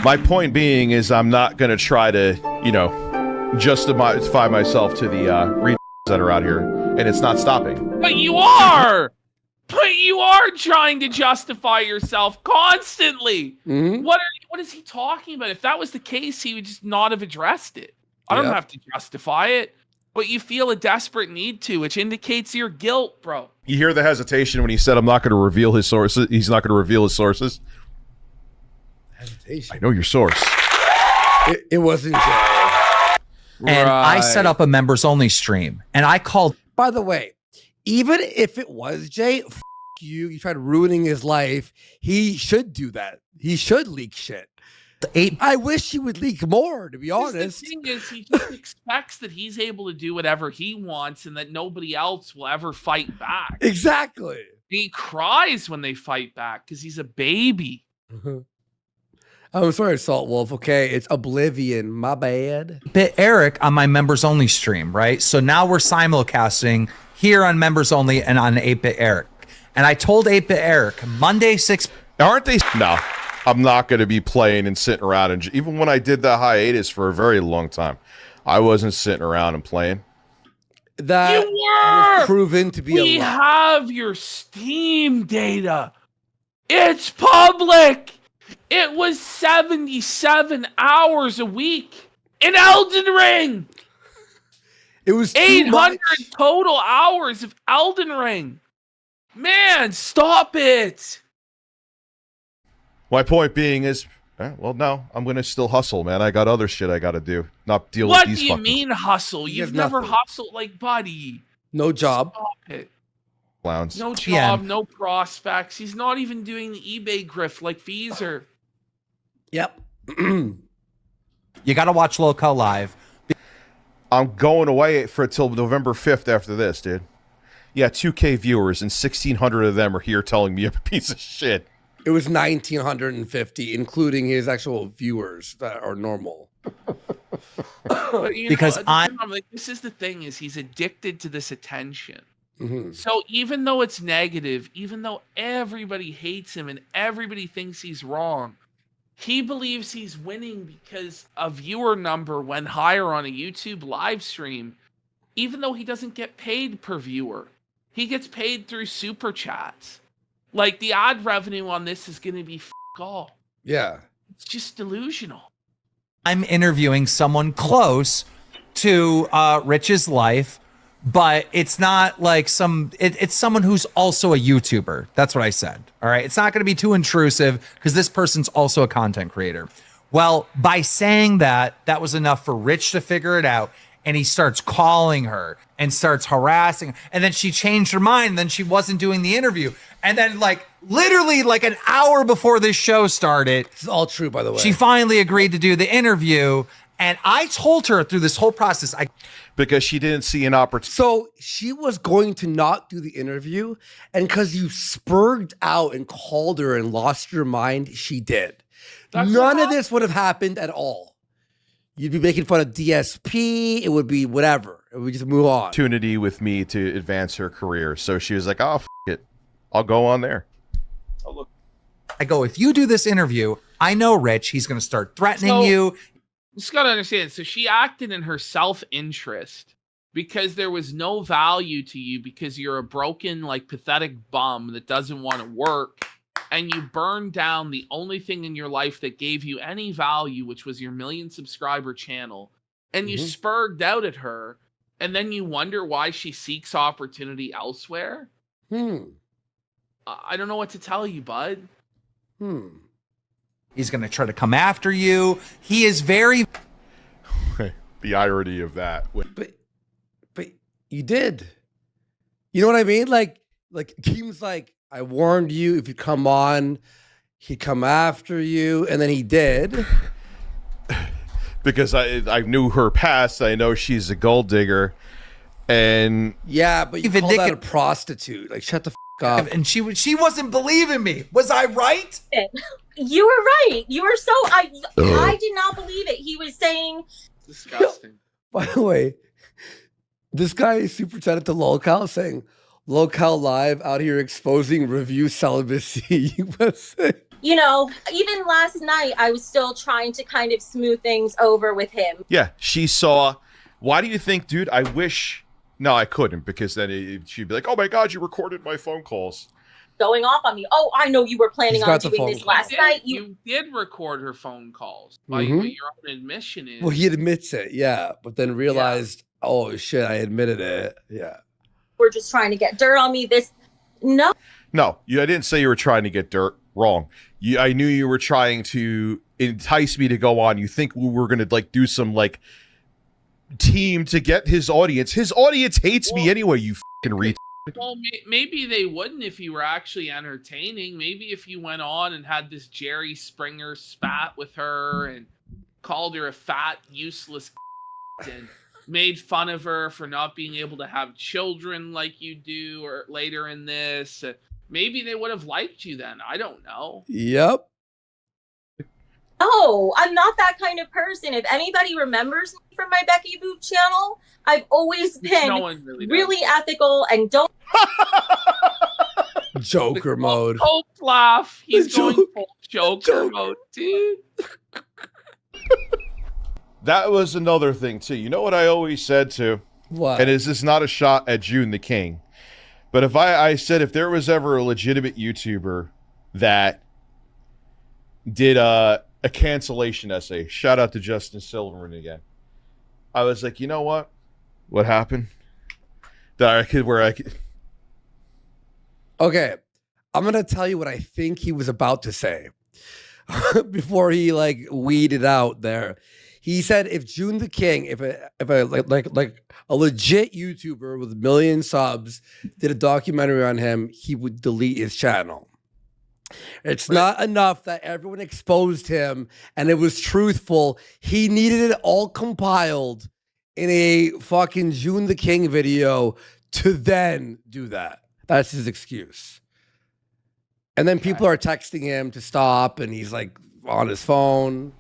[SPEAKER 7] My point being is I'm not going to try to, justify myself to the that are out here, and it's not stopping.
[SPEAKER 1] But you are. But you are trying to justify yourself constantly.
[SPEAKER 2] Mm-hmm.
[SPEAKER 1] What is he talking about? If that was the case, he would just not have addressed it. I don't
[SPEAKER 2] Yep.
[SPEAKER 1] have to justify it, but you feel a desperate need to, which indicates your guilt, bro.
[SPEAKER 7] You hear the hesitation when he said, I'm not going to reveal his sources. He's not going to reveal his sources.
[SPEAKER 2] Hesitation.
[SPEAKER 7] I know your source.
[SPEAKER 2] It wasn't Jay.
[SPEAKER 12] And I set up a members only stream, and I called.
[SPEAKER 2] By the way, even if it was Jay, you. You tried ruining his life. He should do that. He should leak shit. I wish he would leak more, to be honest.
[SPEAKER 1] The thing is, he just expects that he's able to do whatever he wants and that nobody else will ever fight back.
[SPEAKER 2] Exactly.
[SPEAKER 1] He cries when they fight back because he's a baby.
[SPEAKER 2] I'm sorry, Salt Wolf. Okay, it's Oblivion. My bad.
[SPEAKER 12] Bit Eric on my members only stream, right? So now we're simulcasting here on members only and on 8-Bit Eric. And I told 8-Bit Eric Monday 6.
[SPEAKER 7] Aren't they? No, I'm not going to be playing and sitting around. And even when I did the hiatus for a very long time, I wasn't sitting around and playing.
[SPEAKER 2] That
[SPEAKER 1] You were!
[SPEAKER 2] was proven to be
[SPEAKER 1] We
[SPEAKER 2] a lie.
[SPEAKER 1] have your Steam data. It's public. It was 77 hours a week in Elden Ring.
[SPEAKER 2] It was too
[SPEAKER 1] 800
[SPEAKER 2] much.
[SPEAKER 1] total hours of Elden Ring. Man, stop it.
[SPEAKER 7] My point being is, well, no, I'm going to still hustle, man. I got other shit I got to do. Not deal
[SPEAKER 1] What
[SPEAKER 7] with
[SPEAKER 1] do
[SPEAKER 7] these
[SPEAKER 1] you
[SPEAKER 7] fucking
[SPEAKER 1] mean hustle?
[SPEAKER 2] He
[SPEAKER 1] You've
[SPEAKER 2] has
[SPEAKER 1] never
[SPEAKER 2] nothing.
[SPEAKER 1] hustled like buddy.
[SPEAKER 2] No job.
[SPEAKER 1] Stop it.
[SPEAKER 7] clowns.
[SPEAKER 1] No
[SPEAKER 12] Yeah.
[SPEAKER 1] job, no prospects. He's not even doing the eBay grift like Feezer.
[SPEAKER 2] Yep.
[SPEAKER 12] You got to watch Lolcow live.
[SPEAKER 7] I'm going away for till November 5th after this, dude. Yeah, 2K viewers, and 1,600 of them are here telling me I'm a piece of shit.
[SPEAKER 2] It was 1,950, including his actual viewers that are normal.
[SPEAKER 1] But,
[SPEAKER 12] Because
[SPEAKER 1] I'm like, this is the thing, is he's addicted to this attention.
[SPEAKER 2] Mm-hmm.
[SPEAKER 1] So even though it's negative, even though everybody hates him and everybody thinks he's wrong, he believes he's winning because a viewer number went higher on a YouTube live stream, even though he doesn't get paid per viewer. He gets paid through super chats. Like, the ad revenue on this is going to be all.
[SPEAKER 2] Yeah.
[SPEAKER 1] It's just delusional.
[SPEAKER 12] I'm interviewing someone close to Rich's life, but it's not like it's someone who's also a YouTuber. That's what I said. All right. It's not going to be too intrusive because this person's also a content creator. Well, by saying that, that was enough for Rich to figure it out. And he starts calling her and starts harassing her. And then she changed her mind. And then she wasn't doing the interview. And then, like, literally like an hour before this show started.
[SPEAKER 2] It's all true, by the way.
[SPEAKER 12] She finally agreed to do the interview. And I told her through this whole process,
[SPEAKER 7] because she didn't see an opportunity.
[SPEAKER 2] So she was going to not do the interview. And because you spurred out and called her and lost your mind, she did. None of this would have happened at all. You'd be making fun of DSP. It would be whatever. It would just move on.
[SPEAKER 7] Opportunity with me to advance her career. So she was like, oh, it. I'll go on there. Oh, look.
[SPEAKER 12] I go, if you do this interview, I know Rich, he's going to start threatening you.
[SPEAKER 1] Just got to understand. So she acted in her self-interest because there was no value to you because you're a broken, like, pathetic bum that doesn't want to work. And you burned down the only thing in your life that gave you any value, which was your 1 million subscriber channel. And you spurred out at her. And then you wonder why she seeks opportunity elsewhere. I don't know what to tell you, bud.
[SPEAKER 12] He's going to try to come after you. He is very...
[SPEAKER 7] The irony of that.
[SPEAKER 2] But you did. You know what I mean? Like Keem's like, I warned you, if you come on, he'd come after you. And then he did.
[SPEAKER 7] Because I knew her past. I know she's a gold digger. And
[SPEAKER 2] yeah, but you called that a prostitute. Like, shut the up.
[SPEAKER 12] And she wasn't believing me. Was I right?
[SPEAKER 3] You were right. You were so... I did not believe it. He was saying...
[SPEAKER 1] Disgusting.
[SPEAKER 2] By the way, this guy is super chatted to Lolcow saying, Lolcow live out here exposing review celibacy.
[SPEAKER 3] You know, even last night, I was still trying to kind of smooth things over with him.
[SPEAKER 7] yeah, she saw. Why do you think, dude? I wish. No, I couldn't, because then she'd be like, oh my God, you recorded my phone calls.
[SPEAKER 3] Going off on me. Oh, I know you were planning on doing this last night.
[SPEAKER 1] You did record her phone calls. By what your own admission is.
[SPEAKER 2] Well, he admits it, yeah. But then realized, oh shit, I admitted it. Yeah.
[SPEAKER 3] We're just trying to get dirt on me. No.
[SPEAKER 7] No, I didn't say you were trying to get dirt. Wrong. I knew you were trying to entice me to go on. You think we were going to like do some like team to get his audience. His audience hates me anyway, you fucking retard.
[SPEAKER 1] Well, maybe they wouldn't if you were actually entertaining. Maybe if you went on and had this Jerry Springer spat with her and called her a fat, useless and made fun of her for not being able to have children like you do or later in this. Maybe they would have liked you then. I don't know.
[SPEAKER 2] Yep.
[SPEAKER 3] No, I'm not that kind of person. If anybody remembers me from my Becky Boop channel, I've always been really ethical and don't...
[SPEAKER 2] Joker mode.
[SPEAKER 1] Hope laugh. He's going full Joker mode, dude.
[SPEAKER 7] That was another thing, too. You know what I always said, too?
[SPEAKER 2] What?
[SPEAKER 7] And is this not a shot at June the King? But if I said if there was ever a legitimate YouTuber that did a cancellation essay, shout out to Justin Silverman again. I was like, you know what? What happened?
[SPEAKER 2] Okay, I'm gonna tell you what I think he was about to say before he like weeded out there. He said, "If June the King, if a legit YouTuber with 1 million subs did a documentary on him, he would delete his channel." It's not enough that everyone exposed him and it was truthful. He needed it all compiled in a fucking June the King video to then do that. That's his excuse. And then people are texting him to stop, and he's like on his phone.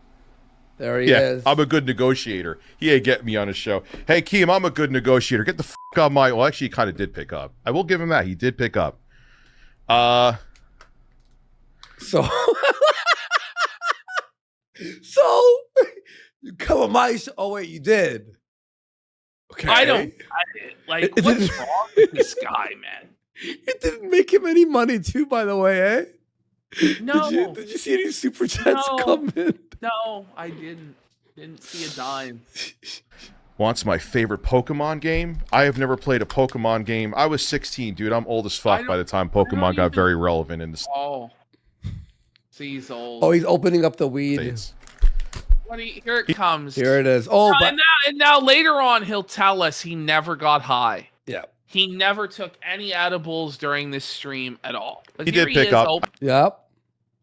[SPEAKER 2] There he is.
[SPEAKER 7] I'm a good negotiator. He ain't getting me on his show. Hey, Keem, I'm a good negotiator. Get the fuck on my... Well, actually, he kind of did pick up. I will give him that. He did pick up.
[SPEAKER 2] So... so... You come on my show. Oh, wait, you did. Okay.
[SPEAKER 1] I don't. Like, what's wrong with this guy, man?
[SPEAKER 2] It didn't make him any money, too, by the way, eh?
[SPEAKER 1] No.
[SPEAKER 2] Did you see any super chats come in?
[SPEAKER 1] No, I didn't. Didn't see a dime.
[SPEAKER 7] Wants my favorite Pokemon game? I have never played a Pokemon game. I was 16, dude. I'm old as fuck by the time Pokemon got very relevant in this.
[SPEAKER 1] Oh. See, he's old.
[SPEAKER 2] Oh, he's opening up the weed.
[SPEAKER 1] Here it comes.
[SPEAKER 2] Here it is. Oh, but...
[SPEAKER 1] and now later on, he'll tell us he never got high.
[SPEAKER 2] Yeah.
[SPEAKER 1] He never took any edibles during this stream at all. But
[SPEAKER 7] he did pick up.
[SPEAKER 2] Yep.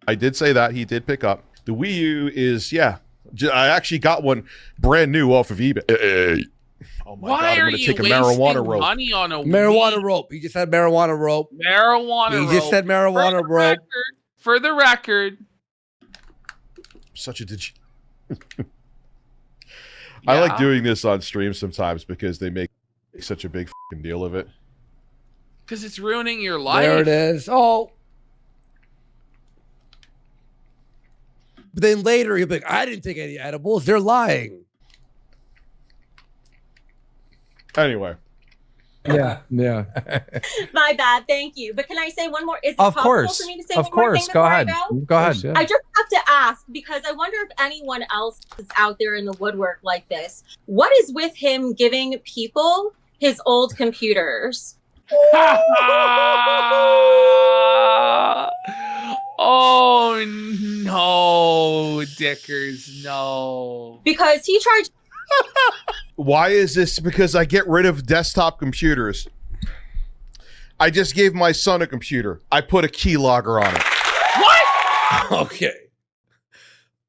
[SPEAKER 7] I did say that. He did pick up. The Wii U is, yeah. I actually got one brand new off of eBay. Oh my God, I'm going to take a marijuana rope.
[SPEAKER 1] Money on a
[SPEAKER 2] marijuana rope. He just said marijuana rope.
[SPEAKER 1] Marijuana rope.
[SPEAKER 2] He just said marijuana rope.
[SPEAKER 1] For the record.
[SPEAKER 7] Such a I like doing this on stream sometimes because they make such a big fucking deal of it.
[SPEAKER 1] Because it's ruining your life.
[SPEAKER 2] There it is. Oh. But then later he'll be like, I didn't take any edibles. They're lying.
[SPEAKER 7] Anyway.
[SPEAKER 4] Yeah.
[SPEAKER 3] My bad. Thank you. But can I say one more? Is it
[SPEAKER 12] Of
[SPEAKER 3] possible
[SPEAKER 12] course.
[SPEAKER 3] for me to say
[SPEAKER 12] Of
[SPEAKER 3] one more
[SPEAKER 12] course.
[SPEAKER 3] thing
[SPEAKER 12] Go
[SPEAKER 3] before I
[SPEAKER 12] ahead.
[SPEAKER 3] go?
[SPEAKER 12] Go ahead.
[SPEAKER 3] I just have to ask because I wonder if anyone else is out there in the woodwork like this. What is with him giving people his old computers?
[SPEAKER 1] Oh no, Dickers, no.
[SPEAKER 3] Because he tried.
[SPEAKER 7] Why is this? Because I get rid of desktop computers. I just gave my son a computer. I put a keylogger on it.
[SPEAKER 1] What?
[SPEAKER 2] Okay.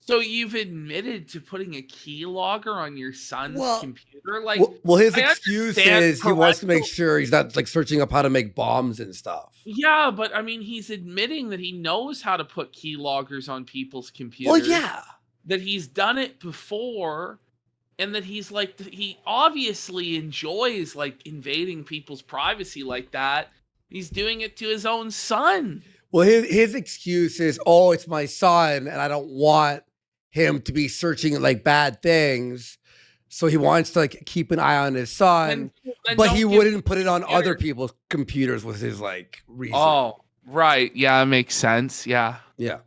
[SPEAKER 1] So you've admitted to putting a keylogger on your son's computer? Like,
[SPEAKER 2] well, his
[SPEAKER 1] I
[SPEAKER 2] excuse
[SPEAKER 1] understand
[SPEAKER 2] is he wants to make
[SPEAKER 1] parental-
[SPEAKER 2] sure he's not like searching up how to make bombs and stuff.
[SPEAKER 1] Yeah, but I mean, he's admitting that he knows how to put keyloggers on people's computers.
[SPEAKER 2] Well, yeah.
[SPEAKER 1] That he's done it before, and that he's like, he obviously enjoys like invading people's privacy like that. He's doing it to his own son.
[SPEAKER 2] Well, his excuse is, oh, it's my son, and I don't want him to be searching like bad things. So he wants to like keep an eye on his son, but he wouldn't put it on other people's computers with his like reason.
[SPEAKER 1] Oh, right. Yeah, it makes sense. Yeah.
[SPEAKER 2] Yeah.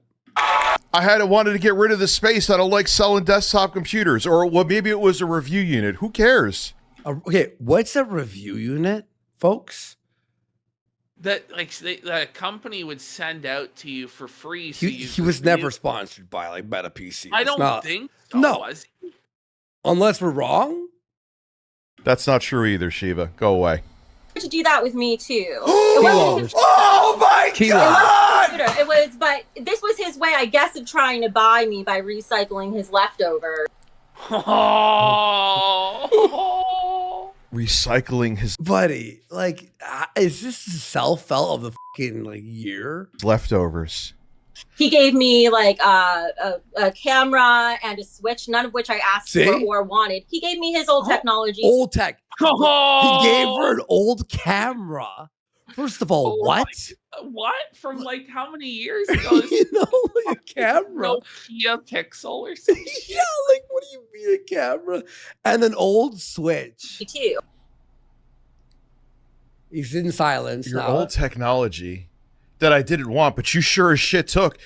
[SPEAKER 7] I wanted to get rid of the space. I don't like selling desktop computers. Or well, maybe it was a review unit. Who cares?
[SPEAKER 2] Okay, what's a review unit, folks?
[SPEAKER 1] That like the company would send out to you for free. So
[SPEAKER 2] He was never sponsored by like Meta PC.
[SPEAKER 1] I don't think so.
[SPEAKER 2] No.
[SPEAKER 1] Was he?
[SPEAKER 2] Unless we're wrong.
[SPEAKER 7] That's not true either, Shiva. Go away.
[SPEAKER 3] To do that with me too.
[SPEAKER 2] Oh my God!
[SPEAKER 3] It was, but this was his way, I guess, of trying to buy me by recycling his leftovers.
[SPEAKER 1] Oh.
[SPEAKER 7] Recycling his
[SPEAKER 2] buddy. Like, is this the self-felt of the fucking like year?
[SPEAKER 7] Leftovers.
[SPEAKER 3] He gave me like a camera and a Switch, none of which I asked for or wanted. He gave me his old technology.
[SPEAKER 2] Old tech.
[SPEAKER 1] Oh.
[SPEAKER 2] He gave her an old camera. First of all, what?
[SPEAKER 1] What? From like how many years ago?
[SPEAKER 2] You know, like a camera.
[SPEAKER 1] Nokia Pixel or something.
[SPEAKER 2] Yeah, like what do you mean a camera? And an old Switch.
[SPEAKER 3] Me too.
[SPEAKER 2] He's in silence.
[SPEAKER 7] Your
[SPEAKER 2] now.
[SPEAKER 7] old technology that I didn't want, but you sure as shit took.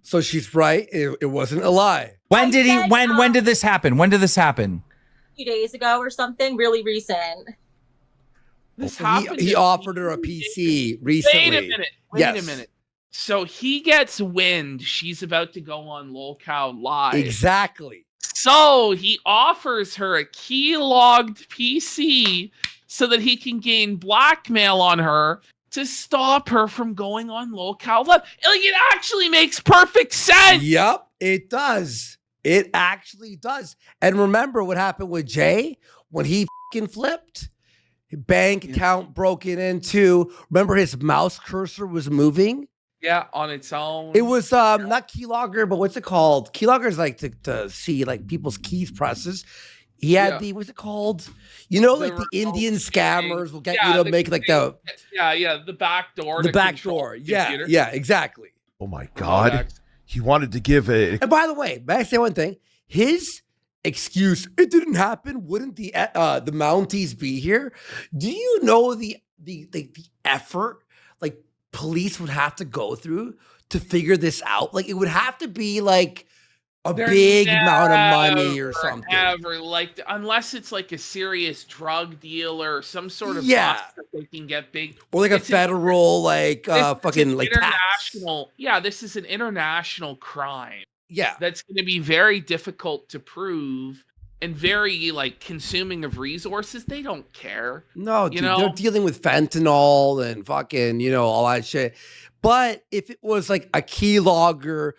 [SPEAKER 2] So she's right. It wasn't a lie.
[SPEAKER 12] When did he? When did this happen? When did this happen?
[SPEAKER 3] A few days ago or something, really recent.
[SPEAKER 1] This happened.
[SPEAKER 2] He offered her a PC recently.
[SPEAKER 1] Wait a minute. Wait a minute. So he gets wind she's about to go on Lolcow Live.
[SPEAKER 2] Exactly.
[SPEAKER 1] So he offers her a key-logged PC so that he can gain blackmail on her to stop her from going on Lolcow Live. Like, it actually makes perfect sense.
[SPEAKER 2] Yep, it does. It actually does. And remember what happened with Jay when he fucking flipped? Bank account broken into. Remember his mouse cursor was moving?
[SPEAKER 1] Yeah, on its own.
[SPEAKER 2] It was not keylogger, but what's it called? Keylogger is like to see like people's keys presses. He had the what's it called? You know, like the Indian scammers will get you to make like the
[SPEAKER 1] the back door.
[SPEAKER 2] The back door. Yeah, exactly.
[SPEAKER 7] Oh my God. He wanted to give a.
[SPEAKER 2] And by the way, may I say one thing? His excuse, it didn't happen. Wouldn't the Mounties be here? Do you know the effort like police would have to go through to figure this out? Like it would have to be like a big amount of money or something.
[SPEAKER 1] Ever, like unless it's like a serious drug dealer or some sort of bust that they can get big.
[SPEAKER 2] Or like a federal like fucking like
[SPEAKER 1] international. Yeah, this is an international crime.
[SPEAKER 2] Yeah.
[SPEAKER 1] That's going to be very difficult to prove and very like consuming of resources. They don't care.
[SPEAKER 2] No, dude, they're dealing with fentanyl and fucking, all that shit. But if it was like a keylogger,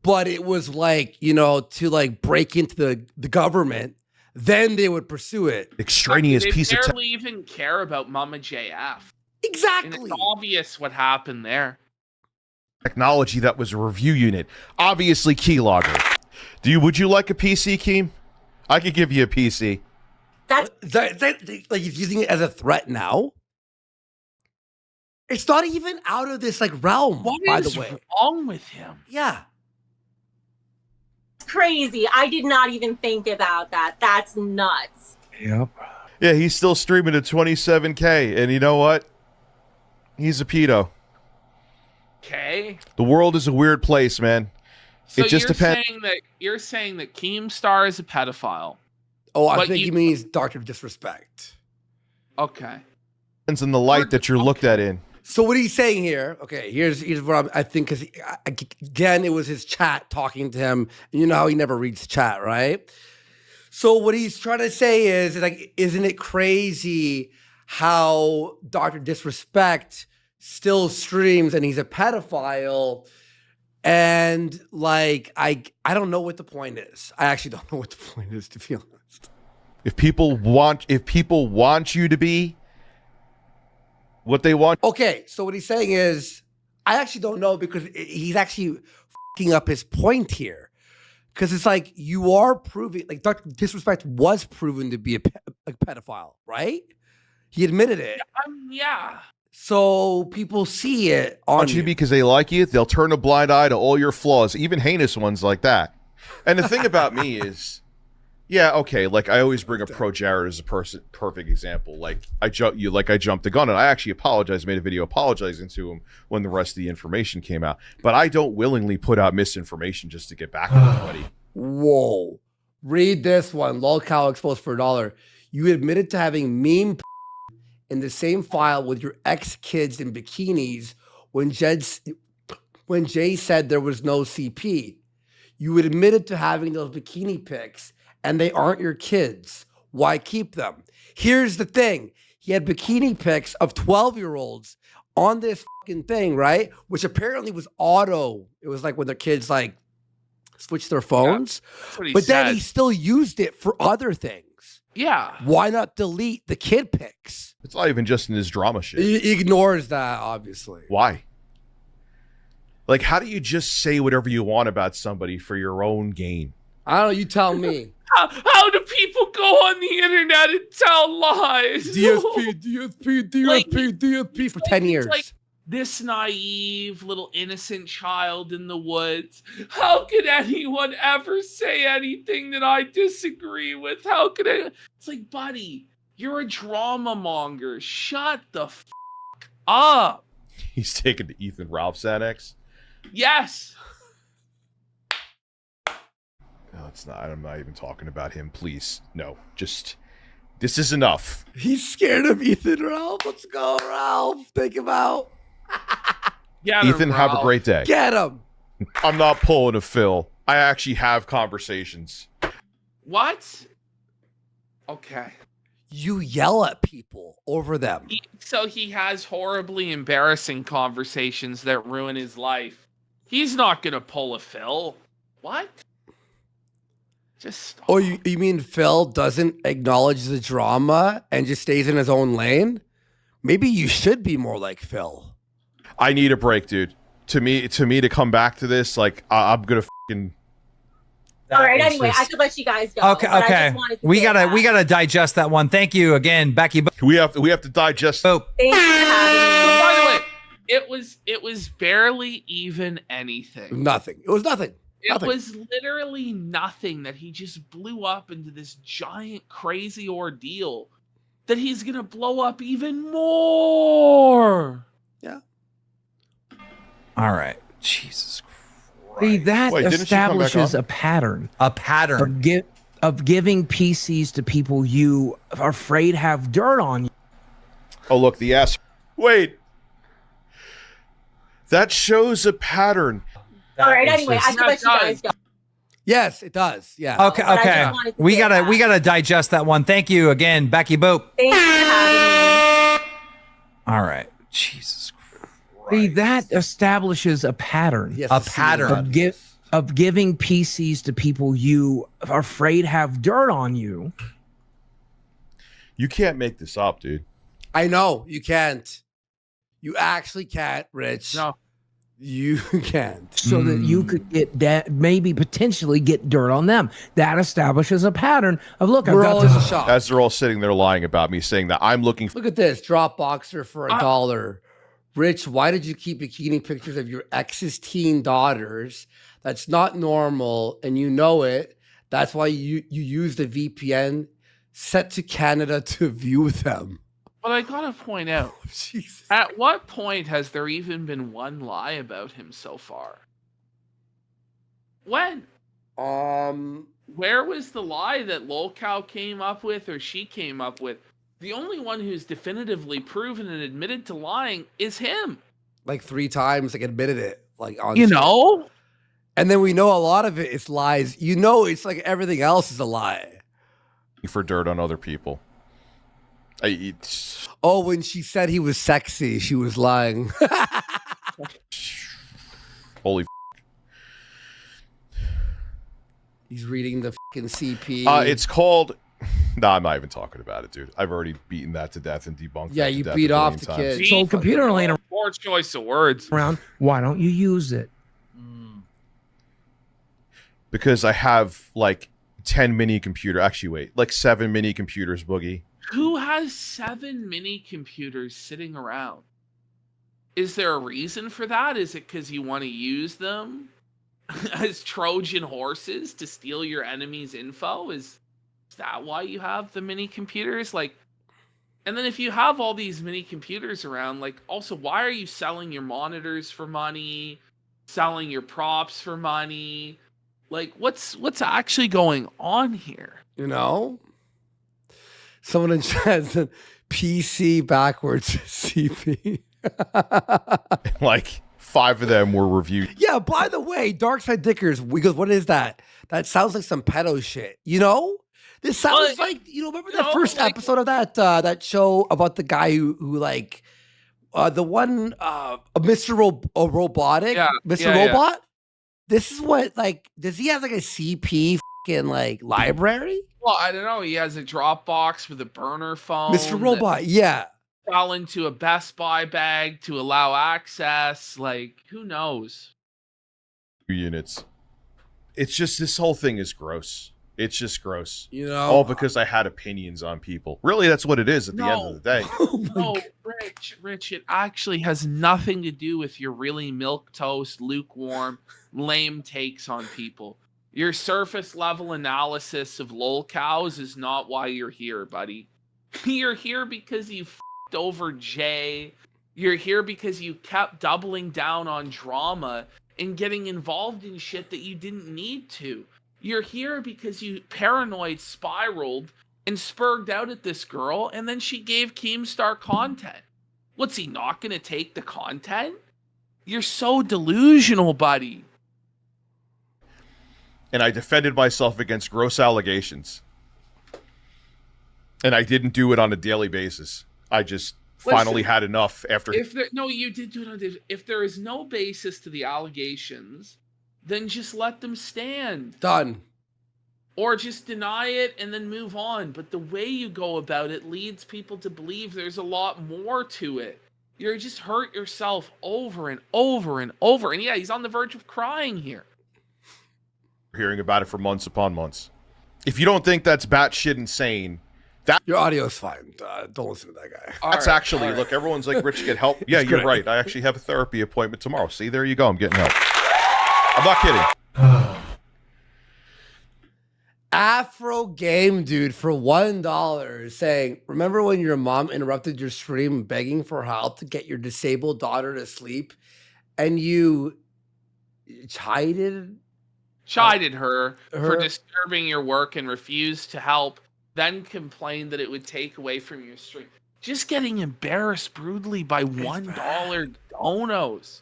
[SPEAKER 2] but it was like, to like break into the government, then they would pursue it.
[SPEAKER 7] Extraneous piece of
[SPEAKER 1] They barely even care about Mama JF.
[SPEAKER 2] Exactly.
[SPEAKER 1] And it's obvious what happened there.
[SPEAKER 7] Technology that was a review unit. Obviously keylogger. Would you like a PC, Keem? I could give you a PC.
[SPEAKER 2] Is that like he's using it as a threat now? It's not even out of this like realm, by the way.
[SPEAKER 1] What is wrong with him?
[SPEAKER 2] Yeah.
[SPEAKER 3] Crazy. I did not even think about that. That's nuts.
[SPEAKER 6] Yep.
[SPEAKER 7] Yeah, he's still streaming at 27K, and you know what? He's a pedo.
[SPEAKER 1] Okay.
[SPEAKER 7] The world is a weird place, man.
[SPEAKER 1] So
[SPEAKER 7] it just depends.
[SPEAKER 1] You're saying that Keemstar is a pedophile.
[SPEAKER 2] Oh, I think he means Dr. Disrespect.
[SPEAKER 1] Okay.
[SPEAKER 7] Depends on the light that you're looked at in.
[SPEAKER 2] So what he's saying here, okay, here's what I think, because again, it was his chat talking to him, and you know how he never reads chat, right? So what he's trying to say is, like, isn't it crazy how Dr. Disrespect still streams and he's a pedophile? And like, I don't know what the point is. I actually don't know what the point is, to be honest.
[SPEAKER 7] If people want you to be what they want.
[SPEAKER 2] Okay, so what he's saying is, I actually don't know, because he's actually fucking up his point here. Because it's like, you are proving, like Dr. Disrespect was proven to be a pedophile, right? He admitted it.
[SPEAKER 1] Yeah.
[SPEAKER 2] So people see it on
[SPEAKER 7] you because they like you. They'll turn a blind eye to all your flaws, even heinous ones like that. And the thing about me is, yeah, okay. Like I always bring up Pro Jared as a perfect example. Like I jumped the gun, and I actually apologized, made a video apologizing to him when the rest of the information came out. But I don't willingly put out misinformation just to get back at anybody.
[SPEAKER 2] Whoa! Read this one. Lolcow exposed for $1. You admitted to having meme in the same file with your ex-kids in bikinis when Jay said there was no CP. You admitted to having those bikini pics, and they aren't your kids. Why keep them? Here's the thing. He had bikini pics of 12-year-olds on this fucking thing, right? Which apparently was auto. It was like when their kids like switched their phones.
[SPEAKER 1] Yeah,
[SPEAKER 2] but then he still used it for other things.
[SPEAKER 1] Yeah.
[SPEAKER 2] Why not delete the kid pics?
[SPEAKER 7] It's not even just in his drama shit.
[SPEAKER 2] He ignores that, obviously.
[SPEAKER 7] Why? Like, how do you just say whatever you want about somebody for your own gain?
[SPEAKER 2] I don't know. You tell me.
[SPEAKER 1] How do people go on the internet and tell lies?
[SPEAKER 2] DSP for 10 years.
[SPEAKER 1] Like this naive little innocent child in the woods. How could anyone ever say anything that I disagree with? How could it? It's like, buddy, you're a drama monger. Shut the fuck up.
[SPEAKER 7] He's taken to Ethan Ralph's annex.
[SPEAKER 1] Yes.
[SPEAKER 7] No, it's not. I'm not even talking about him. Please, no. Just this is enough.
[SPEAKER 2] He's scared of Ethan Ralph. Let's go, Ralph. Take him out.
[SPEAKER 7] Ethan, have a great day.
[SPEAKER 2] Get him.
[SPEAKER 7] I'm not pulling a Phil. I actually have conversations.
[SPEAKER 1] What? Okay.
[SPEAKER 2] You yell at people over them.
[SPEAKER 1] So he has horribly embarrassing conversations that ruin his life. He's not gonna pull a Phil. What? Just stop.
[SPEAKER 2] Oh, you mean Phil doesn't acknowledge the drama and just stays in his own lane? Maybe you should be more like Phil.
[SPEAKER 7] I need a break, dude. To me to come back to this, like I'm gonna fucking.
[SPEAKER 3] All right. Anyway, I could let you guys go.
[SPEAKER 12] Okay,
[SPEAKER 3] but I
[SPEAKER 12] okay.
[SPEAKER 3] just wanted to
[SPEAKER 12] We
[SPEAKER 3] say
[SPEAKER 12] gotta
[SPEAKER 3] that.
[SPEAKER 12] digest that one. Thank you again, Becky.
[SPEAKER 7] We have to digest.
[SPEAKER 12] Oh,
[SPEAKER 3] Thank you for having me.
[SPEAKER 1] By the way, it was barely even anything.
[SPEAKER 2] Nothing. It was nothing.
[SPEAKER 1] It
[SPEAKER 2] Nothing.
[SPEAKER 1] was literally nothing that he just blew up into this giant crazy ordeal that he's gonna blow up even more.
[SPEAKER 2] Yeah.
[SPEAKER 12] all right. Jesus
[SPEAKER 13] See, that
[SPEAKER 7] Wait, didn't she come back
[SPEAKER 13] establishes
[SPEAKER 7] on?
[SPEAKER 13] a pattern
[SPEAKER 12] A pattern.
[SPEAKER 13] of giving PCs to people you are afraid have dirt on you.
[SPEAKER 7] Oh, look, the ass. Wait. That shows a pattern.
[SPEAKER 3] All right. Anyway, I could let you guys go.
[SPEAKER 2] Yes, it does. Yeah.
[SPEAKER 12] Okay,
[SPEAKER 3] But I
[SPEAKER 12] okay.
[SPEAKER 3] just wanted to
[SPEAKER 12] We
[SPEAKER 3] say
[SPEAKER 12] gotta
[SPEAKER 3] that.
[SPEAKER 12] digest that one. Thank you again, Becky Boop.
[SPEAKER 3] Thank you for having me.
[SPEAKER 12] All right. Jesus
[SPEAKER 13] See, that establishes a pattern
[SPEAKER 2] Yes,
[SPEAKER 12] A
[SPEAKER 2] to see
[SPEAKER 12] pattern.
[SPEAKER 2] it.
[SPEAKER 13] of giving PCs to people you are afraid have dirt on you.
[SPEAKER 7] You can't make this up, dude.
[SPEAKER 2] I know you can't. You actually can't, Rich.
[SPEAKER 1] No.
[SPEAKER 2] You can't.
[SPEAKER 13] So that you could get maybe potentially get dirt on them. That establishes a pattern of look, I've
[SPEAKER 2] We're
[SPEAKER 13] got
[SPEAKER 2] all in
[SPEAKER 13] this.
[SPEAKER 2] shock.
[SPEAKER 7] As they're all sitting there lying about me, saying that I'm looking for.
[SPEAKER 2] Look at this Dropboxer for $1. Rich, why did you keep bikini pictures of your ex's teen daughters? That's not normal, and you know it. That's why you use the VPN set to Canada to view them.
[SPEAKER 1] But I gotta point out,
[SPEAKER 2] Jesus.
[SPEAKER 1] at what point has there even been one lie about him so far? When? Where was the lie that Lolcow came up with or she came up with? The only one who's definitively proven and admitted to lying is him.
[SPEAKER 2] Like 3 times, like admitted it, like on.
[SPEAKER 1] You
[SPEAKER 2] set.
[SPEAKER 1] know?
[SPEAKER 2] And then we know a lot of it is lies. You know, it's like everything else is a lie.
[SPEAKER 7] for dirt on other people. It's
[SPEAKER 2] Oh, when she said he was sexy, she was lying.
[SPEAKER 7] holy.
[SPEAKER 2] He's reading the fucking CP.
[SPEAKER 7] It's called. No, I'm not even talking about it, dude. I've already beaten that to death and debunked.
[SPEAKER 2] Yeah,
[SPEAKER 7] that to
[SPEAKER 2] you
[SPEAKER 7] death
[SPEAKER 2] beat
[SPEAKER 7] a
[SPEAKER 2] off
[SPEAKER 7] billion
[SPEAKER 2] the
[SPEAKER 7] times.
[SPEAKER 2] kid.
[SPEAKER 13] So computer laying
[SPEAKER 1] Poor choice of words.
[SPEAKER 13] around. Why don't you use it?
[SPEAKER 7] Because I have like 10 mini computer. Actually, wait, like 7 mini computers, Boogie.
[SPEAKER 1] Who has 7 mini computers sitting around? Is there a reason for that? Is it because you want to use them as Trojan horses to steal your enemy's info? Is that why you have the mini computers? Like, and then if you have all these mini computers around, like, also, why are you selling your monitors for money, selling your props for money? Like, what's actually going on here?
[SPEAKER 2] You know? Someone in chat said PC backwards CP.
[SPEAKER 7] Like 5 of them were reviewed.
[SPEAKER 2] Yeah, by the way, Darkside Dickers, we goes, what is that? That sounds like some pedo shit. You know? This sounds
[SPEAKER 1] Well,
[SPEAKER 2] like, remember
[SPEAKER 1] you
[SPEAKER 2] the
[SPEAKER 1] know,
[SPEAKER 2] first
[SPEAKER 1] like-
[SPEAKER 2] episode of that show about the guy who like the one Mr. Robotic,
[SPEAKER 1] Yeah,
[SPEAKER 2] Mr.
[SPEAKER 1] yeah, yeah.
[SPEAKER 2] Robot? This is what, like, does he have like a CP fucking like library?
[SPEAKER 1] Well, I don't know. He has a Dropbox with a burner phone.
[SPEAKER 2] Mr. Robot, yeah.
[SPEAKER 1] That fell into a Best Buy bag to allow access. Like, who knows?
[SPEAKER 7] units. It's just this whole thing is gross. It's just gross.
[SPEAKER 2] You know?
[SPEAKER 7] All because I had opinions on people. Really, that's what it is at the end of the day.
[SPEAKER 2] Oh my
[SPEAKER 1] No,
[SPEAKER 2] God.
[SPEAKER 1] Rich, it actually has nothing to do with your really milquetoast, lukewarm, lame takes on people. Your surface level analysis of lolcows is not why you're here, buddy. You're here because you f***ed over Jay. You're here because you kept doubling down on drama and getting involved in shit that you didn't need to. You're here because you paranoid spiraled and spurred out at this girl, and then she gave Keemstar content. What's he not going to take the content? You're so delusional, buddy.
[SPEAKER 7] And I defended myself against gross allegations. And I didn't do it on a daily basis. I just finally had enough after.
[SPEAKER 1] No, you did do it. If there is no basis to the allegations, then just let them stand.
[SPEAKER 2] Done.
[SPEAKER 1] Or just deny it and then move on. But the way you go about it leads people to believe there's a lot more to it. You're just hurt yourself over and over and over. And yeah, he's on the verge of crying here.
[SPEAKER 7] Hearing about it for months upon months. If you don't think that's batshit insane,
[SPEAKER 2] your audio is fine. Don't listen to that guy.
[SPEAKER 7] That's actually, look, everyone's like, Rich, get help. Yeah, you're right. I actually have a therapy appointment tomorrow. See, there you go. I'm getting help. I'm not kidding.
[SPEAKER 2] Afro Game Dude for $1 saying, remember when your mom interrupted your stream begging for help to get your disabled daughter to sleep and you chided
[SPEAKER 1] her for disturbing your work and refused to help, then complained that it would take away from your stream. Just getting embarrassed brutally by $1 donos.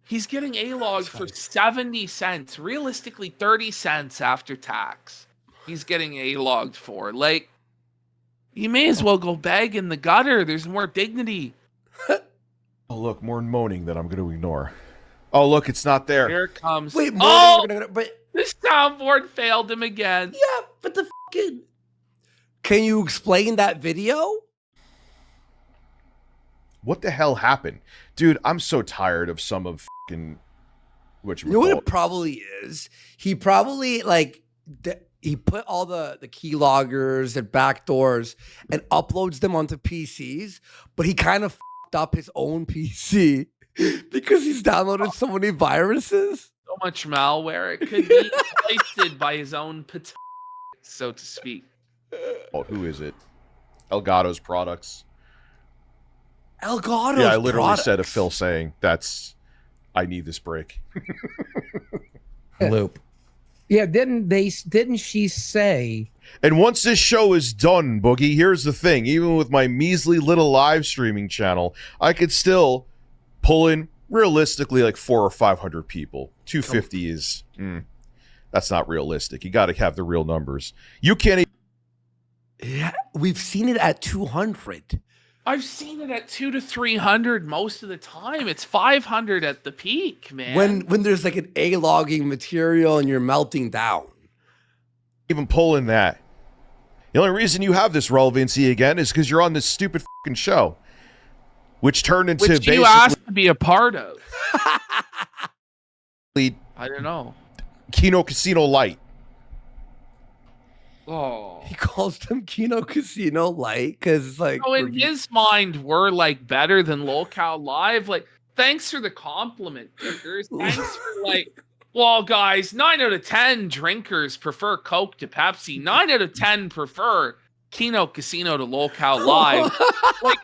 [SPEAKER 1] He's getting A-logged for 70 cents, realistically 30 cents after tax. He's getting A-logged for. Like, you may as well go beg in the gutter. There's more dignity.
[SPEAKER 7] Oh, look, more moaning that I'm going to ignore. Oh, look, it's not there.
[SPEAKER 1] Here it comes.
[SPEAKER 2] Wait,
[SPEAKER 1] but the soundboard failed him again.
[SPEAKER 2] Yeah, but the fucking... Can you explain that video?
[SPEAKER 7] What the hell happened? Dude, I'm so tired of some of fucking...
[SPEAKER 2] You know what it probably is? He probably, like... he put all the keyloggers and backdoors and uploads them onto PCs, but he kind of fucked up his own PC because he's downloaded so many viruses.
[SPEAKER 1] So much malware. It could be wasted by his own so to speak.
[SPEAKER 7] Oh, who is it? Elgato's products.
[SPEAKER 2] Elgato's
[SPEAKER 7] Yeah, I literally
[SPEAKER 2] products.
[SPEAKER 7] said a Phil saying, I need this break.
[SPEAKER 13] Loop. Yeah, didn't she say?
[SPEAKER 7] And once this show is done, Boogie, here's the thing. Even with my measly little live streaming channel, I could still pull in realistically like 400 or 500 people. 250 is that's not realistic. You got to have the real numbers. You can't even...
[SPEAKER 2] Yeah, we've seen it at 200.
[SPEAKER 1] I've seen it at 200 to 300 most of the time. It's 500 at the peak, man.
[SPEAKER 2] When there's like an A-logging material and you're melting down.
[SPEAKER 7] Even pulling that. The only reason you have this relevancy again is because you're on this stupid fucking show. Which turned into
[SPEAKER 1] Which you asked to be a part of. I don't know.
[SPEAKER 7] Kino Casino Light.
[SPEAKER 1] Oh.
[SPEAKER 2] He calls them Kino Casino Light because, like,
[SPEAKER 1] so in his mind, we're like better than Lolcow Live. Like, thanks for the compliment, Dickers. Thanks for like, well, guys, 9 out of 10 drinkers prefer Coke to Pepsi. 9 out of 10 prefer Kino Casino to Lolcow Live. Like,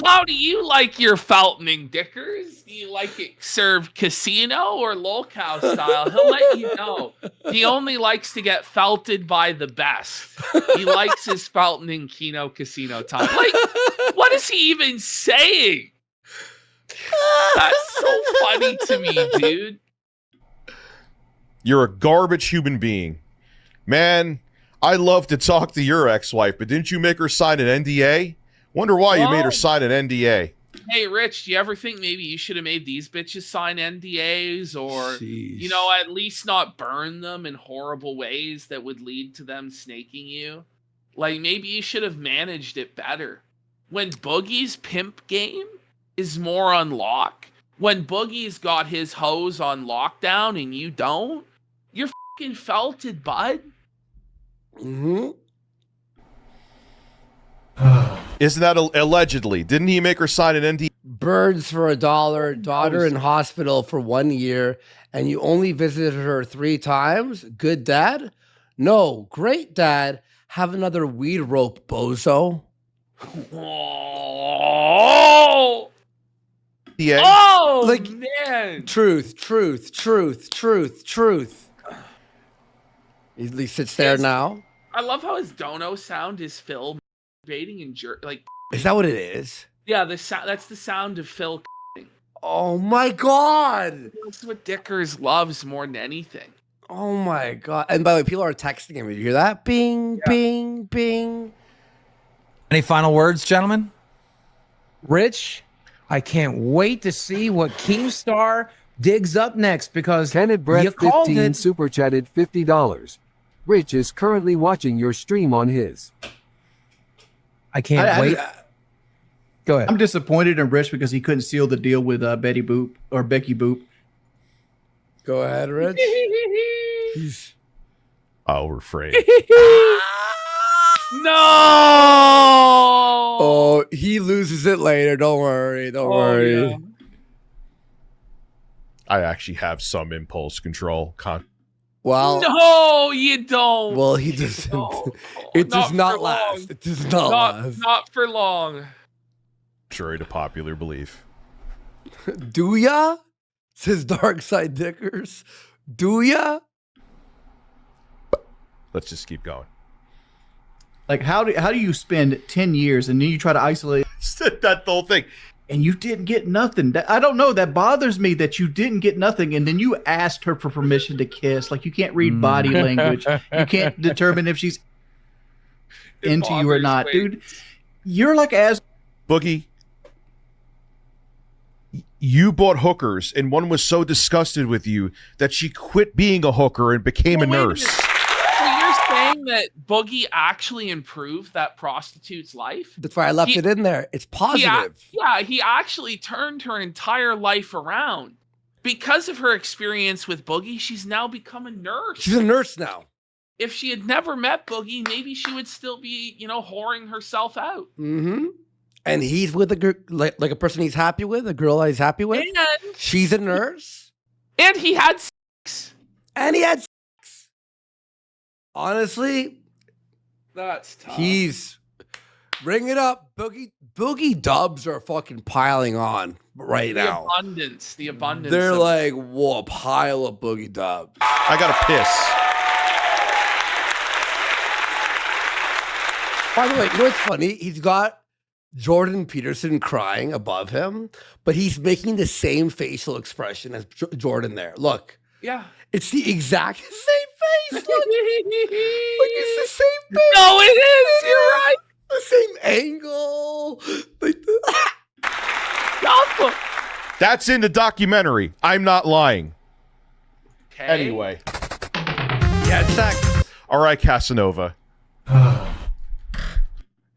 [SPEAKER 1] how do you like your Feltoning, Dickers? Do you like it served casino or Lolcow style? He'll let you know. He only likes to get felted by the best. He likes his Feltoning Kino Casino time. Like, what is he even saying? That's so funny to me, dude.
[SPEAKER 7] You're a garbage human being. Man, I'd love to talk to your ex-wife, but didn't you make her sign an NDA? Wonder why you made her sign an NDA.
[SPEAKER 1] Hey, Rich, do you ever think maybe you should have made these bitches sign NDAs or, you know, at least not burn them in horrible ways that would lead to them snaking you? Like, maybe you should have managed it better. When Boogie's pimp game is more on lock, when Boogie's got his hose on lockdown and you don't, you're fucking felted, bud.
[SPEAKER 2] Mm-hmm.
[SPEAKER 7] Isn't that allegedly? Didn't he make her sign an NDA?
[SPEAKER 2] Birds for $1, daughter in hospital for 1 year, and you only visited her 3 times? Good dad? No, great dad. Have another weed rope, bozo.
[SPEAKER 1] Oh,
[SPEAKER 7] Yeah.
[SPEAKER 1] oh
[SPEAKER 2] Like,
[SPEAKER 1] man.
[SPEAKER 2] Truth. He sits there now.
[SPEAKER 1] I love how his dono sound is Phil baiting and like.
[SPEAKER 2] Is that what it is?
[SPEAKER 1] Yeah, that's the sound of Phil.
[SPEAKER 2] Oh my god!
[SPEAKER 1] That's what Dickers loves more than anything.
[SPEAKER 2] Oh my god! And by the way, people are texting him. Did you hear that? Bing, bing, bing.
[SPEAKER 12] Any final words, gentlemen?
[SPEAKER 13] Rich, I can't wait to see what Keemstar digs up next because
[SPEAKER 14] Kenneth
[SPEAKER 13] you
[SPEAKER 14] Brett
[SPEAKER 13] called
[SPEAKER 14] 15
[SPEAKER 13] it.
[SPEAKER 14] super chatted $50. Rich is currently watching your stream on his.
[SPEAKER 13] I can't wait. Go ahead.
[SPEAKER 10] I'm disappointed in Rich because he couldn't seal the deal with Betty Boop or Becky Boop.
[SPEAKER 2] Go ahead, Rich. He's...
[SPEAKER 7] I'll refrain.
[SPEAKER 1] No.
[SPEAKER 2] Oh, he loses it later. Don't worry. Don't worry.
[SPEAKER 1] Yeah.
[SPEAKER 7] I actually have some impulse control.
[SPEAKER 2] Well,
[SPEAKER 1] No, you don't.
[SPEAKER 2] well, he doesn't. It does not last. It does not last.
[SPEAKER 1] Not for long.
[SPEAKER 7] Contrary to popular belief.
[SPEAKER 2] Do ya? Says Dark Side Dickers. Do ya?
[SPEAKER 7] Let's just keep going.
[SPEAKER 10] Like, how do you spend 10 years and then you try to isolate
[SPEAKER 7] that whole thing
[SPEAKER 10] and you didn't get nothing? I don't know. That bothers me that you didn't get nothing and then you asked her for permission to kiss. Like, you can't read body language. You can't determine if she's into you or not, dude. You're like as
[SPEAKER 7] Boogie. You bought hookers, and one was so disgusted with you that she quit being a hooker and became a nurse.
[SPEAKER 1] So you're saying that Boogie actually improved that prostitute's life?
[SPEAKER 2] That's why I left it in there. It's positive.
[SPEAKER 1] He actually turned her entire life around. Because of her experience with Boogie, she's now become a nurse.
[SPEAKER 2] She's a nurse now.
[SPEAKER 1] If she had never met Boogie, maybe she would still be, whoring herself out.
[SPEAKER 2] Mm-hmm. And he's with a girl, like a person he's happy with, a girl he's happy with.
[SPEAKER 1] And
[SPEAKER 2] she's a nurse.
[SPEAKER 1] And he had sex.
[SPEAKER 2] And he had sex. Honestly,
[SPEAKER 1] that's tough.
[SPEAKER 2] He's bring it up. Boogie dubs are fucking piling on right now.
[SPEAKER 1] The abundance.
[SPEAKER 2] They're like, whoa, a pile of boogie dubs.
[SPEAKER 7] I gotta piss.
[SPEAKER 2] By the way, you know what's funny? He's got Jordan Peterson crying above him, but he's making the same facial expression as Jordan there. Look.
[SPEAKER 1] Yeah.
[SPEAKER 2] It's the exact same face. Look. It's the same face.
[SPEAKER 1] No, it is. You're right.
[SPEAKER 2] The same angle.
[SPEAKER 7] That's in the documentary. I'm not lying.
[SPEAKER 1] Okay.
[SPEAKER 7] Anyway.
[SPEAKER 2] Yeah, sex.
[SPEAKER 7] All right, Casanova.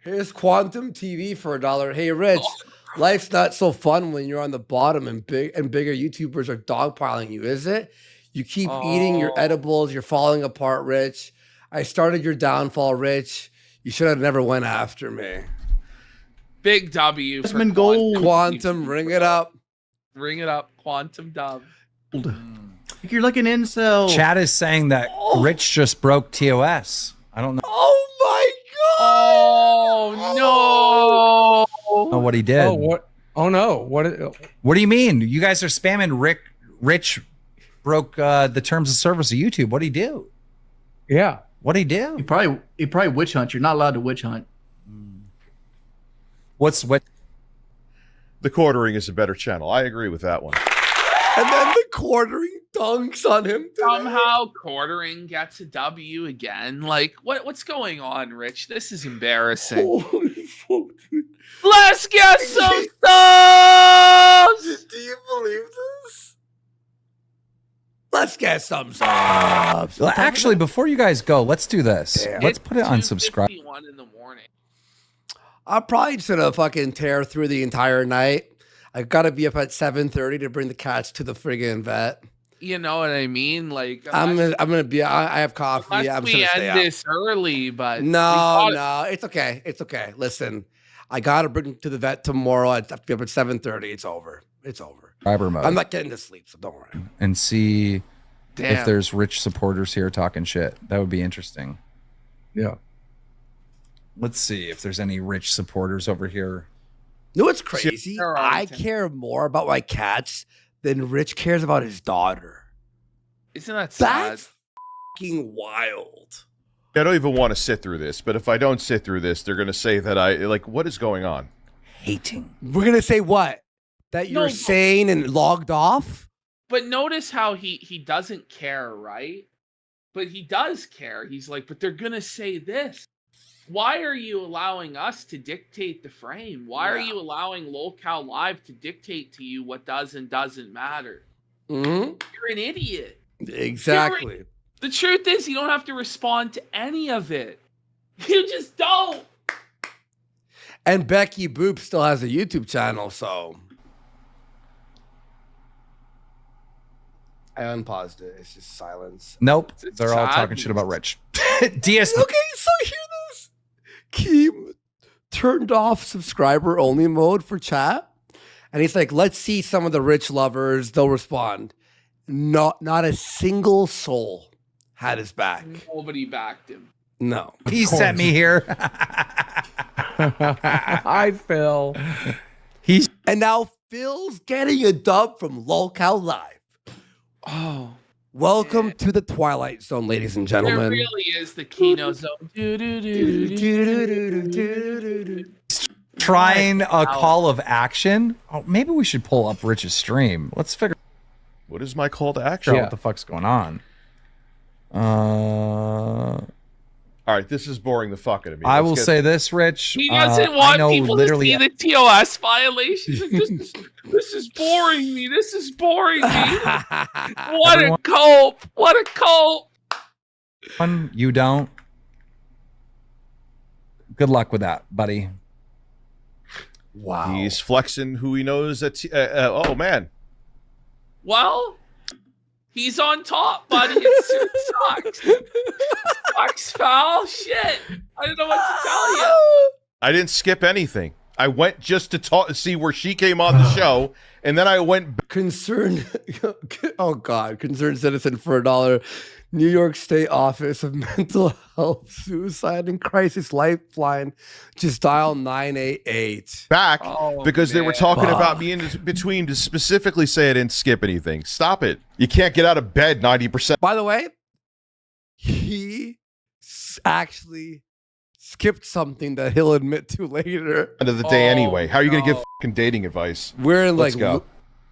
[SPEAKER 2] Here's Quantum TV for $1. Hey, Rich, life's not so fun when you're on the bottom and bigger YouTubers are dogpiling you, is it? You keep eating your edibles, you're falling apart, Rich. I started your downfall, Rich. You should have never went after me.
[SPEAKER 1] Big W. For
[SPEAKER 2] Quantum, ring it up.
[SPEAKER 1] Ring it up. Quantum dub.
[SPEAKER 10] You're like an incel.
[SPEAKER 12] Chad is saying that Rich just broke TOS. I don't know.
[SPEAKER 2] Oh my God!
[SPEAKER 1] Oh no!
[SPEAKER 12] Know what he did.
[SPEAKER 13] Oh what? Oh no!
[SPEAKER 12] What do you mean? You guys are spamming Rich broke the terms of service of YouTube. What'd he do?
[SPEAKER 13] Yeah.
[SPEAKER 12] What'd he do?
[SPEAKER 10] He probably witch hunt. You're not allowed to witch hunt.
[SPEAKER 12] What?
[SPEAKER 7] The Quartering is a better channel. I agree with that one.
[SPEAKER 2] And then the Quartering dunks on him.
[SPEAKER 1] Somehow Quartering gets a W again. Like, what's going on, Rich? This is embarrassing.
[SPEAKER 2] Holy fuck, dude.
[SPEAKER 1] Let's get some subs!
[SPEAKER 2] Do you believe this? Let's get some subs.
[SPEAKER 12] Well, actually, before you guys go, let's do this.
[SPEAKER 2] Damn.
[SPEAKER 12] Let's put it on subscribe.
[SPEAKER 1] 2:51 in the morning.
[SPEAKER 2] I'm probably just gonna fucking tear through the entire night. I gotta be up at 7:30 to bring the cats to the friggin' vet.
[SPEAKER 1] You know what I mean? Like,
[SPEAKER 2] I'm gonna be. I have coffee. I'm just
[SPEAKER 1] we
[SPEAKER 2] gonna stay
[SPEAKER 1] end
[SPEAKER 2] up.
[SPEAKER 1] this early, but
[SPEAKER 2] No, it's okay. It's okay. Listen, I gotta bring him to the vet tomorrow. I have to be up at 7:30. It's over. It's over.
[SPEAKER 12] Subscriber mode.
[SPEAKER 2] I'm not getting to sleep, so don't worry.
[SPEAKER 12] And see
[SPEAKER 1] Damn.
[SPEAKER 12] if there's Rich supporters here talking shit. That would be interesting.
[SPEAKER 13] Yeah.
[SPEAKER 12] Let's see if there's any Rich supporters over here.
[SPEAKER 2] You know what's crazy? I care more about my cats than Rich cares about his daughter.
[SPEAKER 1] Isn't that sad?
[SPEAKER 2] That's fucking wild.
[SPEAKER 7] I don't even want to sit through this, but if I don't sit through this, they're going to say that what is going on?
[SPEAKER 12] Hating.
[SPEAKER 2] We're gonna say what? That you're sane and logged off?
[SPEAKER 1] But notice how he doesn't care, right? But he does care. He's like, but they're gonna say this. Why are you allowing us to dictate the frame? Why are you allowing Lolcow Live to dictate to you what does and doesn't matter? You're an idiot.
[SPEAKER 2] Exactly.
[SPEAKER 1] The truth is, you don't have to respond to any of it. You just don't.
[SPEAKER 2] And Becky Boop still has a YouTube channel, so I unpaused it. It's just silence.
[SPEAKER 12] Nope.
[SPEAKER 1] It's
[SPEAKER 12] They're all talking
[SPEAKER 1] sadness.
[SPEAKER 12] shit about Rich. DS.
[SPEAKER 2] Okay, so hear this. Keem turned off subscriber only mode for chat. And he's like, let's see some of the rich lovers. They'll respond. Not a single soul had his back.
[SPEAKER 1] Nobody backed him.
[SPEAKER 2] No.
[SPEAKER 12] He sent me here.
[SPEAKER 13] Hi, Phil.
[SPEAKER 2] And now Phil's getting a dub from Lolcow Live.
[SPEAKER 1] Oh.
[SPEAKER 2] Welcome to the Twilight Zone, ladies and
[SPEAKER 1] There
[SPEAKER 2] gentlemen.
[SPEAKER 1] really is the Kino Zone.
[SPEAKER 12] Trying a call of action. Oh, maybe we should pull up Rich's stream. Let's figure
[SPEAKER 7] What is my call to action?
[SPEAKER 12] out what the fuck's going on.
[SPEAKER 7] All right, this is boring the fuck out of me.
[SPEAKER 12] I
[SPEAKER 7] Let's
[SPEAKER 12] will
[SPEAKER 7] get-
[SPEAKER 12] say this, Rich.
[SPEAKER 1] He doesn't
[SPEAKER 12] I
[SPEAKER 1] want
[SPEAKER 12] know
[SPEAKER 1] people
[SPEAKER 12] literally
[SPEAKER 1] to see the TOS violations. This is boring me. This is boring me. What a cope. What a cope.
[SPEAKER 12] one. You don't. Good luck with that, buddy.
[SPEAKER 2] Wow.
[SPEAKER 7] He's flexing who he knows that. Oh man.
[SPEAKER 1] Well, he's on top, buddy. It sucks. Sucks, foul. Shit. I don't know what to tell you.
[SPEAKER 7] I didn't skip anything. I went just to talk, see where she came on the show, and then I went.
[SPEAKER 2] Concerned, oh God, concerned citizen for $1. New York State Office of Mental Health, Suicide and Crisis Lifeline. Just dial 988.
[SPEAKER 7] Back because they were talking
[SPEAKER 2] Fuck.
[SPEAKER 7] about me in between to specifically say I didn't skip anything. Stop it. You can't get out of bed 90%.
[SPEAKER 2] By the way, he actually skipped something that he'll admit to later.
[SPEAKER 7] End of the day anyway. How are you going to give fucking dating advice?
[SPEAKER 2] We're in
[SPEAKER 7] Let's
[SPEAKER 2] like
[SPEAKER 7] go.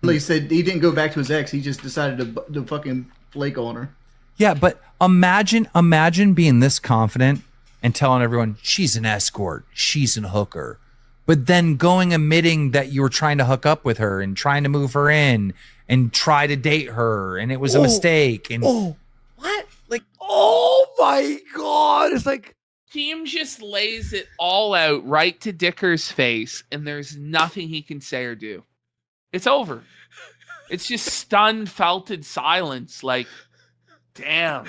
[SPEAKER 10] He said he didn't go back to his ex. He just decided to fucking flake on her.
[SPEAKER 12] Yeah, but imagine being this confident and telling everyone she's an escort, she's a hooker, but then going admitting that you were trying to hook up with her and trying to move her in and try to date her, and it was a mistake. And
[SPEAKER 2] what? Like, oh my God! It's like
[SPEAKER 1] Team just lays it all out right to Dicker's face, and there's nothing he can say or do. It's over. It's just stunned, felted silence. Like, damn.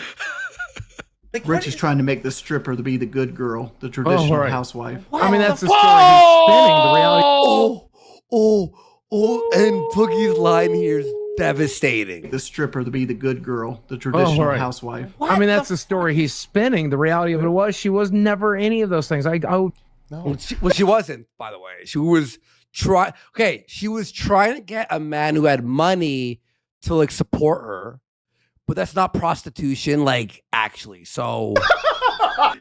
[SPEAKER 10] Rich is trying to make the stripper to be the good girl, the traditional
[SPEAKER 13] right.
[SPEAKER 10] housewife.
[SPEAKER 13] I mean, that's the story he's spinning. The reality.
[SPEAKER 2] And Boogie's line here is devastating.
[SPEAKER 10] The stripper to be the good girl, the traditional
[SPEAKER 13] right.
[SPEAKER 10] housewife.
[SPEAKER 13] I mean, that's the story he's spinning. The reality of it was she was never any of those things.
[SPEAKER 2] Well, she wasn't, by the way. She was she was trying to get a man who had money to like support her, but that's not prostitution, like actually. So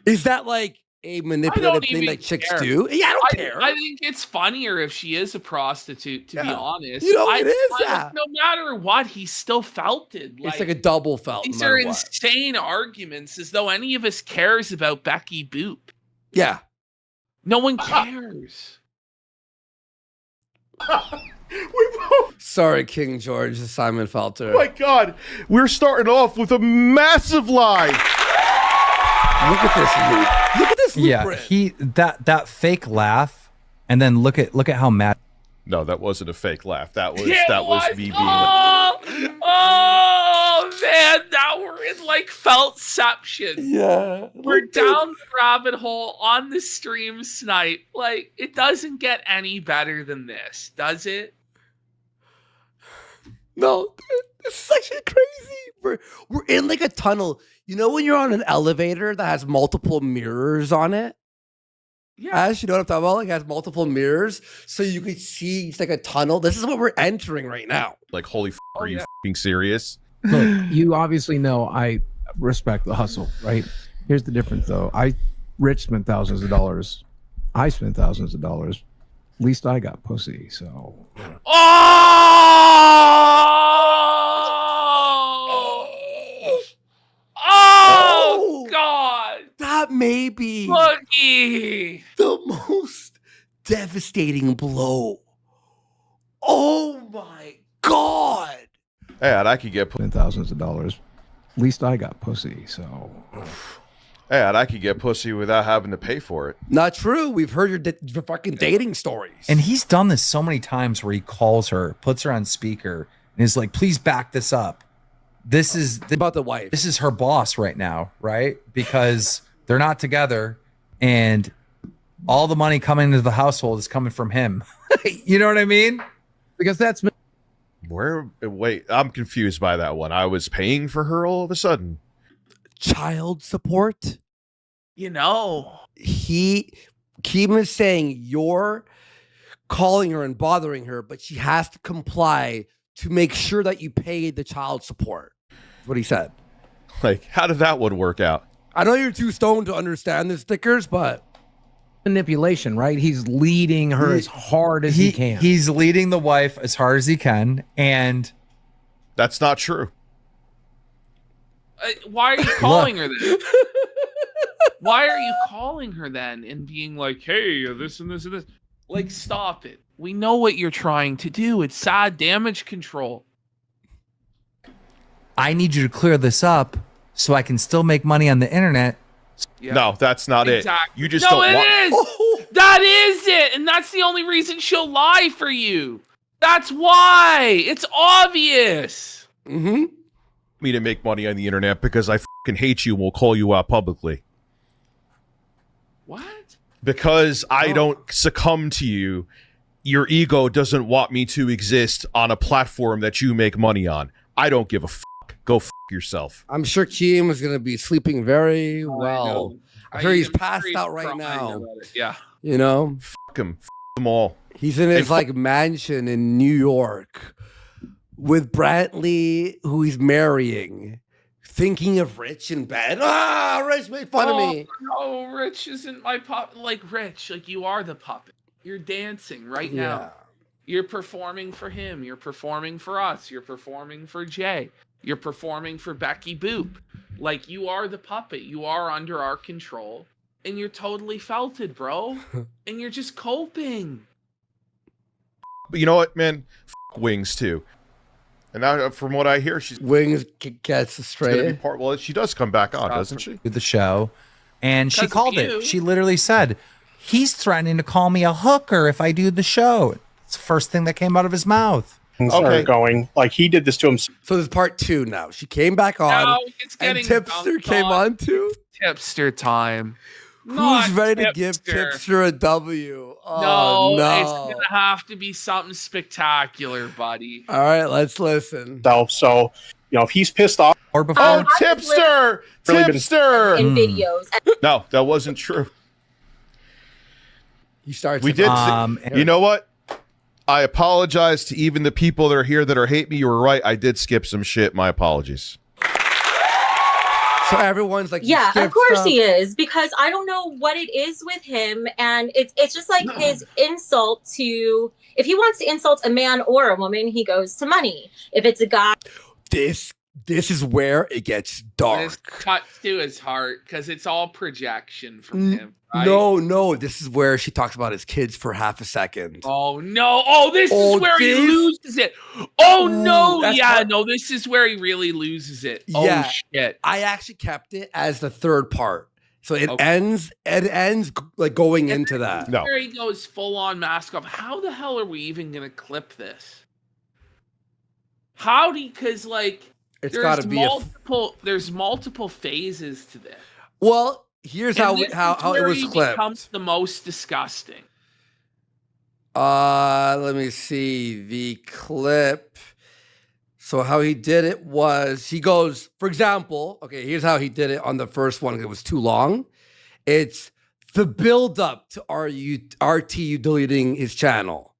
[SPEAKER 2] is that like a manipulative thing that chicks do? Yeah, I don't care.
[SPEAKER 1] I think it's funnier if she is a prostitute, to be honest.
[SPEAKER 2] You know, it is, yeah.
[SPEAKER 1] No matter what, he still felt it.
[SPEAKER 2] It's like a double felt.
[SPEAKER 1] These
[SPEAKER 2] no
[SPEAKER 1] are
[SPEAKER 2] matter what.
[SPEAKER 1] insane arguments, as though any of us cares about Becky Boop.
[SPEAKER 2] Yeah.
[SPEAKER 1] No one cares.
[SPEAKER 2] Sorry, King George, Simon Felter.
[SPEAKER 7] Oh my God, we're starting off with a massive lie.
[SPEAKER 2] Look at this loop. Look at this loop.
[SPEAKER 12] Yeah, that fake laugh, and then look at how mad.
[SPEAKER 7] No, that wasn't a fake laugh. That was me being.
[SPEAKER 1] Oh man, now we're in like feltception.
[SPEAKER 2] Yeah,
[SPEAKER 1] we're down the rabbit hole on the stream snipe. Like, it doesn't get any better than this, does it?
[SPEAKER 2] No, this is actually crazy. We're in like a tunnel. You know when you're on an elevator that has multiple mirrors on it?
[SPEAKER 1] Yeah.
[SPEAKER 2] Ash, you know what I'm talking about? Like, it has multiple mirrors, so you could see it's like a tunnel. This is what we're entering right now.
[SPEAKER 7] Like, holy f***, are you f***ing serious?
[SPEAKER 13] Look, you obviously know I respect the hustle, right? Here's the difference, though. Rich spent thousands of dollars. I spent thousands of dollars. At least I got pussy, so.
[SPEAKER 1] Oh God!
[SPEAKER 2] That may be
[SPEAKER 1] Boogie.
[SPEAKER 2] the most devastating blow. Oh my God.
[SPEAKER 7] And I could get
[SPEAKER 13] thousands of dollars. At least I got pussy, so.
[SPEAKER 7] and I could get pussy without having to pay for it.
[SPEAKER 2] Not true. We've heard your fucking dating stories.
[SPEAKER 12] And he's done this so many times where he calls her, puts her on speaker, and is like, please back this up. This is
[SPEAKER 2] about the wife.
[SPEAKER 12] This is her boss right now, right? Because they're not together and all the money coming into the household is coming from him. You know what I mean?
[SPEAKER 13] Because that's
[SPEAKER 7] Wait, I'm confused by that one. I was paying for her all of a sudden.
[SPEAKER 2] Child support?
[SPEAKER 1] You know.
[SPEAKER 2] Keem is saying you're calling her and bothering her, but she has to comply to make sure that you pay the child support. That's what he said.
[SPEAKER 7] Like, how did that one work out?
[SPEAKER 2] I know you're too stoned to understand the stickers, but
[SPEAKER 13] manipulation, right? He's leading her as hard as he can.
[SPEAKER 12] He's leading the wife as hard as he can, and
[SPEAKER 7] that's not true.
[SPEAKER 1] Why are you calling her then? Why are you calling her then and being like, hey, this and this and this? Like, stop it. We know what you're trying to do. It's sad damage control.
[SPEAKER 12] I need you to clear this up so I can still make money on the internet.
[SPEAKER 1] Yeah.
[SPEAKER 7] No, that's not
[SPEAKER 1] Exactly.
[SPEAKER 7] it. You just
[SPEAKER 1] no,
[SPEAKER 7] don't
[SPEAKER 1] it
[SPEAKER 7] want.
[SPEAKER 1] is. That is it. And that's the only reason she'll lie for you. That's why. It's obvious.
[SPEAKER 2] Mm-hmm.
[SPEAKER 7] Me to make money on the internet because I fucking hate you and will call you out publicly.
[SPEAKER 1] What?
[SPEAKER 7] Because I don't succumb to you. Your ego doesn't want me to exist on a platform that you make money on. I don't give a fuck. Go fuck yourself.
[SPEAKER 2] I'm sure Keem is going to be sleeping very well. I'm sure he's
[SPEAKER 1] I'm
[SPEAKER 2] passed
[SPEAKER 1] he's
[SPEAKER 2] out right
[SPEAKER 1] crying
[SPEAKER 2] now.
[SPEAKER 1] about it. Yeah.
[SPEAKER 2] You know?
[SPEAKER 7] Fuck him. Fuck them all.
[SPEAKER 2] He's in his like mansion in New York with Brantley, who he's marrying, thinking of Rich in bed. Ah, Rich made fun of me.
[SPEAKER 1] No, Rich isn't my puppet. Like, Rich, like, you are the puppet. You're dancing right now. You're performing for him. You're performing for us. You're performing for Jay. You're performing for Becky Boop. Like, you are the puppet. You are under our control. And you're totally felted, bro. And you're just coping.
[SPEAKER 7] But you know what, man? Fuck Wings, too. And now, from what I hear, she's
[SPEAKER 2] Wings gets straight.
[SPEAKER 7] Well, she does come back on, doesn't she?
[SPEAKER 12] The show, and she
[SPEAKER 1] 'Cause of
[SPEAKER 12] called
[SPEAKER 1] you.
[SPEAKER 12] it. She literally said, "He's threatening to call me a hooker if I do the show." It's the first thing that came out of his mouth.
[SPEAKER 15] Started going like he did this to him.
[SPEAKER 2] So there's part 2 now. She came back on,
[SPEAKER 1] No, it's
[SPEAKER 2] and
[SPEAKER 1] getting
[SPEAKER 2] Tipster
[SPEAKER 1] dumped
[SPEAKER 2] came on too.
[SPEAKER 1] Tipster time.
[SPEAKER 2] Who's
[SPEAKER 1] Not
[SPEAKER 2] ready to give
[SPEAKER 1] Tipster.
[SPEAKER 2] Tipster a W? Oh,
[SPEAKER 1] No, it's gonna have to be something spectacular, buddy.
[SPEAKER 2] All right, let's listen.
[SPEAKER 15] So, you know, if he's pissed off
[SPEAKER 12] or before,
[SPEAKER 7] Oh, Tipster!
[SPEAKER 15] Really been-
[SPEAKER 7] Tipster!
[SPEAKER 3] in videos.
[SPEAKER 7] No, that wasn't true.
[SPEAKER 2] He starts.
[SPEAKER 7] We did. You know what? I apologize to even the people that are here that are hate me. You were right. I did skip some shit. My apologies.
[SPEAKER 2] So everyone's like,
[SPEAKER 3] Yeah,
[SPEAKER 2] you
[SPEAKER 3] of course
[SPEAKER 2] skipped
[SPEAKER 3] he is, because I don't know what it is with him, and it's just like his insult to, if he wants to insult a man or a woman, he goes to money. If it's a guy,
[SPEAKER 2] This is where it gets
[SPEAKER 1] This
[SPEAKER 2] dark.
[SPEAKER 1] cuts to his heart because it's all projection from him. Right?
[SPEAKER 2] No, this is where she talks about his kids for half a second.
[SPEAKER 1] Oh no! Oh, this
[SPEAKER 2] Oh,
[SPEAKER 1] is where he
[SPEAKER 2] this-
[SPEAKER 1] loses it. Oh no!
[SPEAKER 2] that's
[SPEAKER 1] Yeah,
[SPEAKER 2] part-
[SPEAKER 1] no, this is where he really loses it.
[SPEAKER 2] Yeah.
[SPEAKER 1] Oh shit!
[SPEAKER 2] I actually kept it as the third part. So it
[SPEAKER 1] Okay.
[SPEAKER 2] ends like going into that.
[SPEAKER 7] No.
[SPEAKER 1] Where he goes full on mask off. How the hell are we even gonna clip this? How do? Because like,
[SPEAKER 2] It's got to be
[SPEAKER 1] there's multiple phases to this.
[SPEAKER 2] Well, here's
[SPEAKER 1] And
[SPEAKER 2] how
[SPEAKER 1] this is
[SPEAKER 2] it
[SPEAKER 1] where
[SPEAKER 2] was
[SPEAKER 1] he
[SPEAKER 2] clipped.
[SPEAKER 1] becomes the most disgusting.
[SPEAKER 2] Let me see the clip. So how he did it was he goes, for example, okay, here's how he did it on the first one. It was too long. It's the build up to RTU deleting his channel.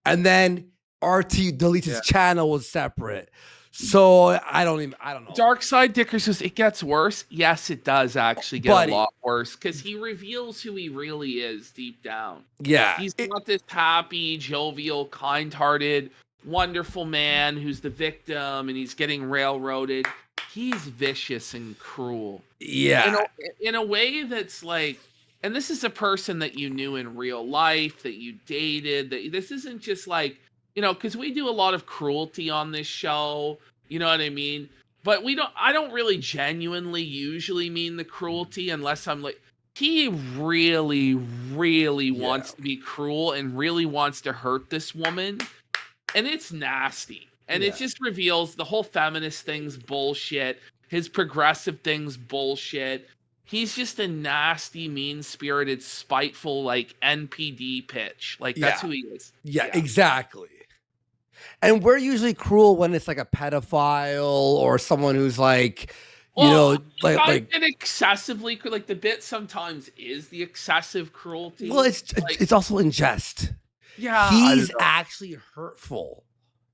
[SPEAKER 2] And then RTU deletes his channel was separate. So I don't know.
[SPEAKER 1] Dark Side Dicker says it gets worse. Yes, it does actually get
[SPEAKER 2] Buddy.
[SPEAKER 1] a lot worse because he reveals who he really is deep down.
[SPEAKER 2] Yeah.
[SPEAKER 1] He's not this happy, jovial, kind-hearted, wonderful man who's the victim and he's getting railroaded. he's vicious and cruel.
[SPEAKER 2] Yeah.
[SPEAKER 1] In a way that's like, and this is a person that you knew in real life, that you dated, that this isn't just like, you know, because we do a lot of cruelty on this show, you know what I mean? But I don't really genuinely usually mean the cruelty unless I'm like, he really, really wants to be cruel and really wants to hurt this woman. And it's nasty. And it just reveals the whole feminist thing's bullshit. His progressive thing's bullshit. He's just a nasty, mean-spirited, spiteful, like, NPD pitch. Like, that's who he is.
[SPEAKER 2] Yeah, exactly. And we're usually cruel when it's like a pedophile or someone who's like, you know, like
[SPEAKER 1] and excessively, like the bit sometimes is the excessive cruelty.
[SPEAKER 2] Well, it's also in jest.
[SPEAKER 1] Yeah,
[SPEAKER 2] he's actually hurtful.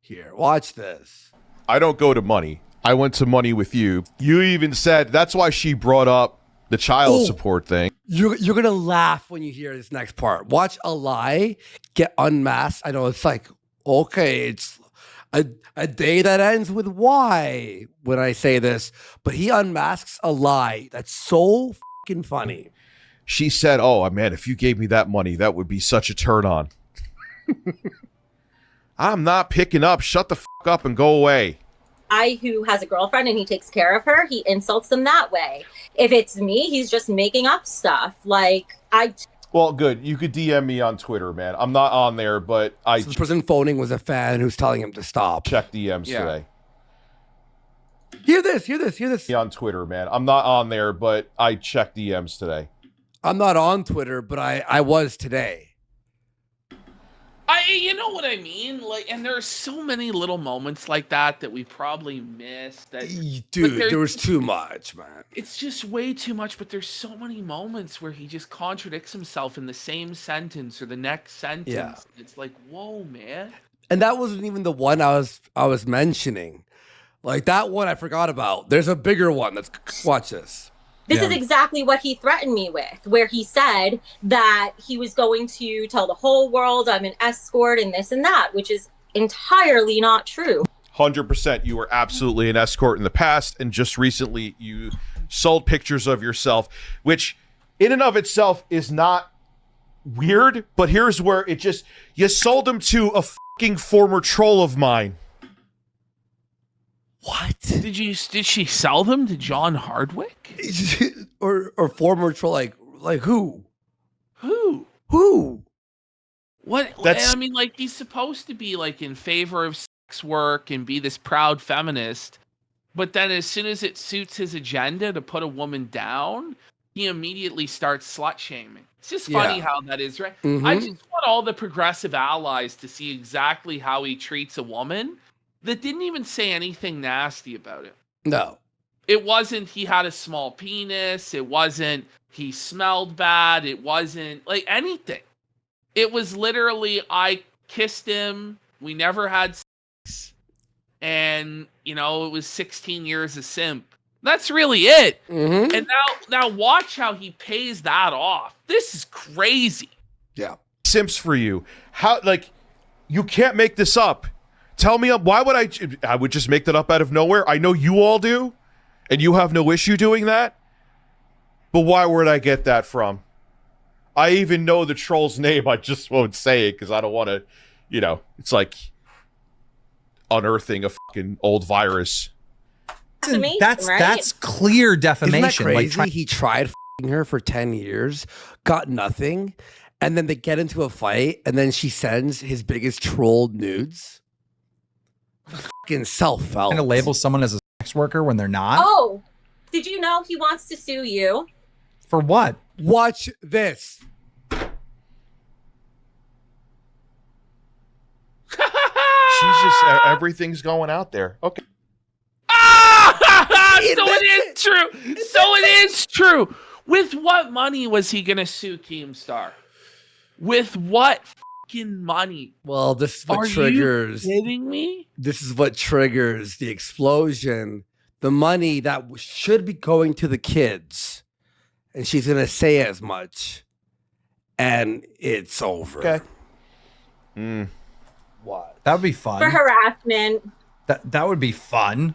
[SPEAKER 2] Here, watch this.
[SPEAKER 7] I don't go to money. I went to money with you. You even said that's why she brought up the child support thing.
[SPEAKER 2] You're gonna laugh when you hear this next part. Watch a lie get unmasked. I know it's like, okay, it's a day that ends with Y when I say this, but he unmasks a lie that's so fucking funny.
[SPEAKER 7] She said, "Oh man, if you gave me that money, that would be such a turn on." I'm not picking up. Shut the fuck up and go away.
[SPEAKER 3] Who has a girlfriend and he takes care of her, he insults them that way. If it's me, he's just making up stuff.
[SPEAKER 7] Well, good. You could DM me on Twitter, man. I'm not on there, but
[SPEAKER 2] So the person phoning was a fan who's telling him to stop.
[SPEAKER 7] Check DMs today.
[SPEAKER 2] Hear this.
[SPEAKER 7] On Twitter, man. I'm not on there, but I checked DMs today.
[SPEAKER 2] I'm not on Twitter, but I was today.
[SPEAKER 1] You know what I mean? Like, and there are so many little moments like that we probably missed.
[SPEAKER 2] Dude, there was too much, man.
[SPEAKER 1] It's just way too much, but there's so many moments where he just contradicts himself in the same sentence or the next sentence.
[SPEAKER 2] Yeah.
[SPEAKER 1] It's like, whoa, man.
[SPEAKER 2] And that wasn't even the one I was mentioning. Like that one I forgot about. There's a bigger one. Watch this.
[SPEAKER 3] This is exactly what he threatened me with, where he said that he was going to tell the whole world I'm an escort and this and that, which is entirely not true.
[SPEAKER 7] 100%. You were absolutely an escort in the past, and just recently you sold pictures of yourself, which in and of itself is not weird, but here's where you sold them to a fucking former troll of mine.
[SPEAKER 2] What?
[SPEAKER 1] Did she sell them to John Hardwick?
[SPEAKER 2] or former troll, like who?
[SPEAKER 1] Who? What? I mean, like, he's supposed to be like in favor of sex work and be this proud feminist, but then as soon as it suits his agenda to put a woman down, he immediately starts slut shaming. It's just funny how that is, right?
[SPEAKER 2] Mm-hmm.
[SPEAKER 1] I just want all the progressive allies to see exactly how he treats a woman that didn't even say anything nasty about it.
[SPEAKER 2] No.
[SPEAKER 1] It wasn't he had a small penis. It wasn't he smelled bad. It wasn't like anything. It was literally I kissed him. We never had sex. And, you know, it was 16 years of simp. That's really it.
[SPEAKER 2] Mm-hmm.
[SPEAKER 1] And now watch how he pays that off. This is crazy.
[SPEAKER 2] Yeah.
[SPEAKER 7] Simps for you. How, like, you can't make this up. Tell me, why would I would just make that up out of nowhere? I know you all do, and you have no issue doing that. But why would I get that from? I even know the troll's name. I just won't say it because I don't want to, you know, it's like unearthing a fucking old virus.
[SPEAKER 12] That's clear defamation.
[SPEAKER 2] Isn't that crazy?
[SPEAKER 12] Like,
[SPEAKER 2] he tried f***ing her for 10 years, got nothing, and then they get into a fight, and then she sends his biggest trolled nudes. Fucking self-felt.
[SPEAKER 12] Trying to label someone as a sex worker when they're not.
[SPEAKER 3] Oh, did you know he wants to sue you?
[SPEAKER 12] For what?
[SPEAKER 2] Watch this.
[SPEAKER 7] She's just everything's going out there. Okay.
[SPEAKER 1] So it is true. So it is true. With what money was he gonna sue Keemstar? With what fucking money?
[SPEAKER 2] Well, this is what
[SPEAKER 1] Are
[SPEAKER 2] triggers.
[SPEAKER 1] you kidding me?
[SPEAKER 2] This is what triggers the explosion. The money that should be going to the kids, and she's gonna say as much, and it's over.
[SPEAKER 7] Okay.
[SPEAKER 2] What?
[SPEAKER 12] That would be fun.
[SPEAKER 3] For harassment.
[SPEAKER 12] That would be fun.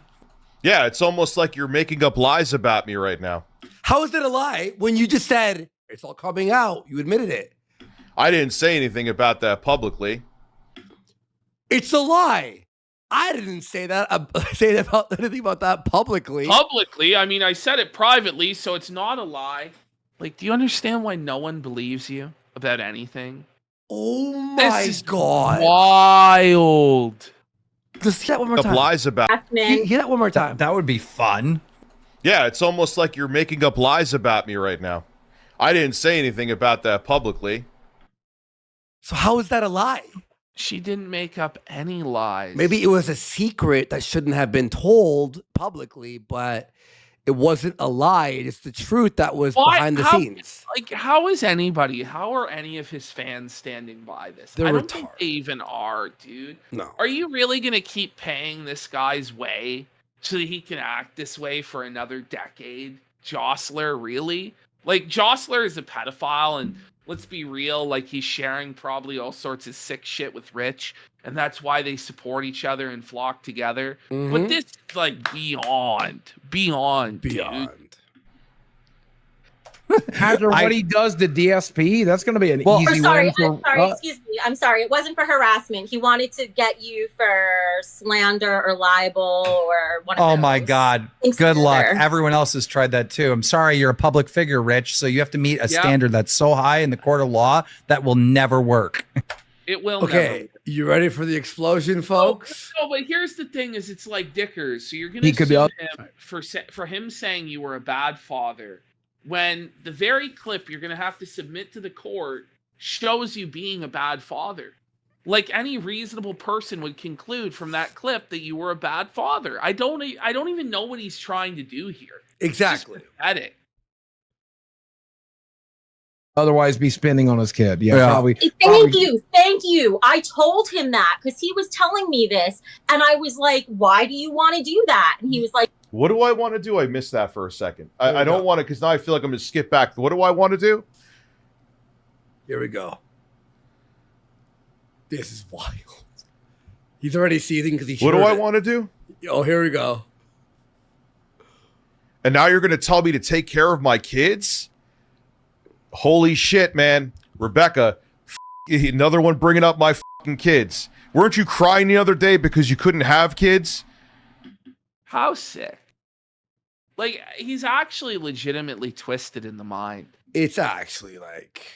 [SPEAKER 7] Yeah, it's almost like you're making up lies about me right now.
[SPEAKER 2] How is it a lie when you just said it's all coming out? You admitted it.
[SPEAKER 7] I didn't say anything about that publicly.
[SPEAKER 2] It's a lie. I didn't say that. Anything about that publicly.
[SPEAKER 1] Publicly, I mean, I said it privately, so it's not a lie. Like, do you understand why no one believes you about anything?
[SPEAKER 2] Oh my
[SPEAKER 1] This is
[SPEAKER 2] God.
[SPEAKER 1] wild.
[SPEAKER 2] Just hear that one more time.
[SPEAKER 7] Lies about.
[SPEAKER 2] Hear that one more time.
[SPEAKER 12] That would be fun.
[SPEAKER 7] Yeah, it's almost like you're making up lies about me right now. I didn't say anything about that publicly.
[SPEAKER 2] So how is that a lie?
[SPEAKER 1] She didn't make up any lies.
[SPEAKER 2] Maybe it was a secret that shouldn't have been told publicly, but it wasn't a lie. It's the truth that was behind the scenes.
[SPEAKER 1] Like, how are any of his fans standing by this?
[SPEAKER 2] They're
[SPEAKER 1] I don't
[SPEAKER 2] retarded.
[SPEAKER 1] think they even are, dude.
[SPEAKER 2] No.
[SPEAKER 1] Are you really going to keep paying this guy's way so that he can act this way for another decade? Jostler, really? Like, Jostler is a pedophile, and let's be real, like, he's sharing probably all sorts of sick shit with Rich, and that's why they support each other and flock together. But this is, like, beyond, dude.
[SPEAKER 13] After what he does to DSP, that's going to be an easy
[SPEAKER 3] sorry,
[SPEAKER 13] win for.
[SPEAKER 3] I'm sorry, excuse me. I'm sorry. It wasn't for harassment. He wanted to get you for slander or libel or one of
[SPEAKER 12] Oh
[SPEAKER 3] those.
[SPEAKER 12] my God.
[SPEAKER 3] Thanks,
[SPEAKER 12] Good luck.
[SPEAKER 3] Heather.
[SPEAKER 12] Everyone else has tried that too. I'm sorry, you're a public figure, Rich, so you have to meet a standard that's so high in the court of law that will never work.
[SPEAKER 1] It will never.
[SPEAKER 2] Okay, you ready for the explosion, folks?
[SPEAKER 1] No, but here's the thing: is it's like Dickers. So you're gonna
[SPEAKER 2] He could be
[SPEAKER 1] sue
[SPEAKER 2] out-
[SPEAKER 1] him for him saying you were a bad father, when the very clip you're gonna have to submit to the court shows you being a bad father. Like, any reasonable person would conclude from that clip that you were a bad father. I don't even know what he's trying to do here.
[SPEAKER 2] Exactly.
[SPEAKER 1] It's just pathetic.
[SPEAKER 13] Otherwise, be spending on his kid. Yeah,
[SPEAKER 12] Yeah.
[SPEAKER 13] probably.
[SPEAKER 3] Thank you. I told him that because he was telling me this, and I was like, "Why do you want to do that?" And he was like,
[SPEAKER 7] What do I want to do? I missed that for a second. I don't want to, because now I feel like I'm going to skip back. What do I want to do?
[SPEAKER 2] Here we go. This is wild. He's already seething because he.
[SPEAKER 7] What do
[SPEAKER 2] shared
[SPEAKER 7] I
[SPEAKER 2] it.
[SPEAKER 7] want to do?
[SPEAKER 2] Oh, here we go.
[SPEAKER 7] And now you're going to tell me to take care of my kids? Holy shit, man. Rebecca, another one bringing up my fucking kids. Weren't you crying the other day because you couldn't have kids?
[SPEAKER 1] How sick. Like, he's actually legitimately twisted in the mind.
[SPEAKER 2] It's actually like.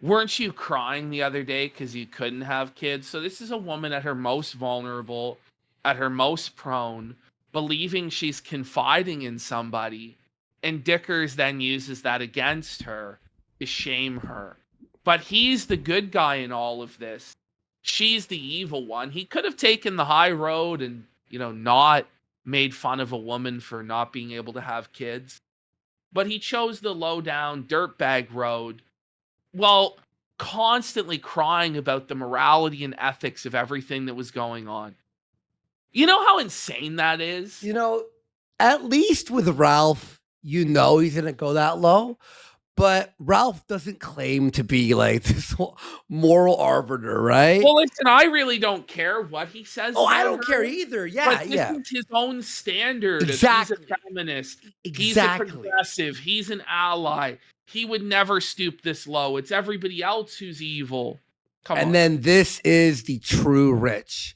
[SPEAKER 1] Weren't you crying the other day because you couldn't have kids? So this is a woman at her most vulnerable, at her most prone, believing she's confiding in somebody, and Dickers then uses that against her to shame her. But he's the good guy in all of this. She's the evil one. He could have taken the high road and, not made fun of a woman for not being able to have kids. But he chose the low down dirtbag road, while constantly crying about the morality and ethics of everything that was going on. You know how insane that is?
[SPEAKER 2] At least with Ralph, he's going to go that low. But Ralph doesn't claim to be like this moral arbiter, right?
[SPEAKER 1] Well, listen, I really don't care what he says.
[SPEAKER 2] Oh, I
[SPEAKER 1] about
[SPEAKER 2] don't
[SPEAKER 1] her,
[SPEAKER 2] care either. Yeah,
[SPEAKER 1] but this is his own standard.
[SPEAKER 2] Exactly.
[SPEAKER 1] He's a feminist.
[SPEAKER 2] Exactly.
[SPEAKER 1] He's a progressive. He's an ally. He would never stoop this low. It's everybody else who's evil. Come on.
[SPEAKER 2] And then this is the true Rich.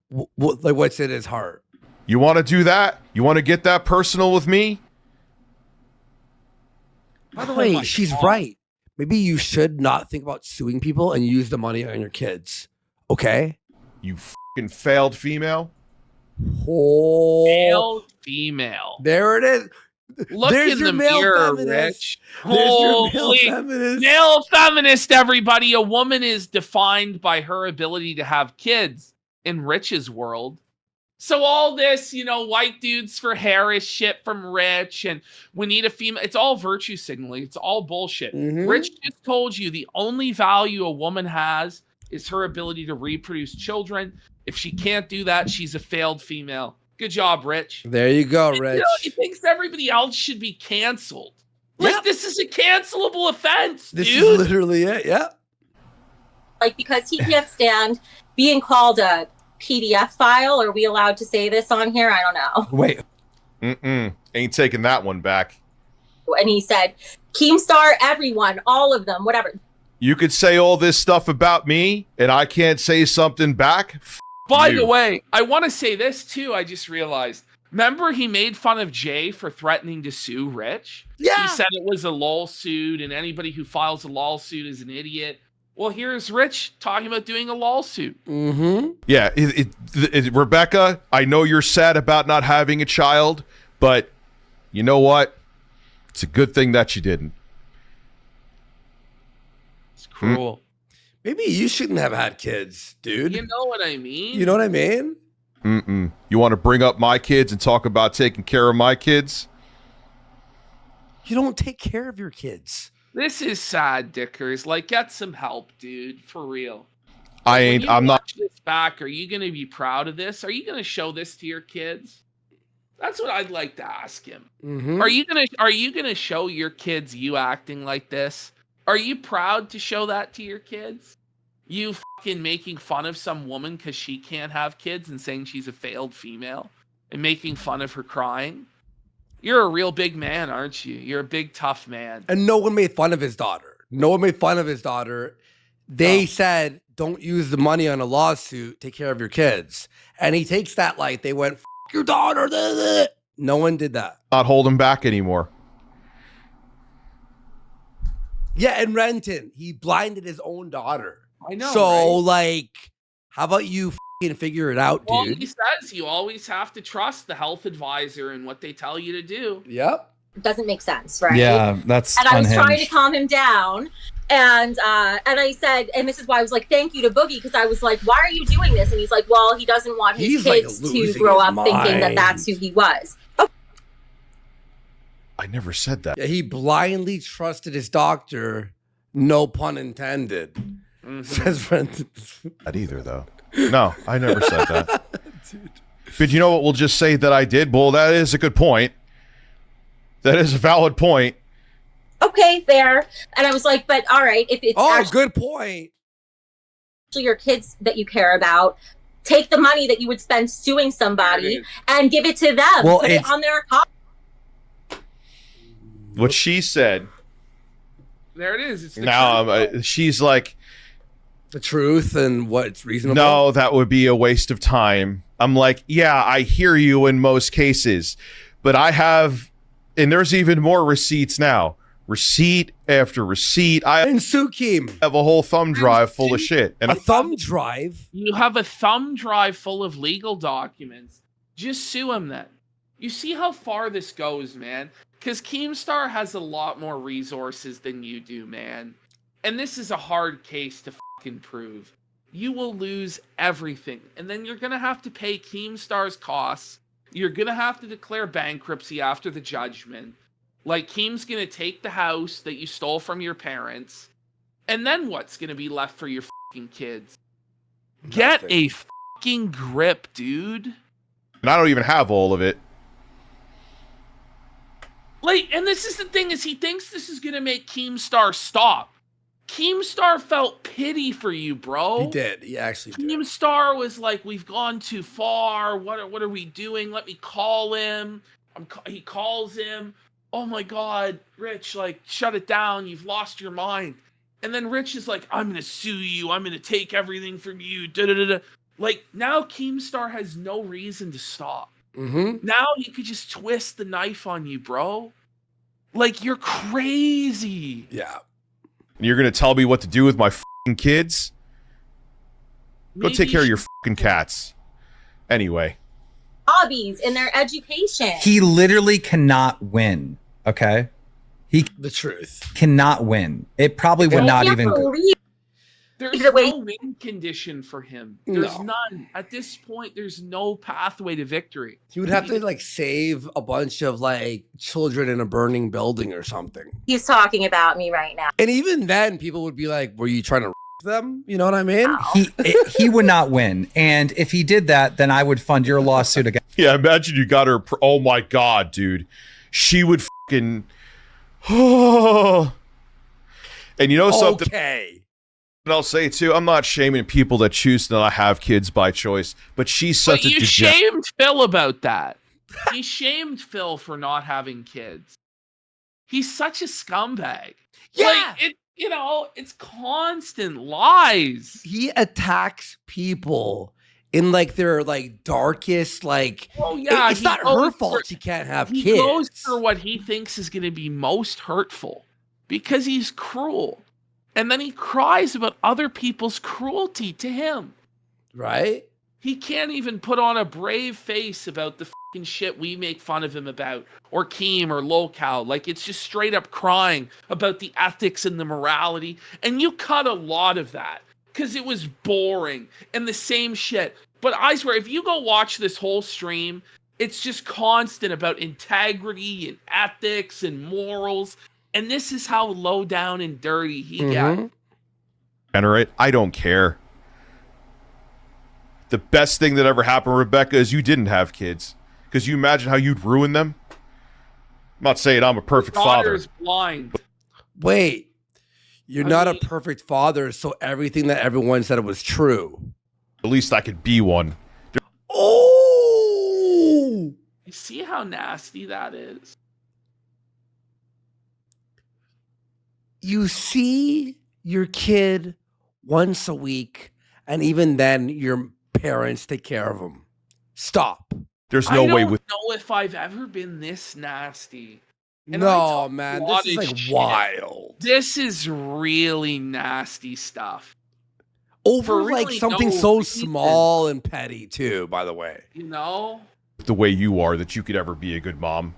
[SPEAKER 2] Like, what's in his heart?
[SPEAKER 7] You want to do that? You want to get that personal with me?
[SPEAKER 2] By the way, she's right. Maybe you should not think about suing people and use the money on your kids. Okay?
[SPEAKER 7] You fucking failed female.
[SPEAKER 2] Oh,
[SPEAKER 1] Male, female.
[SPEAKER 2] there it is.
[SPEAKER 1] Look
[SPEAKER 2] There's
[SPEAKER 1] in
[SPEAKER 2] your
[SPEAKER 1] the
[SPEAKER 2] male
[SPEAKER 1] mirror,
[SPEAKER 2] feminist.
[SPEAKER 1] Rich.
[SPEAKER 2] There's your male
[SPEAKER 1] Holy
[SPEAKER 2] feminist.
[SPEAKER 1] male feminist, everybody. A woman is defined by her ability to have kids in Rich's world. So all this, white dudes for Harris shit from Rich, and we need a female. It's all virtue signaling. It's all bullshit.
[SPEAKER 2] Mhm.
[SPEAKER 1] Rich just told you the only value a woman has is her ability to reproduce children. If she can't do that, she's a failed female. Good job, Rich.
[SPEAKER 2] There you go, Rich.
[SPEAKER 1] He thinks everybody else should be canceled. Like, this is a cancelable offense,
[SPEAKER 2] This
[SPEAKER 1] dude.
[SPEAKER 2] is literally it. Yeah.
[SPEAKER 3] like, because he can't stand being called a PDF file. Are we allowed to say this on here? I don't know.
[SPEAKER 12] Wait,
[SPEAKER 7] Ain't taking that one back.
[SPEAKER 3] And he said, Keemstar, everyone, all of them, whatever.
[SPEAKER 7] You could say all this stuff about me, and I can't say something back?
[SPEAKER 1] By
[SPEAKER 7] you.
[SPEAKER 1] the way, I want to say this too. I just realized. Remember, he made fun of Jay for threatening to sue Rich?
[SPEAKER 2] Yeah.
[SPEAKER 1] He said it was a lawsuit, and anybody who files a lawsuit is an idiot. Well, here's Rich talking about doing a lawsuit.
[SPEAKER 2] Mm-hmm.
[SPEAKER 7] Yeah, Rebecca, I know you're sad about not having a child, but you know what? It's a good thing that you didn't.
[SPEAKER 1] It's cruel.
[SPEAKER 2] Maybe you shouldn't have had kids, dude.
[SPEAKER 1] You know what I mean?
[SPEAKER 2] You know what I mean?
[SPEAKER 7] You want to bring up my kids and talk about taking care of my kids?
[SPEAKER 2] You don't take care of your kids.
[SPEAKER 1] This is sad, Dickers. Like, get some help, dude. For real.
[SPEAKER 7] I'm not.
[SPEAKER 1] Watch this back. Are you going to be proud of this? Are you going to show this to your kids? That's what I'd like to ask him.
[SPEAKER 2] Mm-hmm.
[SPEAKER 1] Are you gonna show your kids you acting like this? Are you proud to show that to your kids? You fucking making fun of some woman because she can't have kids and saying she's a failed female and making fun of her crying? You're a real big man, aren't you? You're a big tough man.
[SPEAKER 2] And no one made fun of his daughter. No one made fun of his daughter. They said, don't use the money on a lawsuit. Take care of your kids. And he takes that like they went, your daughter. No one did that.
[SPEAKER 7] Not holding back anymore.
[SPEAKER 2] Yeah, and Renton, he blinded his own daughter.
[SPEAKER 1] I know.
[SPEAKER 2] So,
[SPEAKER 1] right?
[SPEAKER 2] like, how about you figure it out,
[SPEAKER 1] Well,
[SPEAKER 2] dude?
[SPEAKER 1] he says you always have to trust the health advisor and what they tell you to do.
[SPEAKER 2] Yep.
[SPEAKER 3] It doesn't make sense, right?
[SPEAKER 12] Yeah, that's
[SPEAKER 3] And I was trying to
[SPEAKER 12] unhinged.
[SPEAKER 3] calm him down. And I said, and this is why I was like, thank you to Boogie, because I was like, why are you doing this? And he's like, well, he doesn't want his
[SPEAKER 2] He's, like,
[SPEAKER 3] kids to
[SPEAKER 2] losing
[SPEAKER 3] grow
[SPEAKER 2] his
[SPEAKER 3] up thinking that
[SPEAKER 2] mind.
[SPEAKER 3] that's who he was. Oh,
[SPEAKER 7] I never said that.
[SPEAKER 2] Yeah, he blindly trusted his doctor. No pun intended. Says Renton.
[SPEAKER 7] Not either, though. No, I never said that. But you know what? We'll just say that I did. Well, that is a good point. That is a valid point.
[SPEAKER 3] okay, fair. And I was like, but all right, if it's actually
[SPEAKER 2] Good point.
[SPEAKER 3] your kids that you care about, take the money that you would spend suing somebody and give it to them.
[SPEAKER 12] Well,
[SPEAKER 3] Put it
[SPEAKER 12] it's-
[SPEAKER 3] on their account.
[SPEAKER 7] What she said.
[SPEAKER 1] There it is. It's the
[SPEAKER 7] Now
[SPEAKER 1] truth.
[SPEAKER 7] she's like,
[SPEAKER 2] The truth and what's reasonable.
[SPEAKER 7] no, that would be a waste of time. I'm like, yeah, I hear you in most cases, but I have, and there's even more receipts now. Receipt after receipt. I
[SPEAKER 2] And Sukim,
[SPEAKER 7] have a whole thumb drive full of shit. And
[SPEAKER 2] a thumb drive.
[SPEAKER 1] You have a thumb drive full of legal documents. Just sue him then. You see how far this goes, man? Because Keemstar has a lot more resources than you do, man. And this is a hard case to fucking prove. You will lose everything. And then you're going to have to pay Keemstar's costs. You're going to have to declare bankruptcy after the judgment. Like, Keem's going to take the house that you stole from your parents. And then what's going to be left for your fucking kids? Get a fucking grip, dude.
[SPEAKER 7] and I don't even have all of it.
[SPEAKER 1] Like, and this is the thing, is he thinks this is gonna make Keemstar stop. Keemstar felt pity for you, bro.
[SPEAKER 2] He did. He actually did.
[SPEAKER 1] Keemstar was like, we've gone too far. What are we doing? Let me call him. He calls him. Oh my God, Rich, like, shut it down. You've lost your mind. And then Rich is like, I'm gonna sue you. I'm gonna take everything from you. Da-da-da-da. Like, now Keemstar has no reason to stop.
[SPEAKER 2] Mm-hmm.
[SPEAKER 1] Now he could just twist the knife on you, bro. Like, you're crazy.
[SPEAKER 2] Yeah.
[SPEAKER 7] And you're gonna tell me what to do with my fucking kids? Go
[SPEAKER 1] Maybe
[SPEAKER 7] take care of
[SPEAKER 1] you
[SPEAKER 7] your fucking cats. Anyway.
[SPEAKER 3] Hobbies in their education.
[SPEAKER 12] He literally cannot win. Okay,
[SPEAKER 2] The truth.
[SPEAKER 12] cannot win. It probably would
[SPEAKER 3] I
[SPEAKER 12] not
[SPEAKER 3] can't
[SPEAKER 12] even.
[SPEAKER 3] believe
[SPEAKER 1] There's
[SPEAKER 3] the way-
[SPEAKER 1] no win condition for him. There's
[SPEAKER 2] No.
[SPEAKER 1] none. At this point, there's no pathway to victory.
[SPEAKER 2] He would have to like save a bunch of like children in a burning building or something.
[SPEAKER 3] he's talking about me right now.
[SPEAKER 2] And even then, people would be like, "Were you trying to them?" You know what I mean?
[SPEAKER 12] He would not win. And if he did that, then I would fund your lawsuit again.
[SPEAKER 7] Yeah, imagine you got her. Oh my God, dude. She would fucking. And you know something?
[SPEAKER 2] Okay.
[SPEAKER 7] And I'll say too, I'm not shaming people that choose to not have kids by choice, but she's such
[SPEAKER 1] But
[SPEAKER 7] a
[SPEAKER 1] you
[SPEAKER 7] degenerate.
[SPEAKER 1] shamed Phil about that. he shamed Phil for not having kids. He's such a scumbag.
[SPEAKER 2] Yeah.
[SPEAKER 1] Like, it's constant lies.
[SPEAKER 2] He attacks people in like their like darkest like.
[SPEAKER 1] Oh yeah,
[SPEAKER 2] it's
[SPEAKER 1] he
[SPEAKER 2] not
[SPEAKER 1] goes
[SPEAKER 2] her fault
[SPEAKER 1] for-
[SPEAKER 2] she can't have
[SPEAKER 1] He
[SPEAKER 2] kids.
[SPEAKER 1] goes for what he thinks is going to be most hurtful because he's cruel. And then he cries about other people's cruelty to him.
[SPEAKER 2] Right?
[SPEAKER 1] He can't even put on a brave face about the fucking shit we make fun of him about, or Keem or Lolcow. Like, it's just straight up crying about the ethics and the morality. And you cut a lot of that because it was boring and the same shit. But I swear, if you go watch this whole stream, it's just constant about integrity and ethics and morals. And this is how low down and dirty he gets.
[SPEAKER 7] Generate. I don't care. The best thing that ever happened, Rebecca, is you didn't have kids. Because you imagine how you'd ruin them? I'm not saying I'm a perfect father.
[SPEAKER 1] Is blind.
[SPEAKER 2] Wait, you're not a perfect father, so everything that everyone said was true.
[SPEAKER 7] At least I could be one.
[SPEAKER 2] Oh!
[SPEAKER 1] You see how nasty that is?
[SPEAKER 2] You see your kid once a week, and even then, your parents take care of them. Stop.
[SPEAKER 7] There's no way with.
[SPEAKER 1] I don't know if I've ever been this nasty. And
[SPEAKER 2] No, man, this is like wild.
[SPEAKER 1] This is really nasty stuff.
[SPEAKER 2] Over
[SPEAKER 1] For
[SPEAKER 2] like
[SPEAKER 1] really
[SPEAKER 2] something
[SPEAKER 1] no
[SPEAKER 2] so
[SPEAKER 1] reason.
[SPEAKER 2] small and petty, too, by the way.
[SPEAKER 1] You know?
[SPEAKER 7] The way you are, that you could ever be a good mom.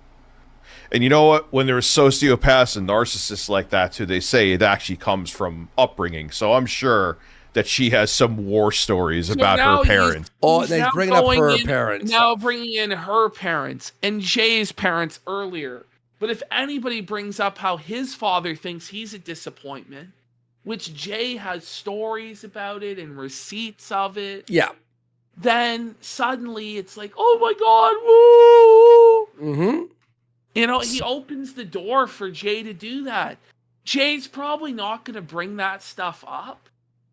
[SPEAKER 7] And you know what? When there are sociopaths and narcissists like that too, they say it actually comes from upbringing. So I'm sure that she has some war stories about her parents.
[SPEAKER 1] He's now
[SPEAKER 2] bringing up
[SPEAKER 1] going
[SPEAKER 2] her
[SPEAKER 1] in-
[SPEAKER 2] parents.
[SPEAKER 1] Now bringing in her parents and Jay's parents earlier. But if anybody brings up how his father thinks he's a disappointment, which Jay has stories about it and receipts of it,
[SPEAKER 2] Yeah.
[SPEAKER 1] then suddenly it's like, oh my God, woo!
[SPEAKER 2] Mm-hmm.
[SPEAKER 1] You know, he opens the door for Jay to do that. Jay's probably not going to bring that stuff up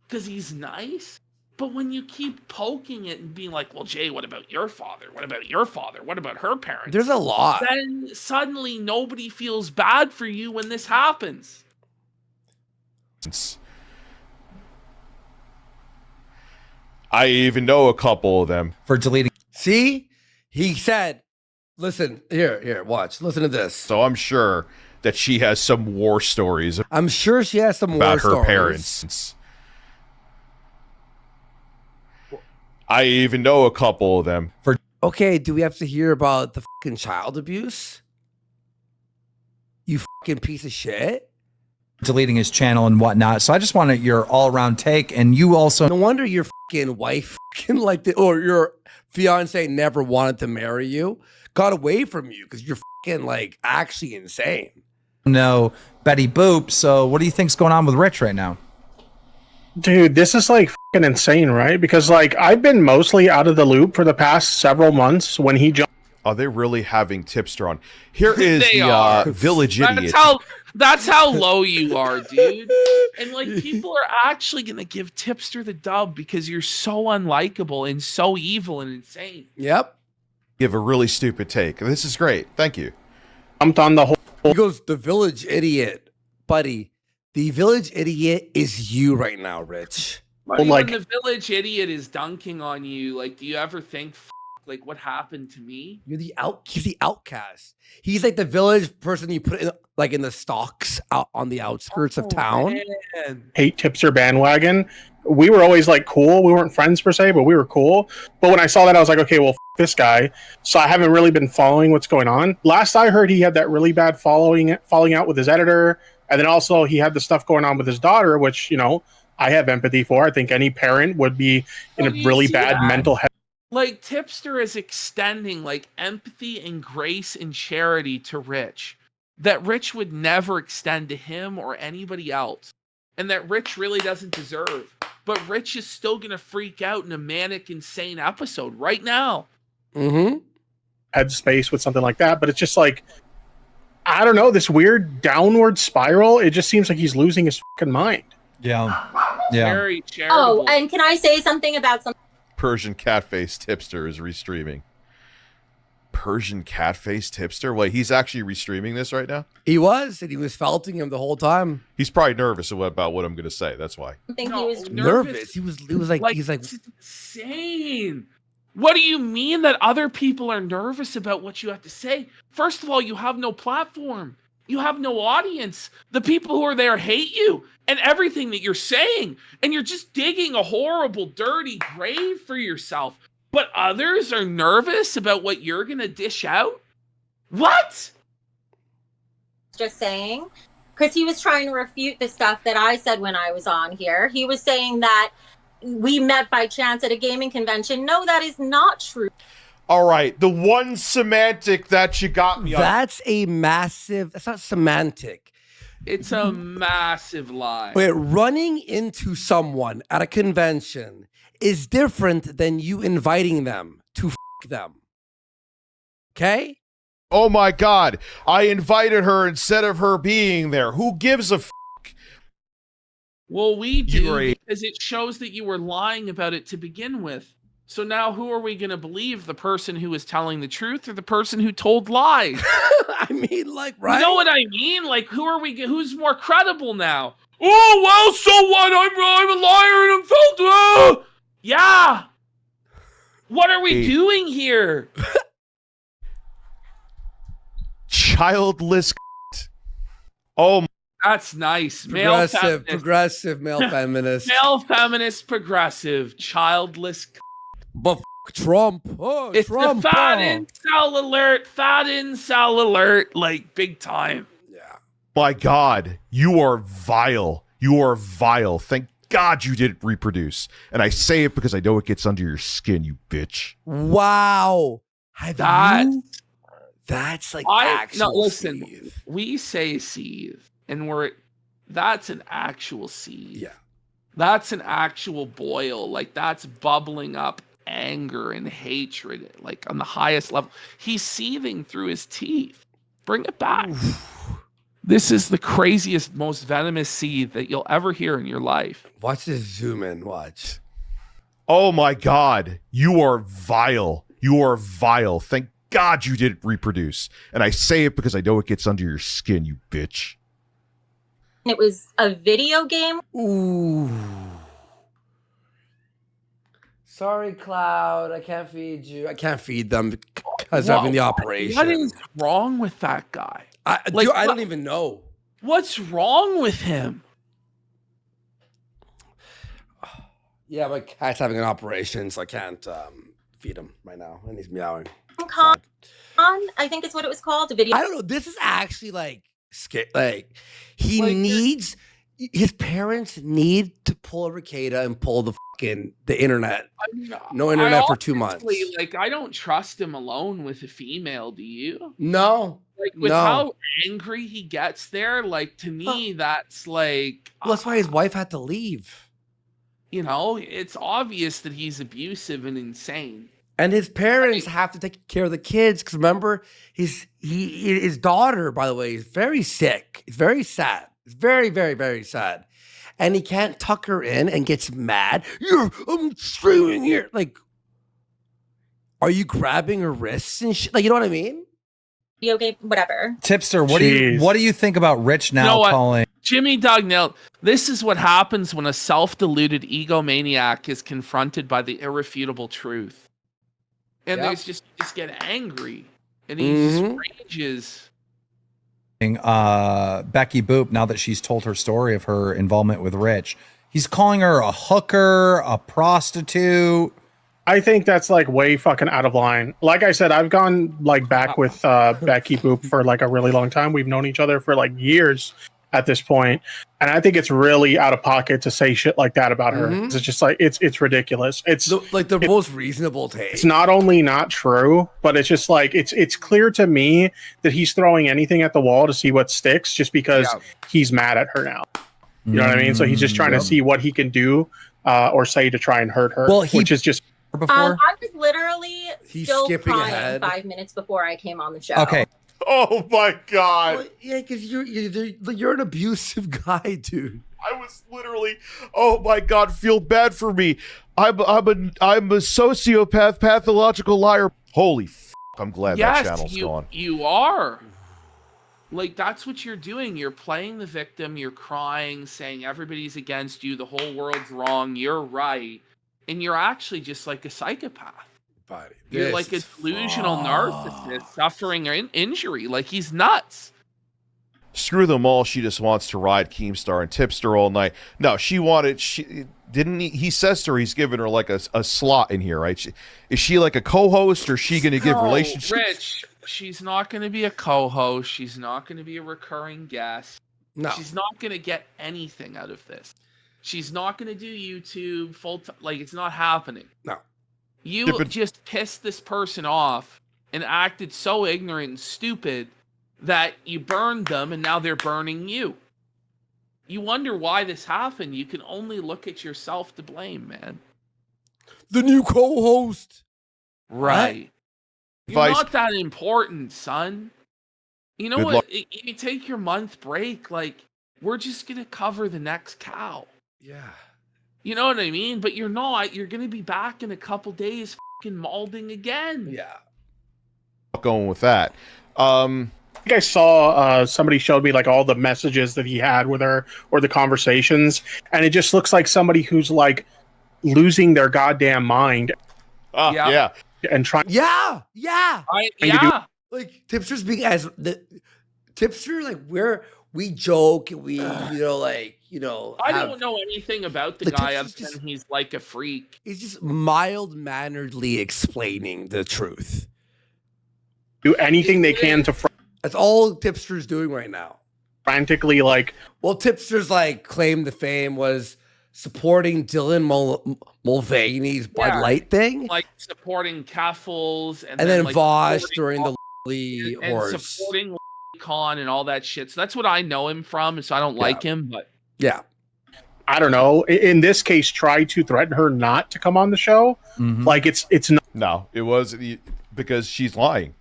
[SPEAKER 1] because he's nice. But when you keep poking it and being like, well, Jay, what about your father? What about your father? What about her parents?
[SPEAKER 2] There's a lot.
[SPEAKER 1] Then suddenly nobody feels bad for you when this happens.
[SPEAKER 7] I even know a couple of them.
[SPEAKER 12] For deleting.
[SPEAKER 2] See? He said, listen, here, watch. Listen to this.
[SPEAKER 7] So I'm sure that she has some war stories
[SPEAKER 2] I'm sure she has some
[SPEAKER 7] about
[SPEAKER 2] war
[SPEAKER 7] her
[SPEAKER 2] stories.
[SPEAKER 7] parents. I even know a couple of them.
[SPEAKER 2] Okay, do we have to hear about the fucking child abuse? You fucking piece of shit.
[SPEAKER 12] Deleting his channel and whatnot. So I just wanted your all-around take, and you also.
[SPEAKER 2] No wonder your fucking wife fucking or your fiance never wanted to marry you, got away from you because you're fucking like actually insane.
[SPEAKER 12] know Betty Boop. So what do you think's going on with Rich right now?
[SPEAKER 15] Dude, this is like fucking insane, right? Because like I've been mostly out of the loop for the past several months when he jumped.
[SPEAKER 7] Are they really having Tipster on? Here is
[SPEAKER 1] They
[SPEAKER 7] the
[SPEAKER 1] are.
[SPEAKER 7] village idiot.
[SPEAKER 1] That's how low you are, dude. And like people are actually gonna give Tipster the dub because you're so unlikable and so evil and insane.
[SPEAKER 2] Yep.
[SPEAKER 7] Give a really stupid take. This is great. Thank you.
[SPEAKER 15] Jumped on the whole.
[SPEAKER 2] He goes, the village idiot, buddy. The village idiot is you right now, Rich.
[SPEAKER 1] Buddy, when the village idiot is dunking on you, like, do you ever think, like, what happened to me?
[SPEAKER 2] You're the he's the outcast. He's like the village person you put in, like in the stocks out on the outskirts of town.
[SPEAKER 1] Man.
[SPEAKER 15] Hate Tipster bandwagon. We were always like cool. We weren't friends per se, but we were cool. But when I saw that, I was like, okay, well, this guy. So I haven't really been following what's going on. Last I heard, he had that really bad falling out with his editor. And then also he had the stuff going on with his daughter, which, you know, I have empathy for. I think any parent would be in a really bad mental health.
[SPEAKER 1] Like, Tipster is extending, like, empathy and grace and charity to Rich that Rich would never extend to him or anybody else. And that Rich really doesn't deserve. But Rich is still going to freak out in a manic, insane episode right now.
[SPEAKER 2] Mm-hmm.
[SPEAKER 15] Headspace with something like that. But it's just like, I don't know, this weird downward spiral. It just seems like he's losing his fucking mind.
[SPEAKER 12] Yeah.
[SPEAKER 1] Very charitable.
[SPEAKER 3] Oh, and can I say something about something?
[SPEAKER 7] Persian Catface Tipster is restreaming. Persian cat-faced tipster? Wait, he's actually restreaming this right now?
[SPEAKER 2] He was, and he was felting him the whole time.
[SPEAKER 7] He's probably nervous about what I'm going to say. That's why.
[SPEAKER 3] I think he was
[SPEAKER 2] Nervous. He was like he's like,
[SPEAKER 1] it's insane. What do you mean that other people are nervous about what you have to say? First of all, you have no platform. You have no audience. The people who are there hate you and everything that you're saying. And you're just digging a horrible, dirty grave for yourself. But others are nervous about what you're going to dish out? What?
[SPEAKER 3] just saying, because he was trying to refute the stuff that I said when I was on here. He was saying that we met by chance at a gaming convention. No, that is not true.
[SPEAKER 7] All right, the one semantic that you got me on.
[SPEAKER 2] That's not semantic.
[SPEAKER 1] It's a massive lie.
[SPEAKER 2] Wait, running into someone at a convention is different than you inviting them to them. Okay?
[SPEAKER 7] Oh my God, I invited her instead of her being there. Who gives a
[SPEAKER 1] Well, we do, because it shows that you were lying about it to begin with. So now who are we going to believe? The person who is telling the truth or the person who told lies?
[SPEAKER 2] I mean, like, right?
[SPEAKER 1] You know what I mean? Like, who's more credible now? Oh, well, so what? I'm a liar and I'm felt. Yeah. What are we doing here?
[SPEAKER 7] Childless. Oh,
[SPEAKER 1] that's nice.
[SPEAKER 2] Progressive male feminist.
[SPEAKER 1] Male feminist, progressive, childless.
[SPEAKER 2] But Trump. Oh,
[SPEAKER 1] it's
[SPEAKER 2] Trump.
[SPEAKER 1] The fat incel alert, like big time.
[SPEAKER 2] Yeah.
[SPEAKER 7] My God, you are vile. You are vile. Thank God you didn't reproduce. And I say it because I know it gets under your skin, you bitch.
[SPEAKER 2] Wow. That's like actual
[SPEAKER 1] listen,
[SPEAKER 2] seethe.
[SPEAKER 1] We say seethe, and that's an actual seethe.
[SPEAKER 2] Yeah.
[SPEAKER 1] That's an actual boil. Like, that's bubbling up anger and hatred, like on the highest level. He's seething through his teeth. Bring it back. This is the craziest, most venomous seethe that you'll ever hear in your life.
[SPEAKER 2] Watch this zoom in. Watch.
[SPEAKER 7] Oh my God, you are vile. You are vile. Thank God you didn't reproduce. And I say it because I know it gets under your skin, you bitch.
[SPEAKER 3] It was a video game.
[SPEAKER 2] Ooh. Sorry, Cloud. I can't feed you. I can't feed them because I'm having the operation.
[SPEAKER 1] What is wrong with that guy?
[SPEAKER 2] I don't even know.
[SPEAKER 1] What's wrong with him?
[SPEAKER 2] Yeah, my cat's having an operation, so I can't feed him right now, and he's meowing.
[SPEAKER 3] Con, I think is what it was called. A video.
[SPEAKER 2] I don't know. This is actually like scary. Like he needs. His parents need to pull a Ricada and pull the internet. No internet for 2 months.
[SPEAKER 1] Like, I don't trust him alone with a female. Do you?
[SPEAKER 2] No.
[SPEAKER 1] Like, with how angry he gets there, like, to me, that's like.
[SPEAKER 2] Well, that's why his wife had to leave.
[SPEAKER 1] You know, it's obvious that he's abusive and insane.
[SPEAKER 2] And his parents have to take care of the kids because remember, his daughter, by the way, is very sick. It's very sad. It's very, very, very sad. And he can't tuck her in and gets mad. I'm screaming here. Like, are you grabbing her wrists and shit? Like, you know what I mean?
[SPEAKER 3] Video game, whatever.
[SPEAKER 12] Tipster, what do you think about Rich now calling?
[SPEAKER 1] Jimmy Dognell, this is what happens when a self-deluded egomaniac is confronted by the irrefutable truth. And there's just get angry. And he just rages.
[SPEAKER 12] Becky Boop, now that she's told her story of her involvement with Rich, he's calling her a hooker, a prostitute.
[SPEAKER 15] I think that's like way fucking out of line. Like I said, I've gone like back with Becky Boop for like a really long time. We've known each other for like years at this point, and I think it's really out of pocket to say shit like that about her. It's just like it's ridiculous. It's
[SPEAKER 2] like the most reasonable take.
[SPEAKER 15] It's not only not true, but it's just like it's clear to me that he's throwing anything at the wall to see what sticks, just because he's mad at her now. You know what I mean? So he's just trying to see what he can do or say to try and hurt her.
[SPEAKER 12] Well,
[SPEAKER 15] which is just.
[SPEAKER 3] I was literally still crying 5 minutes before I came on the show.
[SPEAKER 12] Okay.
[SPEAKER 7] Oh my God.
[SPEAKER 2] Well, yeah, because you're an abusive guy, dude.
[SPEAKER 7] I was literally, oh my God, feel bad for me. I'm a sociopath, pathological liar. Holy I'm glad that channel's
[SPEAKER 1] you,
[SPEAKER 7] gone.
[SPEAKER 1] You are. Like, that's what you're doing. You're playing the victim. You're crying, saying everybody's against you. The whole world's wrong. You're right. And you're actually just like a psychopath.
[SPEAKER 2] Buddy,
[SPEAKER 1] You're like a delusional narcissist suffering an injury. Like, he's nuts.
[SPEAKER 7] Screw them all. She just wants to ride Keemstar and Tipster all night. No, he says to her he's giving her like a slot in here, right? Is she like a co-host, or is she going to give relationships?
[SPEAKER 1] Rich, she's not going to be a co-host. She's not going to be a recurring guest.
[SPEAKER 2] No.
[SPEAKER 1] She's not going to get anything out of this. She's not going to do YouTube full time. Like, it's not happening.
[SPEAKER 2] No.
[SPEAKER 1] You just pissed this person off and acted so ignorant and stupid that you burned them, and now they're burning you. You wonder why this happened. You can only look at yourself to blame, man.
[SPEAKER 2] The new co-host.
[SPEAKER 1] Right. You're not that important, son. You know what? You take your month break, like, we're just going to cover the next cow.
[SPEAKER 2] Yeah.
[SPEAKER 1] You know what I mean? But you're not. You're going to be back in a couple days fucking malding again.
[SPEAKER 2] Yeah.
[SPEAKER 7] Going with that.
[SPEAKER 15] I think I saw somebody showed me like all the messages that he had with her or the conversations, and it just looks like somebody who's like losing their goddamn mind.
[SPEAKER 7] Yeah.
[SPEAKER 15] And trying.
[SPEAKER 2] Yeah.
[SPEAKER 15] Like
[SPEAKER 2] Tipster's being as the Tipster, like we joke, we
[SPEAKER 1] I don't know anything about the guy other than he's like a freak.
[SPEAKER 2] He's just mild-manneredly explaining the truth.
[SPEAKER 15] Do anything they can to.
[SPEAKER 2] That's all Tipster's doing right now.
[SPEAKER 15] Frantically, like.
[SPEAKER 2] Well, Tipster's like claim to fame was supporting Dylan Mulvaney's Bud Light thing,
[SPEAKER 1] like supporting Caffles, and
[SPEAKER 2] then
[SPEAKER 1] like
[SPEAKER 2] Vosh during the
[SPEAKER 1] and
[SPEAKER 2] horse,
[SPEAKER 1] supporting Con and all that shit. So that's what I know him from. So I don't like him, but
[SPEAKER 2] yeah.
[SPEAKER 15] I don't know. In this case, try to threaten her not to come on the show.
[SPEAKER 7] Mm-hmm.
[SPEAKER 15] Like it's not.
[SPEAKER 7] No, it was because she's lying.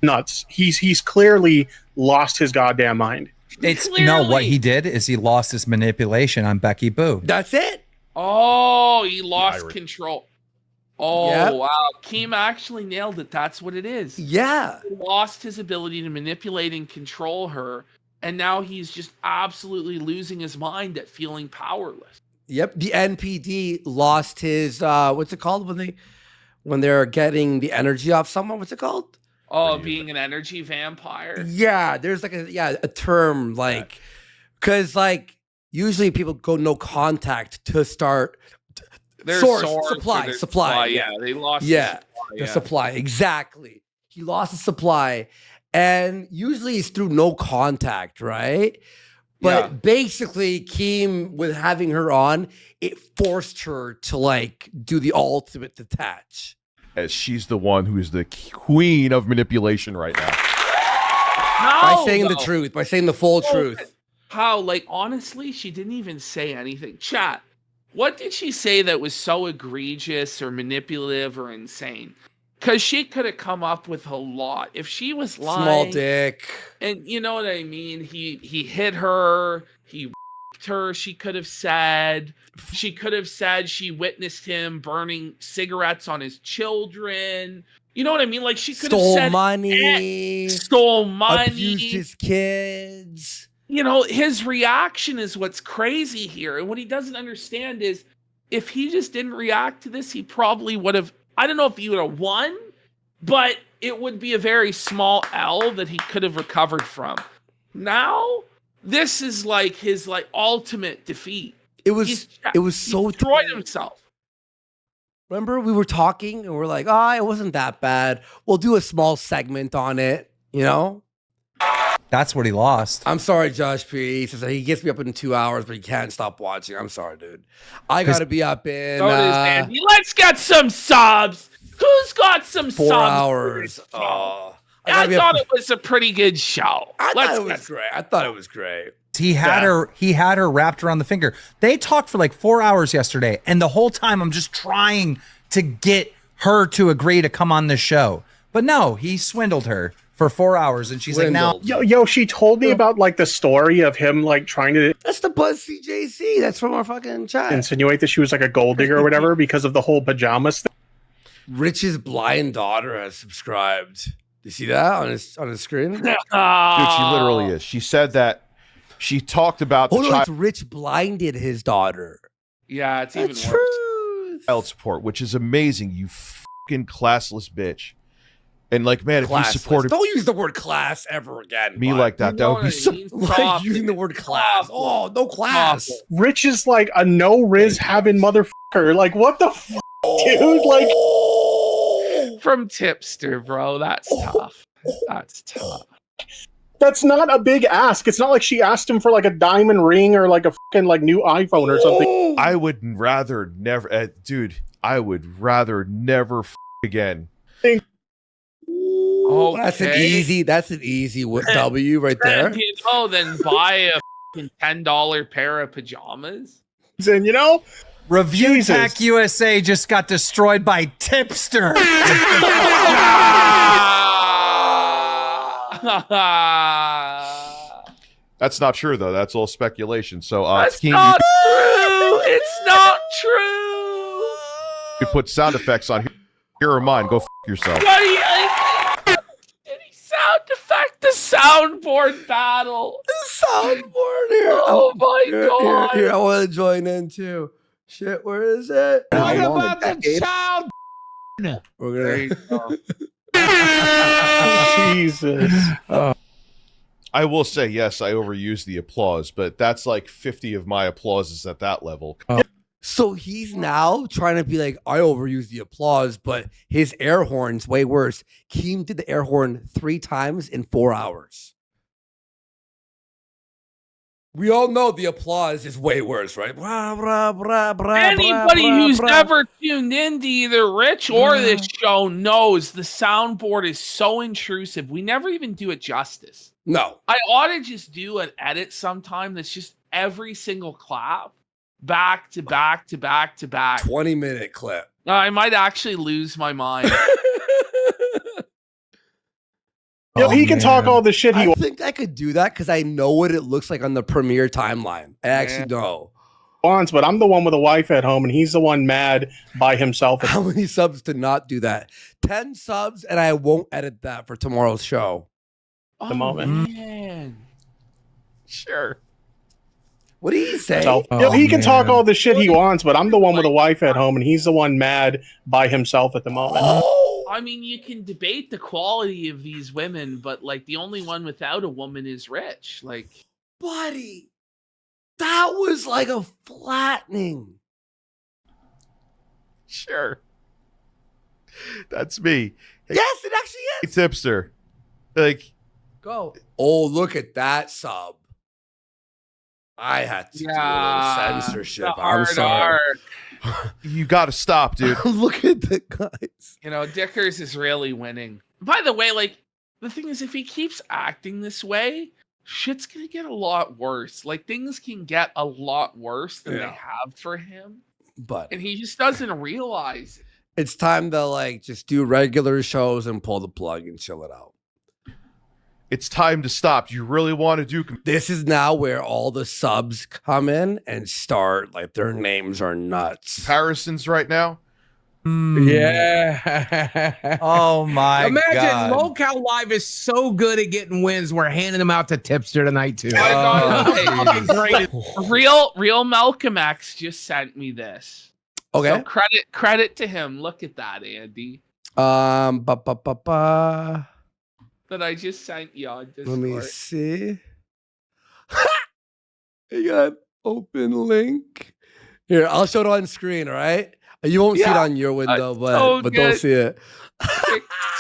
[SPEAKER 15] Nuts. He's clearly lost his goddamn mind.
[SPEAKER 12] What he did is he lost his manipulation on Becky Boo.
[SPEAKER 2] That's it.
[SPEAKER 1] Oh, he lost control. Oh,
[SPEAKER 2] Yep.
[SPEAKER 1] wow. Keem actually nailed it. That's what it is.
[SPEAKER 2] Yeah.
[SPEAKER 1] He lost his ability to manipulate and control her, and now he's just absolutely losing his mind at feeling powerless.
[SPEAKER 2] Yep. The NPD lost his what's it called when they're getting the energy off someone? What's it called?
[SPEAKER 1] Oh, being an energy vampire.
[SPEAKER 2] Yeah, there's like a term like because like usually people go no contact to start
[SPEAKER 1] Their
[SPEAKER 2] supply.
[SPEAKER 1] Yeah, they lost
[SPEAKER 2] the supply. Exactly. He lost the supply, and usually it's through no contact, right? But basically, Keem, with having her on, it forced her to like do the ultimate detach.
[SPEAKER 7] As she's the one who is the queen of manipulation right now.
[SPEAKER 2] By saying the truth, by saying the full truth.
[SPEAKER 1] How, like, honestly, she didn't even say anything. Chat, what did she say that was so egregious or manipulative or insane? Because she could have come up with a lot. If she was lying.
[SPEAKER 2] Small dick.
[SPEAKER 1] And you know what I mean? He hit her. He her. She could have said she witnessed him burning cigarettes on his children. You know what I mean? Like, she could have said stole money,
[SPEAKER 2] abused his kids.
[SPEAKER 1] You know, his reaction is what's crazy here. And what he doesn't understand is if he just didn't react to this, he probably would have, I don't know if he would have won, but it would be a very small L that he could have recovered from. Now, this is like his ultimate defeat.
[SPEAKER 2] It was so
[SPEAKER 1] destroyed himself.
[SPEAKER 2] Remember we were talking and we're like, it wasn't that bad. We'll do a small segment on it, you know?
[SPEAKER 12] That's what he lost.
[SPEAKER 2] I'm sorry, Josh P. He says he gets me up in 2 hours, but he can't stop watching. I'm sorry, dude. I got to be up in...
[SPEAKER 1] So does Andy. Let's get some subs. Who's got some
[SPEAKER 2] 4
[SPEAKER 1] subs?
[SPEAKER 2] hours.
[SPEAKER 1] I thought it was a pretty good show.
[SPEAKER 2] I thought it was great.
[SPEAKER 12] He had her wrapped around the finger. They talked for like 4 hours yesterday, and the whole time I'm just trying to get her to agree to come on the show. But no, he swindled her for 4 hours, and she's like, now
[SPEAKER 15] yo, she told me about like the story of him like trying to
[SPEAKER 2] That's the BuzzFeed JC. That's from our fucking chat.
[SPEAKER 15] insinuate that she was like a gold digger or whatever because of the whole pajamas thing.
[SPEAKER 2] Rich's blind daughter has subscribed. You see that on his screen?
[SPEAKER 7] Dude, she literally is. She said that she talked about the
[SPEAKER 2] it's Rich blinded his daughter.
[SPEAKER 1] Yeah, it's even
[SPEAKER 2] That's
[SPEAKER 1] worse.
[SPEAKER 7] child support, which is amazing. You fucking classless bitch. And like, man, if you supported
[SPEAKER 2] Don't use the word class ever again.
[SPEAKER 7] me like that, that would be so.
[SPEAKER 2] Like using the word class. Oh, no class.
[SPEAKER 15] Rich is like a no riz having motherfucker. Like, what the fuck, dude? Like,
[SPEAKER 1] from Tipster, bro. That's tough. That's tough.
[SPEAKER 15] That's not a big ask. It's not like she asked him for like a diamond ring or like a fucking like new iPhone or something.
[SPEAKER 7] I would rather never, dude. I would rather never again.
[SPEAKER 2] Oh, that's an easy. That's an easy W right there.
[SPEAKER 1] You know, then buy a $10 pair of pajamas.
[SPEAKER 15] And you know,
[SPEAKER 12] Reviewtechusa just got destroyed by Tipster.
[SPEAKER 7] That's not true though. That's all speculation. So
[SPEAKER 1] that's not true. It's not true.
[SPEAKER 7] You put sound effects on here. Here are mine. Go yourself.
[SPEAKER 1] Any sound effect? The soundboard battle.
[SPEAKER 2] The soundboard here.
[SPEAKER 1] Oh my god.
[SPEAKER 2] Here, I want to join in too. Shit, where is it?
[SPEAKER 4] What about the child?
[SPEAKER 2] We're gonna.
[SPEAKER 15] Jesus.
[SPEAKER 7] I will say yes. I overuse the applause, but that's like 50 of my applauses at that level.
[SPEAKER 2] So he's now trying to be like, I overuse the applause, but his air horn's way worse. Keem did the air horn 3 times in 4 hours. We all know the applause is way worse, right?
[SPEAKER 1] Anybody who's never tuned into either Rich or this show knows the soundboard is so intrusive. We never even do it justice.
[SPEAKER 2] No.
[SPEAKER 1] I ought to just do an edit sometime that's just every single clap. Back to back to back to back.
[SPEAKER 2] 20-minute clip.
[SPEAKER 1] I might actually lose my mind.
[SPEAKER 15] Yo, he can talk all the shit he
[SPEAKER 2] I
[SPEAKER 15] wants.
[SPEAKER 2] think I could do that because I know what it looks like on the premiere timeline. I actually know.
[SPEAKER 15] But I'm the one with a wife at home, and he's the one mad by himself.
[SPEAKER 2] How many subs to not do that? 10 subs, and I won't edit that for tomorrow's show.
[SPEAKER 15] The moment.
[SPEAKER 1] Man.
[SPEAKER 7] Sure.
[SPEAKER 2] What do you say?
[SPEAKER 15] Yo, he can talk all the shit he wants, but I'm the one with a wife at home, and he's the one mad by himself at the moment.
[SPEAKER 1] I mean, you can debate the quality of these women, but like the only one without a woman is Rich. Like,
[SPEAKER 2] buddy, that was like a flattening.
[SPEAKER 7] Sure. That's me. Hey,
[SPEAKER 2] yes, it actually is.
[SPEAKER 7] Hey, Tipster. Like,
[SPEAKER 2] go. Oh, look at that sub. I had to do a little censorship. I'm sorry.
[SPEAKER 7] You got to stop, dude.
[SPEAKER 2] Look at the guys.
[SPEAKER 1] You know, Dickers is really winning. By the way, like, the thing is, if he keeps acting this way, shit's gonna get a lot worse. Like, things can get a lot worse than they have for him. And he just doesn't realize it.
[SPEAKER 2] It's time to, like, just do regular shows and pull the plug and chill it out.
[SPEAKER 7] It's time to stop. You really want to do...
[SPEAKER 2] This is now where all the subs come in and start, like, their names are nuts.
[SPEAKER 7] Comparisons right now?
[SPEAKER 4] Yeah.
[SPEAKER 12] Oh my God.
[SPEAKER 4] Imagine Lolcow Live is so good at getting wins. We're handing them out to Tipster tonight too.
[SPEAKER 1] Real Malcolm X just sent me this.
[SPEAKER 2] Okay.
[SPEAKER 1] So credit to him. Look at that, Andy. That I just sent you on Discord.
[SPEAKER 2] Let me see. You got open link. Here, I'll show it on screen, all right? You won't see it on your window, but don't see it.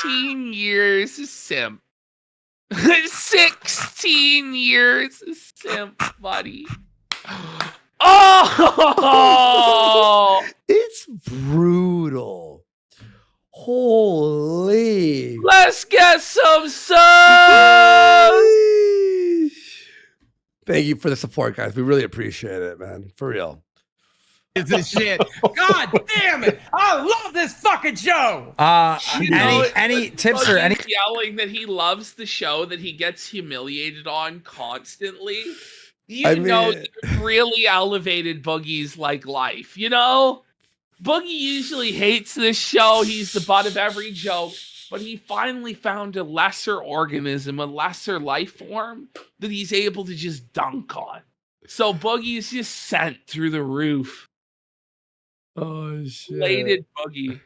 [SPEAKER 1] 16 years of simp. 16 years of simp, buddy. Oh!
[SPEAKER 2] It's brutal. Holy.
[SPEAKER 1] Let's get some subs!
[SPEAKER 2] Thank you for the support, guys. We really appreciate it, man. For real.
[SPEAKER 4] It's this shit. God damn it! I love this fucking show.
[SPEAKER 12] Any Tipster? Any
[SPEAKER 1] yelling that he loves the show that he gets humiliated on constantly. You
[SPEAKER 2] I
[SPEAKER 1] know,
[SPEAKER 2] mean-
[SPEAKER 1] really elevated Boogie's like life. You know. Boogie usually hates this show. He's the butt of every joke, but he finally found a lesser organism, a lesser life form that he's able to just dunk on. So Boogie is just sent through the roof.
[SPEAKER 2] Oh shit!
[SPEAKER 1] Bladed Boogie.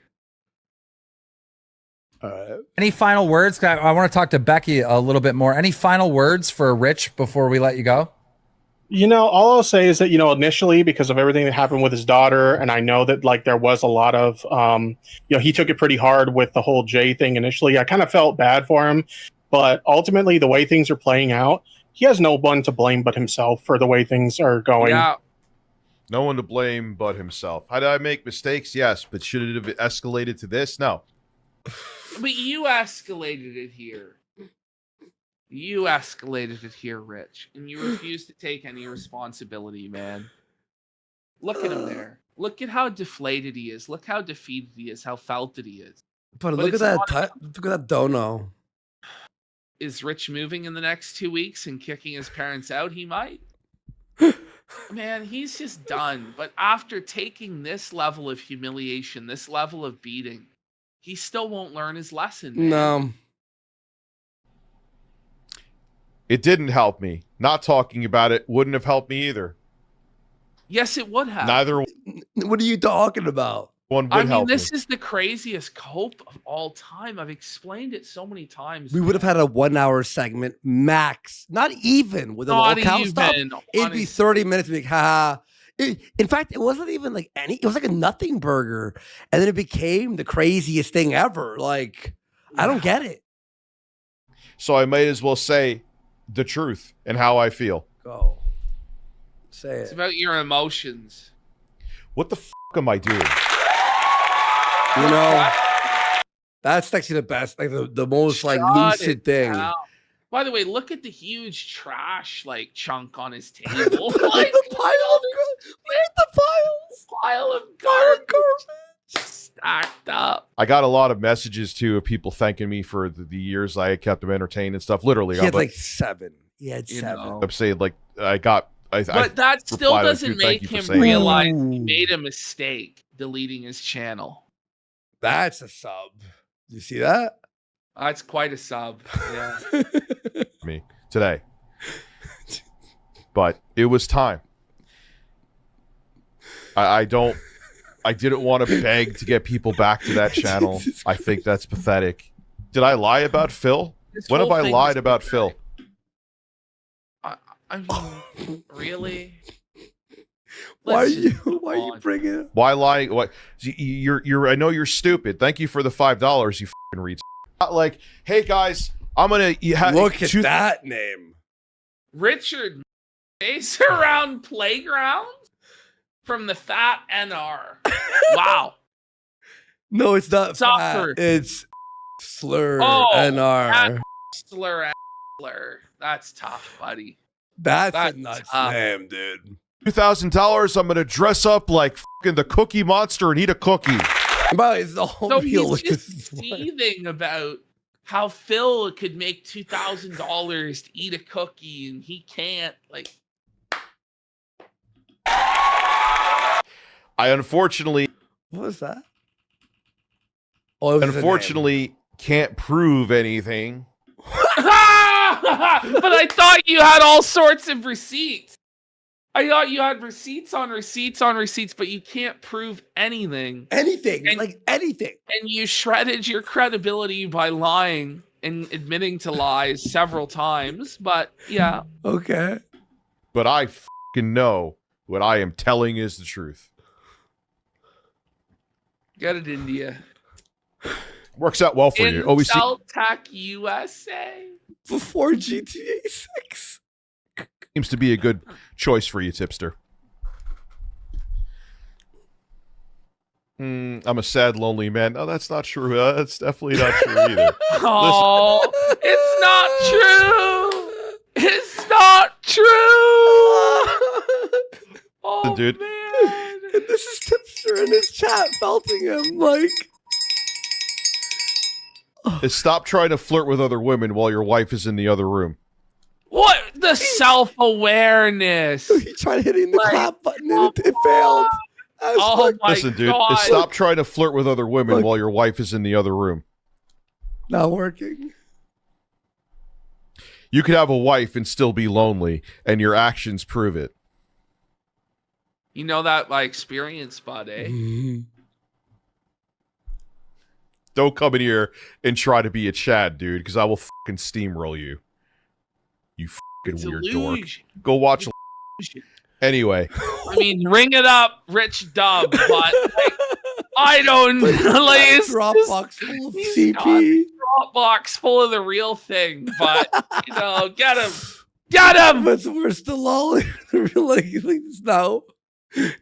[SPEAKER 2] All right.
[SPEAKER 12] Any final words? 'Cause I want to talk to Becky a little bit more. Any final words for Rich before we let you go?
[SPEAKER 15] You know, all I'll say is that, you know, initially, because of everything that happened with his daughter, and I know that, like, there was a lot of, you know, he took it pretty hard with the whole Jay thing initially. I kind of felt bad for him, but ultimately, the way things are playing out, he has no one to blame but himself for the way things are going.
[SPEAKER 1] Yeah.
[SPEAKER 7] No one to blame but himself. How did I make mistakes? Yes, but should it have escalated to this? No.
[SPEAKER 1] But you escalated it here. You escalated it here, Rich, and you refuse to take any responsibility, man. Look at him there. Look at how deflated he is. Look how defeated he is. How felted he is.
[SPEAKER 2] But look at that. Look at that dono.
[SPEAKER 1] Is Rich moving in the next 2 weeks and kicking his parents out? He might. Man, he's just done. But after taking this level of humiliation, this level of beating, he still won't learn his lesson. Man.
[SPEAKER 2] No.
[SPEAKER 7] It didn't help me. Not talking about it wouldn't have helped me either.
[SPEAKER 1] Yes, it would have.
[SPEAKER 7] Neither
[SPEAKER 2] What are you talking about?
[SPEAKER 7] one would
[SPEAKER 1] I mean,
[SPEAKER 7] help
[SPEAKER 1] this
[SPEAKER 7] me.
[SPEAKER 1] is the craziest cope of all time. I've explained it so many times.
[SPEAKER 2] We would have had a 1 hour segment max. Not even with the
[SPEAKER 1] Not
[SPEAKER 2] Lolcow stuff.
[SPEAKER 1] even,
[SPEAKER 2] It'd be 30 minutes. Like, ha. In fact, it wasn't even like any. It was like a nothing burger, and then it became the craziest thing ever. Like, I don't get it.
[SPEAKER 7] So I might as well say the truth and how I feel.
[SPEAKER 2] Go. Say
[SPEAKER 1] It's
[SPEAKER 2] it.
[SPEAKER 1] about your emotions.
[SPEAKER 7] What the f am I doing?
[SPEAKER 2] You know, that's actually the best, like the most like
[SPEAKER 1] Shut
[SPEAKER 2] lucid
[SPEAKER 1] it
[SPEAKER 2] thing.
[SPEAKER 1] down. By the way, look at the huge trash like chunk on his table. Like,
[SPEAKER 2] the pile of where's the piles?
[SPEAKER 1] pile of garbage stacked up.
[SPEAKER 7] I got a lot of messages too of people thanking me for the years I kept them entertained and stuff. Literally,
[SPEAKER 2] He had
[SPEAKER 7] I'm
[SPEAKER 2] like 7. He had 7.
[SPEAKER 7] I'm saying like I got.
[SPEAKER 1] But that still
[SPEAKER 7] replied, like,
[SPEAKER 1] doesn't
[SPEAKER 7] "Dude, thank
[SPEAKER 1] make
[SPEAKER 7] you for
[SPEAKER 1] him
[SPEAKER 7] saying that."
[SPEAKER 1] realize he made a mistake deleting his channel.
[SPEAKER 2] That's a sub. You see that?
[SPEAKER 1] That's quite a sub. Yeah.
[SPEAKER 7] Me today, but it was time. I didn't want to beg to get people back to that channel. I think that's pathetic. Did I lie about Phil?
[SPEAKER 1] This
[SPEAKER 7] When have
[SPEAKER 1] whole
[SPEAKER 7] I
[SPEAKER 1] thing
[SPEAKER 7] lied
[SPEAKER 1] is
[SPEAKER 7] about Phil?
[SPEAKER 1] I mean, really?
[SPEAKER 2] Why are
[SPEAKER 1] Let's just
[SPEAKER 2] you?
[SPEAKER 1] move
[SPEAKER 2] Why are you
[SPEAKER 1] on.
[SPEAKER 2] bringing it?
[SPEAKER 7] Why lie? What? You're. I know you're stupid. Thank you for the $5. You fucking read. Not like, hey guys, I'm gonna
[SPEAKER 2] Look at that name.
[SPEAKER 1] Richard Chase around playground from the Fat NR. Wow.
[SPEAKER 2] No, it's not.
[SPEAKER 1] Soccer.
[SPEAKER 2] Fat. It's slur
[SPEAKER 1] Oh,
[SPEAKER 2] NR.
[SPEAKER 1] Slur. That's tough, buddy.
[SPEAKER 2] That's
[SPEAKER 1] That's
[SPEAKER 2] a nuts
[SPEAKER 1] tough.
[SPEAKER 2] name, dude.
[SPEAKER 7] $2,000. I'm gonna dress up like fucking the Cookie Monster and eat a cookie.
[SPEAKER 2] And by the way, it's the whole
[SPEAKER 1] So
[SPEAKER 2] real.
[SPEAKER 1] he's just seething about how Phil could make $2,000 to eat a cookie and he can't. Like,
[SPEAKER 7] I unfortunately
[SPEAKER 2] What was that? Oh, it was his name.
[SPEAKER 7] unfortunately can't prove anything.
[SPEAKER 1] but I thought you had all sorts of receipts. I thought you had receipts on receipts on receipts, but you can't prove anything.
[SPEAKER 2] Anything,
[SPEAKER 1] And-
[SPEAKER 2] like anything.
[SPEAKER 1] And you shredded your credibility by lying and admitting to lies several times. But yeah,
[SPEAKER 2] Okay.
[SPEAKER 7] But I fucking know what I am telling is the truth.
[SPEAKER 1] get it, India.
[SPEAKER 7] Works out well for you. Always see.
[SPEAKER 1] Tech USA.
[SPEAKER 2] Before GTA 6.
[SPEAKER 7] Seems to be a good choice for you, tipster. I'm a sad, lonely man. No, that's not true. That's definitely not true either.
[SPEAKER 1] Oh, it's not true. It's not true. Oh,
[SPEAKER 7] Dude.
[SPEAKER 1] man.
[SPEAKER 2] And this is Tipster in his chat belting him like.
[SPEAKER 7] Is stop trying to flirt with other women while your wife is in the other room.
[SPEAKER 1] What the self-awareness?
[SPEAKER 2] He tried hitting the
[SPEAKER 1] Like,
[SPEAKER 2] clap button and it failed.
[SPEAKER 1] Oh my
[SPEAKER 7] Listen, dude,
[SPEAKER 1] God.
[SPEAKER 7] stop trying to flirt with other women while your wife is in the other room.
[SPEAKER 2] Not working.
[SPEAKER 7] You could have a wife and still be lonely, and your actions prove it.
[SPEAKER 1] You know that by experience, bud, eh?
[SPEAKER 7] Don't come in here and try to be a Chad, dude, because I will fucking steamroll you. You fucking
[SPEAKER 1] It's
[SPEAKER 7] weird
[SPEAKER 1] illusion.
[SPEAKER 7] dork. Go watch. Anyway.
[SPEAKER 1] I mean, ring it up, Rich Dub, but like, I don't know. Like, it's
[SPEAKER 2] Dropbox full of CP.
[SPEAKER 1] Dropbox full of the real thing, but you know, get him. Get him!
[SPEAKER 2] But we're still all like now.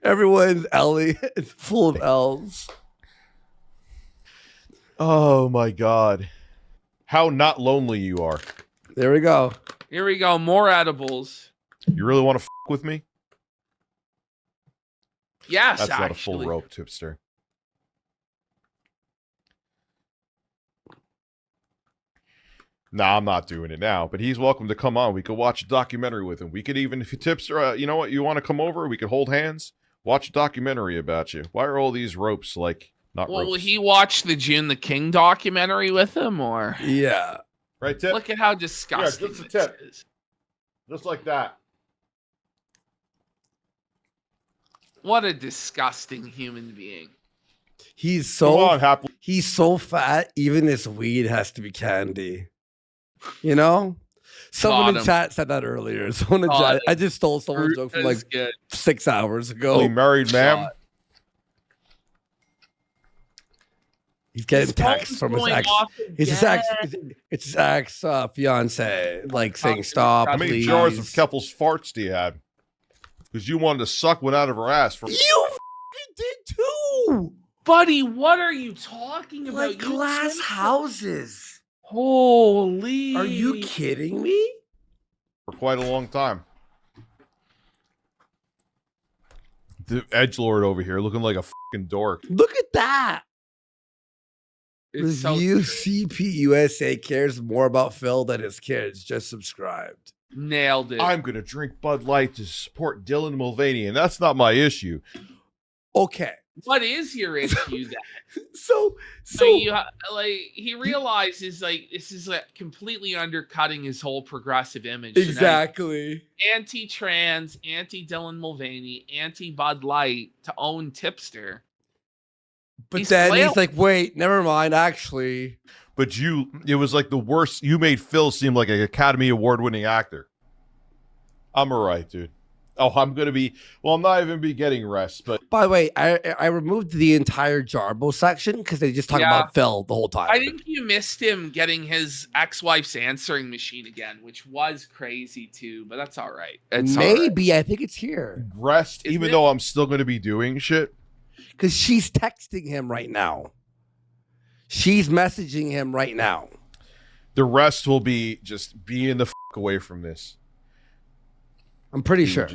[SPEAKER 2] Everyone's Ellie. It's full of L's.
[SPEAKER 7] Oh my God. How not lonely you are.
[SPEAKER 2] There we go.
[SPEAKER 1] Here we go. More edibles.
[SPEAKER 7] You really want to fuck with me?
[SPEAKER 1] Yes,
[SPEAKER 7] That's
[SPEAKER 1] actually.
[SPEAKER 7] not a full rope, tipster. Nah, I'm not doing it now, but he's welcome to come on. We could watch a documentary with him. We could even, if you tipster, you know what, you want to come over, we could hold hands, watch a documentary about you. Why are all these ropes like not
[SPEAKER 1] Well,
[SPEAKER 7] ropes?
[SPEAKER 1] will he watch the June the King documentary with him, or?
[SPEAKER 2] Yeah.
[SPEAKER 7] Right, Tip?
[SPEAKER 1] Look at how disgusting
[SPEAKER 7] just a
[SPEAKER 1] this
[SPEAKER 7] tip.
[SPEAKER 1] is.
[SPEAKER 7] Just like that.
[SPEAKER 1] What a disgusting human being.
[SPEAKER 2] He's
[SPEAKER 7] Come
[SPEAKER 2] so
[SPEAKER 7] on, Hap.
[SPEAKER 2] he's so fat. Even his weed has to be candy. You know, someone
[SPEAKER 1] Got
[SPEAKER 2] in
[SPEAKER 1] him.
[SPEAKER 2] chat said that earlier. Someone in
[SPEAKER 1] Got
[SPEAKER 2] chat.
[SPEAKER 1] him.
[SPEAKER 2] I just stole someone's joke from
[SPEAKER 1] Fruit
[SPEAKER 2] like
[SPEAKER 1] is good.
[SPEAKER 2] 6 hours ago.
[SPEAKER 7] Fully married, ma'am.
[SPEAKER 2] He's getting
[SPEAKER 1] His
[SPEAKER 2] texts
[SPEAKER 1] phone's
[SPEAKER 2] from his
[SPEAKER 1] going
[SPEAKER 2] ex.
[SPEAKER 1] off
[SPEAKER 2] It's his ex.
[SPEAKER 1] again.
[SPEAKER 2] It's his ex fiance, like saying
[SPEAKER 1] How
[SPEAKER 2] stop.
[SPEAKER 7] How many
[SPEAKER 2] please.
[SPEAKER 7] jars of Keppel's farts do you have? Because you wanted to suck one out of her ass. For
[SPEAKER 2] You f***ing did too.
[SPEAKER 1] Buddy, what are you talking about?
[SPEAKER 2] Like
[SPEAKER 1] You
[SPEAKER 2] glass
[SPEAKER 1] said-
[SPEAKER 2] houses.
[SPEAKER 1] Holy.
[SPEAKER 2] Are you kidding me?
[SPEAKER 7] for quite a long time. The edgelord over here looking like a fucking dork.
[SPEAKER 2] Look at that.
[SPEAKER 1] It's so
[SPEAKER 2] Review
[SPEAKER 1] true.
[SPEAKER 2] CP USA cares more about Phil than his kids. Just subscribed.
[SPEAKER 1] Nailed it.
[SPEAKER 7] I'm gonna drink Bud Light to support Dylan Mulvaney, and that's not my issue.
[SPEAKER 2] Okay.
[SPEAKER 1] What is your issue then?
[SPEAKER 2] So
[SPEAKER 1] you like he realizes like this is like completely undercutting his whole progressive image. So now
[SPEAKER 2] exactly.
[SPEAKER 1] anti-trans, anti-Dylan Mulvaney, anti-Bud Light to own Tipster.
[SPEAKER 2] But
[SPEAKER 1] He's
[SPEAKER 2] then
[SPEAKER 1] flail-
[SPEAKER 2] he's like, wait, never mind. Actually,
[SPEAKER 7] But it was like the worst. You made Phil seem like an Academy Award winning actor. I'm all right, dude. Oh, I'm going to be, well, I'm not even be getting rest, but.
[SPEAKER 2] by the way, I removed the entire Jarbo section because they just talk
[SPEAKER 1] Yeah.
[SPEAKER 2] about Phil the whole time.
[SPEAKER 1] I think you missed him getting his ex-wife's answering machine again, which was crazy too, but that's all right. It's all right.
[SPEAKER 2] Maybe I think it's here
[SPEAKER 7] Rest,
[SPEAKER 1] Isn't
[SPEAKER 7] even
[SPEAKER 1] it?
[SPEAKER 7] though I'm still going to be doing shit.
[SPEAKER 2] because she's texting him right now. She's messaging him right now.
[SPEAKER 7] The rest will be just being the fuck away from this.
[SPEAKER 2] I'm pretty
[SPEAKER 7] Dude,
[SPEAKER 2] sure.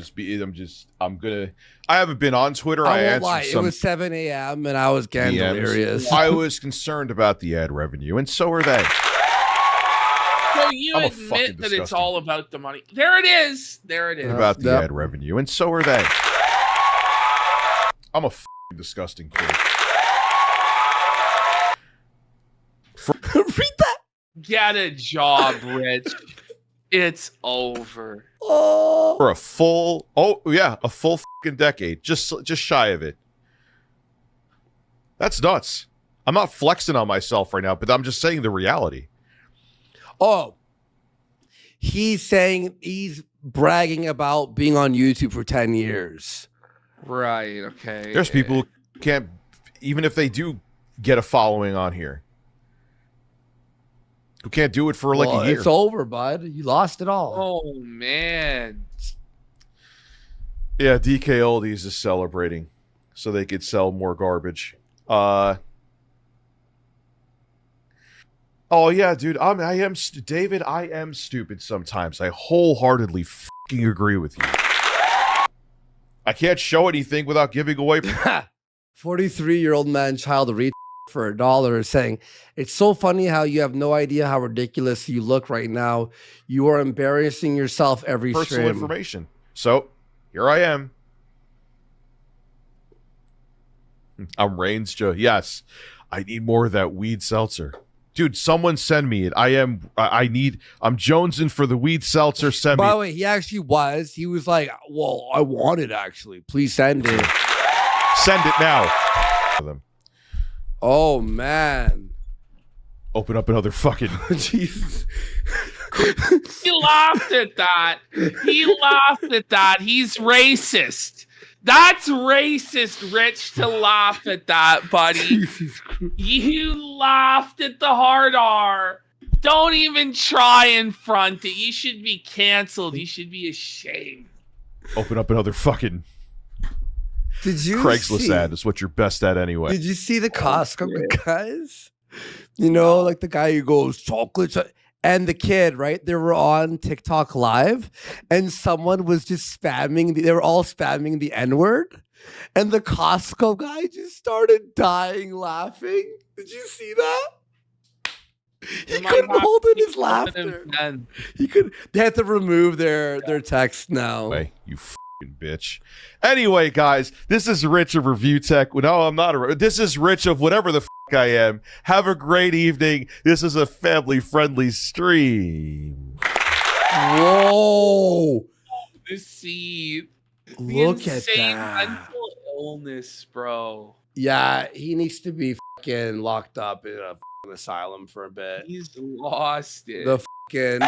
[SPEAKER 7] I haven't been on Twitter.
[SPEAKER 2] I won't
[SPEAKER 7] answered
[SPEAKER 2] lie. It
[SPEAKER 7] some
[SPEAKER 2] was 7 a.m. and I was getting
[SPEAKER 7] DMs.
[SPEAKER 2] delirious.
[SPEAKER 7] I was concerned about the ad revenue, and so are they.
[SPEAKER 1] So you
[SPEAKER 7] I'm a fucking
[SPEAKER 1] admit that it's
[SPEAKER 7] disgusting-
[SPEAKER 1] all about the money. There it is. There it is.
[SPEAKER 7] About the
[SPEAKER 2] Yep.
[SPEAKER 7] ad revenue, and so are they. I'm a fucking disgusting kid.
[SPEAKER 2] Read that.
[SPEAKER 1] Get a job, Rich. It's over.
[SPEAKER 2] Oh.
[SPEAKER 7] For a full fucking decade, just shy of it. That's nuts. I'm not flexing on myself right now, but I'm just saying the reality.
[SPEAKER 2] Oh. He's saying he's bragging about being on YouTube for 10 years.
[SPEAKER 1] Right. Okay.
[SPEAKER 7] There's people who can't, even if they do get a following on here, who can't do it for like
[SPEAKER 2] Well,
[SPEAKER 7] a year.
[SPEAKER 2] It's over, bud. You lost it all.
[SPEAKER 1] Oh man.
[SPEAKER 7] Yeah, DK Oldies is celebrating so they could sell more garbage. Oh yeah, dude. David. I am stupid sometimes. I wholeheartedly fucking agree with you. I can't show anything without giving away.
[SPEAKER 2] 43-year-old man child read for $1 is saying, it's so funny how you have no idea how ridiculous you look right now. You are embarrassing yourself every
[SPEAKER 7] Personal
[SPEAKER 2] stream.
[SPEAKER 7] information. So here I am. I'm Reigns Joe. Yes, I need more of that weed seltzer. Dude, someone send me it. I'm jonesing for the weed seltzer. Send
[SPEAKER 2] By
[SPEAKER 7] me
[SPEAKER 2] the way, he actually was. He was like, well, I want it actually. Please send it.
[SPEAKER 7] Send it now.
[SPEAKER 2] Oh, man.
[SPEAKER 7] Open up another fucking...
[SPEAKER 2] Jesus.
[SPEAKER 1] He laughed at that. He laughed at that. He's racist. That's racist, Rich, to laugh at that, buddy. You laughed at the hard R. Don't even try and front it. You should be canceled. You should be ashamed.
[SPEAKER 7] Open up another fucking...
[SPEAKER 2] Did you
[SPEAKER 7] Craigslist
[SPEAKER 2] see,
[SPEAKER 7] ad is what you're best at anyway.
[SPEAKER 2] Did you see the Costco guys? You know, like the guy who goes, chocolate... And the kid, right? They were on TikTok live and someone was just spamming, they were all spamming the N-word. And the Costco guy just started dying laughing. Did you see that? He couldn't hold in his laughter. They had to remove their text now.
[SPEAKER 7] You fucking bitch. Anyway, guys, this is Rich of Review Tech. No, I'm not. This is Rich of whatever the I am. Have a great evening. This is a family-friendly stream.
[SPEAKER 2] Whoa.
[SPEAKER 1] The seed.
[SPEAKER 2] Look at
[SPEAKER 1] insane
[SPEAKER 2] that.
[SPEAKER 1] mental illness, bro.
[SPEAKER 2] Yeah, he needs to be fucking locked up in a fucking asylum for a bit.
[SPEAKER 1] He's lost it.
[SPEAKER 2] The fucking...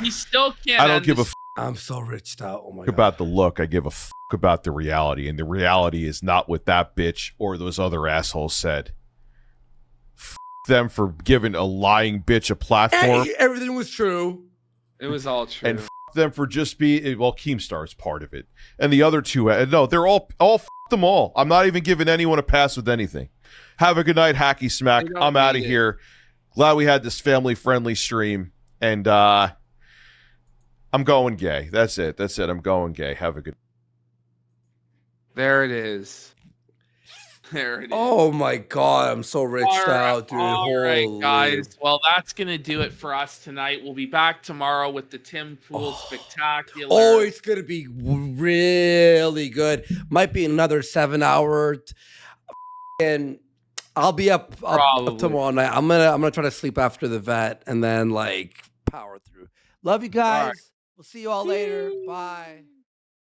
[SPEAKER 1] He still can't.
[SPEAKER 7] I don't give a
[SPEAKER 2] I'm so riched out. Oh my God.
[SPEAKER 7] about the look. I give a about the reality, and the reality is not what that bitch or those other assholes said. Them for giving a lying bitch a platform.
[SPEAKER 2] Hey, everything was true.
[SPEAKER 1] It was all true.
[SPEAKER 7] And them for just being, well, Keemstar is part of it, and the other two. No, they're all them all. I'm not even giving anyone a pass with anything. Have a good night, Hacky Smack. I'm out of here. Glad we had this family-friendly stream, and I'm going gay. That's it. I'm going gay. Have a good...
[SPEAKER 1] There it is. There it is.
[SPEAKER 2] Oh my God, I'm so riched out, dude.
[SPEAKER 1] All right,
[SPEAKER 2] Holy.
[SPEAKER 1] guys. Well, that's going to do it for us tonight. We'll be back tomorrow with the Tim Pool Spectacular.
[SPEAKER 2] Oh, it's going to be really good. Might be another 7-hour. And I'll be up tomorrow night. I'm gonna try to sleep after the vet and then like power through. Love you guys. We'll see you all later. Bye.